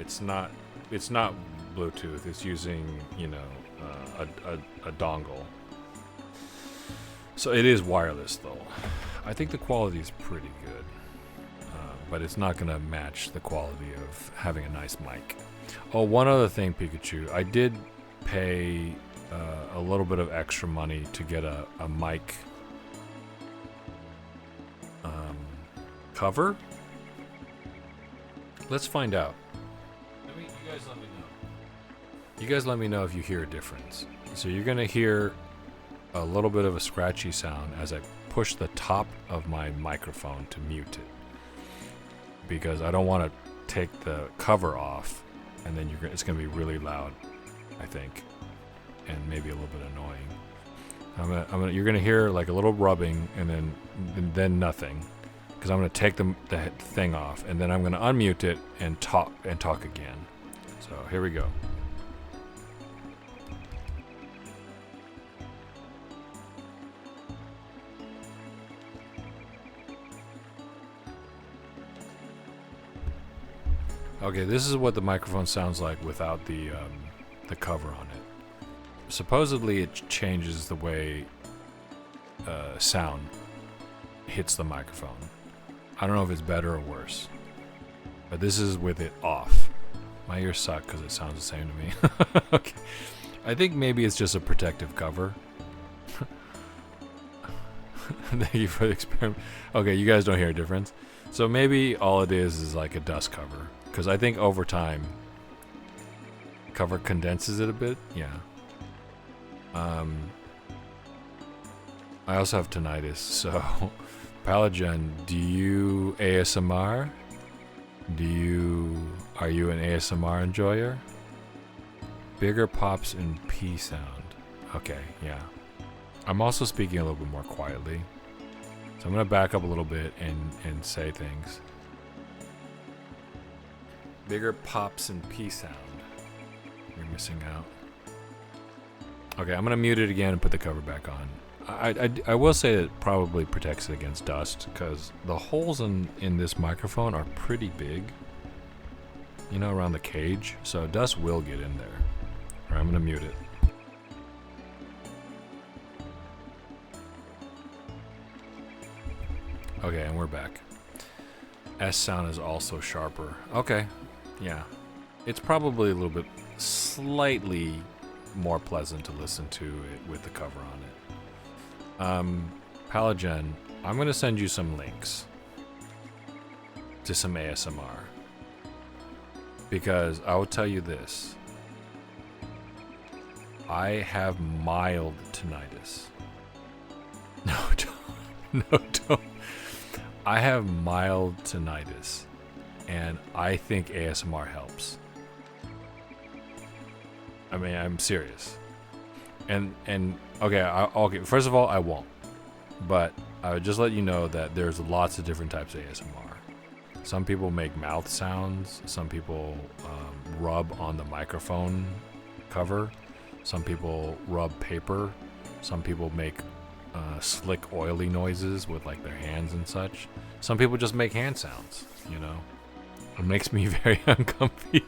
it's not Bluetooth. It's using, a dongle. So it is wireless though. I think the quality is pretty good, but it's not gonna match the quality of having a nice mic. Oh, one other thing, Pikachu. I did pay a little bit of extra money to get a mic cover. Let's find out. You guys let me know. You guys let me know if you hear a difference. So you're gonna hear a little bit of a scratchy sound as I push the top of my microphone to mute it, because I don't want to take the cover off and then it's gonna be really loud, I think, and maybe a little bit annoying. You're gonna hear like a little rubbing, and then nothing, because I'm gonna take the thing off, and then I'm gonna unmute it and talk again. So here we go. Okay, this is what the microphone sounds like without the cover on it. Supposedly, it changes the way sound hits the microphone. I don't know if it's better or worse, but this is with it off. My ears suck because it sounds the same to me. Okay, I think maybe it's just a protective cover. Thank you for the experiment. Okay, you guys don't hear a difference. So maybe all it is like a dust cover. Because I think over time, cover condenses it a bit. Yeah. I also have tinnitus. So, Palagen, do you ASMR? Are you an ASMR enjoyer? Bigger pops and P sound. Okay, yeah. I'm also speaking a little bit more quietly. So I'm going to back up a little bit and say things. Bigger pops and P sound. You're missing out. Okay, I'm going to mute it again and put the cover back on. I will say it probably protects it against dust, because the holes in this microphone are pretty big. You know, around the cage. So dust will get in there. Alright, I'm going to mute it. Okay, and we're back. S sound is also sharper. Okay, yeah. It's probably a little bit slightly more pleasant to listen to it with the cover on it. Palagen, I'm going to send you some links to some ASMR. Because I will tell you this. I have mild tinnitus. No, don't. No, don't. I have mild tinnitus, and I think ASMR helps. I mean, I'm serious. And okay, okay. First of all, I won't. But I would just let you know that there's lots of different types of ASMR. Some people make mouth sounds. Some people rub on the microphone cover. Some people rub paper. Some people make slick, oily noises with like their hands and such. Some people just make hand sounds. You know, it makes me very uncomfy.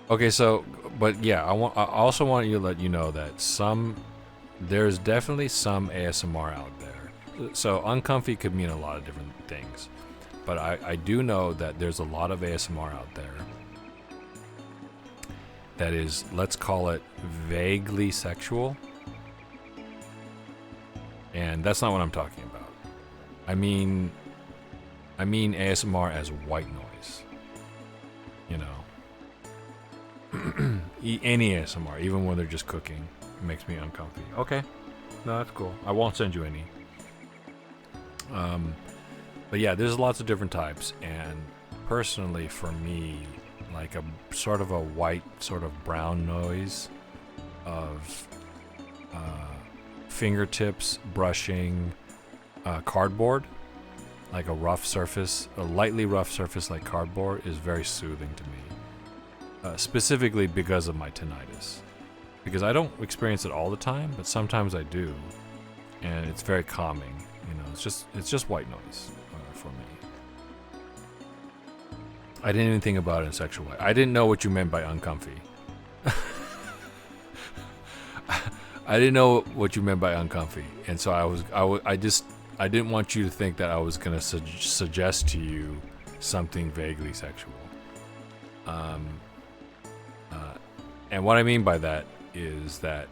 Okay, so, but yeah, I also want you to let you know that there's definitely some ASMR out there. So uncomfy could mean a lot of different things, but I do know that there's a lot of ASMR out there that is, let's call it vaguely sexual, and that's not what I'm talking about. I mean ASMR as white noise, you know. Any ASMR, even when they're just cooking, it makes me uncomfy. Okay, no, that's cool. I won't send you any. But yeah, there's lots of different types, and personally, for me, like a sort of a white, sort of brown noise of fingertips brushing cardboard, like a rough surface, a lightly rough surface like cardboard, is very soothing to me. Specifically because of my tinnitus. Because I don't experience it all the time, but sometimes I do. And it's very calming. You know, it's just white noise for me. I didn't even think about it in a sexual way. I didn't know what you meant by uncomfy. I didn't know what you meant by uncomfy. And so I didn't want you to think that I was going to suggest to you something vaguely sexual. And what I mean by that is that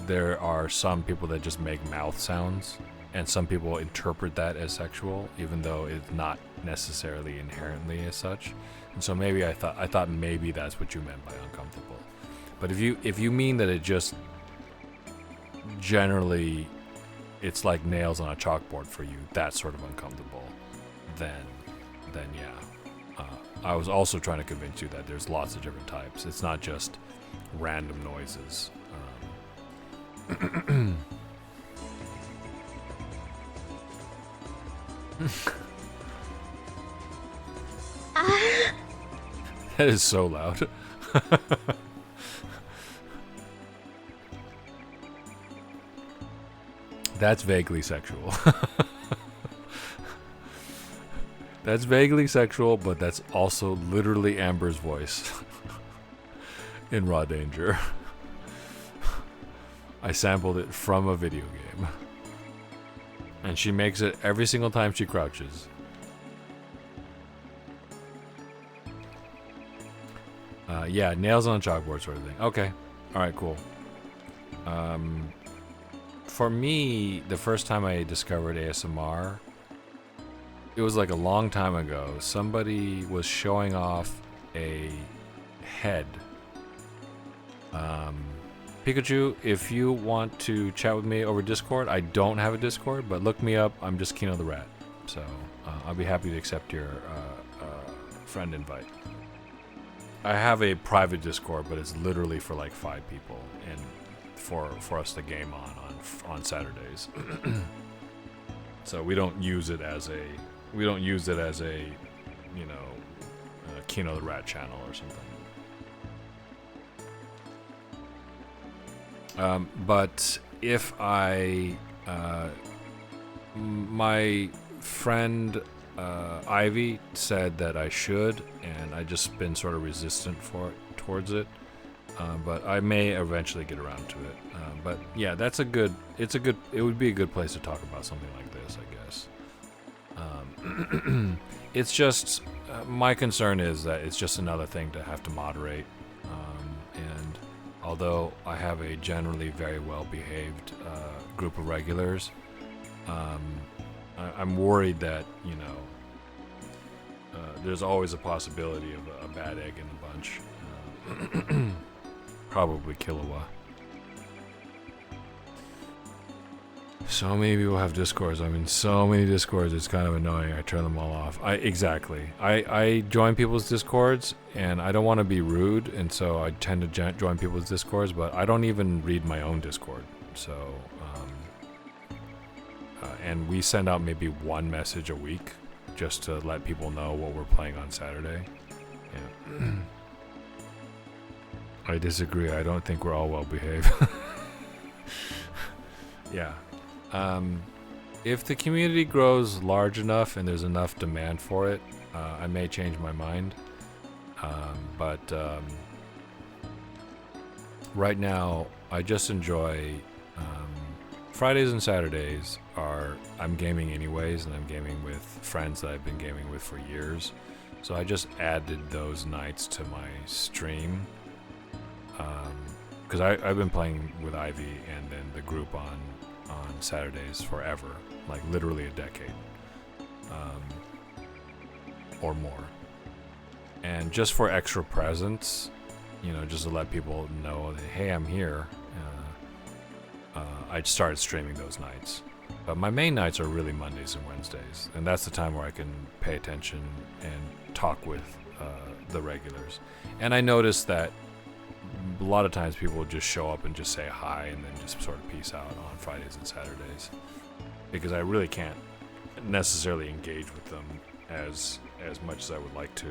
there are some people that just make mouth sounds, and some people interpret that as sexual, even though it's not necessarily inherently as such. And so maybe I thought maybe that's what you meant by uncomfortable. But if you mean that it just generally it's like nails on a chalkboard for you, that's sort of uncomfortable, then then yeah. I was also trying to convince you that there's lots of different types. It's not just random noises. That is so loud. That's vaguely sexual. That's vaguely sexual, but that's also literally Amber's voice in Raw Danger. I sampled it from a video game. And she makes it every single time she crouches. Yeah, nails on a chalkboard sort of thing. Okay. Alright, cool. For me, the first time I discovered ASMR, it was like a long time ago. Somebody was showing off a head. Pikachu, if you want to chat with me over Discord, I don't have a Discord, but look me up. I'm just Kino the Rat. So I'll be happy to accept your friend invite. I have a private Discord, but it's literally for like 5 people and for us to game on Saturdays. So we don't use it as a Kino the Rat channel or something. But if my friend Ivy said that I should, and I just been sort of resistant towards it. But I may eventually get around to it. But yeah, it would be a good place to talk about something like this, I guess. It's just, my concern is that it's just another thing to have to moderate. And although I have a generally very well-behaved group of regulars, I'm worried that, there's always a possibility of a bad egg in the bunch. Probably Killua. So many people have Discords. I'm in so many Discords, it's kind of annoying. I turn them all off. Exactly. I join people's Discords, and I don't want to be rude, and so I tend to join people's Discords, but I don't even read my own Discord. So, and we send out maybe one message a week just to let people know what we're playing on Saturday. Yeah. I disagree. I don't think we're all well behaved. Yeah. If the community grows large enough and there's enough demand for it, I may change my mind. But right now, I just enjoy Fridays and Saturdays I'm gaming anyways, and I'm gaming with friends that I've been gaming with for years. So I just added those nights to my stream. Because I've been playing with Ivy and then the group on Saturdays forever, like literally a decade or more. And just for extra presence, just to let people know that, hey, I'm here, I started streaming those nights. But my main nights are really Mondays and Wednesdays, and that's the time where I can pay attention and talk with the regulars. And I noticed that a lot of times people just show up and just say hi and then just sort of peace out on Fridays and Saturdays, because I really can't necessarily engage with them as much as I would like to.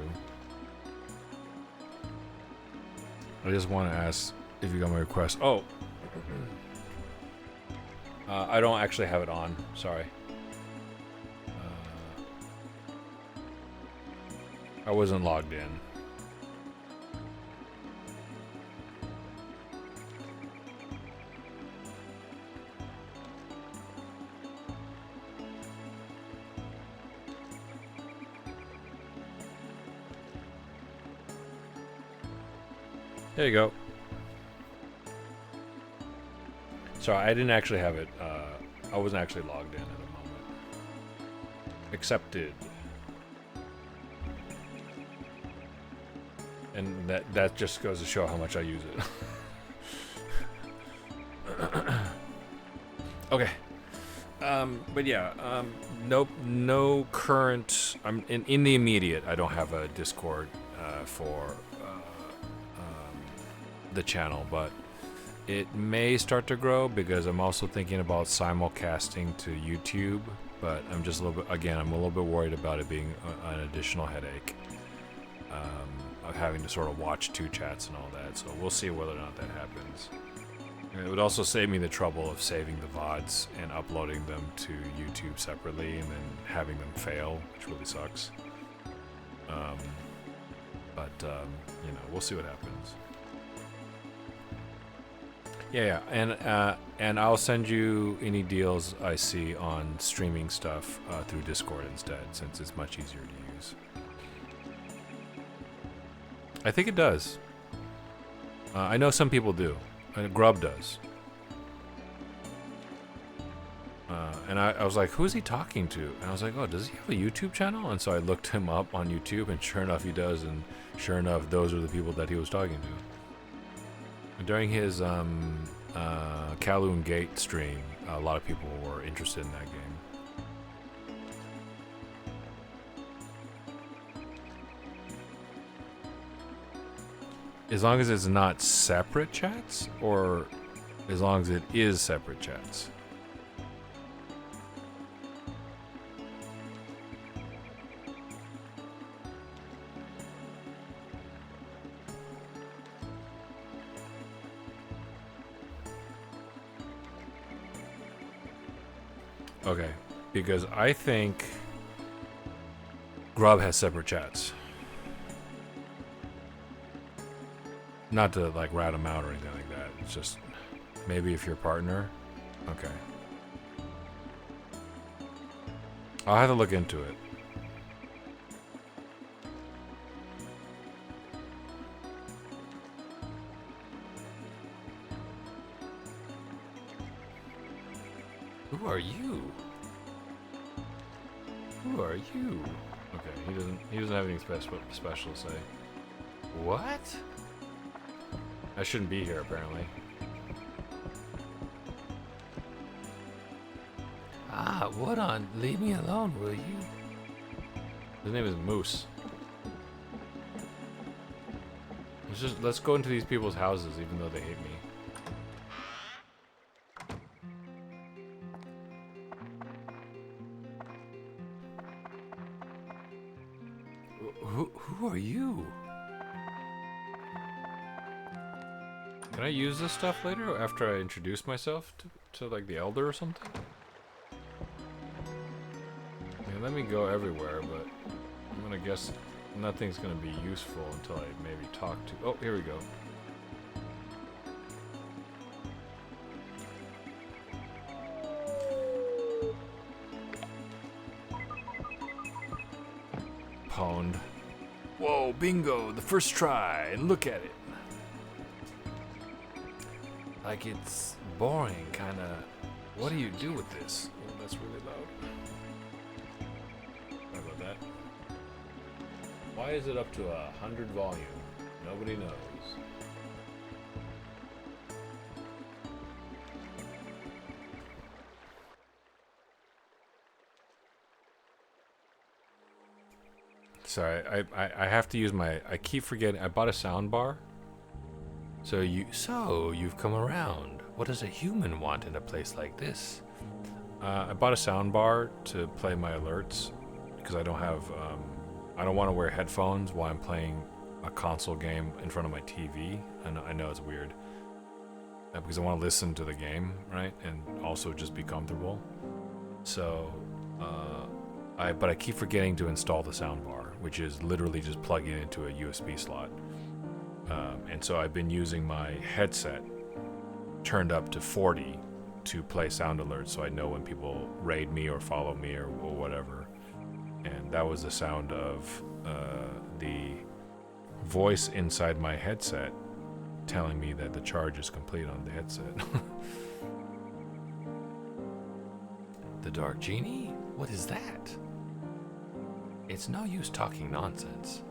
I just want to ask if you got my request. Oh, I don't actually have it on. Sorry. I wasn't logged in. There you go. Sorry, I didn't actually have it. I wasn't actually logged in at the moment. Accepted. And that just goes to show how much I use it. Okay. But yeah, nope, no current. I'm in the immediate. I don't have a Discord for the channel, but it may start to grow because I'm also thinking about simulcasting to YouTube. But I'm just a little bit. Again, I'm a little bit worried about it being an additional headache of having to sort of watch two chats and all that. So we'll see whether or not that happens. It would also save me the trouble of saving the VODs and uploading them to YouTube separately and then having them fail, which really sucks. You know, we'll see what happens. Yeah, and I'll send you any deals I see on streaming stuff through Discord instead, since it's much easier to use. I think it does. I know some people do. Grub does. And I was like, who's he talking to? And I was like, oh, does he have a YouTube channel? And so I looked him up on YouTube, and sure enough he does, and sure enough those are the people that he was talking to. During his Kowloon Gate stream, a lot of people were interested in that game. As long as it's not separate chats, or as long as it is separate chats? Okay, because I think Grub has separate chats. Not to like rat him out or anything like that. It's just maybe if your partner. Okay. I'll have to look into it. Who are you? Who are you? Okay, he doesn't have anything special to say. What? I shouldn't be here, apparently. Ah, what on? Leave me alone, will you? His name is Moose. Let's go into these people's houses, even though they hate me. Who are you? Can I use this stuff later after I introduce myself to like the elder or something? Yeah, let me go everywhere, but I'm gonna guess nothing's gonna be useful until I maybe talk to. Oh, here we go. Pwned. Whoa, bingo, the first try, and look at it. Like it's boring, kinda. What do you do with this? Oh, that's really loud. Sorry about that. Why is it up to 100 volume? Nobody knows. Sorry, I have to use my. I keep forgetting. I bought a sound bar. So you've come around. What does a human want in a place like this? I bought a sound bar to play my alerts because I don't have. I don't want to wear headphones while I'm playing a console game in front of my TV. I know it's weird because I want to listen to the game, right, and also just be comfortable. So, but I keep forgetting to install the sound bar, which is literally just plugging it into a USB slot. And so I've been using my headset turned up to 40 to play sound alerts so I know when people raid me or follow me or whatever. And that was the sound of the voice inside my headset telling me that the charge is complete on the headset. The Dark Genie? What is that? It's no use talking nonsense.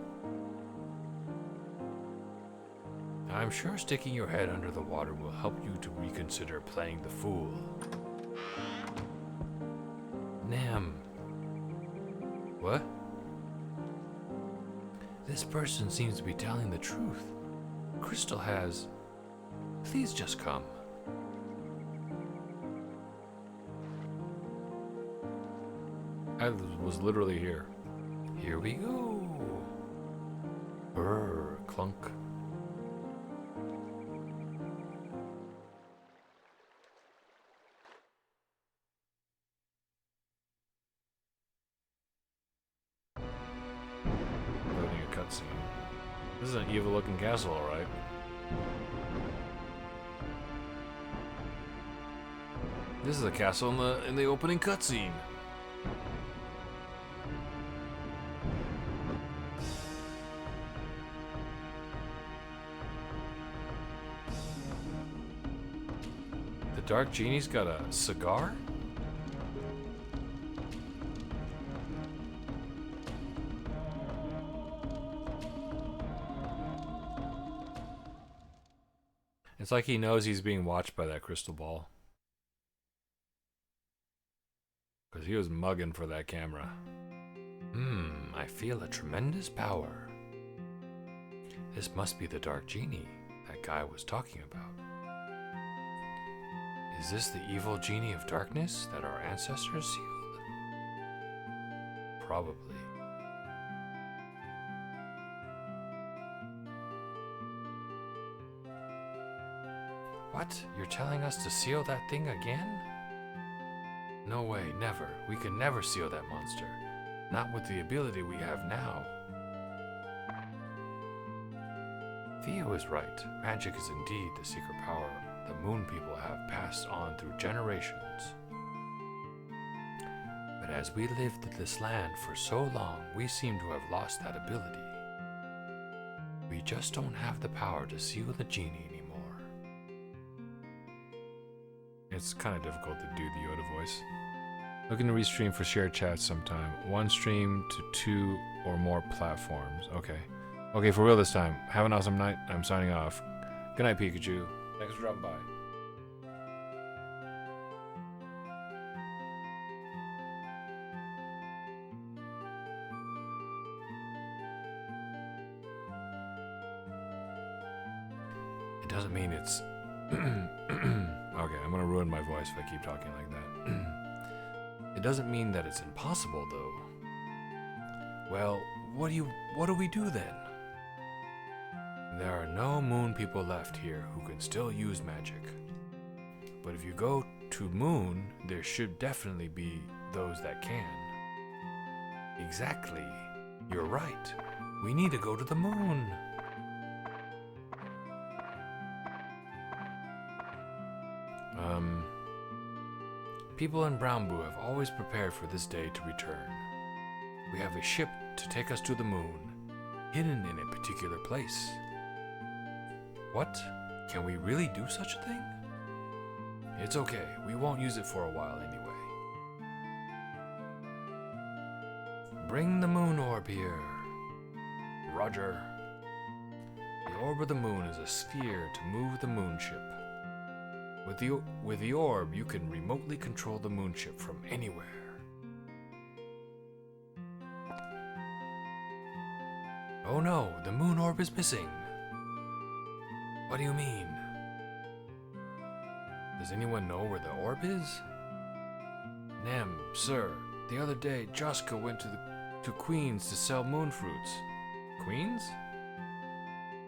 I'm sure sticking your head under the water will help you to reconsider playing the fool. Damn. What? This person seems to be telling the truth. Crystal has... Please just come. I was literally here. Here we go. Brr, clunk. Loading a cutscene. This is an evil-looking castle, alright. This is a castle in the opening cutscene. The Dark Genie's got a cigar? It's like he knows he's being watched by that crystal ball. Because he was mugging for that camera. I feel a tremendous power. This must be the Dark Genie that guy was talking about. Is this the evil genie of darkness that our ancestors sealed? Probably. What? You're telling us to seal that thing again? No way, never. We can never seal that monster. Not with the ability we have now. Theo is right. Magic is indeed the secret power the moon people have passed on through generations. But as we lived in this land for so long, we seem to have lost that ability. We just don't have the power to seal the genie anymore. It's kind of difficult to do the Yoda voice. Looking to restream for shared chats sometime. One stream to 2 or more platforms. Okay. Okay, for real this time. Have an awesome night. I'm signing off. Good night, Pikachu. Thanks for dropping by. It doesn't mean it's... Okay, I'm gonna ruin my voice if I keep talking like that. It doesn't mean that it's impossible, though. Well, what do we do then? There are no moon people left here who can still use magic. But if you go to moon, there should definitely be those that can. Exactly. You're right. We need to go to the moon. People in Brown Boo have always prepared for this day to return. We have a ship to take us to the moon, hidden in a particular place. What? Can we really do such a thing? It's okay, we won't use it for a while anyway. Bring the moon orb here. Roger. The orb of the moon is a sphere to move the moon ship. With the orb, you can remotely control the moonship from anywhere. Oh no, the moon orb is missing. What do you mean? Does anyone know where the orb is? Nem, sir, the other day Joska went to Queens to sell moon fruits. Queens?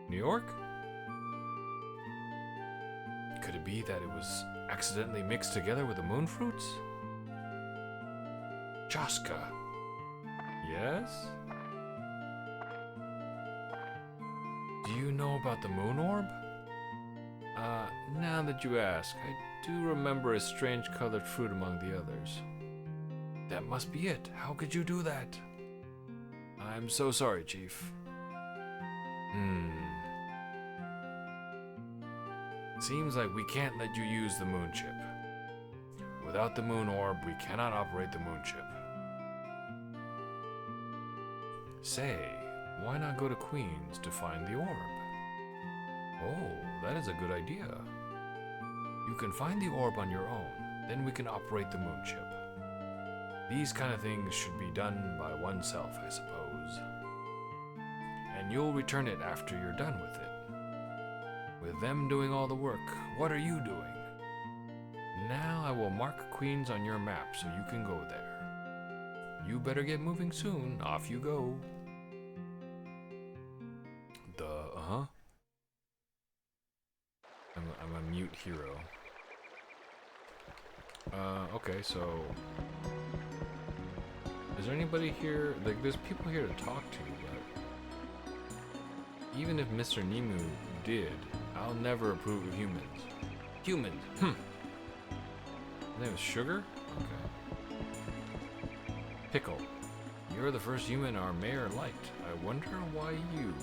New York? Could it be that it was accidentally mixed together with the moon fruits? Joska. Yes? Do you know about the moon orb? Now that you ask, I do remember a strange colored fruit among the others. That must be it. How could you do that? I'm so sorry, Chief. Seems like we can't let you use the moon chip. Without the moon orb, we cannot operate the moon chip. Say, why not go to Queens to find the orb? Oh, that is a good idea. You can find the orb on your own, then we can operate the moon chip. These kind of things should be done by oneself, I suppose. And you'll return it after you're done with it. With them doing all the work, what are you doing? Now I will mark Queens on your map so you can go there. You better get moving soon. Off you go. I'm a mute hero. Okay, so... Is there anybody here? Like, there's people here to talk to, but... Even if Mr. Nemu did, I'll never approve of humans. Humans! His name is Sugar? Okay. Pickle. You're the first human our mayor liked. I wonder why you...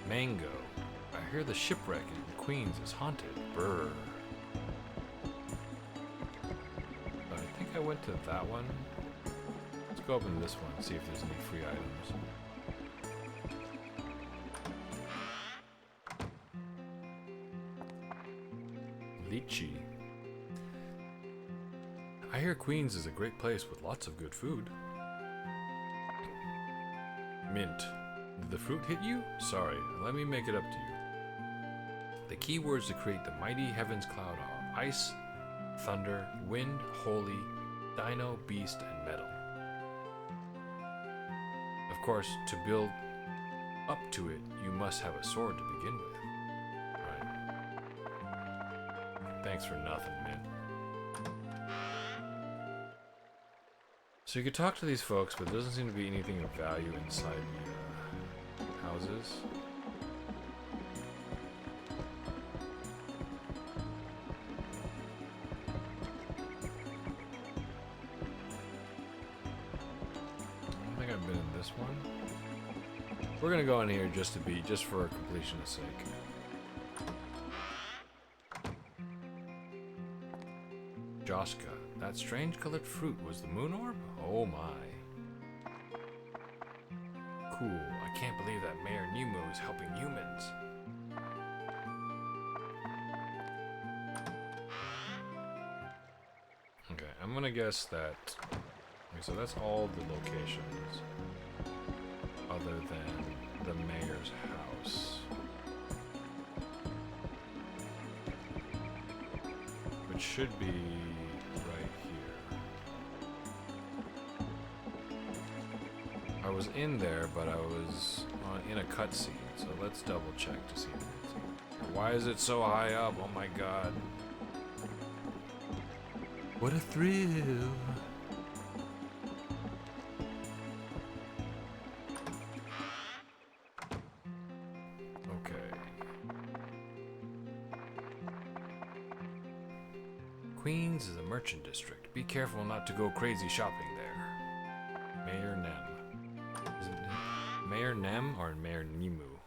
Mango. I hear the shipwreck in Queens is haunted. Brr. I think I went to that one. Let's go open this one, see if there's any free items. Lychee. I hear Queens is a great place with lots of good food. Mint. Did the fruit hit you? Sorry, let me make it up to you. The key words to create the mighty heavens cloud are ice, thunder, wind, holy, dino, beast, and metal. Of course, to build up to it, you must have a sword to begin with. Right. Thanks for nothing, Mint. So you could talk to these folks, but there doesn't seem to be anything of value inside the houses. I don't think I've been in this one. We're gonna go in here just for completion's sake. Joska. That strange colored fruit was the moon orb? Oh my. Cool. I can't believe that Mayor Nemu is helping humans. Okay, I'm gonna guess that... Okay, so that's all the locations. Other than the mayor's house. Which should be... I was in there, but I was in a cutscene, so let's double check to see if it's here. Why is it so high up? Oh my god. What a thrill. Okay. Queens is a merchant district. Be careful not to go crazy shopping there. Mayor Nem. Mayor Nem or Mayor Nemu?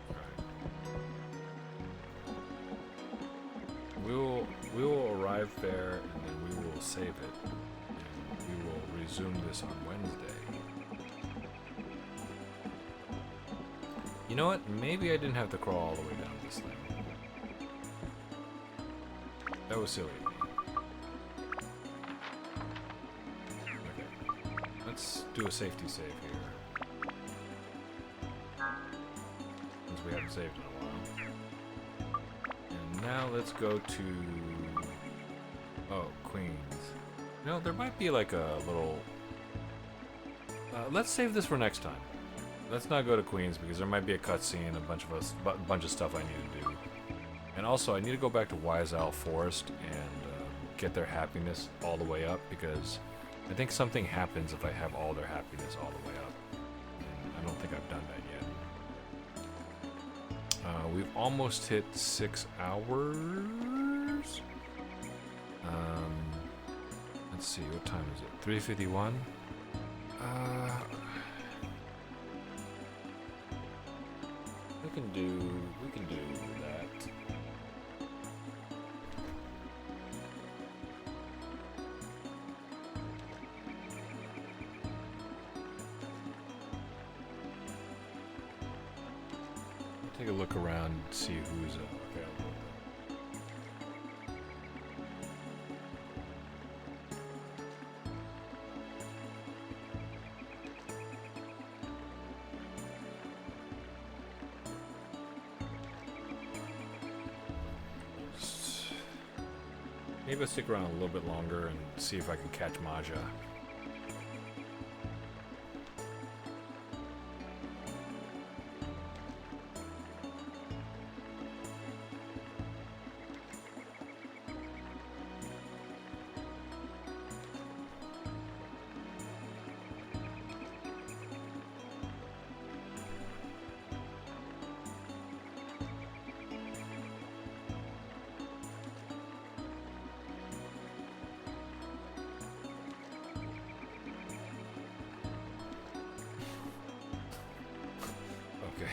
Alright. We will arrive there and then we will save it. And we will resume this on Wednesday. You know what? Maybe I didn't have to crawl all the way down this thing. That was silly. Let's do a safety save here. Since we haven't saved in a while. And now let's go to... Oh, Queens. You know, there might be like a little... let's save this for next time. Let's not go to Queens because there might be a cutscene, a bunch of stuff I need to do. And also, I need to go back to Wise Owl Forest and get their happiness all the way up because... I think something happens if I have all their happiness all the way up. And I don't think I've done that yet. We've almost hit 6 hours. Let's see, what time is it? 3:51? We can do that. Take a look around and see who's okay, Maybe I'll stick around a little bit longer and see if I can catch Maja. Okay.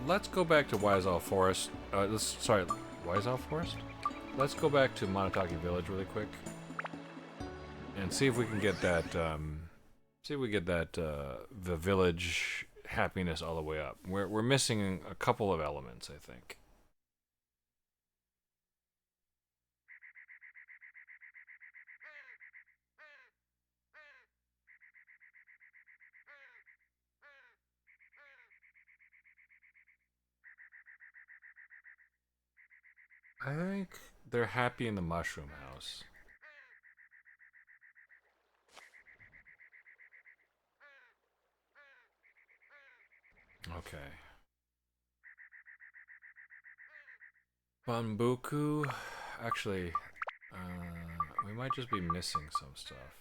Let's go back to Wiseall Forest. Wiseall Forest? Let's go back to Monotaki Village really quick. And see if we can get that, the village happiness all the way up. We're missing a couple of elements, I think. I think they're happy in the mushroom house. Okay. Bambuku, actually, we might just be missing some stuff.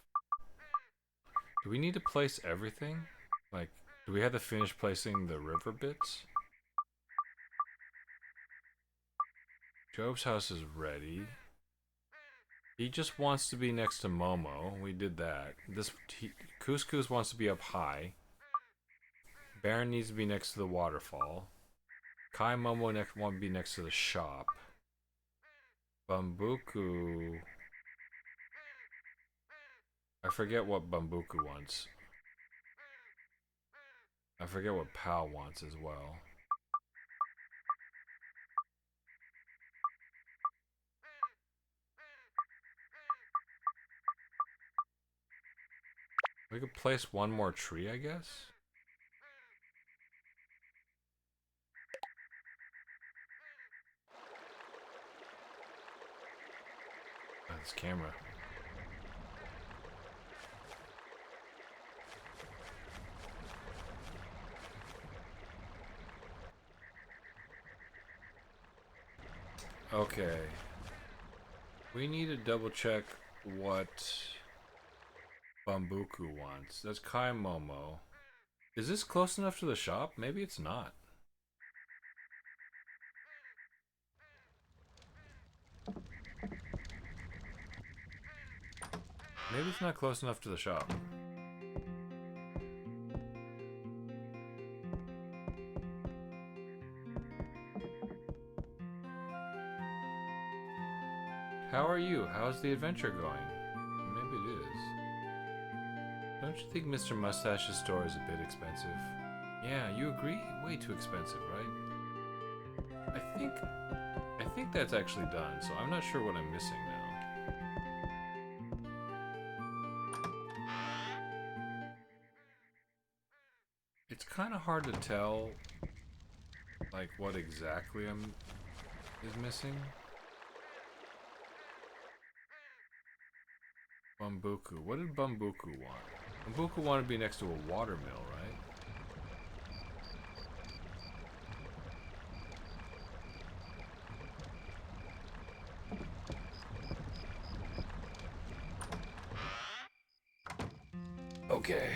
Do we need to place everything? Like, do we have to finish placing the river bits? Job's house is ready. He just wants to be next to Momo. We did that. Couscous wants to be up high. Baron needs to be next to the waterfall. Kai and Momo want to be next to the shop. Bambuku... I forget what Bambuku wants. I forget what Pal wants as well. We could place one more tree, I guess? Oh, this camera. Okay. We need to double check what Bambuku wants. That's Kai Momo. Is this close enough to the shop? Maybe it's not. Maybe it's not close enough to the shop. How are you? How's the adventure going? Maybe it is. Don't you think Mr. Mustache's store is a bit expensive? Yeah, you agree? Way too expensive, right? I think that's actually done, so I'm not sure what I'm missing now. It's kind of hard to tell, like, what exactly is missing. Bambuku. What did Bambuku want? Bambuku wanted to be next to a watermill, right? Okay,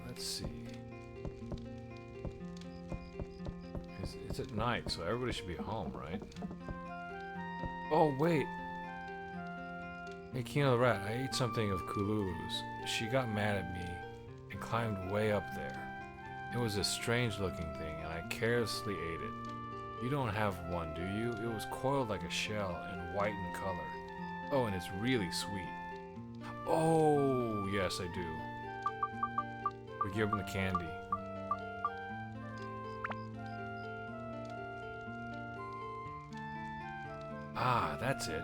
let's see. It's at night, so everybody should be home, right? Oh, wait. Hey, Kino the Rat, I ate something of Kululu's. She got mad at me and climbed way up there. It was a strange looking thing, and I carelessly ate it. You don't have one, do you? It was coiled like a shell and white in color. Oh, and it's really sweet. Oh, yes, I do. We give him the candy. Ah, that's it.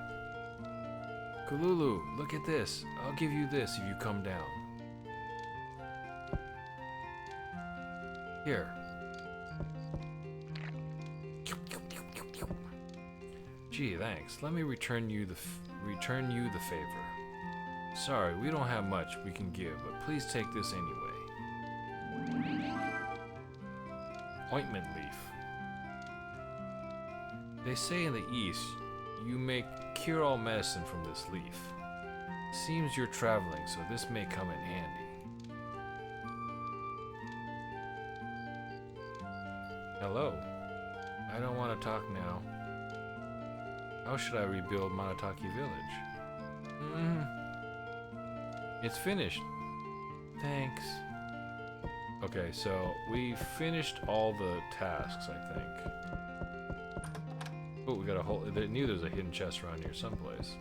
Kululu, look at this. I'll give you this if you come down. Here. Gee, thanks. Let me return you the favor. Sorry, we don't have much we can give, but please take this anyway. Ointment leaf. They say in the East, you make cure-all medicine from this leaf. Seems you're traveling, so this may come in handy. Hello. I don't want to talk now. How should I rebuild Monotaki Village? It's finished. Thanks. Okay, so we finished all the tasks, I think. Oh, we got a whole... I knew there was a hidden chest around here someplace.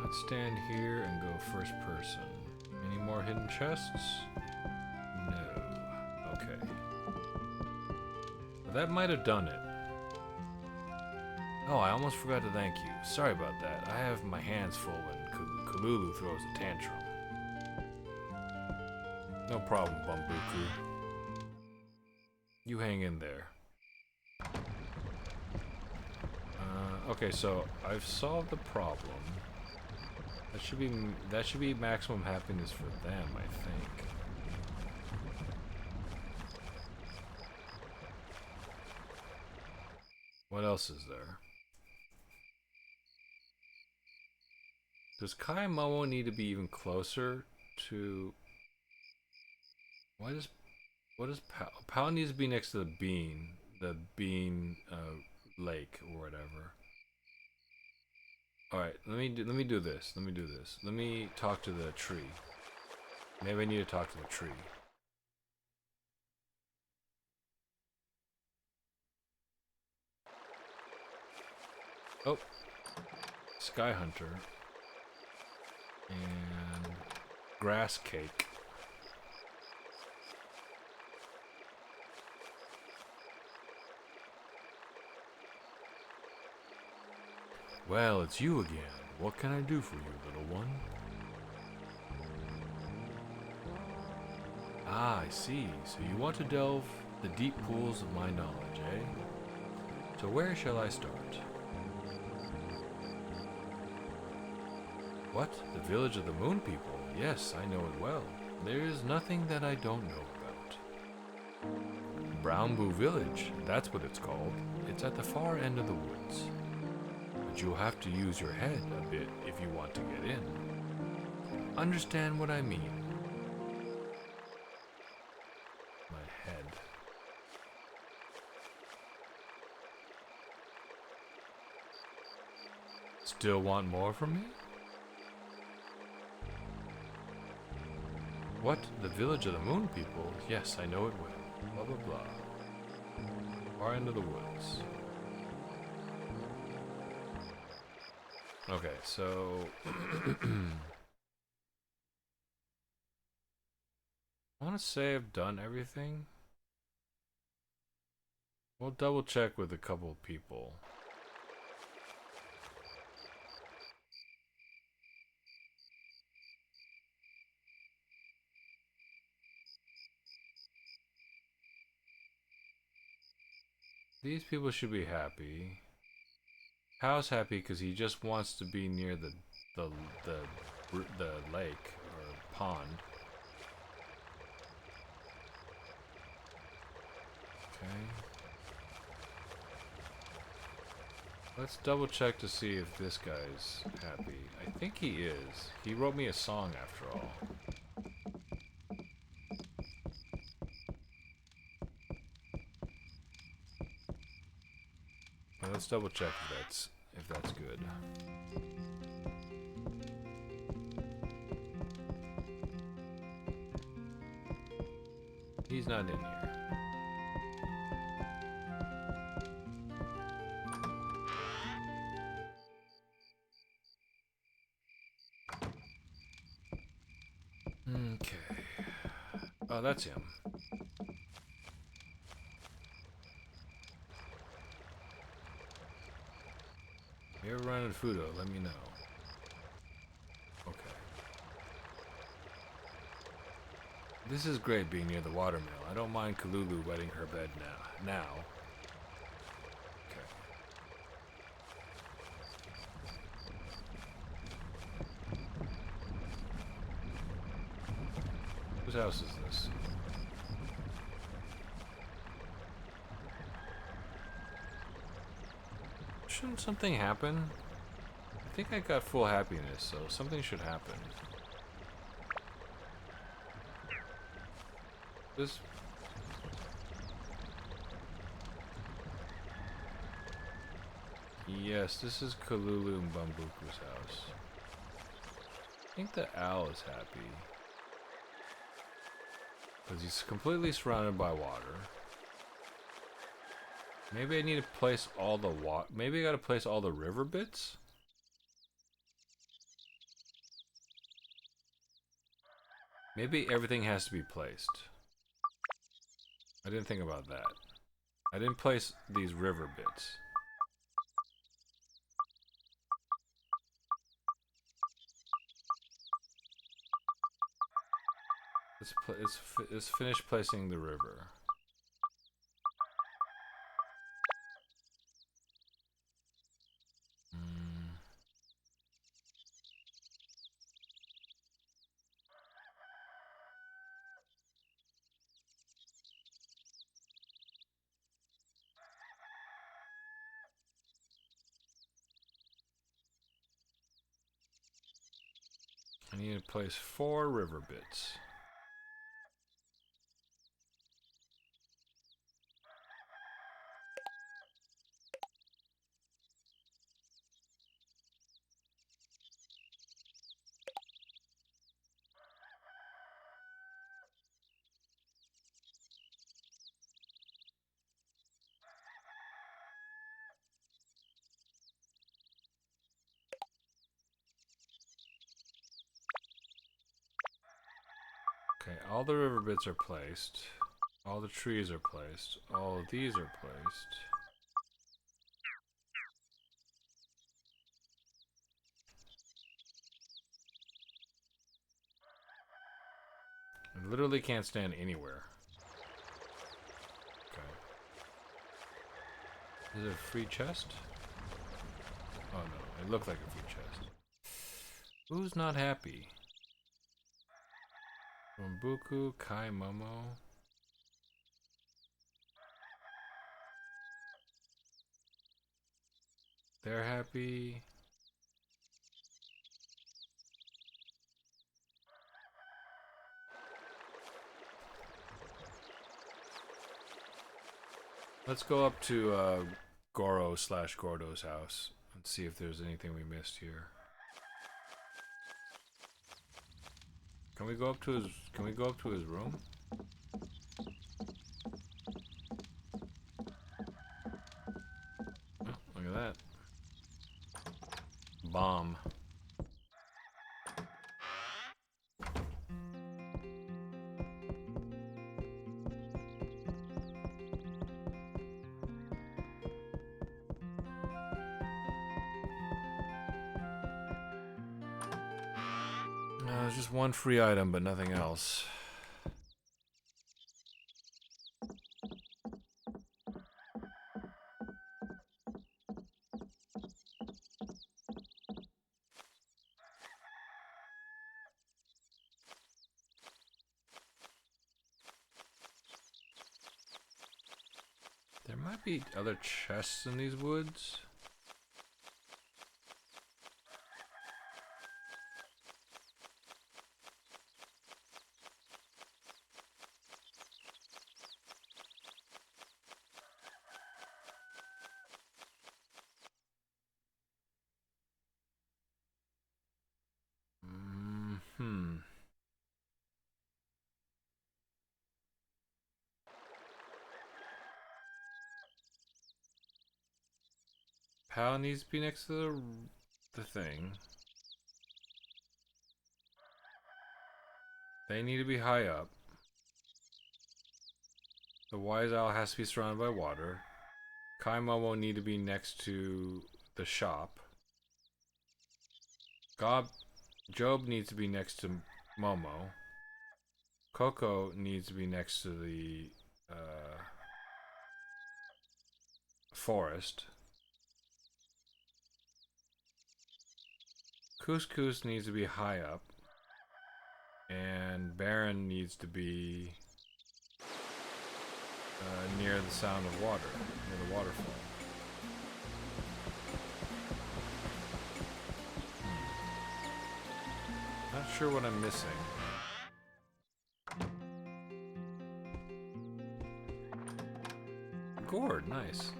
Let's stand here and go first person. Any more hidden chests? No. Okay. Well, that might have done it. Oh, I almost forgot to thank you. Sorry about that. I have my hands full when Kululu throws a tantrum. No problem, Bumbuku. You hang in there. Okay, so I've solved the problem. That should be maximum happiness for them, I think. What else is there? Does Kai Momo need to be even closer to... What is Pal? Pal needs to be next to the bean lake or whatever. All right, let me do this. Let me talk to the tree. Maybe I need to talk to the tree. Oh, Sky Hunter and Grass Cake. Well, it's you again. What can I do for you, little one? Ah, I see. So you want to delve the deep pools of my knowledge, eh? So where shall I start? What? The village of the Moon People? Yes, I know it well. There is nothing that I don't know about. Brown Boo Village, that's what it's called. It's at the far end of the woods. But you'll have to use your head a bit if you want to get in. Understand what I mean? My head. Still want more from me? What? The village of the Moon People? Yes, I know it well. Blah blah blah. Far end of the woods. Okay, so... I want to say I've done everything. We'll double check with a couple of people. These people should be happy. Hal's happy because he just wants to be near the lake or pond. Okay. Let's double check to see if this guy's happy. I think he is. He wrote me a song after all. Well, let's double check if that's good. He's not in here. Okay. Oh, that's him. You ever run into Fudo? Let me know. Okay. This is great being near the watermill. I don't mind Kalulu wetting her bed now. Okay. Whose house is this? Shouldn't something happen? I think I got full happiness, so something should happen. This... Yes, this is Kalulu and Bambuku's house. I think the owl is happy. Because he's completely surrounded by water. Maybe I need to place all the maybe I gotta place all the river bits? Maybe everything has to be placed. I didn't think about that. I didn't place these river bits. Let's finish placing the river. I need to place 4 river bits. Okay, all the river bits are placed. All the trees are placed. All of these are placed. I literally can't stand anywhere. Okay. Is it a free chest? Oh no, it looked like a free chest. Who's not happy? Rumbuku, Kai Momo. They're happy. Let's go up to Goro/Gordo's house and see if there's anything we missed here. Can we go up to his room? Oh, look at that. Bomb. There's just one free item, but nothing else. There might be other chests in these woods. Pal needs to be next to the thing. They need to be high up. The wise owl has to be surrounded by water. Kai Momo need to be next to the shop. Job needs to be next to Momo. Coco needs to be next to the forest. Couscous needs to be high up. And Baron needs to be near the sound of water, near the waterfall. Not sure what I'm missing. Gourd, nice.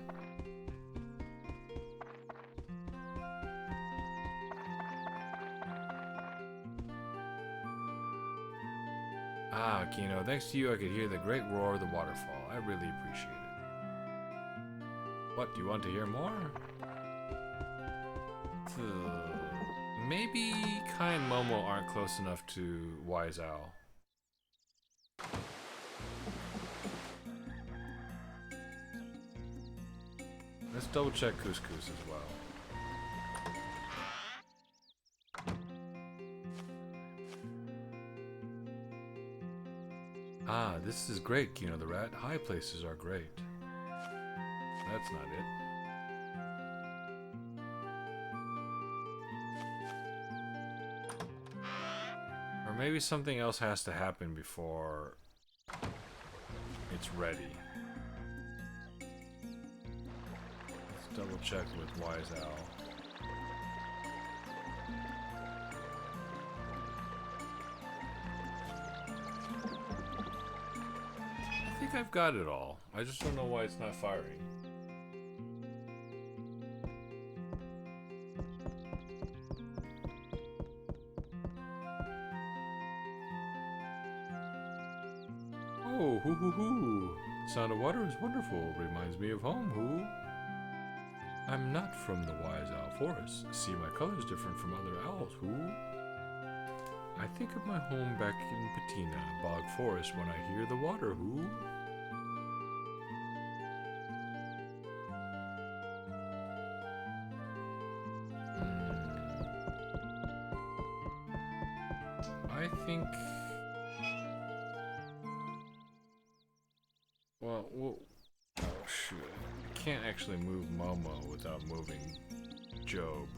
Ah, Kino, thanks to you I could hear the great roar of the waterfall. I really appreciate it. What, do you want to hear more? Maybe Kai and Momo aren't close enough to Wise Owl. Let's double check Couscous as well. Ah, this is great, Kino the Rat. High places are great. That's not it. Or maybe something else has to happen before it's ready. Let's double check with Wise Owl. I think I've got it all. I just don't know why it's not firing. Oh, hoo hoo hoo. Sound of water is wonderful. Reminds me of home, hoo. I'm not from the Wise Owl Forest. See, my color's different from other owls, hoo. I think of my home back in Patina, Bog Forest, when I hear the water, hoo. I think... Well, oh shoot. I can't actually move Momo without moving Job.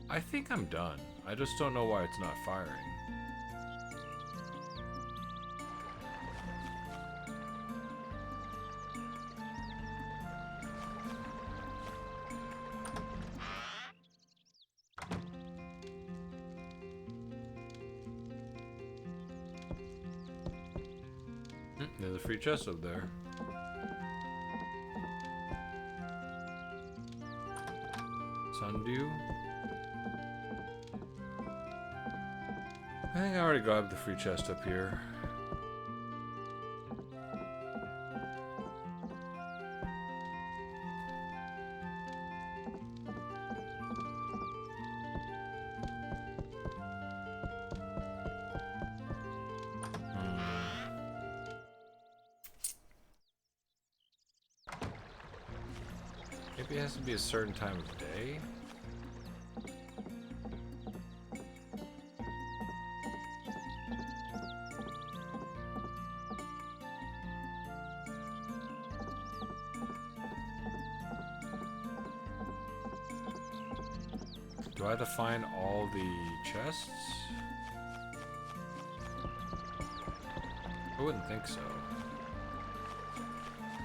I think I'm done. I just don't know why it's not firing. There's a free chest up there. Sundew. I think I already grabbed the free chest up here. Maybe it has to be a certain time of day. Do I have to find all the chests? I wouldn't think so.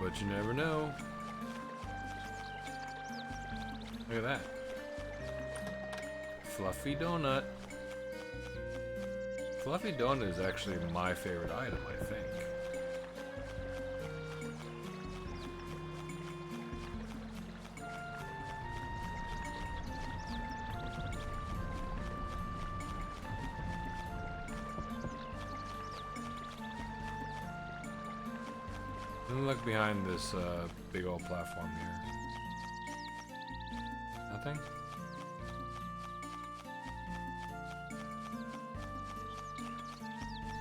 But you never know. Look at that. Fluffy donut. Fluffy donut is actually my favorite item, I think. And look behind this big old platform here. Nothing?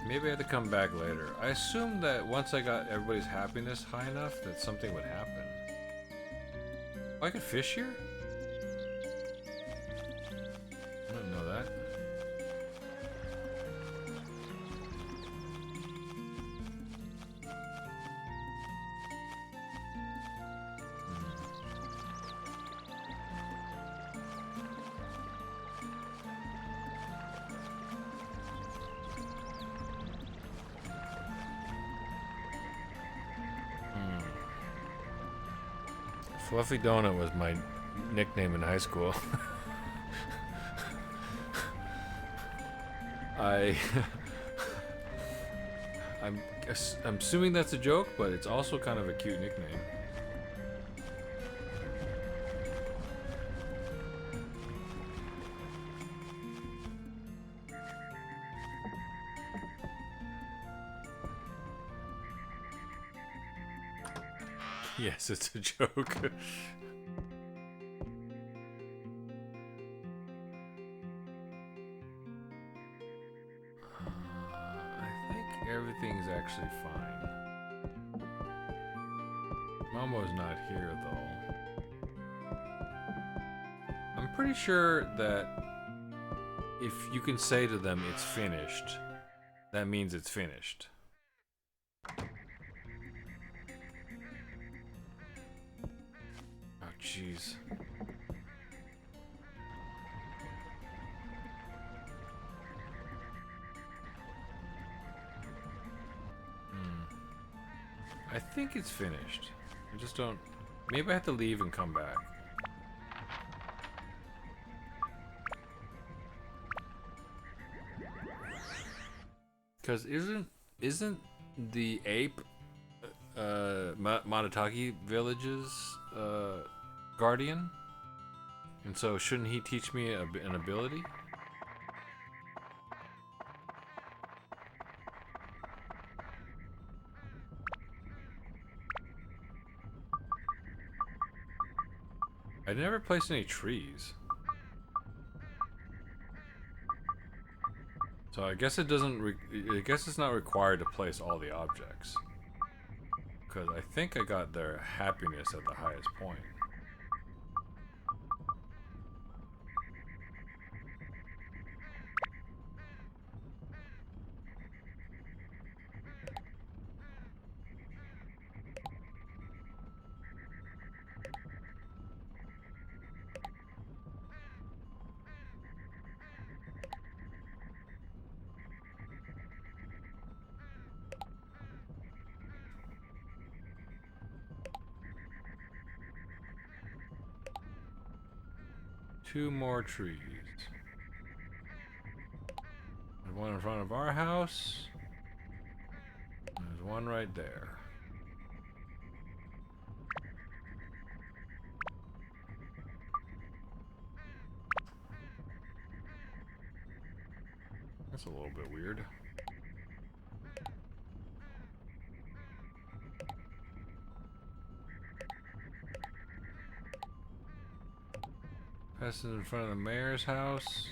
Maybe I had to come back later. I assumed that once I got everybody's happiness high enough that something would happen. Oh, I could fish here? I didn't know that. Fluffy Donut was my nickname in high school. I'm assuming that's a joke, but it's also kind of a cute nickname. Yes, it's a joke. I think everything's actually fine. Momo's not here, though. I'm pretty sure that if you can say to them it's finished, that means it's finished. Oh, jeez. I think it's finished. I just don't... Maybe I have to leave and come back. Because isn't the ape Monotaki Village's guardian? And so shouldn't he teach me an ability? I never placed any trees. So I guess it doesn't. I guess it's not required to place all the objects. Because I think I got their happiness at the highest point. Two more trees. There's one in front of our house. There's one right there. That's a little bit weird. Passes in front of the mayor's house.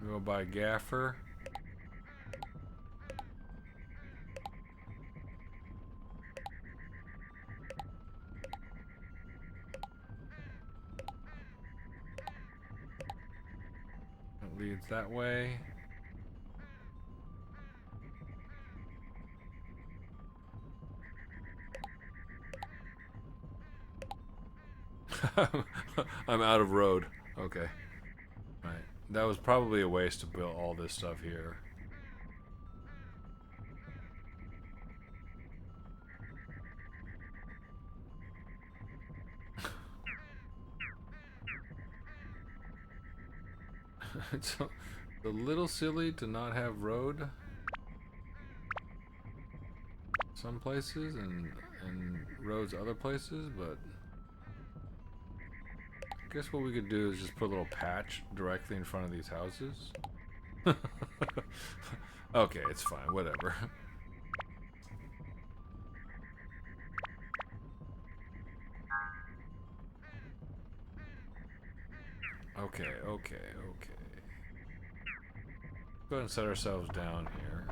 Go by Gaffer. It leads that way. I'm out of road. Okay. Right. That was probably a waste to build all this stuff here. It's a little silly to not have road some places and roads other places, but I guess what we could do is just put a little patch directly in front of these houses. Okay, it's fine, whatever. Okay. Go ahead and set ourselves down here.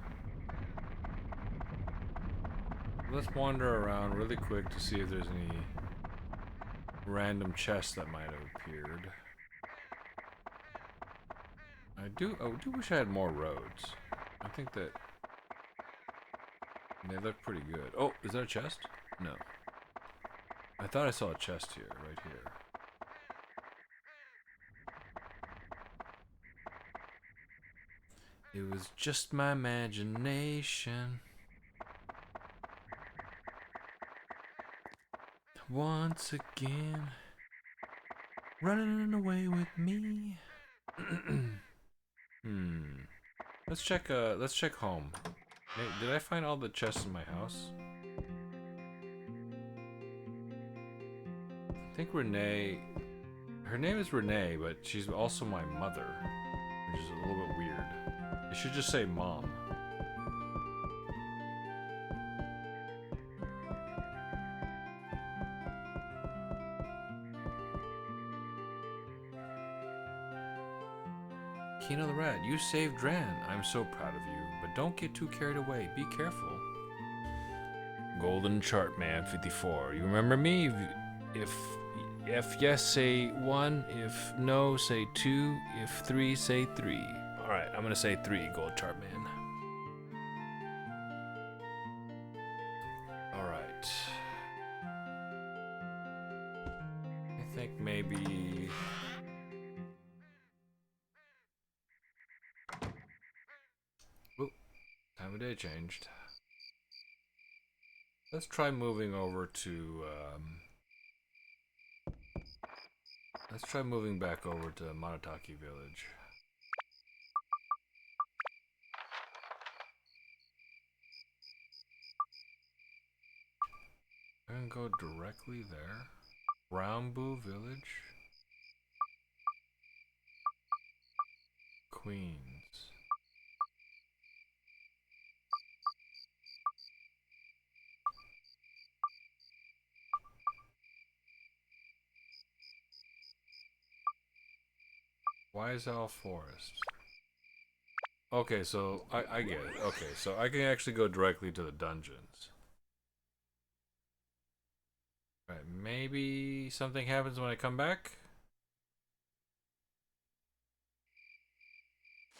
Let's wander around really quick to see if there's any random chests that might have appeared. I do wish I had more roads. I think that they look pretty good. Oh, is that a chest? No. I thought I saw a chest here, right here. It was just my imagination. Once again, running away with me. Let's check home. Did I find all the chests in my house? I think Renee, her name is Renee, but she's also my mother, which is a little bit weird. It should just say mom. Kino the Rat, you saved Dran. I'm so proud of you, but don't get too carried away. Be careful. Golden Chart Man 54. You remember me? If yes, say 1. If no, say 2. If 3, say 3. Alright, I'm gonna say 3, Gold Chart Man. Alright. I think maybe... Oop, time of day changed. Let's try moving over to, let's try moving back over to Monotaki Village. I'm gonna go directly there. Brownboo Village. Queens. Why is all forest? Okay, so I get it. Okay, so I can actually go directly to the dungeons. Right, maybe something happens when I come back?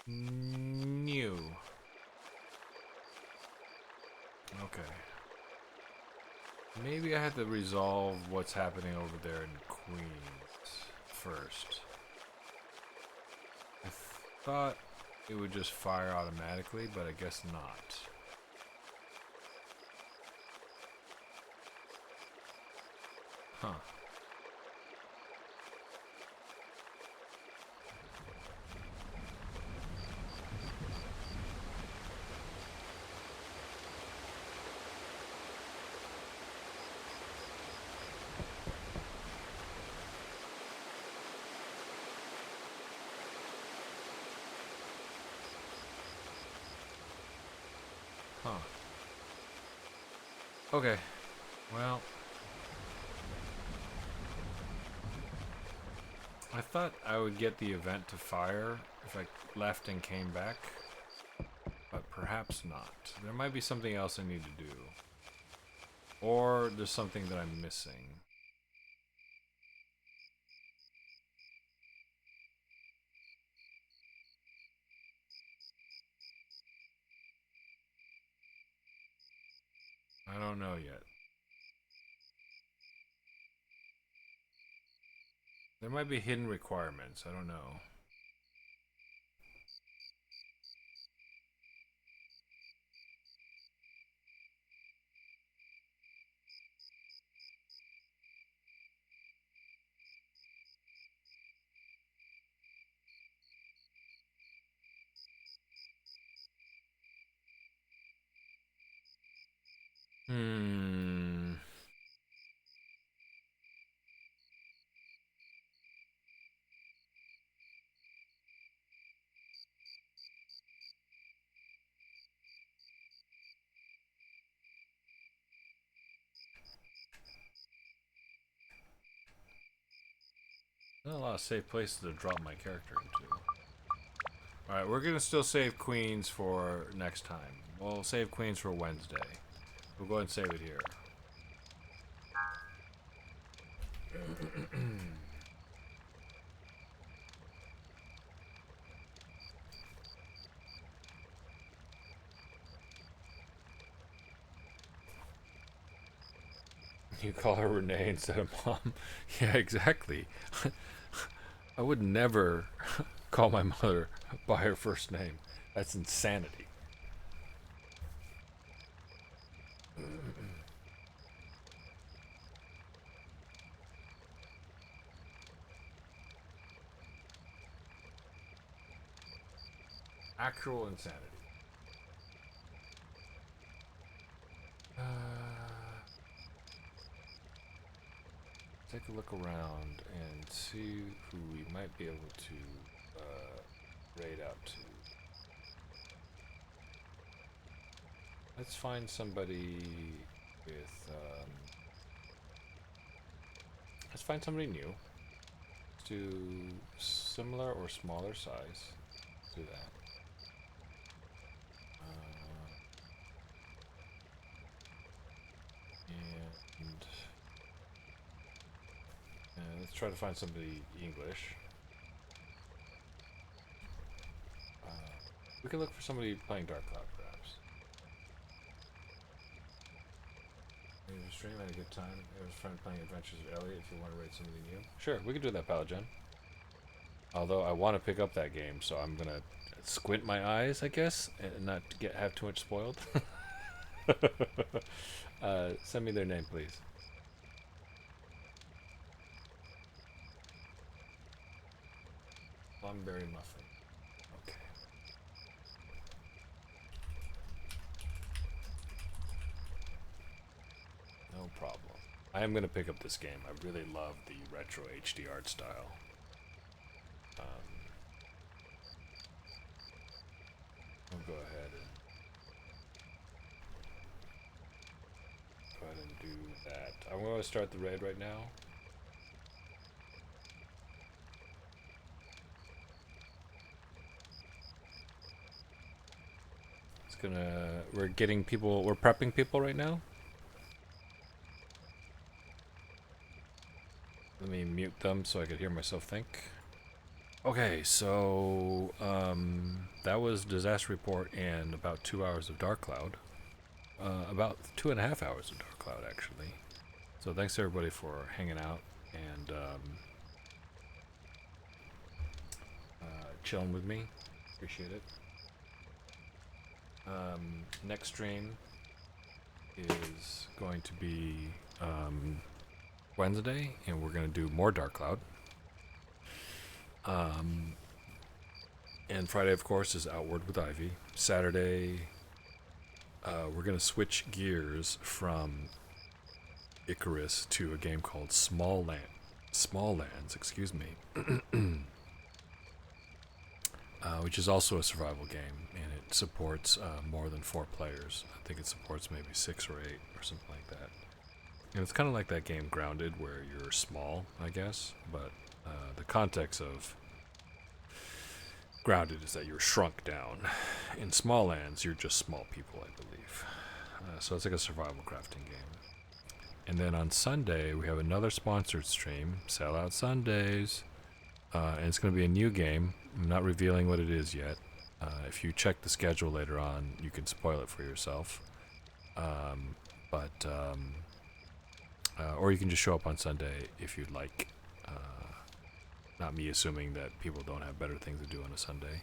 New. Okay. Maybe I have to resolve what's happening over there in Queens first. I thought it would just fire automatically, but I guess not. Huh. Huh. Okay. Well, I thought I would get the event to fire if I left and came back, but perhaps not. There might be something else I need to do. Or there's something that I'm missing. I don't know yet. There might be hidden requirements, I don't know. Hmm. Not a lot of safe places to drop my character into. Alright, we're gonna still save Queens for next time. We'll save Queens for Wednesday. We'll go ahead and save it here. You call her Renee instead of Mom. Yeah, exactly. I would never call my mother by her first name. That's insanity. Actual insanity. Take a look around and see who we might be able to raid out to. Let's find somebody with, let's find somebody new. Let's do similar or smaller size. Let's do that. And let's try to find somebody English. We could look for somebody playing Dark Cloud, perhaps. Maybe the stream had a good time. It was fun playing Adventures of Elliot. If you want to raid somebody new, sure, we could do that, Palagen. Although I want to pick up that game, so I'm gonna squint my eyes, I guess, and not have too much spoiled. Send me their name, please. Plumberry muffin. Okay. No problem. I am going to pick up this game. I really love the retro HD art style. I'll go ahead and do that. I'm going to start the raid right now. We're getting people, we're prepping people right now. Let me mute them so I could hear myself think. Okay, so that was Disaster Report and about 2 hours of Dark Cloud. About 2.5 hours of Dark Cloud, actually. So thanks everybody for hanging out and chilling with me. Appreciate it. Next stream is going to be Wednesday, and we're going to do more Dark Cloud. And Friday, of course, is Outward with Ivy. Saturday, we're going to switch gears from Icarus to a game called Small Lands, excuse me. Which is also a survival game, and it supports more than 4 players. I think it supports maybe 6 or 8 or something like that. And it's kind of like that game Grounded, where you're small, I guess, but the context of Grounded is that you're shrunk down. In Small Lands, you're just small people, I believe. So it's like a survival crafting game. And then on Sunday, we have another sponsored stream, Sellout Sundays. And it's going to be a new game. I'm not revealing what it is yet. If you check the schedule later on, you can spoil it for yourself. Or you can just show up on Sunday if you'd like. Not me assuming that people don't have better things to do on a Sunday.